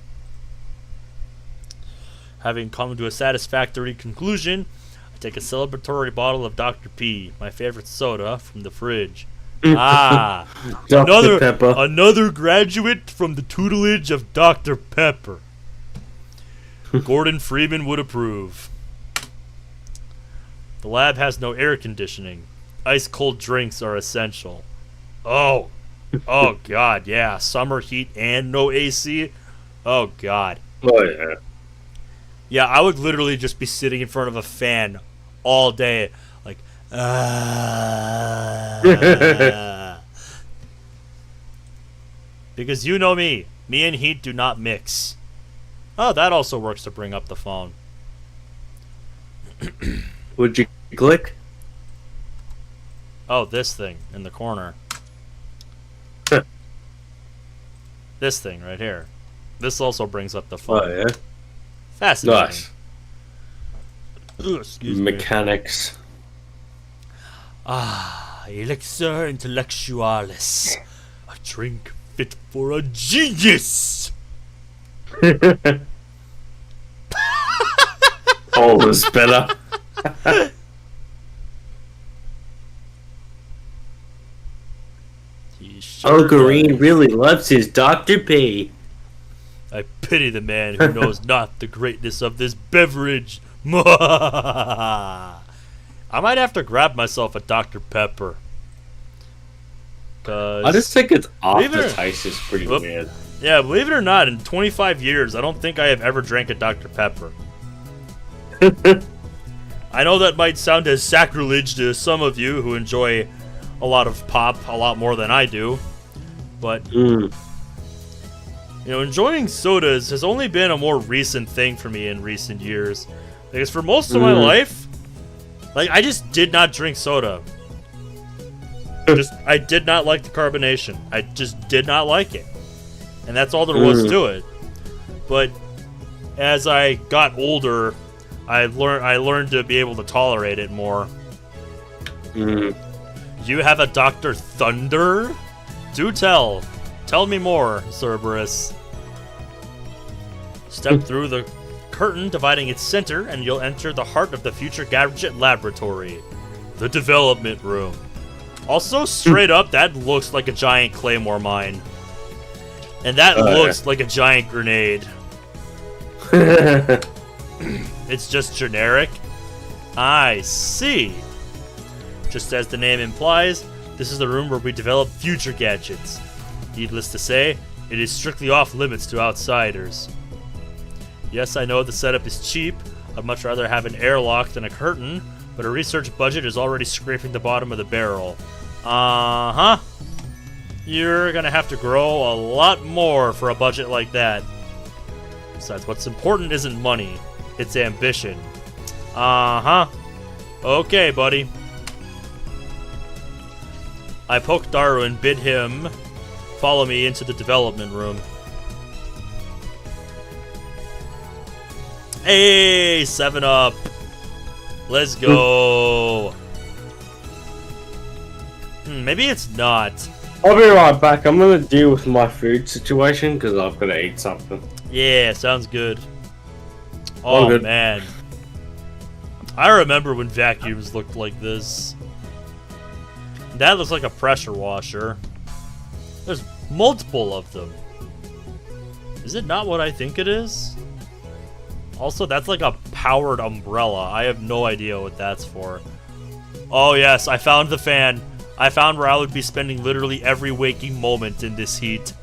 Having come to a satisfactory conclusion, I take a celebratory bottle of Dr. P, my favorite soda, from the fridge. Ah, Dr. Pepper. Another graduate from the tutelage of Dr. Pepper. Gordon Freeman would approve. The lab has no air conditioning. Ice-cold drinks are essential. Oh God, yeah. Summer heat and no AC? Oh, God. Oh, yeah. Yeah, I would literally just be sitting in front of a fan all day, like, because you know me. Me and heat do not mix. Oh, that also works to bring up the phone. Would you click? Oh, this thing in the corner. This thing right here. This also brings up the phone. Oh, yeah. Fascinating. Nice. Ugh, excuse me. Mechanics. Ah, Elixir Intellectualis. A drink fit for a genius! Always better. He sure Ocarine does. really loves his Dr. P. I pity the man who knows not the greatness of this beverage. I might have to grab myself a Dr. Pepper. I just think its Believe it or- aftertaste is pretty Whoop. weird. Yeah, believe it or not, in 25 years, I don't think I have ever drank a Dr. Pepper. I know that might sound as sacrilege to some of you who enjoy a lot of pop a lot more than I do, but enjoying sodas has only been a more recent thing for me in recent years. Because for most of my life, I just did not drink soda. I did not like the carbonation. I just did not like it. And that's all there was to it. But as I got older, I learned to be able to tolerate it more. You have a Dr. Thunder? Do tell. Tell me more, Cerberus. Step through the curtain dividing its center, and you'll enter the heart of the future gadget laboratory. The development room. Also, straight up, that looks like a giant claymore mine. And that looks like a giant grenade. It's just generic? I see. Just as the name implies, this is the room where we develop future gadgets. Needless to say, it is strictly off limits to outsiders. Yes, I know the setup is cheap. I'd much rather have an airlock than a curtain, but a research budget is already scraping the bottom of the barrel. Uh-huh. You're gonna have to grow a lot more for a budget like that. Besides, what's important isn't money, it's ambition. Uh-huh. Okay, buddy. I poked Daru and bid him follow me into the development room. Hey, 7-Up. Let's go. Maybe it's not. I'll be right back. I'm gonna deal with my food situation because I've got to eat something. Yeah, sounds good. All Oh, good. man. I remember when vacuums looked like this. That looks like a pressure washer. There's multiple of them. Is it not what I think it is? Also, that's like a powered umbrella. I have no idea what that's for. Oh yes, I found the fan. I found where I would be spending literally every waking moment in this heat.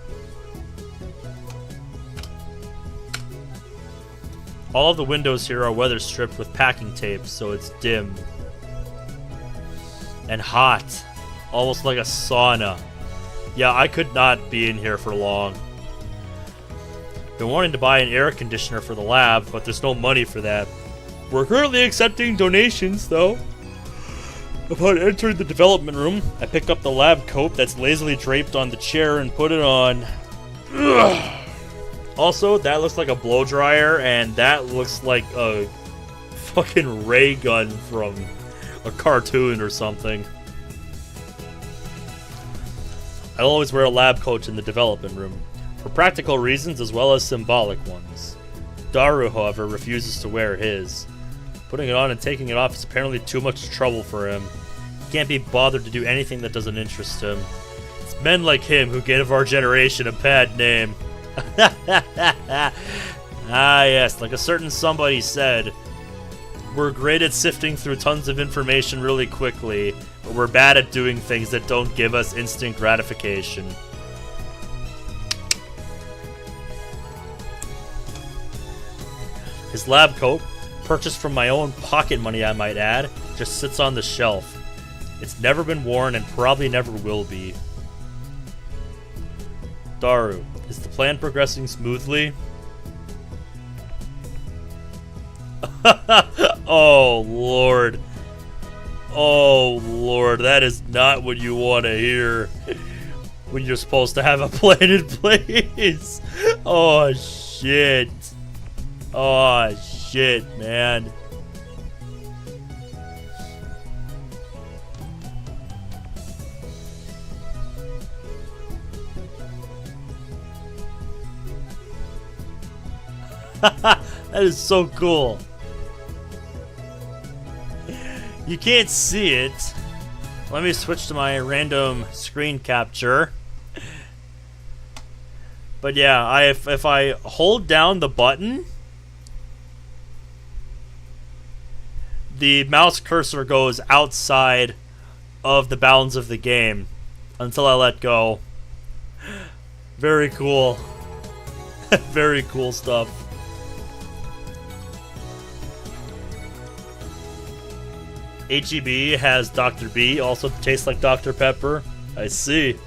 All of the windows here are weather stripped with packing tape, so it's dim. And hot. Almost like a sauna. Yeah, I could not be in here for long. Been wanting to buy an air conditioner for the lab, but there's no money for that. We're currently accepting donations, though. Upon entering the development room, I pick up the lab coat that's lazily draped on the chair and put it on. Ugh. Also, that looks like a blow dryer, and that looks like a fucking ray gun from a cartoon or something. I always wear a lab coat in the development room, for practical reasons as well as symbolic ones. Daru, however, refuses to wear his. Putting it on and taking it off is apparently too much trouble for him. He can't be bothered to do anything that doesn't interest him. It's men like him who gave our generation a bad name. Ah yes, like a certain somebody said, we're great at sifting through tons of information really quickly, but we're bad at doing things that don't give us instant gratification. His lab coat, purchased from my own pocket money I might add, just sits on the shelf. It's never been worn and probably never will be. Daru, is the plan progressing smoothly? Oh lord. Oh lord, that is not what you want to hear when you're supposed to have a plan in place. Oh shit. Oh shit, man. That is so cool. You can't see it, Let me switch to my random screen capture. But yeah, if I hold down the button, the mouse cursor goes outside of the bounds of the game until I let go. Very cool. Very cool stuff. HEB has Dr. B, also tastes like Dr. Pepper. I see.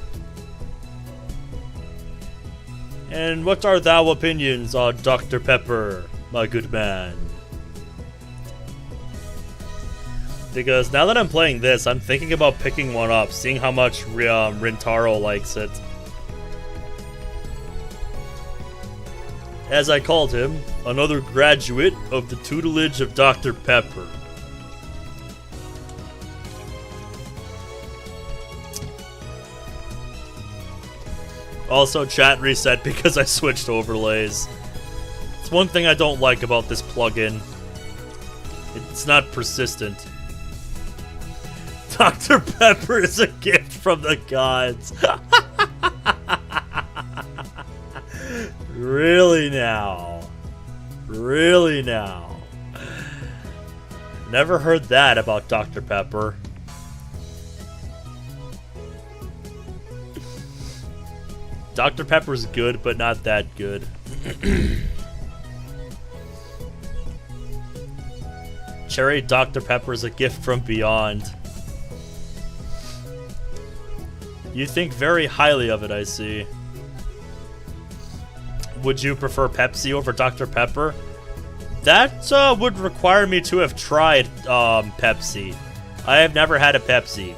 And what are thou opinions on Dr. Pepper, my good man? Because now that I'm playing this, I'm thinking about picking one up, seeing how much Rintaro likes it. As I called him, another graduate of the tutelage of Dr. Pepper. Also, chat reset because I switched overlays. It's one thing I don't like about this plugin. It's not persistent. Dr. Pepper is a gift from the gods. Really now? Really now? Never heard that about Dr. Pepper. Dr. Pepper's good, but not that good. Cherry Dr. Pepper's a gift from beyond. You think very highly of it, I see. Would you prefer Pepsi over Dr. Pepper? That would require me to have tried Pepsi. I have never had a Pepsi.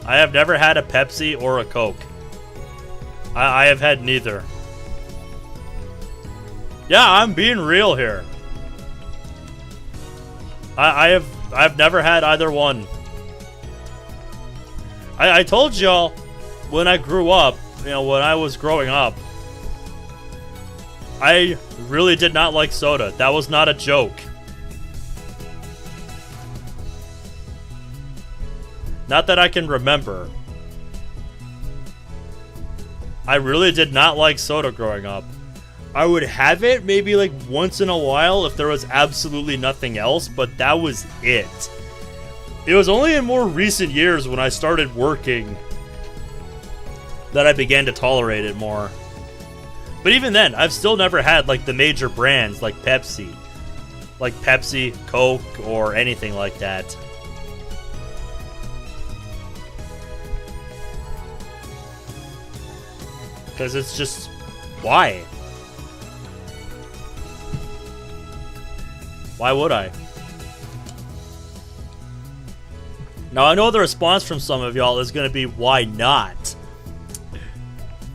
I have never had a Pepsi or a Coke. I have had neither. Yeah, I'm being real here. I've never had either one. I told y'all when I grew up, you know, when I was growing up, I really did not like soda. That was not a joke. Not that I can remember. I really did not like soda growing up. I would have it maybe like once in a while if there was absolutely nothing else, but that was it. It was only in more recent years when I started working that I began to tolerate it more. But even then, I've still never had like the major brands like Pepsi. Like Pepsi, Coke, or anything like that. Because it's just... why? Why would I? Now, I know the response from some of y'all is going to be, why not?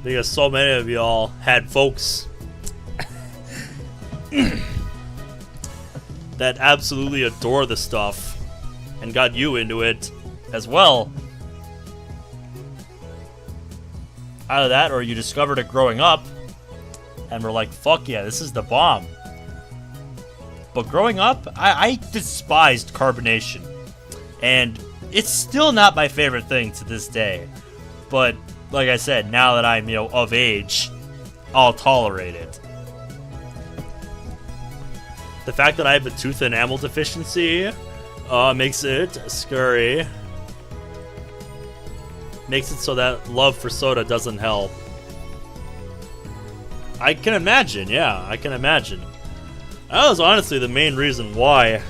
Because so many of y'all had folks that absolutely adore the stuff and got you into it as well. Either that or you discovered it growing up and were like, fuck yeah, this is the bomb. But growing up, I despised carbonation. And it's still not my favorite thing to this day. But like I said, now that I'm, of age, I'll tolerate it. The fact that I have a tooth enamel deficiency makes it scary. Makes it so that love for soda doesn't help. I can imagine, yeah, I can imagine. That was honestly the main reason why.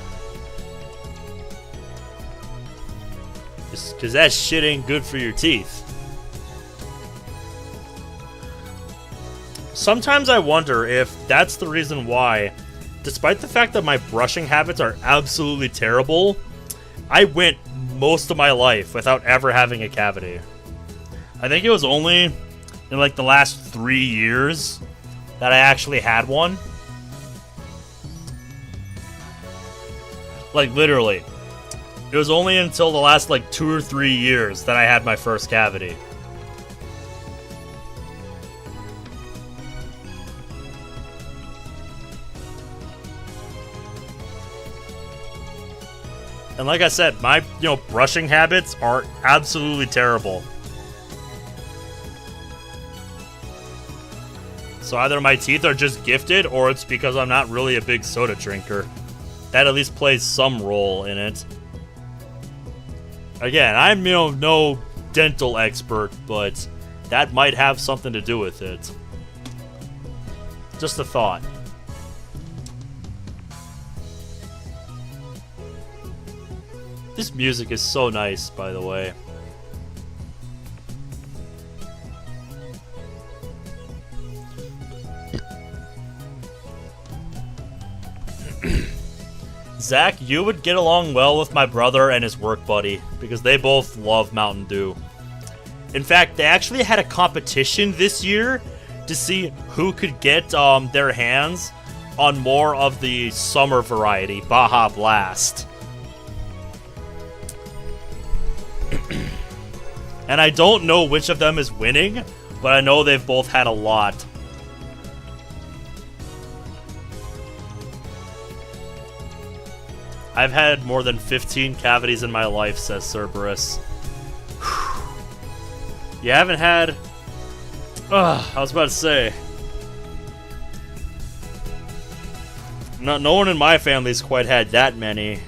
Just because that shit ain't good for your teeth. Sometimes I wonder if that's the reason why, despite the fact that my brushing habits are absolutely terrible, I went most of my life without ever having a cavity. I think it was only in like the last 3 years that I actually had one. Like literally. It was only until the last like 2 or 3 years that I had my first cavity. And like I said, my, brushing habits are absolutely terrible. So either my teeth are just gifted, or it's because I'm not really a big soda drinker. That at least plays some role in it. Again, I'm, no dental expert, but that might have something to do with it. Just a thought. This music is so nice, by the way. Zach, you would get along well with my brother and his work buddy, because they both love Mountain Dew. In fact, they actually had a competition this year to see who could get their hands on more of the summer variety, Baja Blast. And I don't know which of them is winning, but I know they've both had a lot. I've had more than 15 cavities in my life, says Cerberus. You haven't had... I was about to say... No one in my family's quite had that many.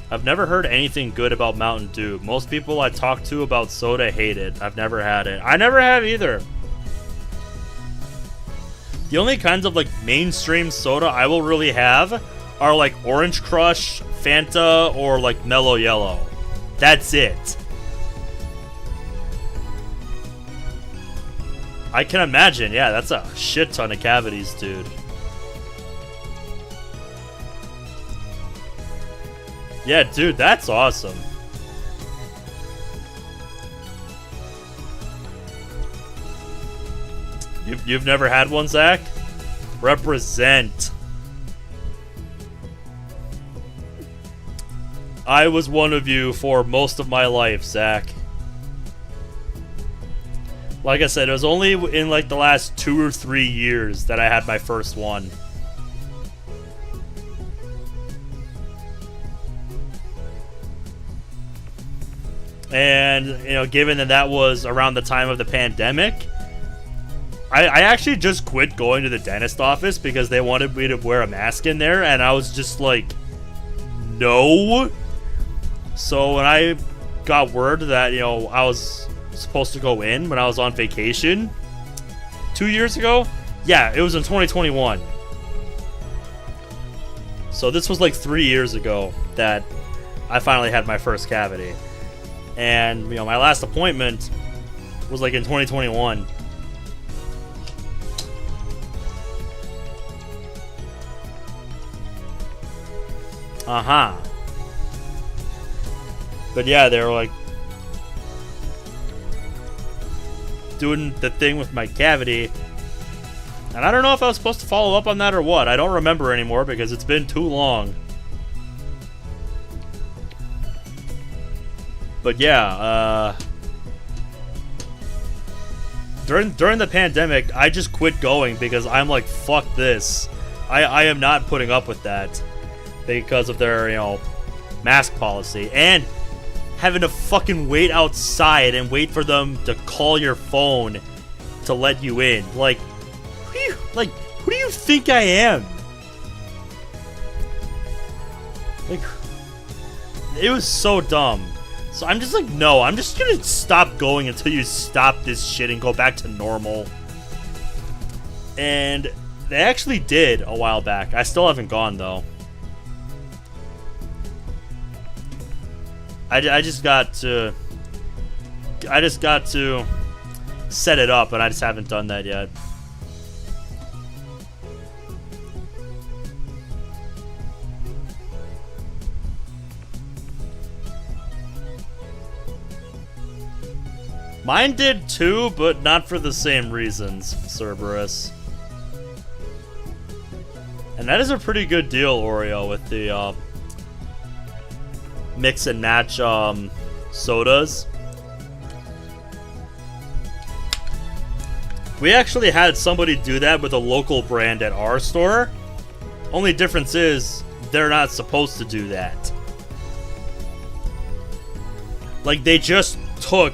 I've never heard anything good about Mountain Dew. Most people I talk to about soda hate it. I've never had it. I never have either. The only kinds of mainstream soda I will really have are Orange Crush, Fanta, or Mellow Yellow. That's it. I can imagine, yeah, that's a shit ton of cavities, dude. Yeah, dude, that's awesome. You've never had one, Zach? Represent. I was one of you for most of my life, Zach. Like I said, it was only in the last 2 or 3 years that I had my first one. And, given that was around the time of the pandemic, I actually just quit going to the dentist office because they wanted me to wear a mask in there, and I was just like, no. So when I got word that, I was supposed to go in when I was on vacation 2 years ago, yeah, it was in 2021. So this was 3 years ago that I finally had my first cavity. And, my last appointment was in 2021. Uh-huh. But yeah, they were doing the thing with my cavity. And I don't know if I was supposed to follow up on that or what. I don't remember anymore because it's been too long. But yeah, during the pandemic, I just quit going because I'm like, fuck this. I am not putting up with that because of their, mask policy. And having to fucking wait outside and wait for them to call your phone to let you in. Who do you think I am? It was so dumb. So I'm just no, I'm just gonna stop going until you stop this shit and go back to normal. And they actually did a while back. I still haven't gone, though. I just got to set it up, and I just haven't done that yet. Mine did too, but not for the same reasons, Cerberus. And that is a pretty good deal, Oreo, with the mix and match sodas. We actually had somebody do that with a local brand at our store. Only difference is they're not supposed to do that. Like, they just took...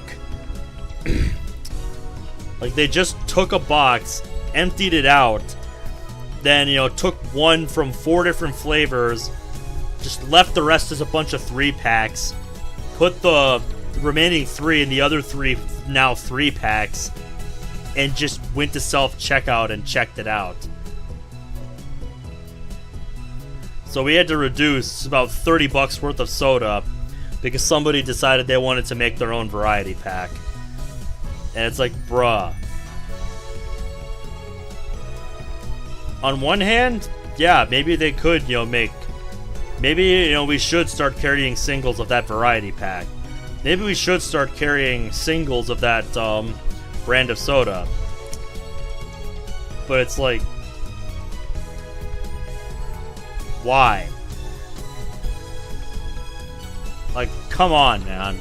like, they just took a box, emptied it out, then, you know, took one from 4 different flavors, just left the rest as a bunch of 3-packs, put the remaining 3 in the other 3 now 3-packs, and just went to self-checkout and checked it out. So we had to reduce about $30 worth of soda because somebody decided they wanted to make their own variety pack. And it's like, bruh. On one hand, yeah, maybe they could, you know, make... Maybe, you know, we should start carrying singles of that variety pack. Maybe we should start carrying singles of that, brand of soda. But it's like... Why? Like, come on, man.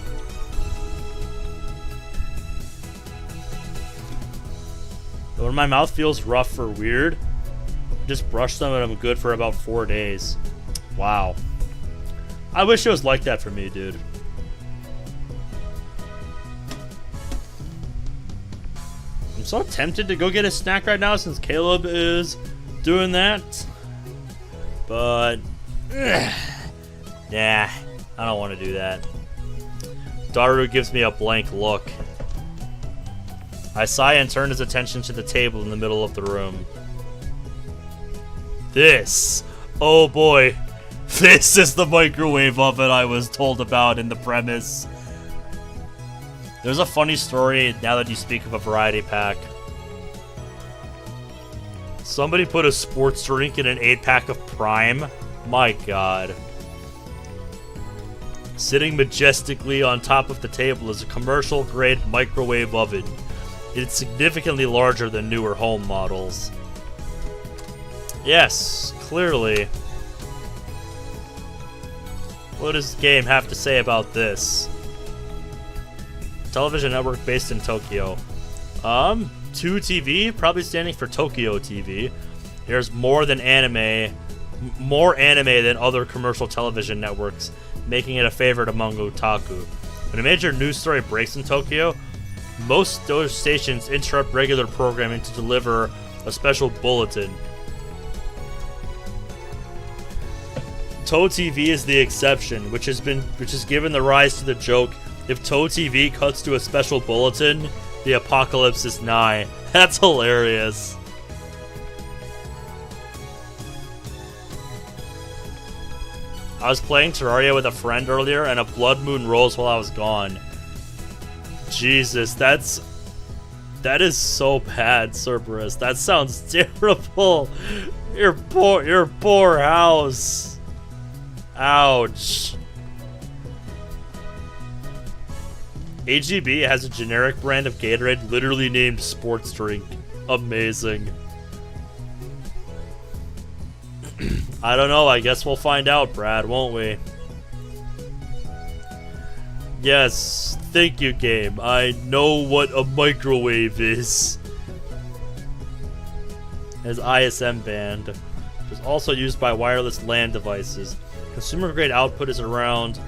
When my mouth feels rough or weird, just brush them and I'm good for about 4 days. Wow. I wish it was like that for me, dude. I'm so tempted to go get a snack right now since Caleb is doing that. But, nah, I don't want to do that. Daru gives me a blank look. I sigh and turn his attention to the table in the middle of the room. This, oh boy, this is the microwave oven I was told about in the premise. There's a funny story now that you speak of a variety pack. Somebody put a sports drink in an 8-pack of Prime. My god. Sitting majestically on top of the table is a commercial-grade microwave oven. It's significantly larger than newer home models. Yes, clearly. What does the game have to say about this? Television network based in Tokyo. 2TV, probably standing for Tokyo TV. There's more anime than other commercial television networks, making it a favorite among otaku. When a major news story breaks in Tokyo, most of those stations interrupt regular programming to deliver a special bulletin. ToeTV is the exception, which has given the rise to the joke, if ToeTV cuts to a special bulletin, the apocalypse is nigh. That's hilarious. I was playing Terraria with a friend earlier and a blood moon rose while I was gone. Jesus, that is so bad, Cerberus. That sounds terrible. Your poor house. Ouch. AGB has a generic brand of Gatorade literally named Sports Drink. Amazing. I don't know, I guess we'll find out, Brad, won't we? Yes, thank you, game. I know what a microwave is. As ISM band. It is also used by wireless LAN devices. Consumer grade output is around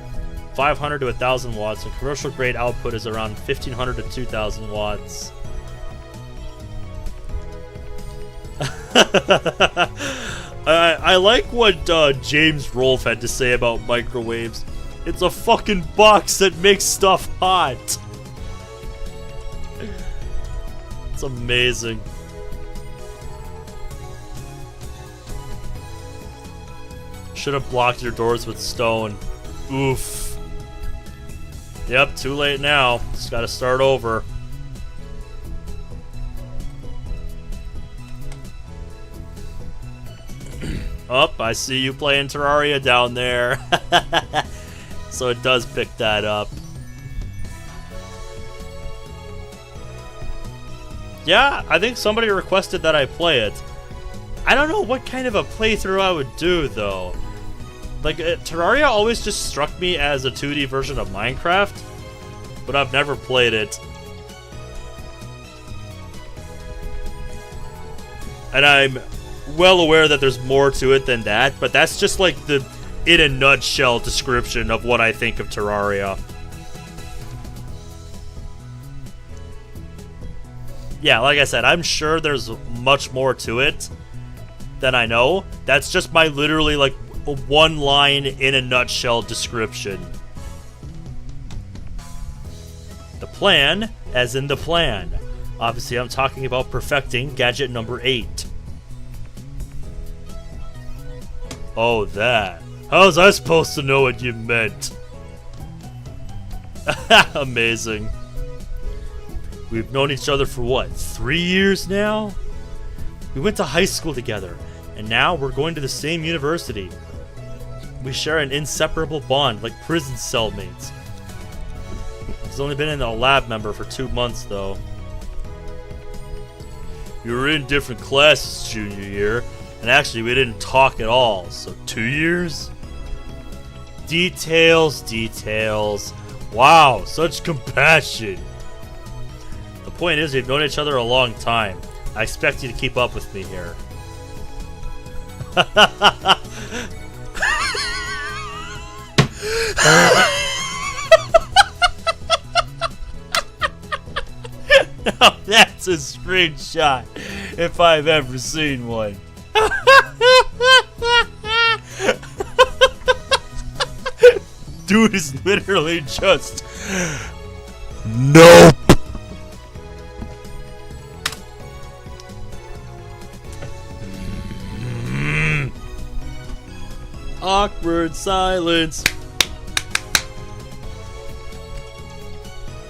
500 to 1,000 watts, and commercial grade output is around 1,500 to 2,000 watts. I like what James Rolfe had to say about microwaves. It's a fucking box that makes stuff hot. It's amazing. Should have blocked your doors with stone. Oof. Yep, too late now. Just gotta start over. Oh, I see you playing Terraria down there. So it does pick that up. Yeah, I think somebody requested that I play it. I don't know what kind of a playthrough I would do, though. Like, Terraria always just struck me as a 2D version of Minecraft, but I've never played it. And I'm well aware that there's more to it than that, but that's just like the in a nutshell description of what I think of Terraria. Yeah, like I said, I'm sure there's much more to it than I know. That's just my literally like one line in a nutshell description. The plan, as in the plan. Obviously, I'm talking about perfecting gadget number 8. Oh, that. How was I supposed to know what you meant? Amazing. We've known each other for what, 3 years now? We went to high school together, and now we're going to the same university. We share an inseparable bond like prison cellmates. He's only been in a lab member for 2 months, though. We were in different classes junior year, and actually we didn't talk at all, so 2 years? Details, details. Wow, such compassion. The point is, we've known each other a long time. I expect you to keep up with me here. Now that's a screenshot, if I've ever seen one. Dude is literally just... Nope! Awkward silence.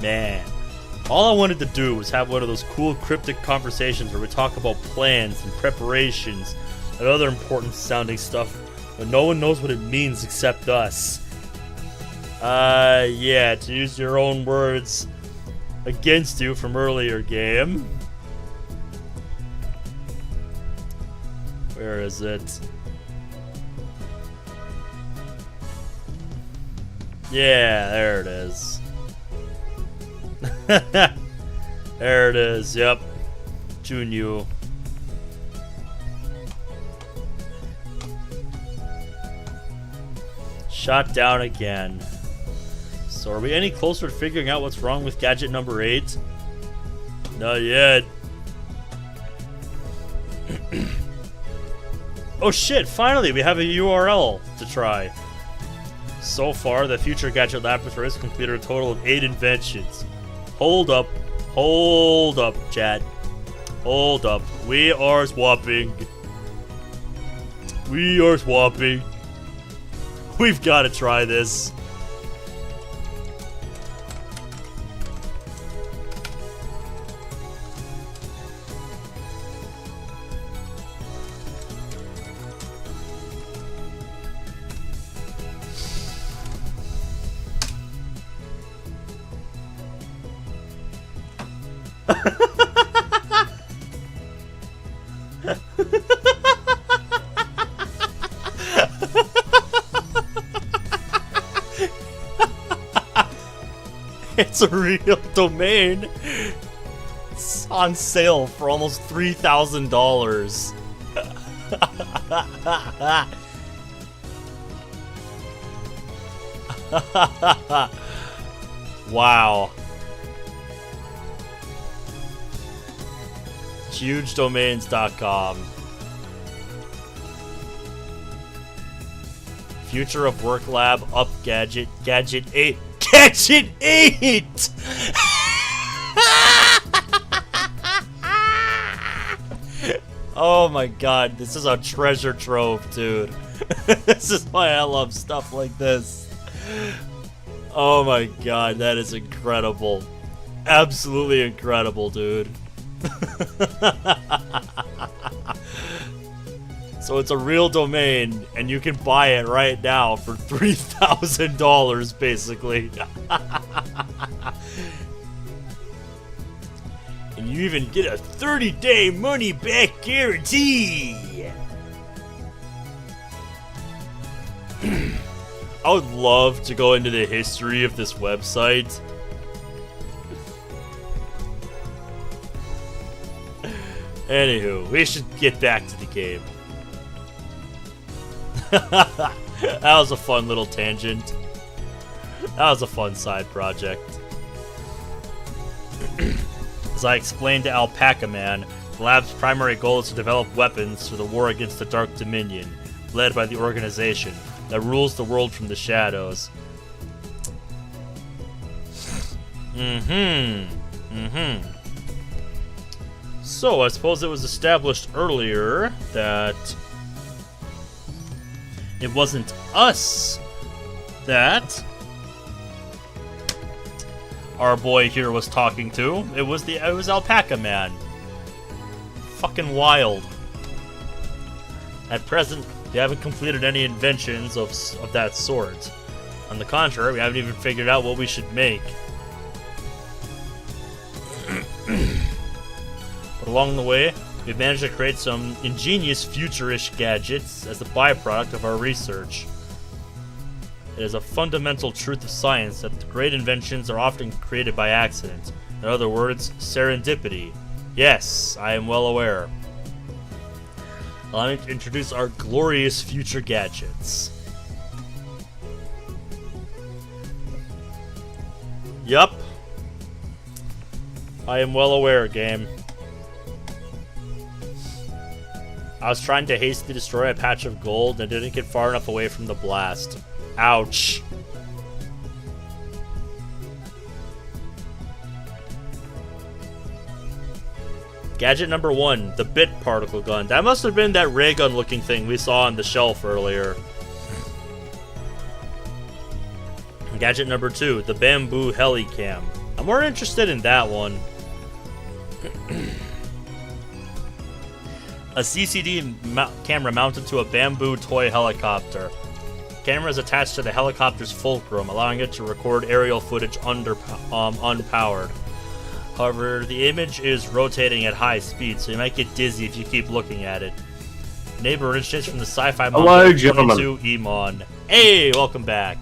Man, all I wanted to do was have one of those cool cryptic conversations where we talk about plans and preparations and other important sounding stuff, but no one knows what it means except us. Yeah, to use your own words against you from earlier game. Where is it? Yeah, there it is. There it is, yep. Junyu. Shot down again. So are we any closer to figuring out what's wrong with gadget number 8? Not yet. Oh shit, finally we have a URL to try. So far, the Future Gadget Laboratory has completed a total of 8 inventions. Hold up, chat. Hold up. We are swapping. We are swapping. We've got to try this. It's a real domain. It's on sale for almost $3,000. Wow. HugeDomains.com. Future of Work Lab up Gadget 8. Gadget 8! Oh my god, this is a treasure trove, dude. This is why I love stuff like this. Oh my god, that is incredible. Absolutely incredible, dude. So it's a real domain, and you can buy it right now for $3,000, basically. And you even get a 30-day money-back guarantee. I would love to go into the history of this website. Anywho, we should get back to the game. That was a fun little tangent. That was a fun side project. As I explained to Alpaca Man, the lab's primary goal is to develop weapons for the war against the Dark Dominion, led by the organization that rules the world from the shadows. So, I suppose it was established earlier that it wasn't us that our boy here was talking to. It was Alpaca Man. Fucking wild. At present, we haven't completed any inventions of that sort. On the contrary, we haven't even figured out what we should make. But along the way, we've managed to create some ingenious futurish gadgets as a byproduct of our research. It is a fundamental truth of science that the great inventions are often created by accident. In other words, serendipity. Yes, I am well aware. Allow me to introduce our glorious future gadgets. Yup. I am well aware, game. I was trying to hastily destroy a patch of gold and didn't get far enough away from the blast. Ouch. Gadget number 1, the bit particle gun. That must have been that ray gun looking thing we saw on the shelf earlier. Gadget number 2, the bamboo helicam. I'm more interested in that one. A CCD camera mounted to a bamboo toy helicopter. The camera is attached to the helicopter's fulcrum, allowing it to record aerial footage unpowered. However, the image is rotating at high speed, so you might get dizzy if you keep looking at it. Neighbor originates from the sci-fi Hello, manga 22 Emon. Hey, welcome back.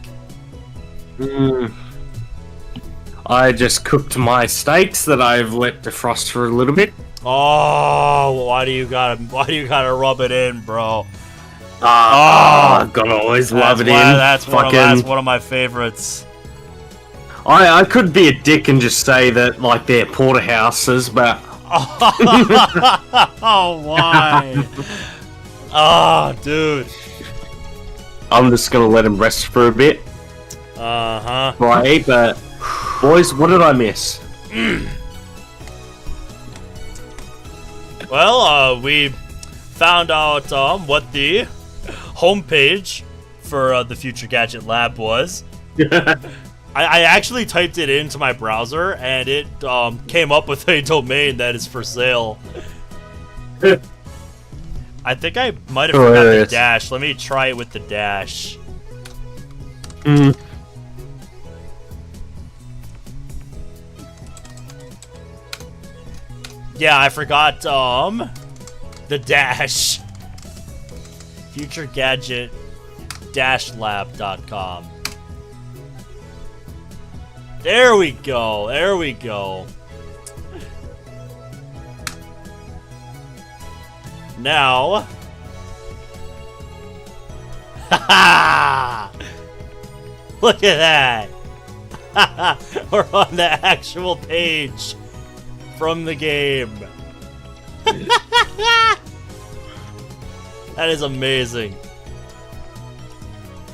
I just cooked my steaks that I've let defrost for a little bit. Oh, why do you gotta rub it in, bro? Gonna always love it in. That's one of my favorites. I could be a dick and just say that like they're porterhouses, but Oh, why? Oh, dude. I'm just gonna let him rest for a bit. Right, but boys, what did I miss? Well, we found out what the homepage for the Future Gadget Lab was. I actually typed it into my browser, and it came up with a domain that is for sale. I think I might have forgot the dash. Let me try it with the dash. Yeah, I forgot the dash. FutureGadget-Lab.com. There we go. There we go. Now. Look at that. We're on the actual page from the game. That is amazing.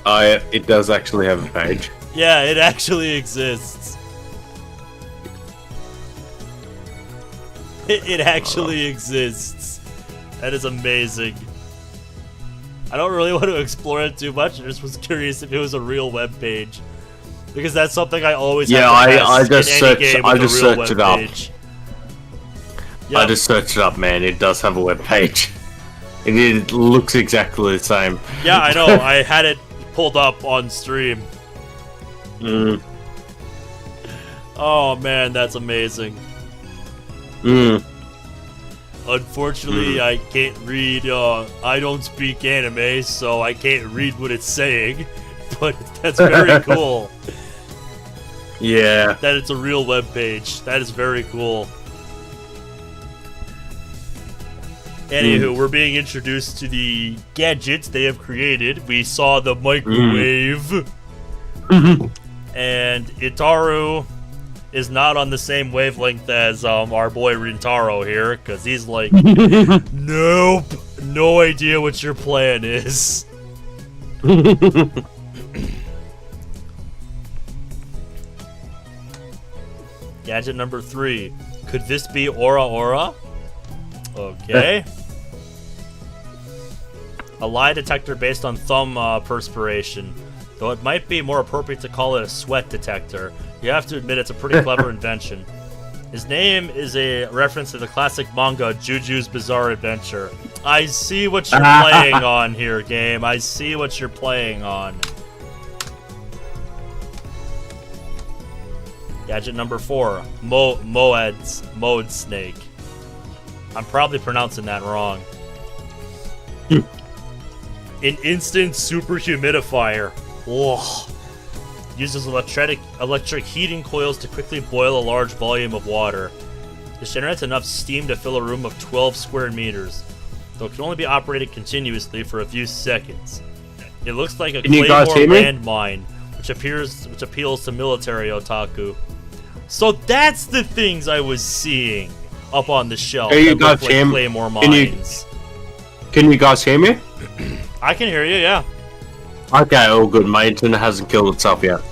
It does actually have a page. Yeah, it actually exists. It actually exists. That is amazing. I don't really want to explore it too much. I just was curious if it was a real web page, because that's something I always have to I just in any searched. game I with just a real searched it web up. page. I Yep. just searched it up, man. It does have a web page. It looks exactly the same. Yeah, I know. I had it pulled up on stream. Oh man, that's amazing. Unfortunately, I can't read. I don't speak anime, so I can't read what it's saying. But that's very cool. Yeah. That it's a real web page. That is very cool. Anywho, we're being introduced to the gadgets they have created. We saw the microwave. And Itaru is not on the same wavelength as our boy Rintaro here, because he's like, nope, no idea what your plan is. Gadget number 3. Could this be Aura Aura? Okay. A lie detector based on thumb perspiration. Though it might be more appropriate to call it a sweat detector. You have to admit it's a pretty clever invention. His name is a reference to the classic manga Juju's Bizarre Adventure. I see what you're playing on here, game. I see what you're playing on. Gadget number 4. Mode Snake. I'm probably pronouncing that wrong. An instant super humidifier. Ugh. Uses electric heating coils to quickly boil a large volume of water. This generates enough steam to fill a room of 12 square meters, though it can only be operated continuously for a few seconds. It looks like a Claymore landmine, which appeals to military otaku. So that's the things I was seeing up on the shelf. Hey, you guys like Claymore mines. Can you guys hear me? I can hear you, yeah. Okay, all good. My internet hasn't killed itself yet.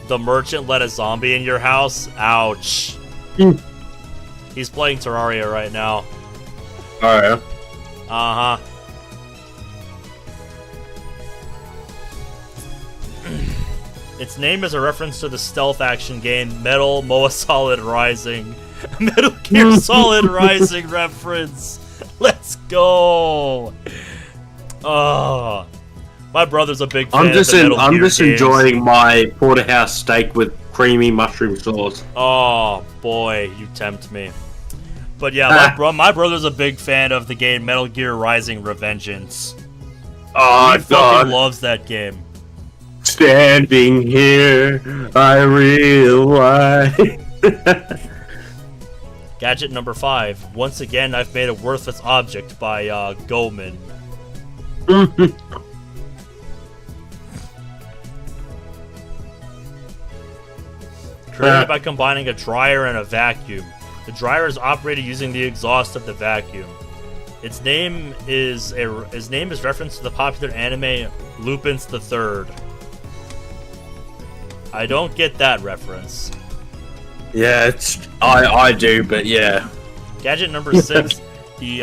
The merchant let a zombie in your house? Ouch. He's playing Terraria right now. Oh, yeah? Uh-huh. Its name is a reference to the stealth action game Metal Moa Solid Rising. Metal Gear Solid Rising reference. Let's go. Oh. My brother's a big fan of the Metal Gear I'm just games. enjoying my porterhouse steak with creamy mushroom sauce. Oh, boy, you tempt me. But yeah, my brother's a big fan of the game Metal Gear Rising Revengeance. Oh, He fucking loves that game. Standing here, I realize. Gadget number 5. Once again, I've made a worthless object by Goman. Created by combining a dryer and a vacuum. The dryer is operated using the exhaust of the vacuum. Its name is reference to the popular anime Lupin's the Third. I don't get that reference. Yeah, I do, but yeah. Gadget number 6, the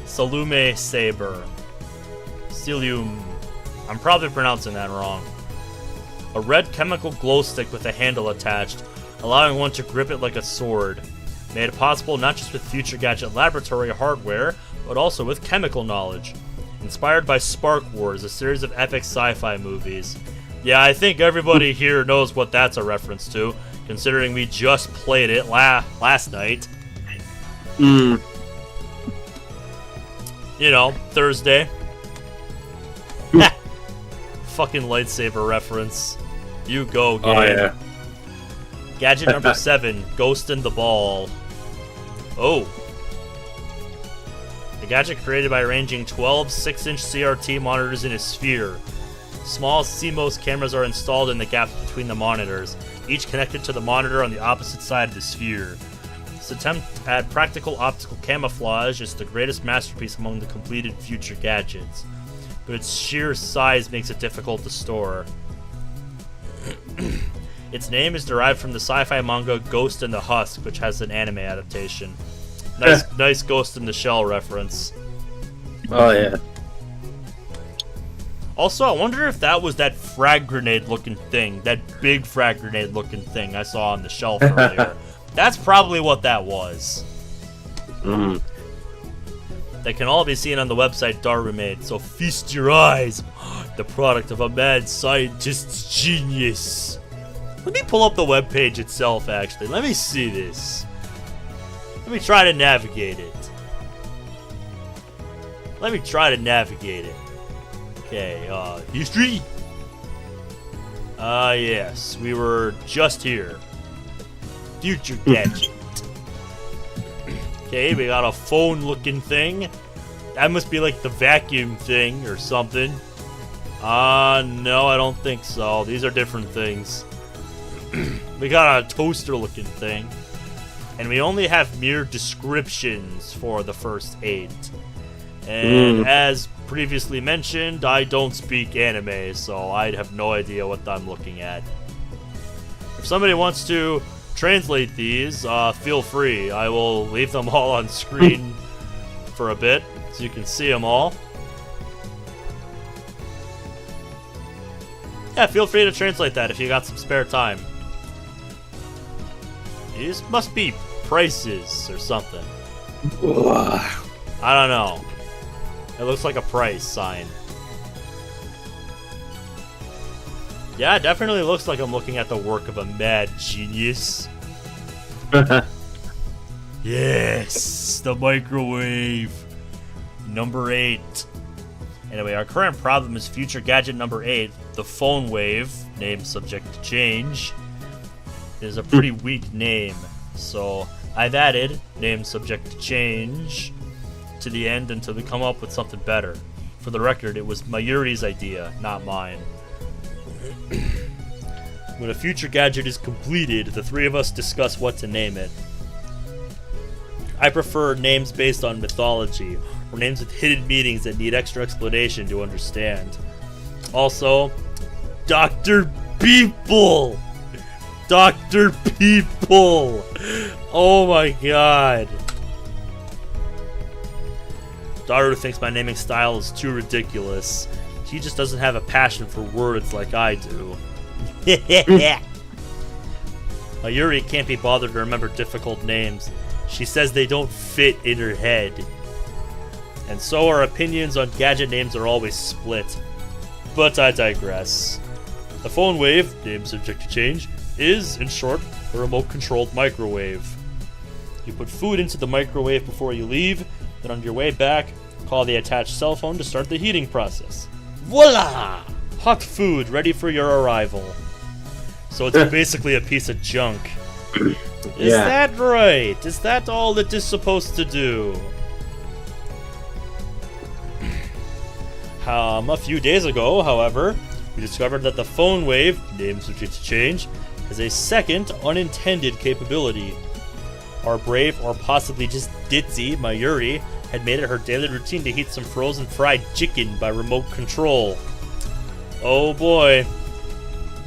Salume Saber. Cilium. I'm probably pronouncing that wrong. A red chemical glow stick with a handle attached, allowing one to grip it like a sword. Made it possible not just with future Gadget laboratory hardware, but also with chemical knowledge. Inspired by Spark Wars, a series of epic sci-fi movies. Yeah, I think everybody here knows what that's a reference to, considering we just played it last night. You know, Thursday. Fucking lightsaber reference. You go, game. Oh, yeah. Gadget number 7, Ghost in the Ball. Oh. A gadget created by arranging 12 6-inch CRT monitors in a sphere. Small CMOS cameras are installed in the gaps between the monitors, each connected to the monitor on the opposite side of the sphere. This attempt at practical optical camouflage is the greatest masterpiece among the completed future gadgets, but its sheer size makes it difficult to store. Its name is derived from the sci-fi manga Ghost in the Husk, which has an anime adaptation. Nice Ghost in the Shell reference. Oh, yeah. Also, I wonder if that was that frag grenade looking thing, that big frag grenade looking thing I saw on the shelf earlier. That's probably what that was. They can all be seen on the website Daru made, so feast your eyes. The product of a mad scientist's genius. Let me pull up the webpage itself, actually. Let me see this. Let me try to navigate it. Okay, history. Yes, we were just here. Future gadget. Okay, we got a phone-looking thing. That must be like the vacuum thing or something. No, I don't think so. These are different things. We got a toaster-looking thing. And we only have mere descriptions for the first 8. And as previously mentioned, I don't speak anime, so I have no idea what I'm looking at. If somebody wants to translate these, feel free. I will leave them all on screen for a bit, so you can see them all. Yeah, feel free to translate that if you got some spare time. These must be prices or something. I don't know. It looks like a price sign. Yeah, it definitely looks like I'm looking at the work of a mad genius. Yes, the microwave. Number 8. Anyway, our current problem is future gadget number 8, the phone wave, name subject to change. It is a pretty weak name, so I've added name subject to change to the end until we come up with something better. For the record, it was Mayuri's idea, not mine. When a future gadget is completed, the 3 of us discuss what to name it. I prefer names based on mythology, or names with hidden meanings that need extra explanation to understand. Also, Dr. People! Dr. People! Oh my god. Daru thinks my naming style is too ridiculous. He just doesn't have a passion for words like I do. Mayuri can't be bothered to remember difficult names. She says they don't fit in her head. And so our opinions on gadget names are always split. But I digress. The phone wave, name subject to change, is, in short, a remote-controlled microwave. You put food into the microwave before you leave, then on your way back, call the attached cell phone to start the heating process. Voila! Hot food ready for your arrival. So it's basically a piece of junk. Is that right? Is that all it is supposed to do? A few days ago, however, we discovered that the phone wave, name subject to change, has a second unintended capability. Our brave, or possibly just ditzy, Mayuri had made it her daily routine to heat some frozen fried chicken by remote control. Oh boy.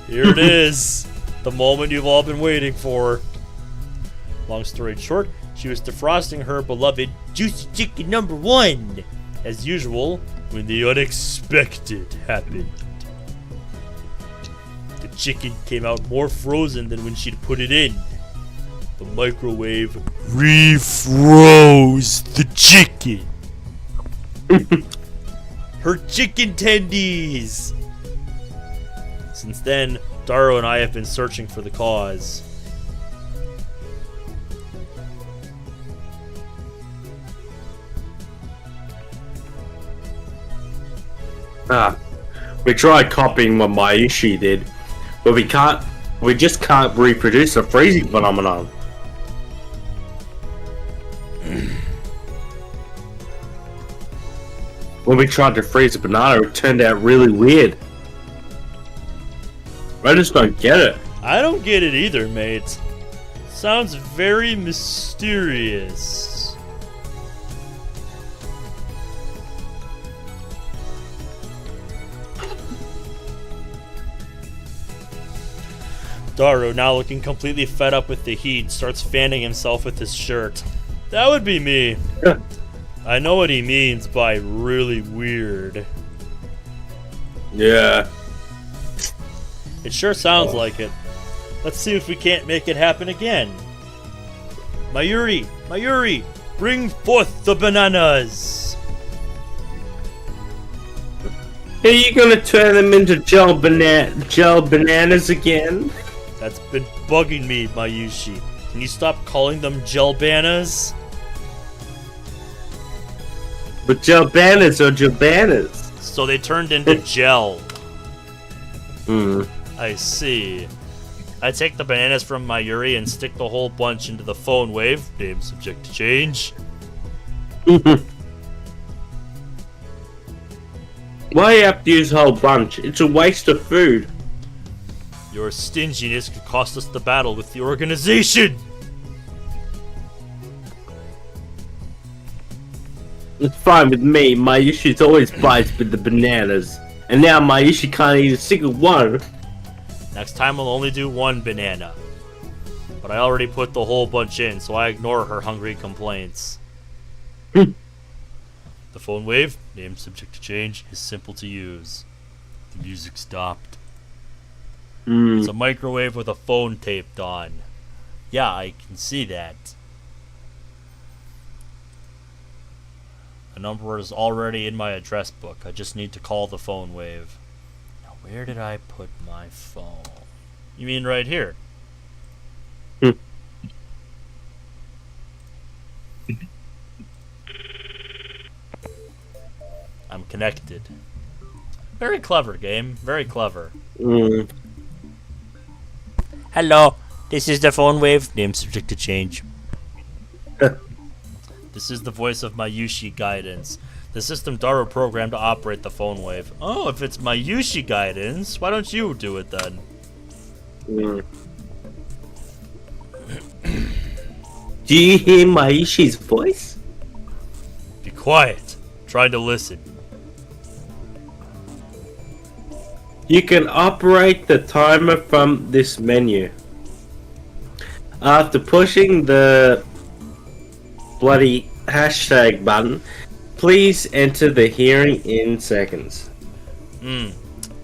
Here it is. The moment you've all been waiting for. Long story short, she was defrosting her beloved juicy chicken number 1, as usual, when the unexpected happened. The chicken came out more frozen than when she'd put it in. The microwave refroze the chicken. Her chicken tendies! Since then, Daru and I have been searching for the cause. We tried copying what Mayushi did, but we just can't reproduce the freezing phenomenon. When we tried to freeze a banana, it turned out really weird. I just don't get it. I don't get it either, mate. Sounds very mysterious. Daru, now looking completely fed up with the heat, starts fanning himself with his shirt. That would be me. I know what he means by really weird. Yeah. It sure sounds like it. Let's see if we can't make it happen again. Mayuri, bring forth the bananas. Are you gonna turn them into gel bananas again? That's been bugging me, Mayushi. Can you stop calling them gel bananas? But gel bananas are gel bananas. So they turned into gel. Hmm. I see. I take the bananas from Mayuri and stick the whole bunch into the phone wave, name subject to change. Why you have to use a whole bunch? It's a waste of food. Your stinginess could cost us the battle with the organization! It's fine with me. My issue's always bites with the bananas. And now my issue can't eat a single one. Next time I'll only do one banana. But I already put the whole bunch in, so I ignore her hungry complaints. The phone wave, name subject to change, is simple to use. The music stopped. It's a microwave with a phone taped on. Yeah, I can see that. The number is already in my address book. I just need to call the phone wave. Now, where did I put my phone? You mean right here? I'm connected. Very clever game. Very clever. Hello, this is the phone wave. Name subject to change. This is the voice of Mayushi Guidance. The system Daru programmed to operate the phone wave. Oh, if it's Mayushi Guidance, why don't you do it then? Do you hear Maishi's voice? Be quiet. Trying to listen. You can operate the timer from this menu. After pushing the bloody hashtag button, please enter the hearing in seconds.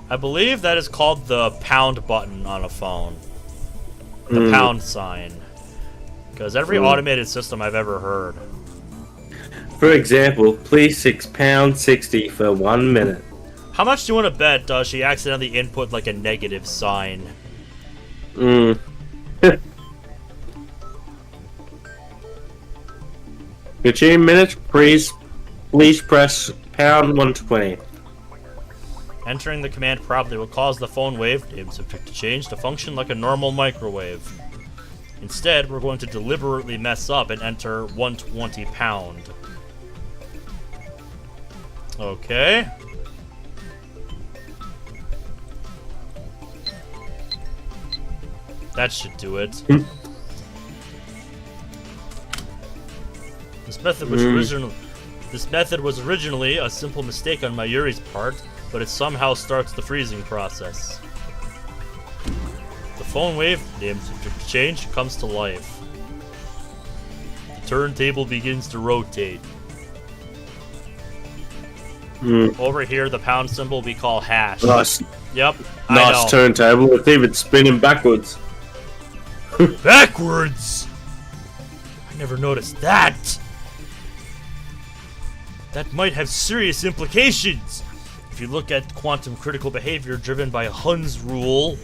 I believe that is called the pound button on a phone. The pound sign. Because every automated system I've ever heard. For example, please £6.60 for 1 minute. How much do you want to bet she accidentally input like a negative sign? For 2 minutes, please press pound 120. Entering the command properly will cause the phone wave, name subject to change, to function like a normal microwave. Instead, we're going to deliberately mess up and enter 120 pound. Okay. That should do it. This method was originally a simple mistake on Mayuri's part, but it somehow starts the freezing process. The phone wave, name subject to change, comes to life. The turntable begins to rotate. Over here, the pound symbol we call hash. Nice. Yep. Nice turntable. It's even spinning backwards. Backwards? I never noticed that. That might have serious implications. If you look at quantum critical behavior driven by Hund's rule.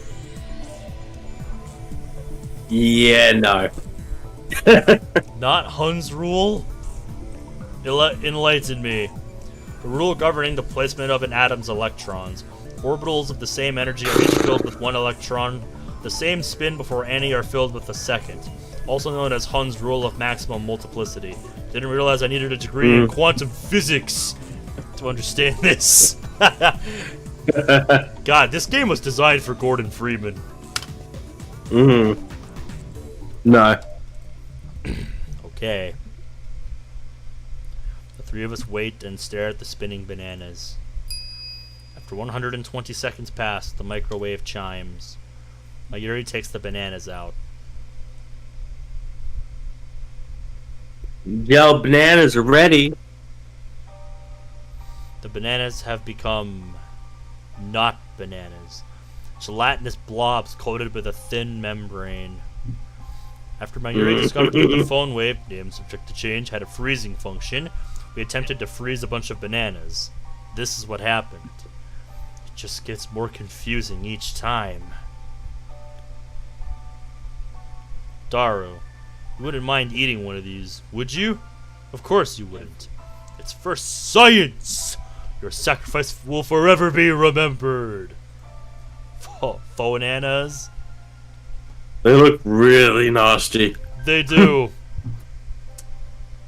Yeah, no. Not Hund's rule? Enlighten me. The rule governing the placement of an atom's electrons. Orbitals of the same energy are each filled with one electron. The same spin before any are filled with a second. Also known as Hund's rule of maximum multiplicity. Didn't realize I needed a degree in quantum physics to understand this. God, this game was designed for Gordon Freeman. No. Okay. The three of us wait and stare at the spinning bananas. After 120 seconds pass, the microwave chimes. Mayuri takes the bananas out. Yo, bananas are ready. The bananas have become not bananas. Gelatinous blobs coated with a thin membrane. After Mayuri discovered that the phone wave, name subject to change, had a freezing function, we attempted to freeze a bunch of bananas. This is what happened. It just gets more confusing each time. Daru, you wouldn't mind eating one of these, would you? Of course you wouldn't. It's for science! Your sacrifice will forever be remembered. Phonanas? They look really nasty. They do.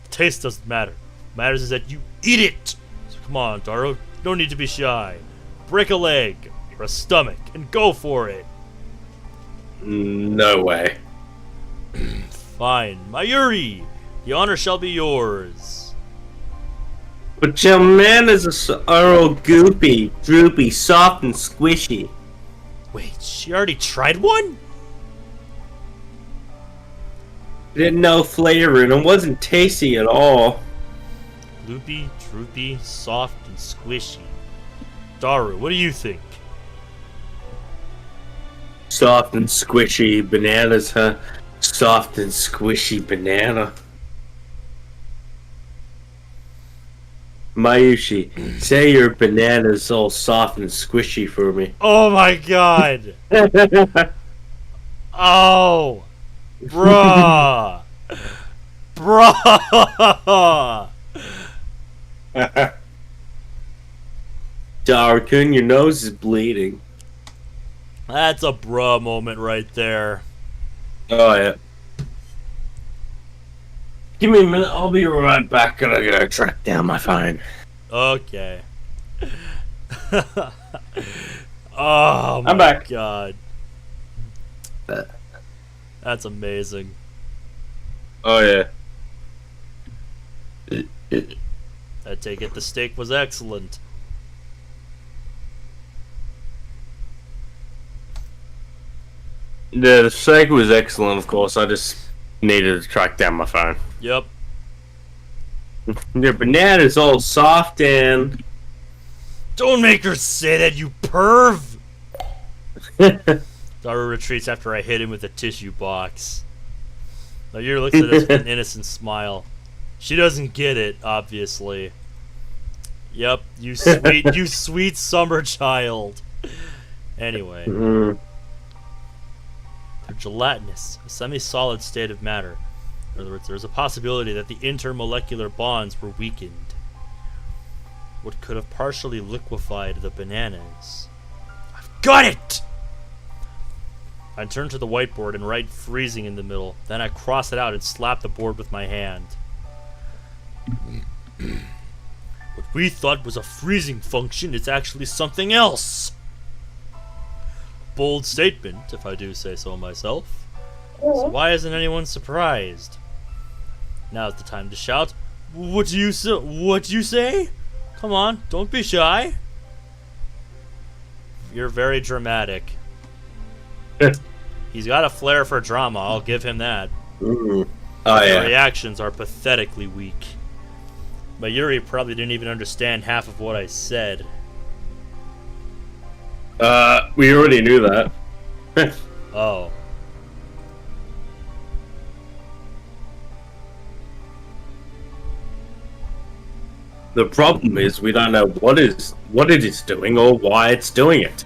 Taste doesn't matter. What matters is that you eat it! So come on, Daru. No need to be shy. Break a leg or a stomach and go for it. No way. Fine. Mayuri, the honor shall be yours. But your manners are all goopy, droopy, soft, and squishy. Wait, she already tried one? Didn't know flavor and it wasn't tasty at all. Loopy, droopy, soft, and squishy. Daru, what do you think? Soft and squishy bananas, huh? Soft and squishy banana. Mayushi, say your banana's all soft and squishy for me. Oh my god! Oh! Bruh! Bruh! Daru-kun, your nose is bleeding. That's a bruh moment right there. Oh, yeah. Give me a minute, I'll be right back. I gotta track down my phone. Okay. Oh my I'm back. god. That's amazing. Oh, yeah. I take it the steak was excellent. The steak was excellent, of course. I just needed to track down my phone. Yep. Your banana's all soft and... Don't make her say that, you perv! Daru retreats after I hit him with a tissue box. Mayuri looks at us with an innocent smile. She doesn't get it, obviously. Yep, you sweet summer child. Anyway. Mm. They're gelatinous, a semi-solid state of matter. In other words, there's a possibility that the intermolecular bonds were weakened. What could have partially liquefied the bananas? I've got it! I turn to the whiteboard and write freezing in the middle. Then I cross it out and slap the board with my hand. What we thought was a freezing function is actually something else. Bold statement, if I do say so myself. So why isn't anyone surprised? Now's the time to shout. What do you say? Come on, don't be shy. You're very dramatic. He's got a flair for drama, I'll give him that. Oh, The yeah. reactions are pathetically weak. Mayuri probably didn't even understand half of what I said. We already knew that. Oh. The problem is we don't know what it is doing or why it's doing it.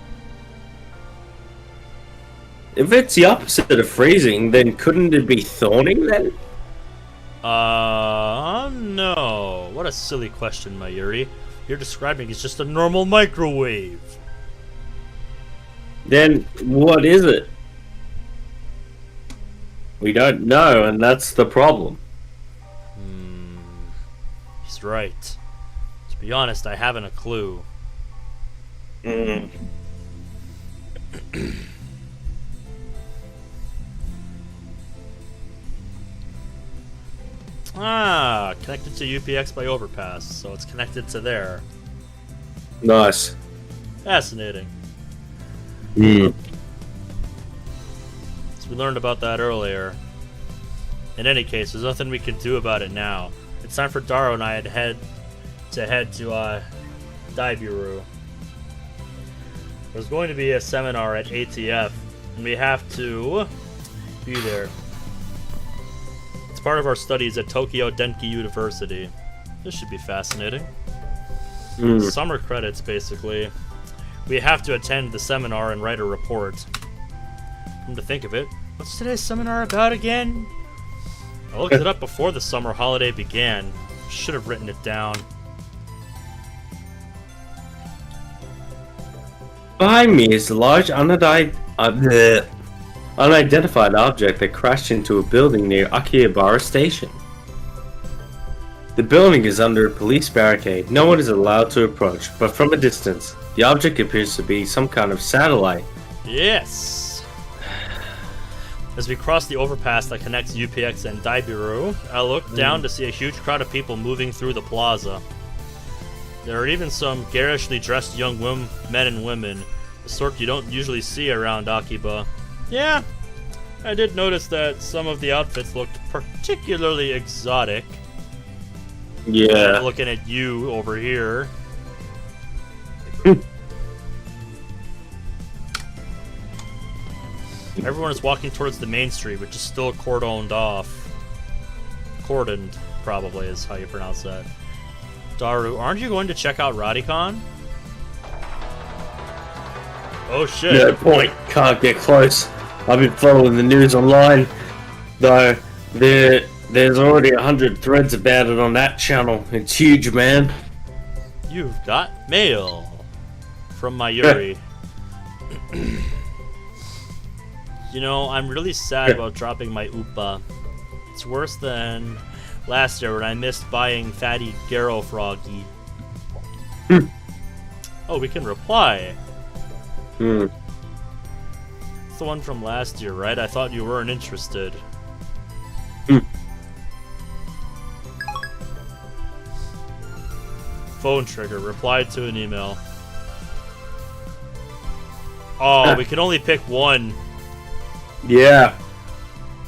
If it's the opposite of freezing, then couldn't it be thorning then? No. What a silly question, Mayuri. You're describing is just a normal microwave. Then what is it? We don't know, and that's the problem. He's right. To be honest, I haven't a clue. Connected to UPX by overpass, so it's connected to there. Nice. Fascinating. Hmm. So we learned about that earlier. In any case, there's nothing we can do about it now. It's time for Daru and I to head to Daibiru. There's going to be a seminar at ATF, and we have to be there. It's part of our studies at Tokyo Denki University. This should be fascinating. Summer credits, basically. We have to attend the seminar and write a report. Come to think of it, what's today's seminar about again? I looked it up before the summer holiday began. Should have written it down. Behind me is a large unidentified object that crashed into a building near Akihabara Station. The building is under a police barricade. No one is allowed to approach, but from a distance, the object appears to be some kind of satellite. Yes. As we cross the overpass that connects UPX and Daibiru, I look down to see a huge crowd of people moving through the plaza. There are even some garishly dressed young men and women, the sort you don't usually see around Akiba. Yeah, I did notice that some of the outfits looked particularly exotic. Yeah. Looking at you over here. Everyone is walking towards the main street, which is still cordoned off. Cordoned, probably, is how you pronounce that. Daru, aren't you going to check out Radicon? Oh shit. No point. Can't get close. I've been following the news online, though there's already 100 threads about it on that channel. It's huge, man. You've got mail from Mayuri. You know, I'm really sad about dropping my Upa. It's worse than last year when I missed buying Fatty Garo Froggy. Oh, we can reply. It's the one from last year, right? I thought you weren't interested. Phone trigger. Replied to an email. Oh, we can only pick one. Yeah.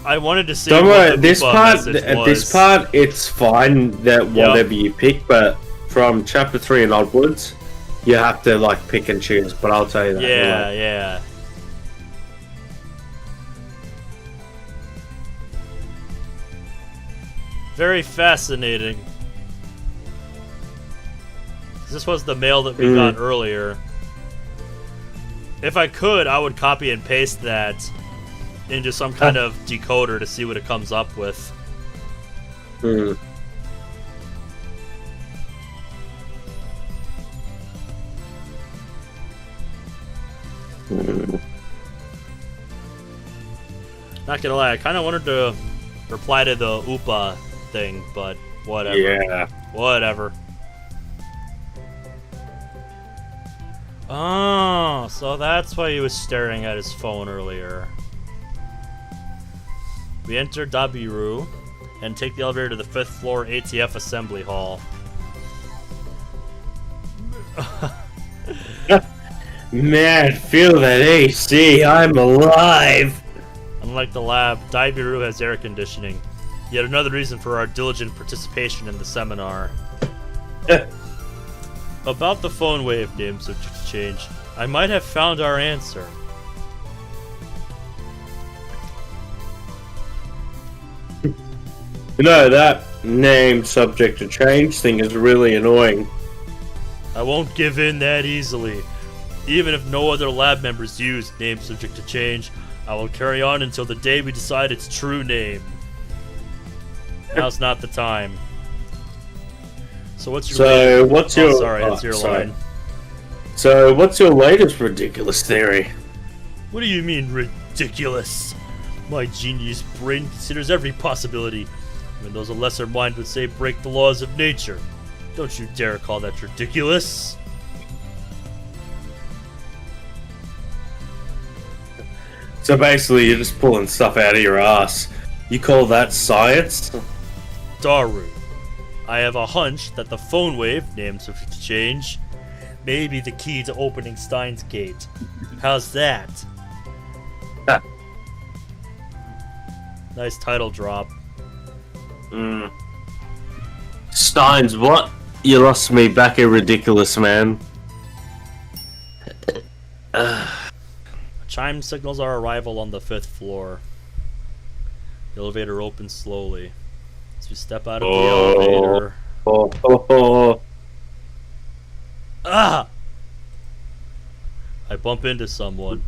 I wanted to see. Don't worry. This part, it's fine that whatever you pick, but from chapter 3 and onwards, you have to like pick and choose. But I'll tell you that. Yeah, yeah. Very fascinating. This was the mail that we got earlier. If I could, I would copy and paste that into some kind of decoder to see what it comes up with. Not gonna lie, I kind of wanted to reply to the Upa thing, but whatever. Yeah. Whatever. Oh, so that's why he was staring at his phone earlier. We enter Dabiru and take the elevator to the 5th floor ATF assembly hall. Man, feel that AC. I'm alive. Unlike the lab, Daibiru has air conditioning. Yet another reason for our diligent participation in the seminar. About the phone wave name subject to change, I might have found our answer. You know, that name subject to change thing is really annoying. I won't give in that easily. Even if no other lab members use name subject to change, I will carry on until the day we decide its true name. Now's not the time. So what's your line. So what's your latest ridiculous theory? What do you mean ridiculous? My genius brain considers every possibility. Even those a lesser mind would say break the laws of nature. Don't you dare call that ridiculous. So basically you're just pulling stuff out of your ass. You call that science? Daru, I have a hunch that the phone wave, named subject to change, may be the key to opening Steins Gate. How's that? Nice title drop. Steins, what? You lost me back a ridiculous man. A chime signals our arrival on the 5th floor. The elevator opens slowly. As we step out of the elevator... Ah! I bump into someone.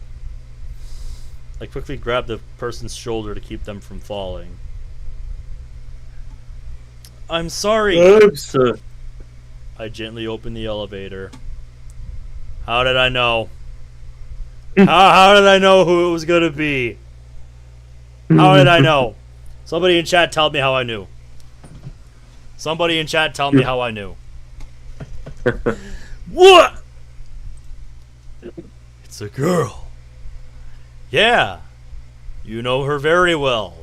I quickly grab the person's shoulder to keep them from falling. I'm sorry! Oops. I gently open the elevator. How did I know? How did I know who it was gonna be? How did I know? Somebody in chat tell me how I knew. Somebody in chat tell me how I knew. What? It's a girl. Yeah. You know her very well.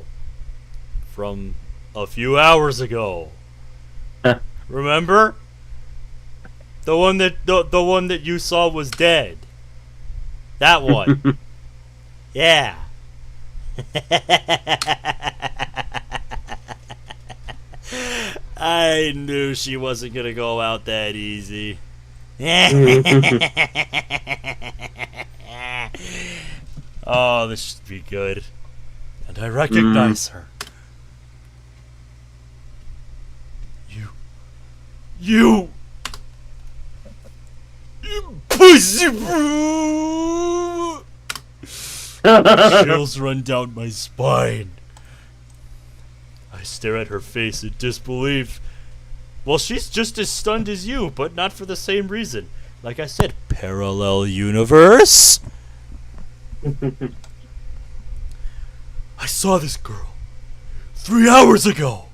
From a few hours ago. Remember? The one that you saw was dead. That one. Yeah. I knew she wasn't gonna go out that easy. Oh, this should be good. And I recognize her. You pussy. Chills run down my spine. I stare at her face in disbelief. Well, she's just as stunned as you, but not for the same reason. Like I said, parallel universe. I saw this girl 3 hours ago.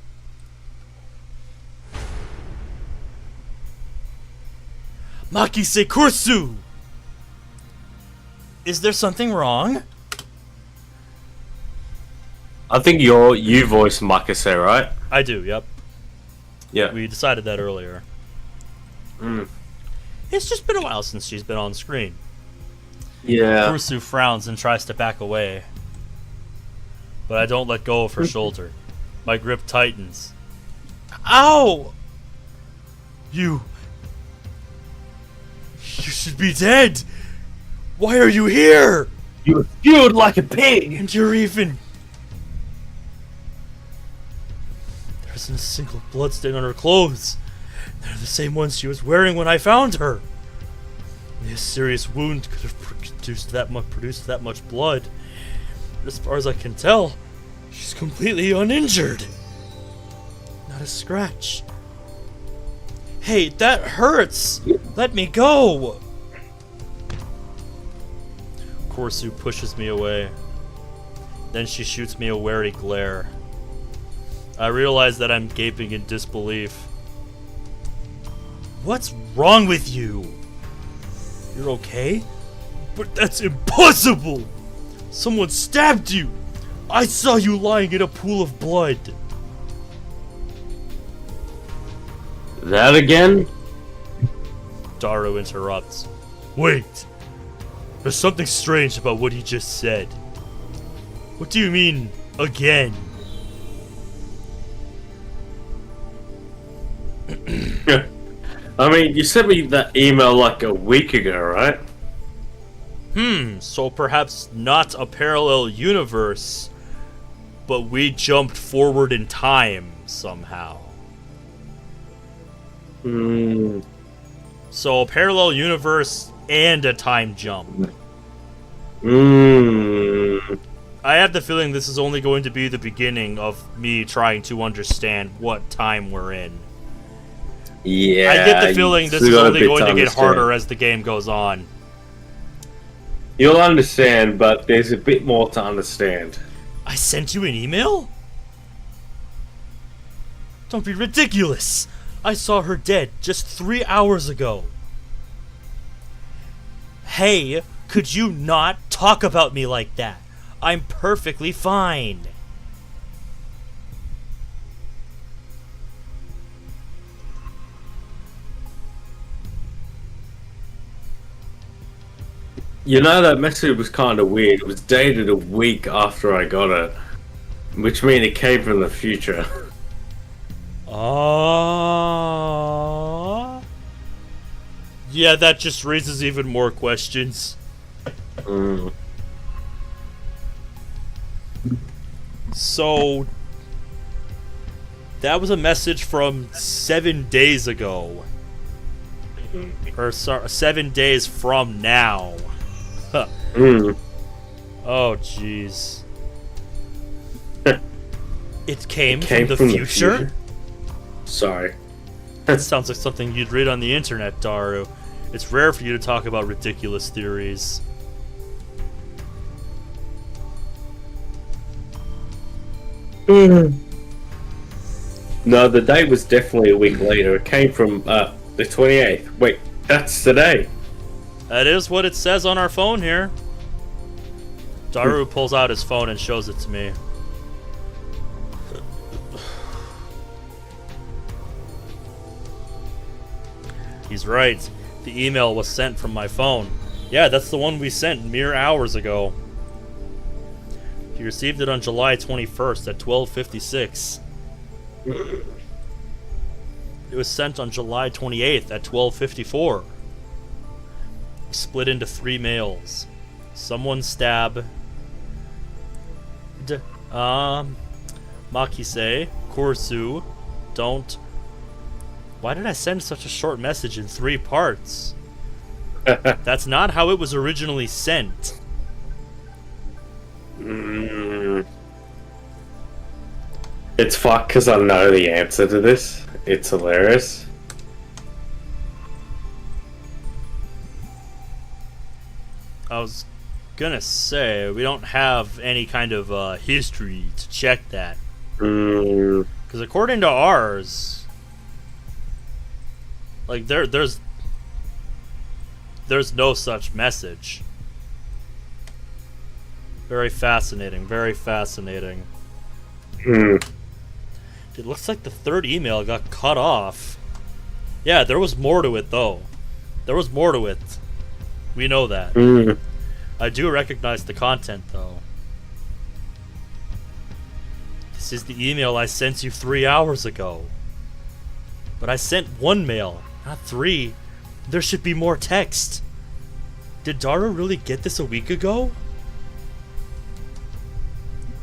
Makise Kursu! Is there something wrong? I think you voice Makase, right? I do, yep. Yeah. We decided that earlier. Mm. It's just been a while since she's been on screen. Yeah. Kursu frowns and tries to back away. But I don't let go of her shoulder. My grip tightens. Ow! You should be dead! Why are you here? You spewed like a pig! And you're even... There isn't a single bloodstain on her clothes. They're the same ones she was wearing when I found her. This serious wound could have produced that much blood. But as far as I can tell, she's completely uninjured. Not a scratch. Hey, that hurts! Let me go! Korsu pushes me away. Then she shoots me a wary glare. I realize that I'm gaping in disbelief. What's wrong with you? You're okay? But that's impossible! Someone stabbed you! I saw you lying in a pool of blood. That again? Daru interrupts. Wait! There's something strange about what he just said. What do you mean, again? I mean, you sent me that email like a week ago, right? So perhaps not a parallel universe, but we jumped forward in time somehow. So a parallel universe and a time jump. I have the feeling this is only going to be the beginning of me trying to understand what time we're in. Yeah. I get the feeling this is only going to get harder as the game goes on. You'll understand, but there's a bit more to understand. I sent you an email? Don't be ridiculous! I saw her dead just 3 hours ago. Hey, could you not talk about me like that? I'm perfectly fine. You know, that message was kind of weird. It was dated a week after I got it, which means it came from the future. Yeah, that just raises even more questions. So, that was a message from 7 days ago. Or, sorry, 7 days from now. Oh, jeez. It came from the future? Sorry. That sounds like something you'd read on the internet, Daru. It's rare for you to talk about ridiculous theories. No, the date was definitely a week later. It came from the 28th. Wait, that's today. That is what it says on our phone here. Daru pulls out his phone and shows it to me. He's right. The email was sent from my phone. Yeah, that's the one we sent mere hours ago. He received it on July 21st at 12:56. It was sent on July 28th at 12:54. Split into 3 mails. Someone stabbed Makise, Korsu, don't. Why did I send such a short message in 3 parts? That's not how it was originally sent. It's fucked because I know the answer to this. It's hilarious. I was gonna say, we don't have any kind of history to check that. Because according to ours, like, there's no such message. Very fascinating, very fascinating. It looks like the 3rd email got cut off. Yeah, there was more to it, though. There was more to it. We know that. I do recognize the content, though. This is the email I sent you 3 hours ago. But I sent 1 mail, not 3. There should be more text. Did Daru really get this a week ago?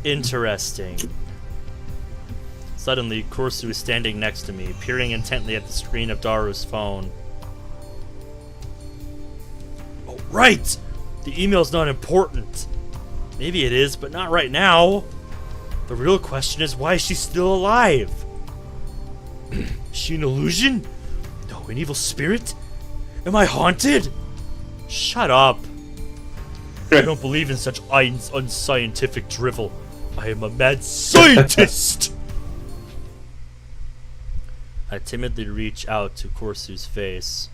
Interesting. Suddenly, Korsu is standing next to me, peering intently at the screen of Daru's phone. Oh, right! The email's not important. Maybe it is, but not right now. The real question is, why is she still alive? Is she an illusion? No, an evil spirit? Am I haunted? Shut up. I don't believe in such unscientific drivel. I am a mad scientist! I timidly reach out to Korsu's face.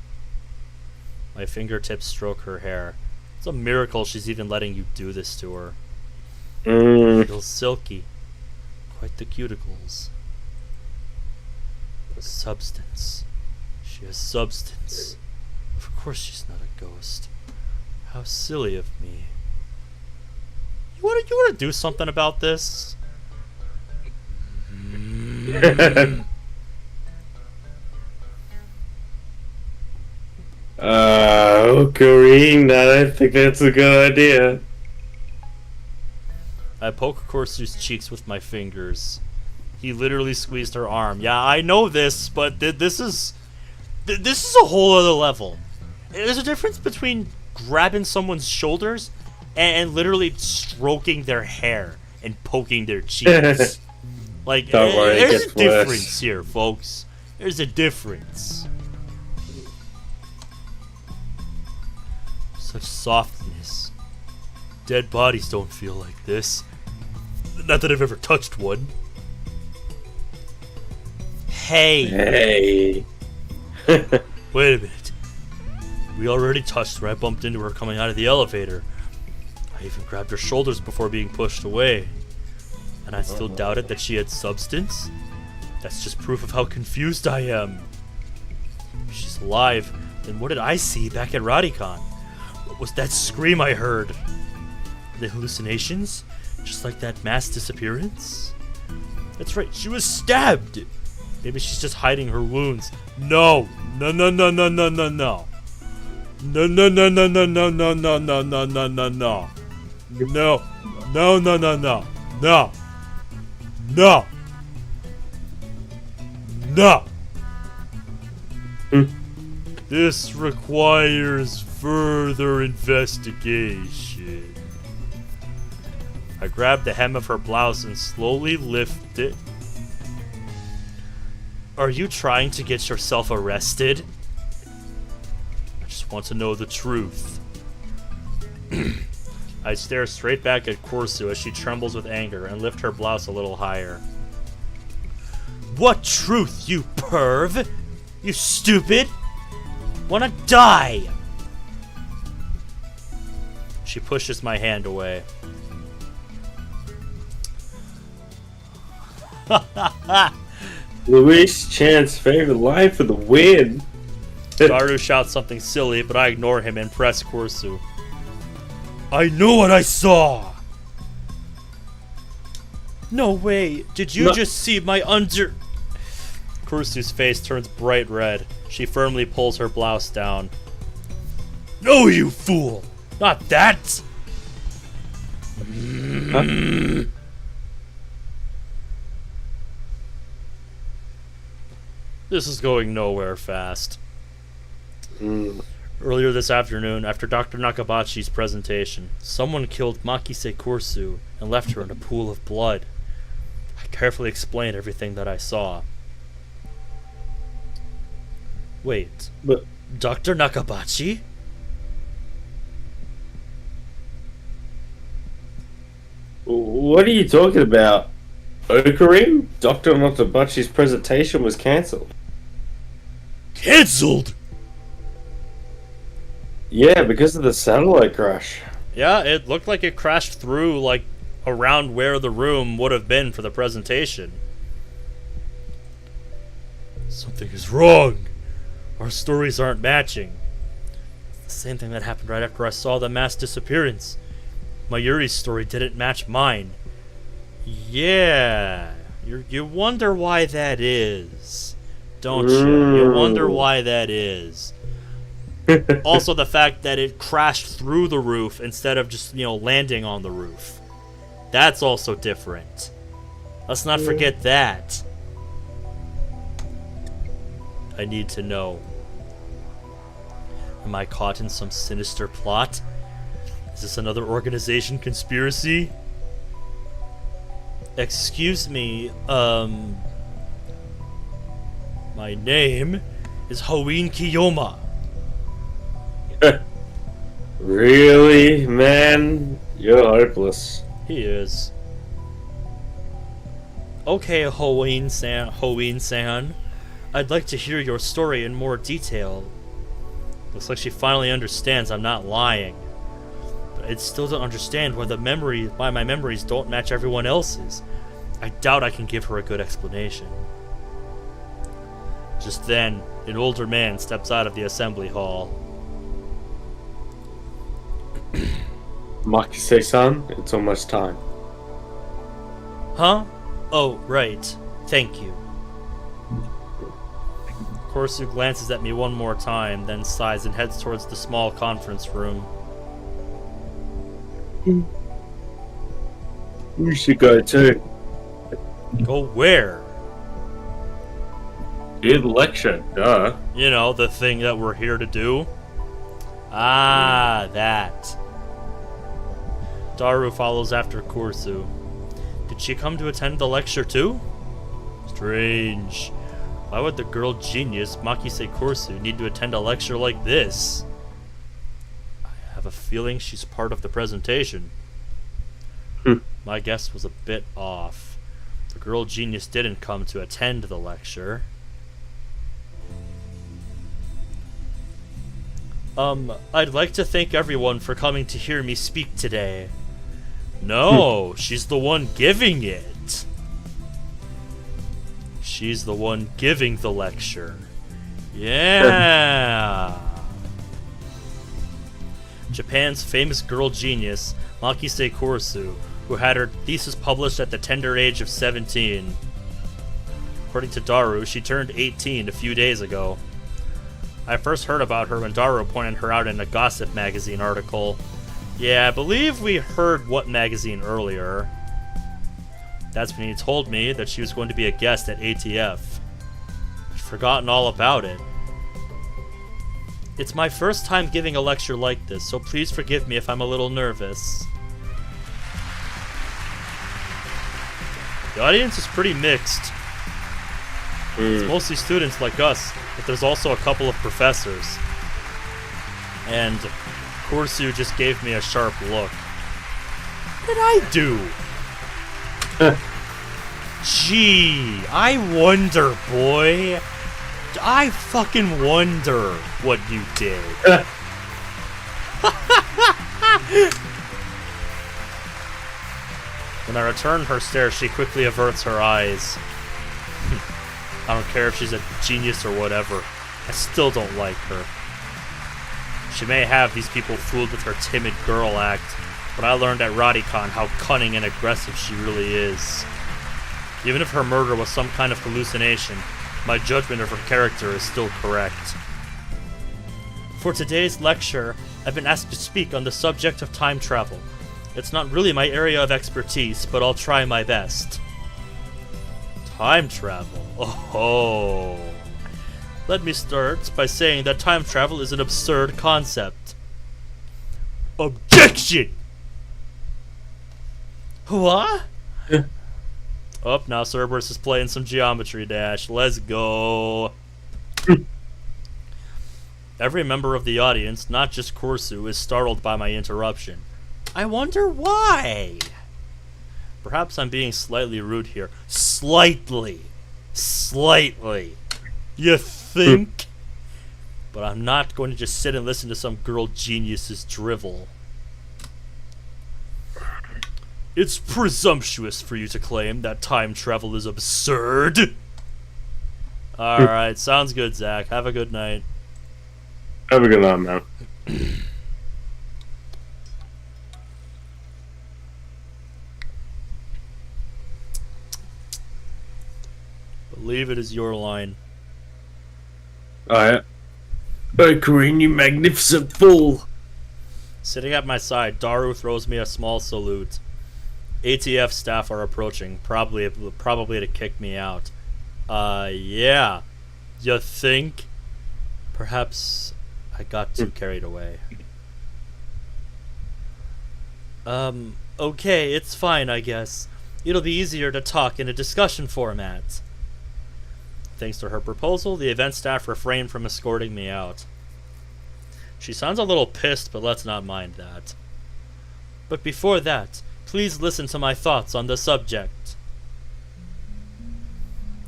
My fingertips stroke her hair. It's a miracle she's even letting you do this to her. Feels silky. Quite the cuticles. The substance. She has substance. Of course she's not a ghost. How silly of me. You wanna do something about this? Kareem, I don't think that's a good idea. I poke Korsu's cheeks with my fingers. He literally squeezed her arm. Yeah, I know this, but this is a whole other level. There's a difference between grabbing someone's shoulders and literally stroking their hair and poking their cheeks. Like, Don't worry, it there's gets a difference worse. here, folks. There's a difference. Such softness. Dead bodies don't feel like this. Not that I've ever touched one. Hey. Wait a minute. We already touched where I bumped into her coming out of the elevator. I even grabbed her shoulders before being pushed away. And I still doubted that she had substance? That's just proof of how confused I am. If she's alive, then what did I see back at Radicon? What was that scream I heard? The hallucinations? Just like that mass disappearance? That's right, she was stabbed! Maybe she's just hiding her wounds. No! No, no, no, no, no, no, no. No, no, no, no, no, no, no, no, no, no, no, no, no. No. No, no, no, no. No. No. No. This requires further investigation. I grabbed the hem of her blouse and slowly lifted it. Are you trying to get yourself arrested? I just want to know the truth. I stare straight back at Korsu as she trembles with anger and lift her blouse a little higher. What truth, you perv? You stupid? Wanna die? She pushes my hand away. Luis Chan's favorite line for the win. Daru shouts something silly, but I ignore him and press Korsu. I know what I saw! No way! Did you just see my under... Korsu's face turns bright red. She firmly pulls her blouse down. No, you fool! Not that! Huh? This is going nowhere fast. Mm. Earlier this afternoon, after Dr. Nakabachi's presentation, someone killed Makise Korsu and left her in a pool of blood. I carefully explained everything that I saw. Wait, But Dr. Nakabachi? what are you talking about? Okarim? Dr. Nakabachi's presentation was cancelled. Cancelled? Yeah, because of the satellite crash. Yeah, it looked like it crashed through, like, around where the room would have been for the presentation. Something is wrong. Our stories aren't matching. It's the same thing that happened right after I saw the mass disappearance. Mayuri's story didn't match mine. Yeah, you wonder why that is, don't you? You wonder why that is. Also, the fact that it crashed through the roof instead of just, landing on the roof. That's also different. Let's not forget that. I need to know. Am I caught in some sinister plot? Is this another organization conspiracy? Excuse me, my name is Hoin Kiyoma. Really, man? You're hopeless. He is. Okay, Hoin-san. I'd like to hear your story in more detail. Looks like she finally understands I'm not lying. But I still don't understand why my memories don't match everyone else's. I doubt I can give her a good explanation. Just then, an older man steps out of the assembly hall. Makise-san, it's almost time. Huh? Oh, right. Thank you. Korsu glances at me one more time, then sighs and heads towards the small conference room. We should go too. Go where? Hear the lecture, duh. You know, the thing that we're here to do. Ah, that. Daru follows after Korsu. Did she come to attend the lecture too? Strange. Why would the girl genius, Makise Korsu, need to attend a lecture like this? I have a feeling she's part of the presentation. My guess was a bit off. The girl genius didn't come to attend the lecture. I'd like to thank everyone for coming to hear me speak today. No, she's the one giving it. She's the one giving the lecture. Yeah. Japan's famous girl genius, Makise Korsu, who had her thesis published at the tender age of 17. According to Daru, she turned 18 a few days ago. I first heard about her when Daru pointed her out in a gossip magazine article. Yeah, I believe we heard what magazine earlier. That's when he told me that she was going to be a guest at ATF. I'd forgotten all about it. It's my first time giving a lecture like this, so please forgive me if I'm a little nervous. The audience is pretty mixed. It's mostly students like us, but there's also a couple of professors. And Korsu just gave me a sharp look. What did I do? Gee, I wonder, boy. I fucking wonder what you did. When I return her stare, she quickly averts her eyes. I don't care if she's a genius or whatever. I still don't like her. She may have these people fooled with her timid girl act, but I learned at Radicon how cunning and aggressive she really is. Even if her murder was some kind of hallucination, my judgment of her character is still correct. For today's lecture, I've been asked to speak on the subject of time travel. It's not really my area of expertise, but I'll try my best. Time travel? Oh. Let me start by saying that time travel is an absurd concept. Objection! What? Oh, now Cerberus is playing some Geometry Dash. Let's go. Every member of the audience, not just Corsu, is startled by my interruption. I wonder why. Perhaps I'm being slightly rude here. Slightly. You think? But I'm not going to just sit and listen to some girl genius's drivel. It's presumptuous for you to claim that time travel is absurd. Alright, sounds good, Zach. Have a good night. Have a good night, man. Believe it is your line. Alright. Kareem, you magnificent fool. Sitting at my side, Daru throws me a small salute. ATF staff are approaching, probably to kick me out. Yeah. You think? Perhaps I got too carried away. Okay, it's fine, I guess. It'll be easier to talk in a discussion format. Thanks to her proposal, the event staff refrained from escorting me out. She sounds a little pissed, but let's not mind that. But before that, please listen to my thoughts on the subject.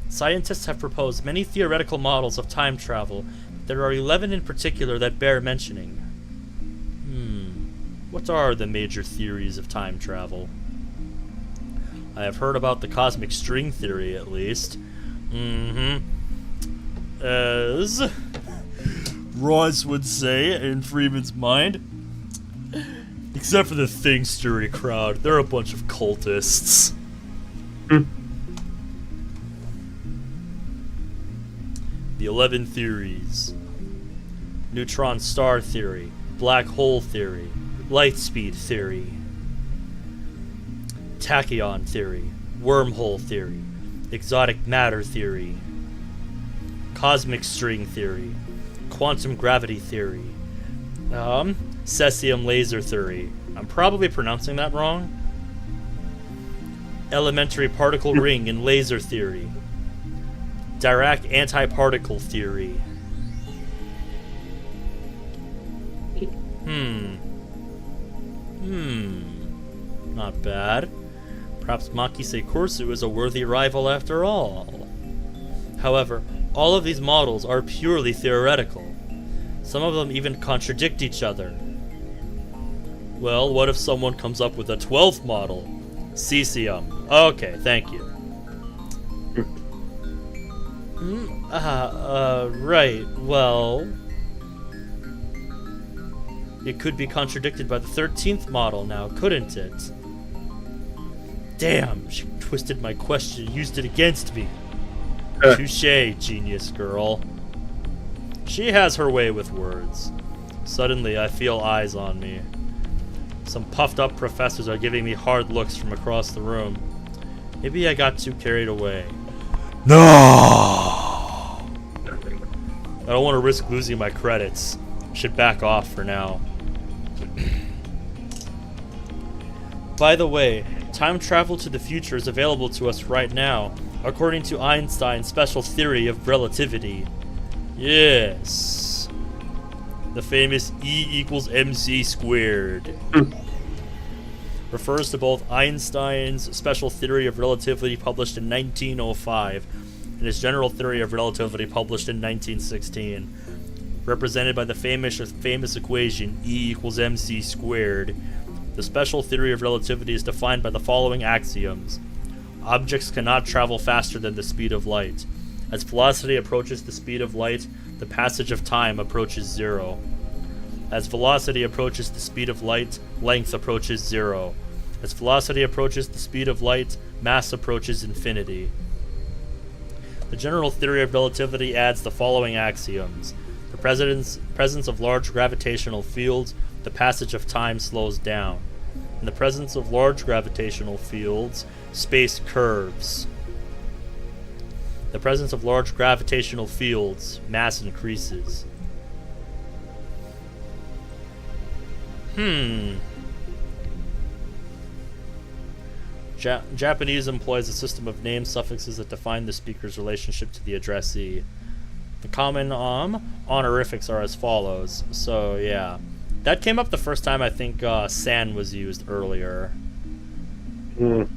Scientists have proposed many theoretical models of time travel. There are 11 in particular that bear mentioning. What are the major theories of time travel? I have heard about the cosmic string theory, at least. As Ross would say in Freeman's mind. Except for the Thingstery crowd. They're a bunch of cultists. The 11 theories. Neutron star theory. Black hole theory. Light speed theory. Tachyon theory. Wormhole theory. Exotic matter theory. Cosmic string theory. Quantum gravity theory. Cesium laser theory. I'm probably pronouncing that wrong. Elementary particle ring and laser theory. Dirac antiparticle theory. Not bad. Perhaps Makise Korsu is a worthy rival after all. However, all of these models are purely theoretical. Some of them even contradict each other. Well, what if someone comes up with a 12th model? Cesium. Okay, thank you. Right, well... It could be contradicted by the 13th model now, couldn't it? Damn, she twisted my question and used it against me. Touché, genius girl. She has her way with words. Suddenly, I feel eyes on me. Some puffed up professors are giving me hard looks from across the room. Maybe I got too carried away. No! I don't want to risk losing my credits. Should back off for now. By the way, time travel to the future is available to us right now, according to Einstein's special theory of relativity. Yes. The famous E equals mc squared. refers to both Einstein's special theory of relativity published in 1905 and his general theory of relativity published in 1916, represented by the famous equation E equals mc squared. The special theory of relativity is defined by the following axioms. Objects cannot travel faster than the speed of light. As velocity approaches the speed of light, the passage of time approaches zero. As velocity approaches the speed of light, length approaches zero. As velocity approaches the speed of light, mass approaches infinity. The general theory of relativity adds the following axioms. The presence of large gravitational fields, the passage of time slows down. In the presence of large gravitational fields, space curves. The presence of large gravitational fields, mass increases. Japanese employs a system of name suffixes that define the speaker's relationship to the addressee. The common honorifics are as follows. So, yeah. That came up the first time I think san was used earlier. Tan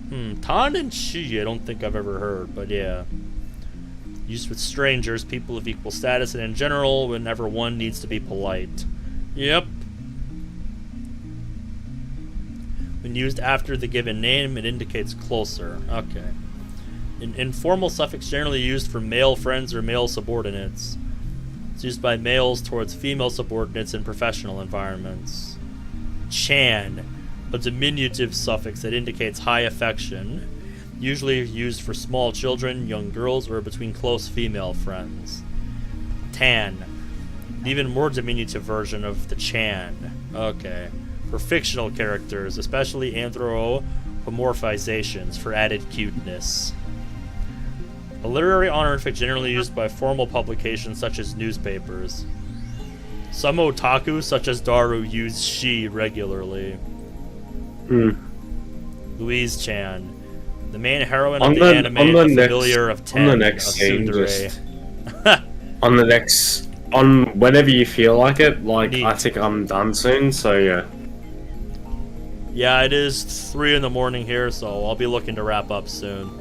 and chi, I don't think I've ever heard, but yeah. Used with strangers, people of equal status, and in general, whenever one needs to be polite. Yep. When used after the given name, it indicates closer. Okay. An informal suffix generally used for male friends or male subordinates. It's used by males towards female subordinates in professional environments. Chan, a diminutive suffix that indicates high affection, usually used for small children, young girls, or between close female friends. Tan, an even more diminutive version of the Chan. Okay. For fictional characters, especially anthropomorphizations for added cuteness. A literary honorific generally used by formal publications such as newspapers. Some otaku, such as Daru, use she regularly. Louise Chan, the main heroine of the anime, the familiar of Ten, on the next scene, whenever you feel like it, like, neat. I think I'm done soon, so yeah. Yeah, it is 3 in the morning here, so I'll be looking to wrap up soon.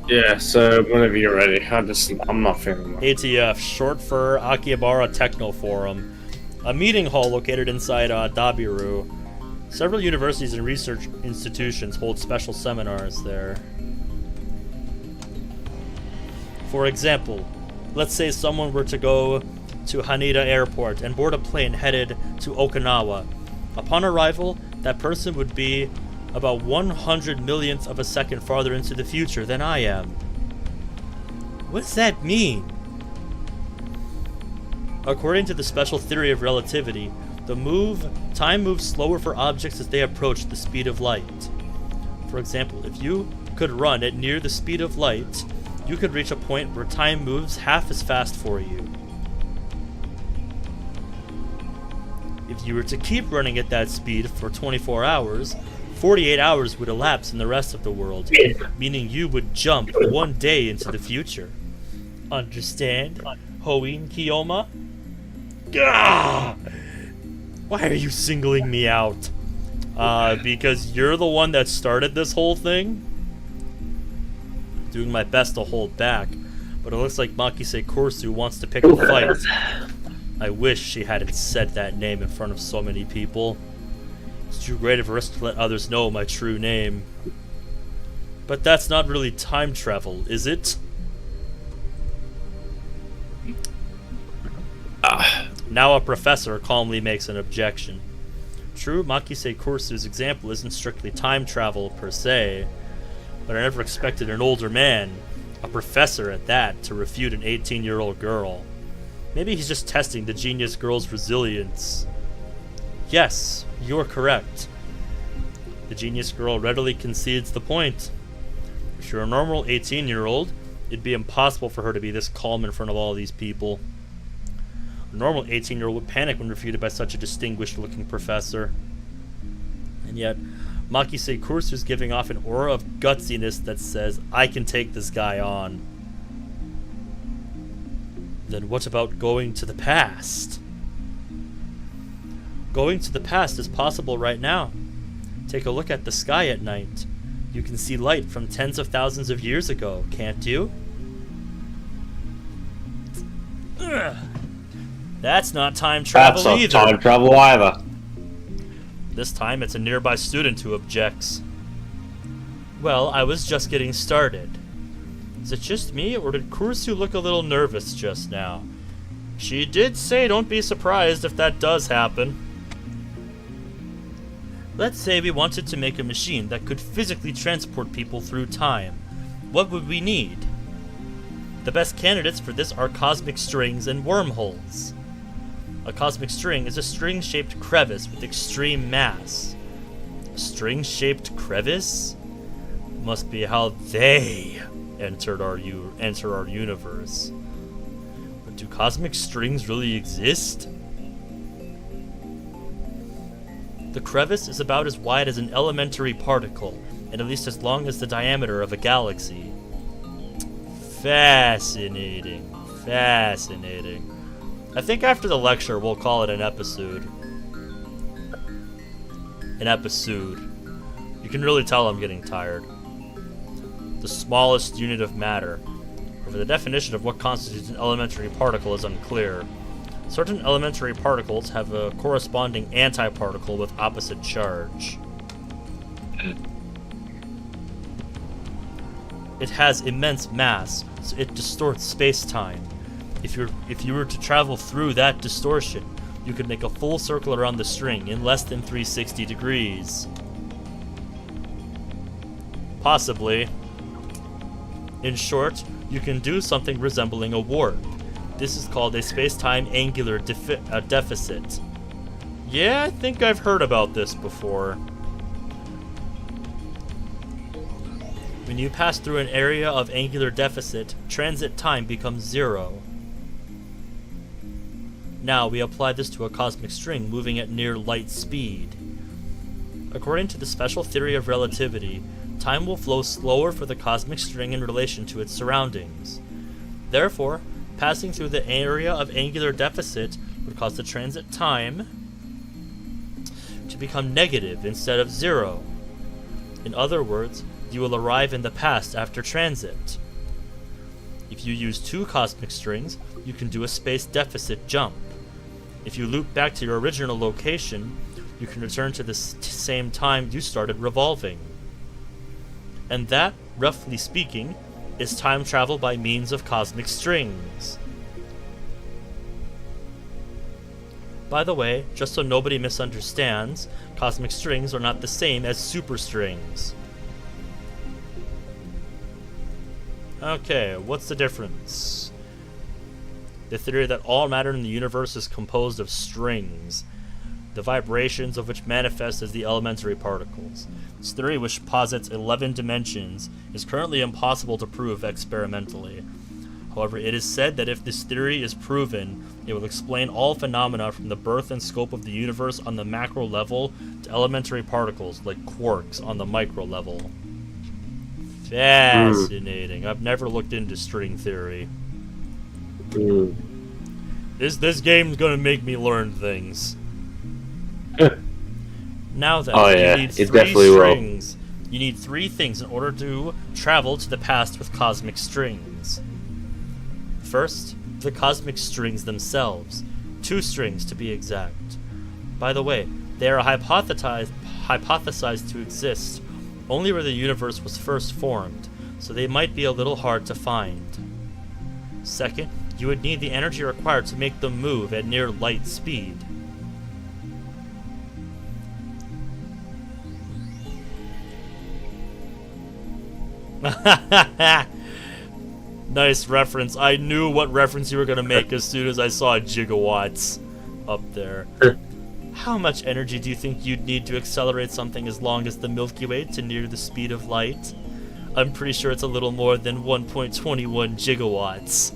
Yeah, so whenever you're ready, I'm not feeling well. ATF, short for Akihabara Techno Forum, a meeting hall located inside Dabiru. Several universities and research institutions hold special seminars there. For example, let's say someone were to go to Haneda Airport and board a plane headed to Okinawa. Upon arrival, that person would be about 100 millionth of a second farther into the future than I am. What does that mean? According to the special theory of relativity, time moves slower for objects as they approach the speed of light. For example, if you could run at near the speed of light, you could reach a point where time moves half as fast for you. If you were to keep running at that speed for 24 hours, 48 hours would elapse in the rest of the world, meaning you would jump 1 day into the future. Understand, Hoin Kiyoma? Gah! Why are you singling me out? Because you're the one that started this whole thing? Doing my best to hold back, but it looks like Makise Korsu wants to pick a fight. I wish she hadn't said that name in front of so many people. It's too great of a risk to let others know my true name. But that's not really time travel, is it? Now a professor calmly makes an objection. True, Makise Korsu's example isn't strictly time travel per se, but I never expected an older man, a professor at that, to refute an 18-year-old girl. Maybe he's just testing the genius girl's resilience. Yes, you're correct. The genius girl readily concedes the point. If you're a normal 18-year-old, it'd be impossible for her to be this calm in front of all these people. A normal 18-year-old would panic when refuted by such a distinguished-looking professor. And yet, Makise Korsu's giving off an aura of gutsiness that says, I can take this guy on. Then what about going to the past? Going to the past is possible right now. Take a look at the sky at night. You can see light from tens of thousands of years ago, can't you? Ugh. That's not time travel That's either. not time travel either. This time it's a nearby student who objects. Well, I was just getting started. Is it just me, or did Kursu look a little nervous just now? She did say don't be surprised if that does happen. Let's say we wanted to make a machine that could physically transport people through time. What would we need? The best candidates for this are cosmic strings and wormholes. A cosmic string is a string-shaped crevice with extreme mass. A string-shaped crevice? Must be how they enter our universe. But do cosmic strings really exist? The crevice is about as wide as an elementary particle, and at least as long as the diameter of a galaxy. Fascinating. Fascinating. I think after the lecture we'll call it an episode. An episode. You can really tell I'm getting tired. The smallest unit of matter. However, the definition of what constitutes an elementary particle is unclear. Certain elementary particles have a corresponding antiparticle with opposite charge. It has immense mass, so it distorts space-time. If you were to travel through that distortion, you could make a full circle around the string in less than 360 degrees. Possibly. In short, you can do something resembling a warp. This is called a space-time angular deficit. Yeah, I think I've heard about this before. When you pass through an area of angular deficit, transit time becomes 0. Now, we apply this to a cosmic string moving at near light speed. According to the special theory of relativity, time will flow slower for the cosmic string in relation to its surroundings. Therefore, passing through the area of angular deficit would cause the transit time to become negative instead of 0. In other words, you will arrive in the past after transit. If you use 2 cosmic strings, you can do a space deficit jump. If you loop back to your original location, you can return to the same time you started revolving. And that, roughly speaking, is time travel by means of cosmic strings. By the way, just so nobody misunderstands, cosmic strings are not the same as superstrings. Okay, what's the difference? The theory that all matter in the universe is composed of strings, the vibrations of which manifest as the elementary particles. This theory, which posits 11 dimensions, is currently impossible to prove experimentally. However, it is said that if this theory is proven, it will explain all phenomena from the birth and scope of the universe on the macro level to elementary particles like quarks on the micro level. Fascinating. I've never looked into string theory. This game's gonna make me learn things. Now then, you need 3 strings. You need 3 things in order to travel to the past with cosmic strings. First, the cosmic strings themselves. 2 strings to be exact. By the way, they are hypothesized to exist only where the universe was first formed, so they might be a little hard to find. Second, you would need the energy required to make them move at near light speed. Nice reference. I knew what reference you were going to make as soon as I saw gigawatts up there. How much energy do you think you'd need to accelerate something as long as the Milky Way to near the speed of light? I'm pretty sure it's a little more than 1.21 gigawatts.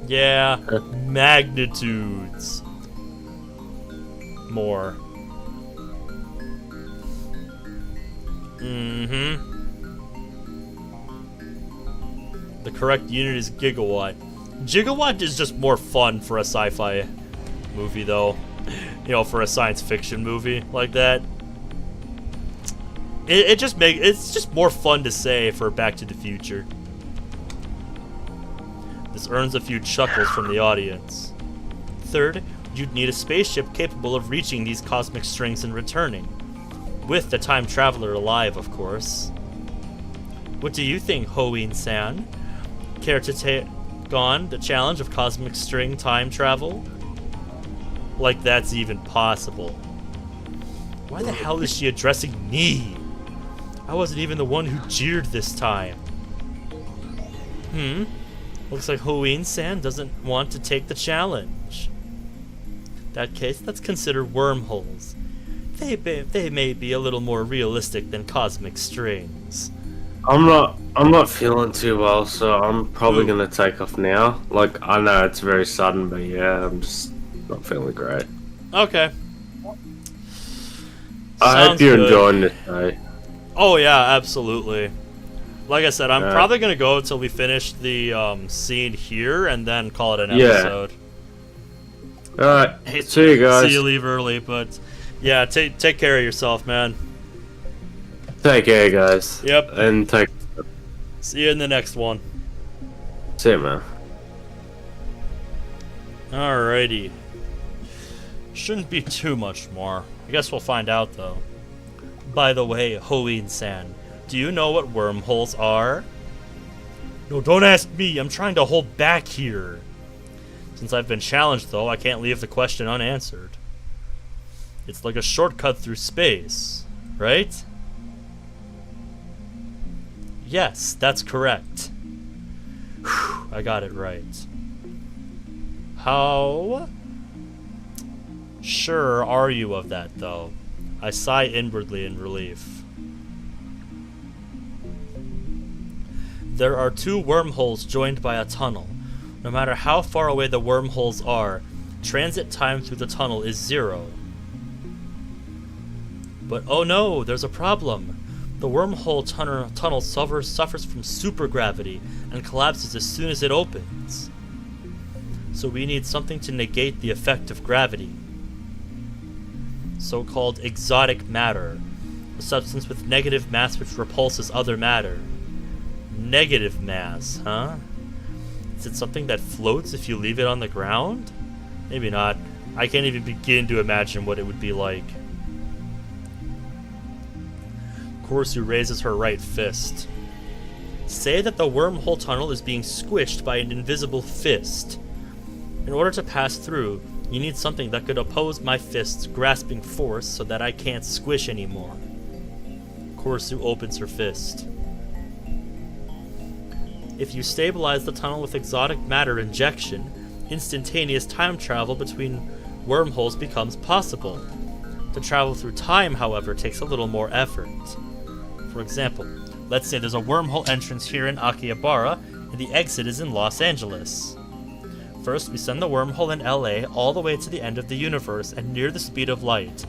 Yeah, magnitudes. More. The correct unit is gigawatt. Gigawatt is just more fun for a sci-fi movie, though. You know, for a science fiction movie like that. It's just more fun to say for Back to the Future. This earns a few chuckles from the audience. Third, you'd need a spaceship capable of reaching these cosmic strings and returning. With the time traveler alive, of course. What do you think, Hoeen-san? Care to take on the challenge of cosmic string time travel? Like that's even possible. Why the hell is she addressing me? I wasn't even the one who jeered this time. Looks like Hoeen-san doesn't want to take the challenge. In that case, let's consider wormholes. They may be a little more realistic than cosmic strings. I'm not feeling too well, so I'm probably gonna take off now. Like, I know it's very sudden, but yeah, I'm just not feeling great. Okay. I hope you're enjoying this day. Oh yeah, absolutely. Like I said, I'm probably gonna go until we finish the scene here and then call it an episode. Alright, see you guys. See you leave early, but yeah, take care of yourself, man. Take care, guys. Yep. And See you in the next one. See you, man. Alrighty. Shouldn't be too much more. I guess we'll find out, though. By the way, Hoeen-san, do you know what wormholes are? No, don't ask me. I'm trying to hold back here. Since I've been challenged, though, I can't leave the question unanswered. It's like a shortcut through space, right? Yes, that's correct. Whew, I got it right. How sure are you of that, though? I sigh inwardly in relief. There are two wormholes joined by a tunnel. No matter how far away the wormholes are, transit time through the tunnel is 0. But oh no, there's a problem. The wormhole tunnel suffers from supergravity and collapses as soon as it opens. So we need something to negate the effect of gravity. So-called exotic matter, a substance with negative mass which repulses other matter. Negative mass, huh? Is it something that floats if you leave it on the ground? Maybe not. I can't even begin to imagine what it would be like. Korsu raises her right fist. Say that the wormhole tunnel is being squished by an invisible fist. In order to pass through, you need something that could oppose my fist's grasping force so that I can't squish anymore. Korsu opens her fist. If you stabilize the tunnel with exotic matter injection, instantaneous time travel between wormholes becomes possible. To travel through time, however, takes a little more effort. For example, let's say there's a wormhole entrance here in Akihabara, and the exit is in Los Angeles. First, we send the wormhole in LA all the way to the end of the universe and near the speed of light.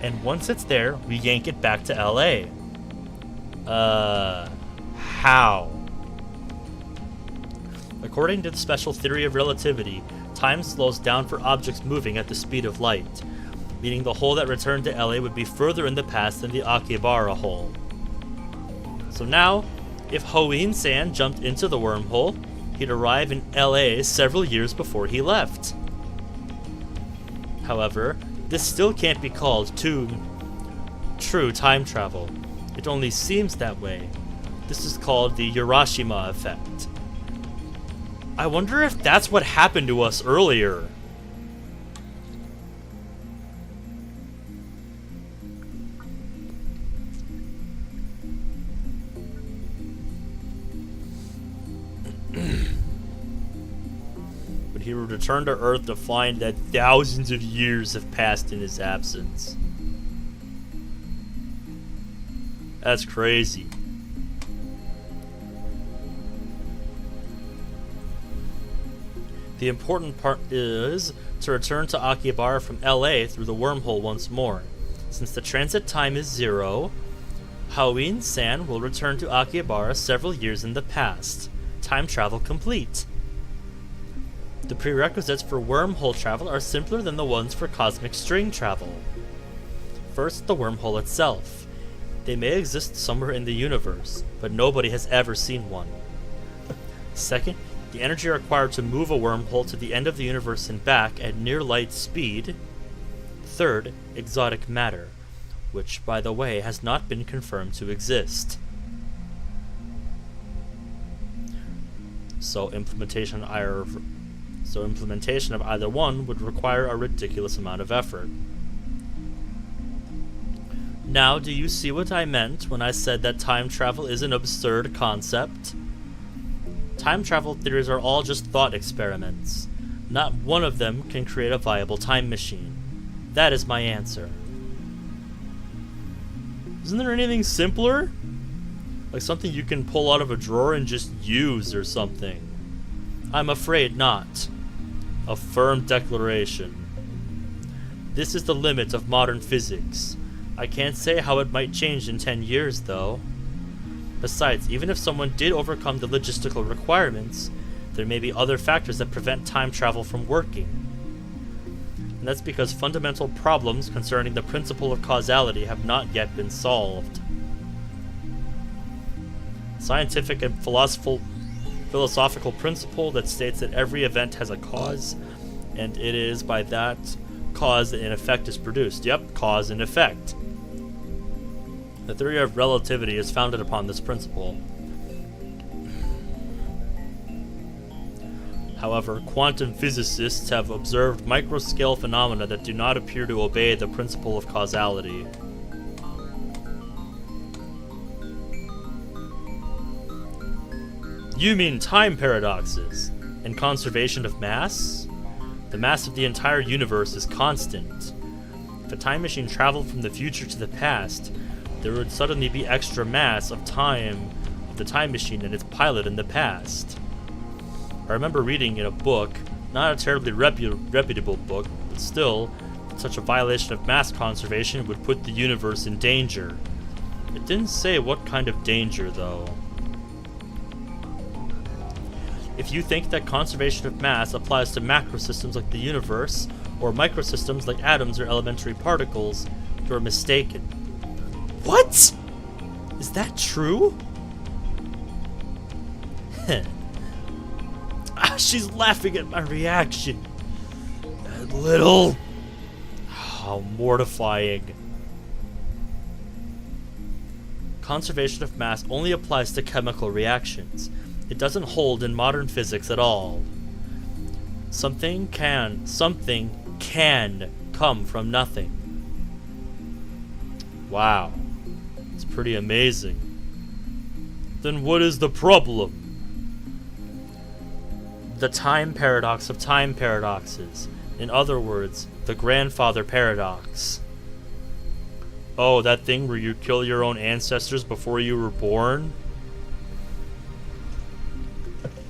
And once it's there, we yank it back to LA. How? According to the special theory of relativity, time slows down for objects moving at the speed of light, meaning the hole that returned to LA would be further in the past than the Akihabara hole. So now, if Hoeen-san jumped into the wormhole, he'd arrive in LA several years before he left. However, this still can't be called true time travel. It only seems that way. This is called the Urashima effect. I wonder if that's what happened to us earlier. But he would return to Earth to find that thousands of years have passed in his absence. That's crazy. The important part is to return to Akihabara from LA through the wormhole once more. Since the transit time is 0, Hoeen-san will return to Akihabara several years in the past. Time travel complete. The prerequisites for wormhole travel are simpler than the ones for cosmic string travel. First, the wormhole itself. They may exist somewhere in the universe, but nobody has ever seen one. Second, the energy required to move a wormhole to the end of the universe and back at near light speed. Third, exotic matter, which, by the way, has not been confirmed to exist. So implementation of either one would require a ridiculous amount of effort. Now, do you see what I meant when I said that time travel is an absurd concept? Time travel theories are all just thought experiments. Not one of them can create a viable time machine. That is my answer. Isn't there anything simpler? Like something you can pull out of a drawer and just use or something? I'm afraid not. A firm declaration. This is the limit of modern physics. I can't say how it might change in 10 years, though. Besides, even if someone did overcome the logistical requirements, there may be other factors that prevent time travel from working. And that's because fundamental problems concerning the principle of causality have not yet been solved. Scientific and philosophical principle that states that every event has a cause, and it is by that cause that an effect is produced. Yep, cause and effect. The theory of relativity is founded upon this principle. However, quantum physicists have observed microscale phenomena that do not appear to obey the principle of causality. You mean time paradoxes and conservation of mass? The mass of the entire universe is constant. If a time machine traveled from the future to the past, there would suddenly be extra mass of the time machine and its pilot in the past. I remember reading in a book, not a terribly reputable book, but still, such a violation of mass conservation would put the universe in danger. It didn't say what kind of danger, though. If you think that conservation of mass applies to macrosystems like the universe, or microsystems like atoms or elementary particles, you're mistaken. What? Is that true? She's laughing at my reaction. That little... How mortifying. Conservation of mass only applies to chemical reactions. It doesn't hold in modern physics at all. Something can come from nothing. Wow. It's pretty amazing. Then what is the problem? The time paradox of time paradoxes. In other words, the grandfather paradox. Oh, that thing where you kill your own ancestors before you were born?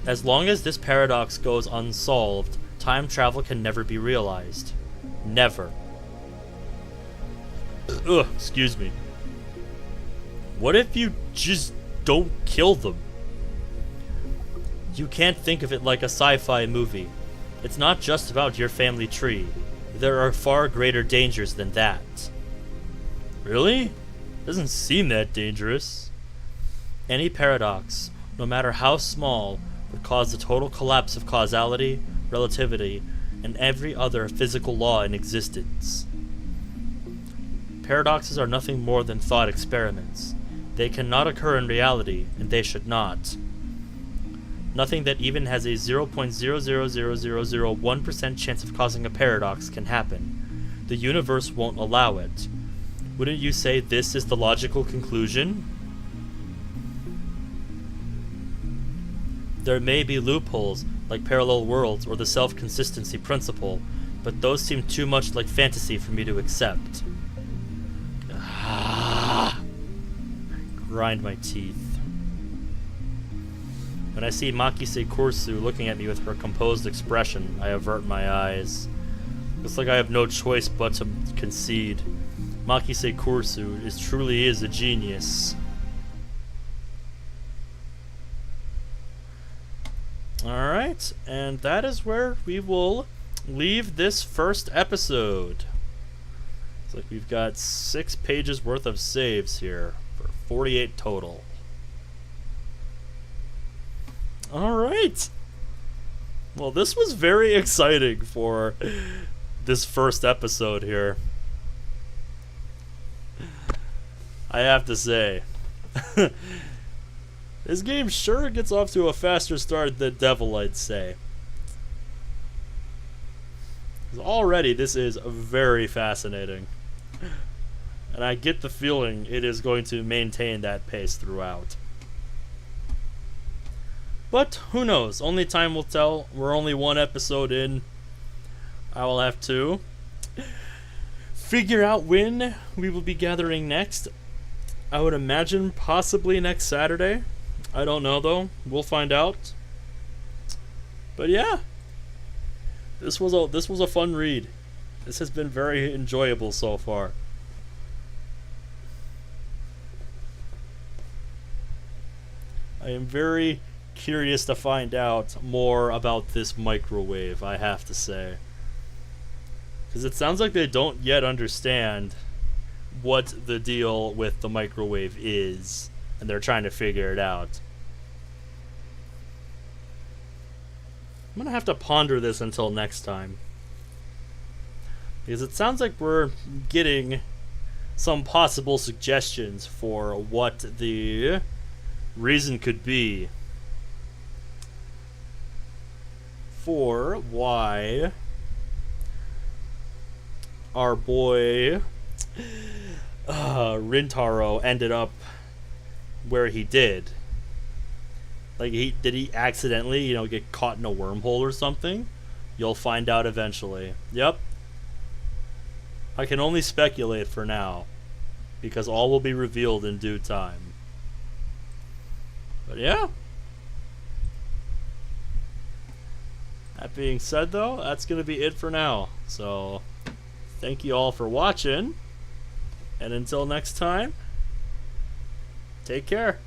As long as this paradox goes unsolved, time travel can never be realized. Never. Ugh, excuse me. What if you just don't kill them? You can't think of it like a sci-fi movie. It's not just about your family tree. There are far greater dangers than that. Really? Doesn't seem that dangerous. Any paradox, no matter how small, would cause the total collapse of causality, relativity, and every other physical law in existence. Paradoxes are nothing more than thought experiments. They cannot occur in reality, and they should not. Nothing that even has a 0.000001% chance of causing a paradox can happen. The universe won't allow it. Wouldn't you say this is the logical conclusion? There may be loopholes, like parallel worlds or the self-consistency principle, but those seem too much like fantasy for me to accept. Grind my teeth. When I see Makise Kursu looking at me with her composed expression, I avert my eyes. Looks like I have no choice but to concede. Makise Kursu truly is a genius. Alright, and that is where we will leave this first episode. It's like we've got 6 pages worth of saves here for 48 total. Alright. Well, this was very exciting for this first episode here. I have to say. This game sure gets off to a faster start than Devil, I'd say. 'Cause already this is very fascinating. And I get the feeling it is going to maintain that pace throughout. But who knows? Only time will tell. We're only 1 episode in. I will have to figure out when we will be gathering next. I would imagine possibly next Saturday. I don't know though. We'll find out. But yeah, this was a fun read. This has been very enjoyable so far. I am very curious to find out more about this microwave, I have to say. Because it sounds like they don't yet understand what the deal with the microwave is, and they're trying to figure it out. I'm gonna have to ponder this until next time. Because it sounds like we're getting some possible suggestions for what the reason could be for why our boy Rintaro ended up where he did. Like, did he accidentally, get caught in a wormhole or something? You'll find out eventually. Yep. I can only speculate for now, because all will be revealed in due time. But yeah. That being said, though, that's going to be it for now. So, thank you all for watching. And until next time, take care.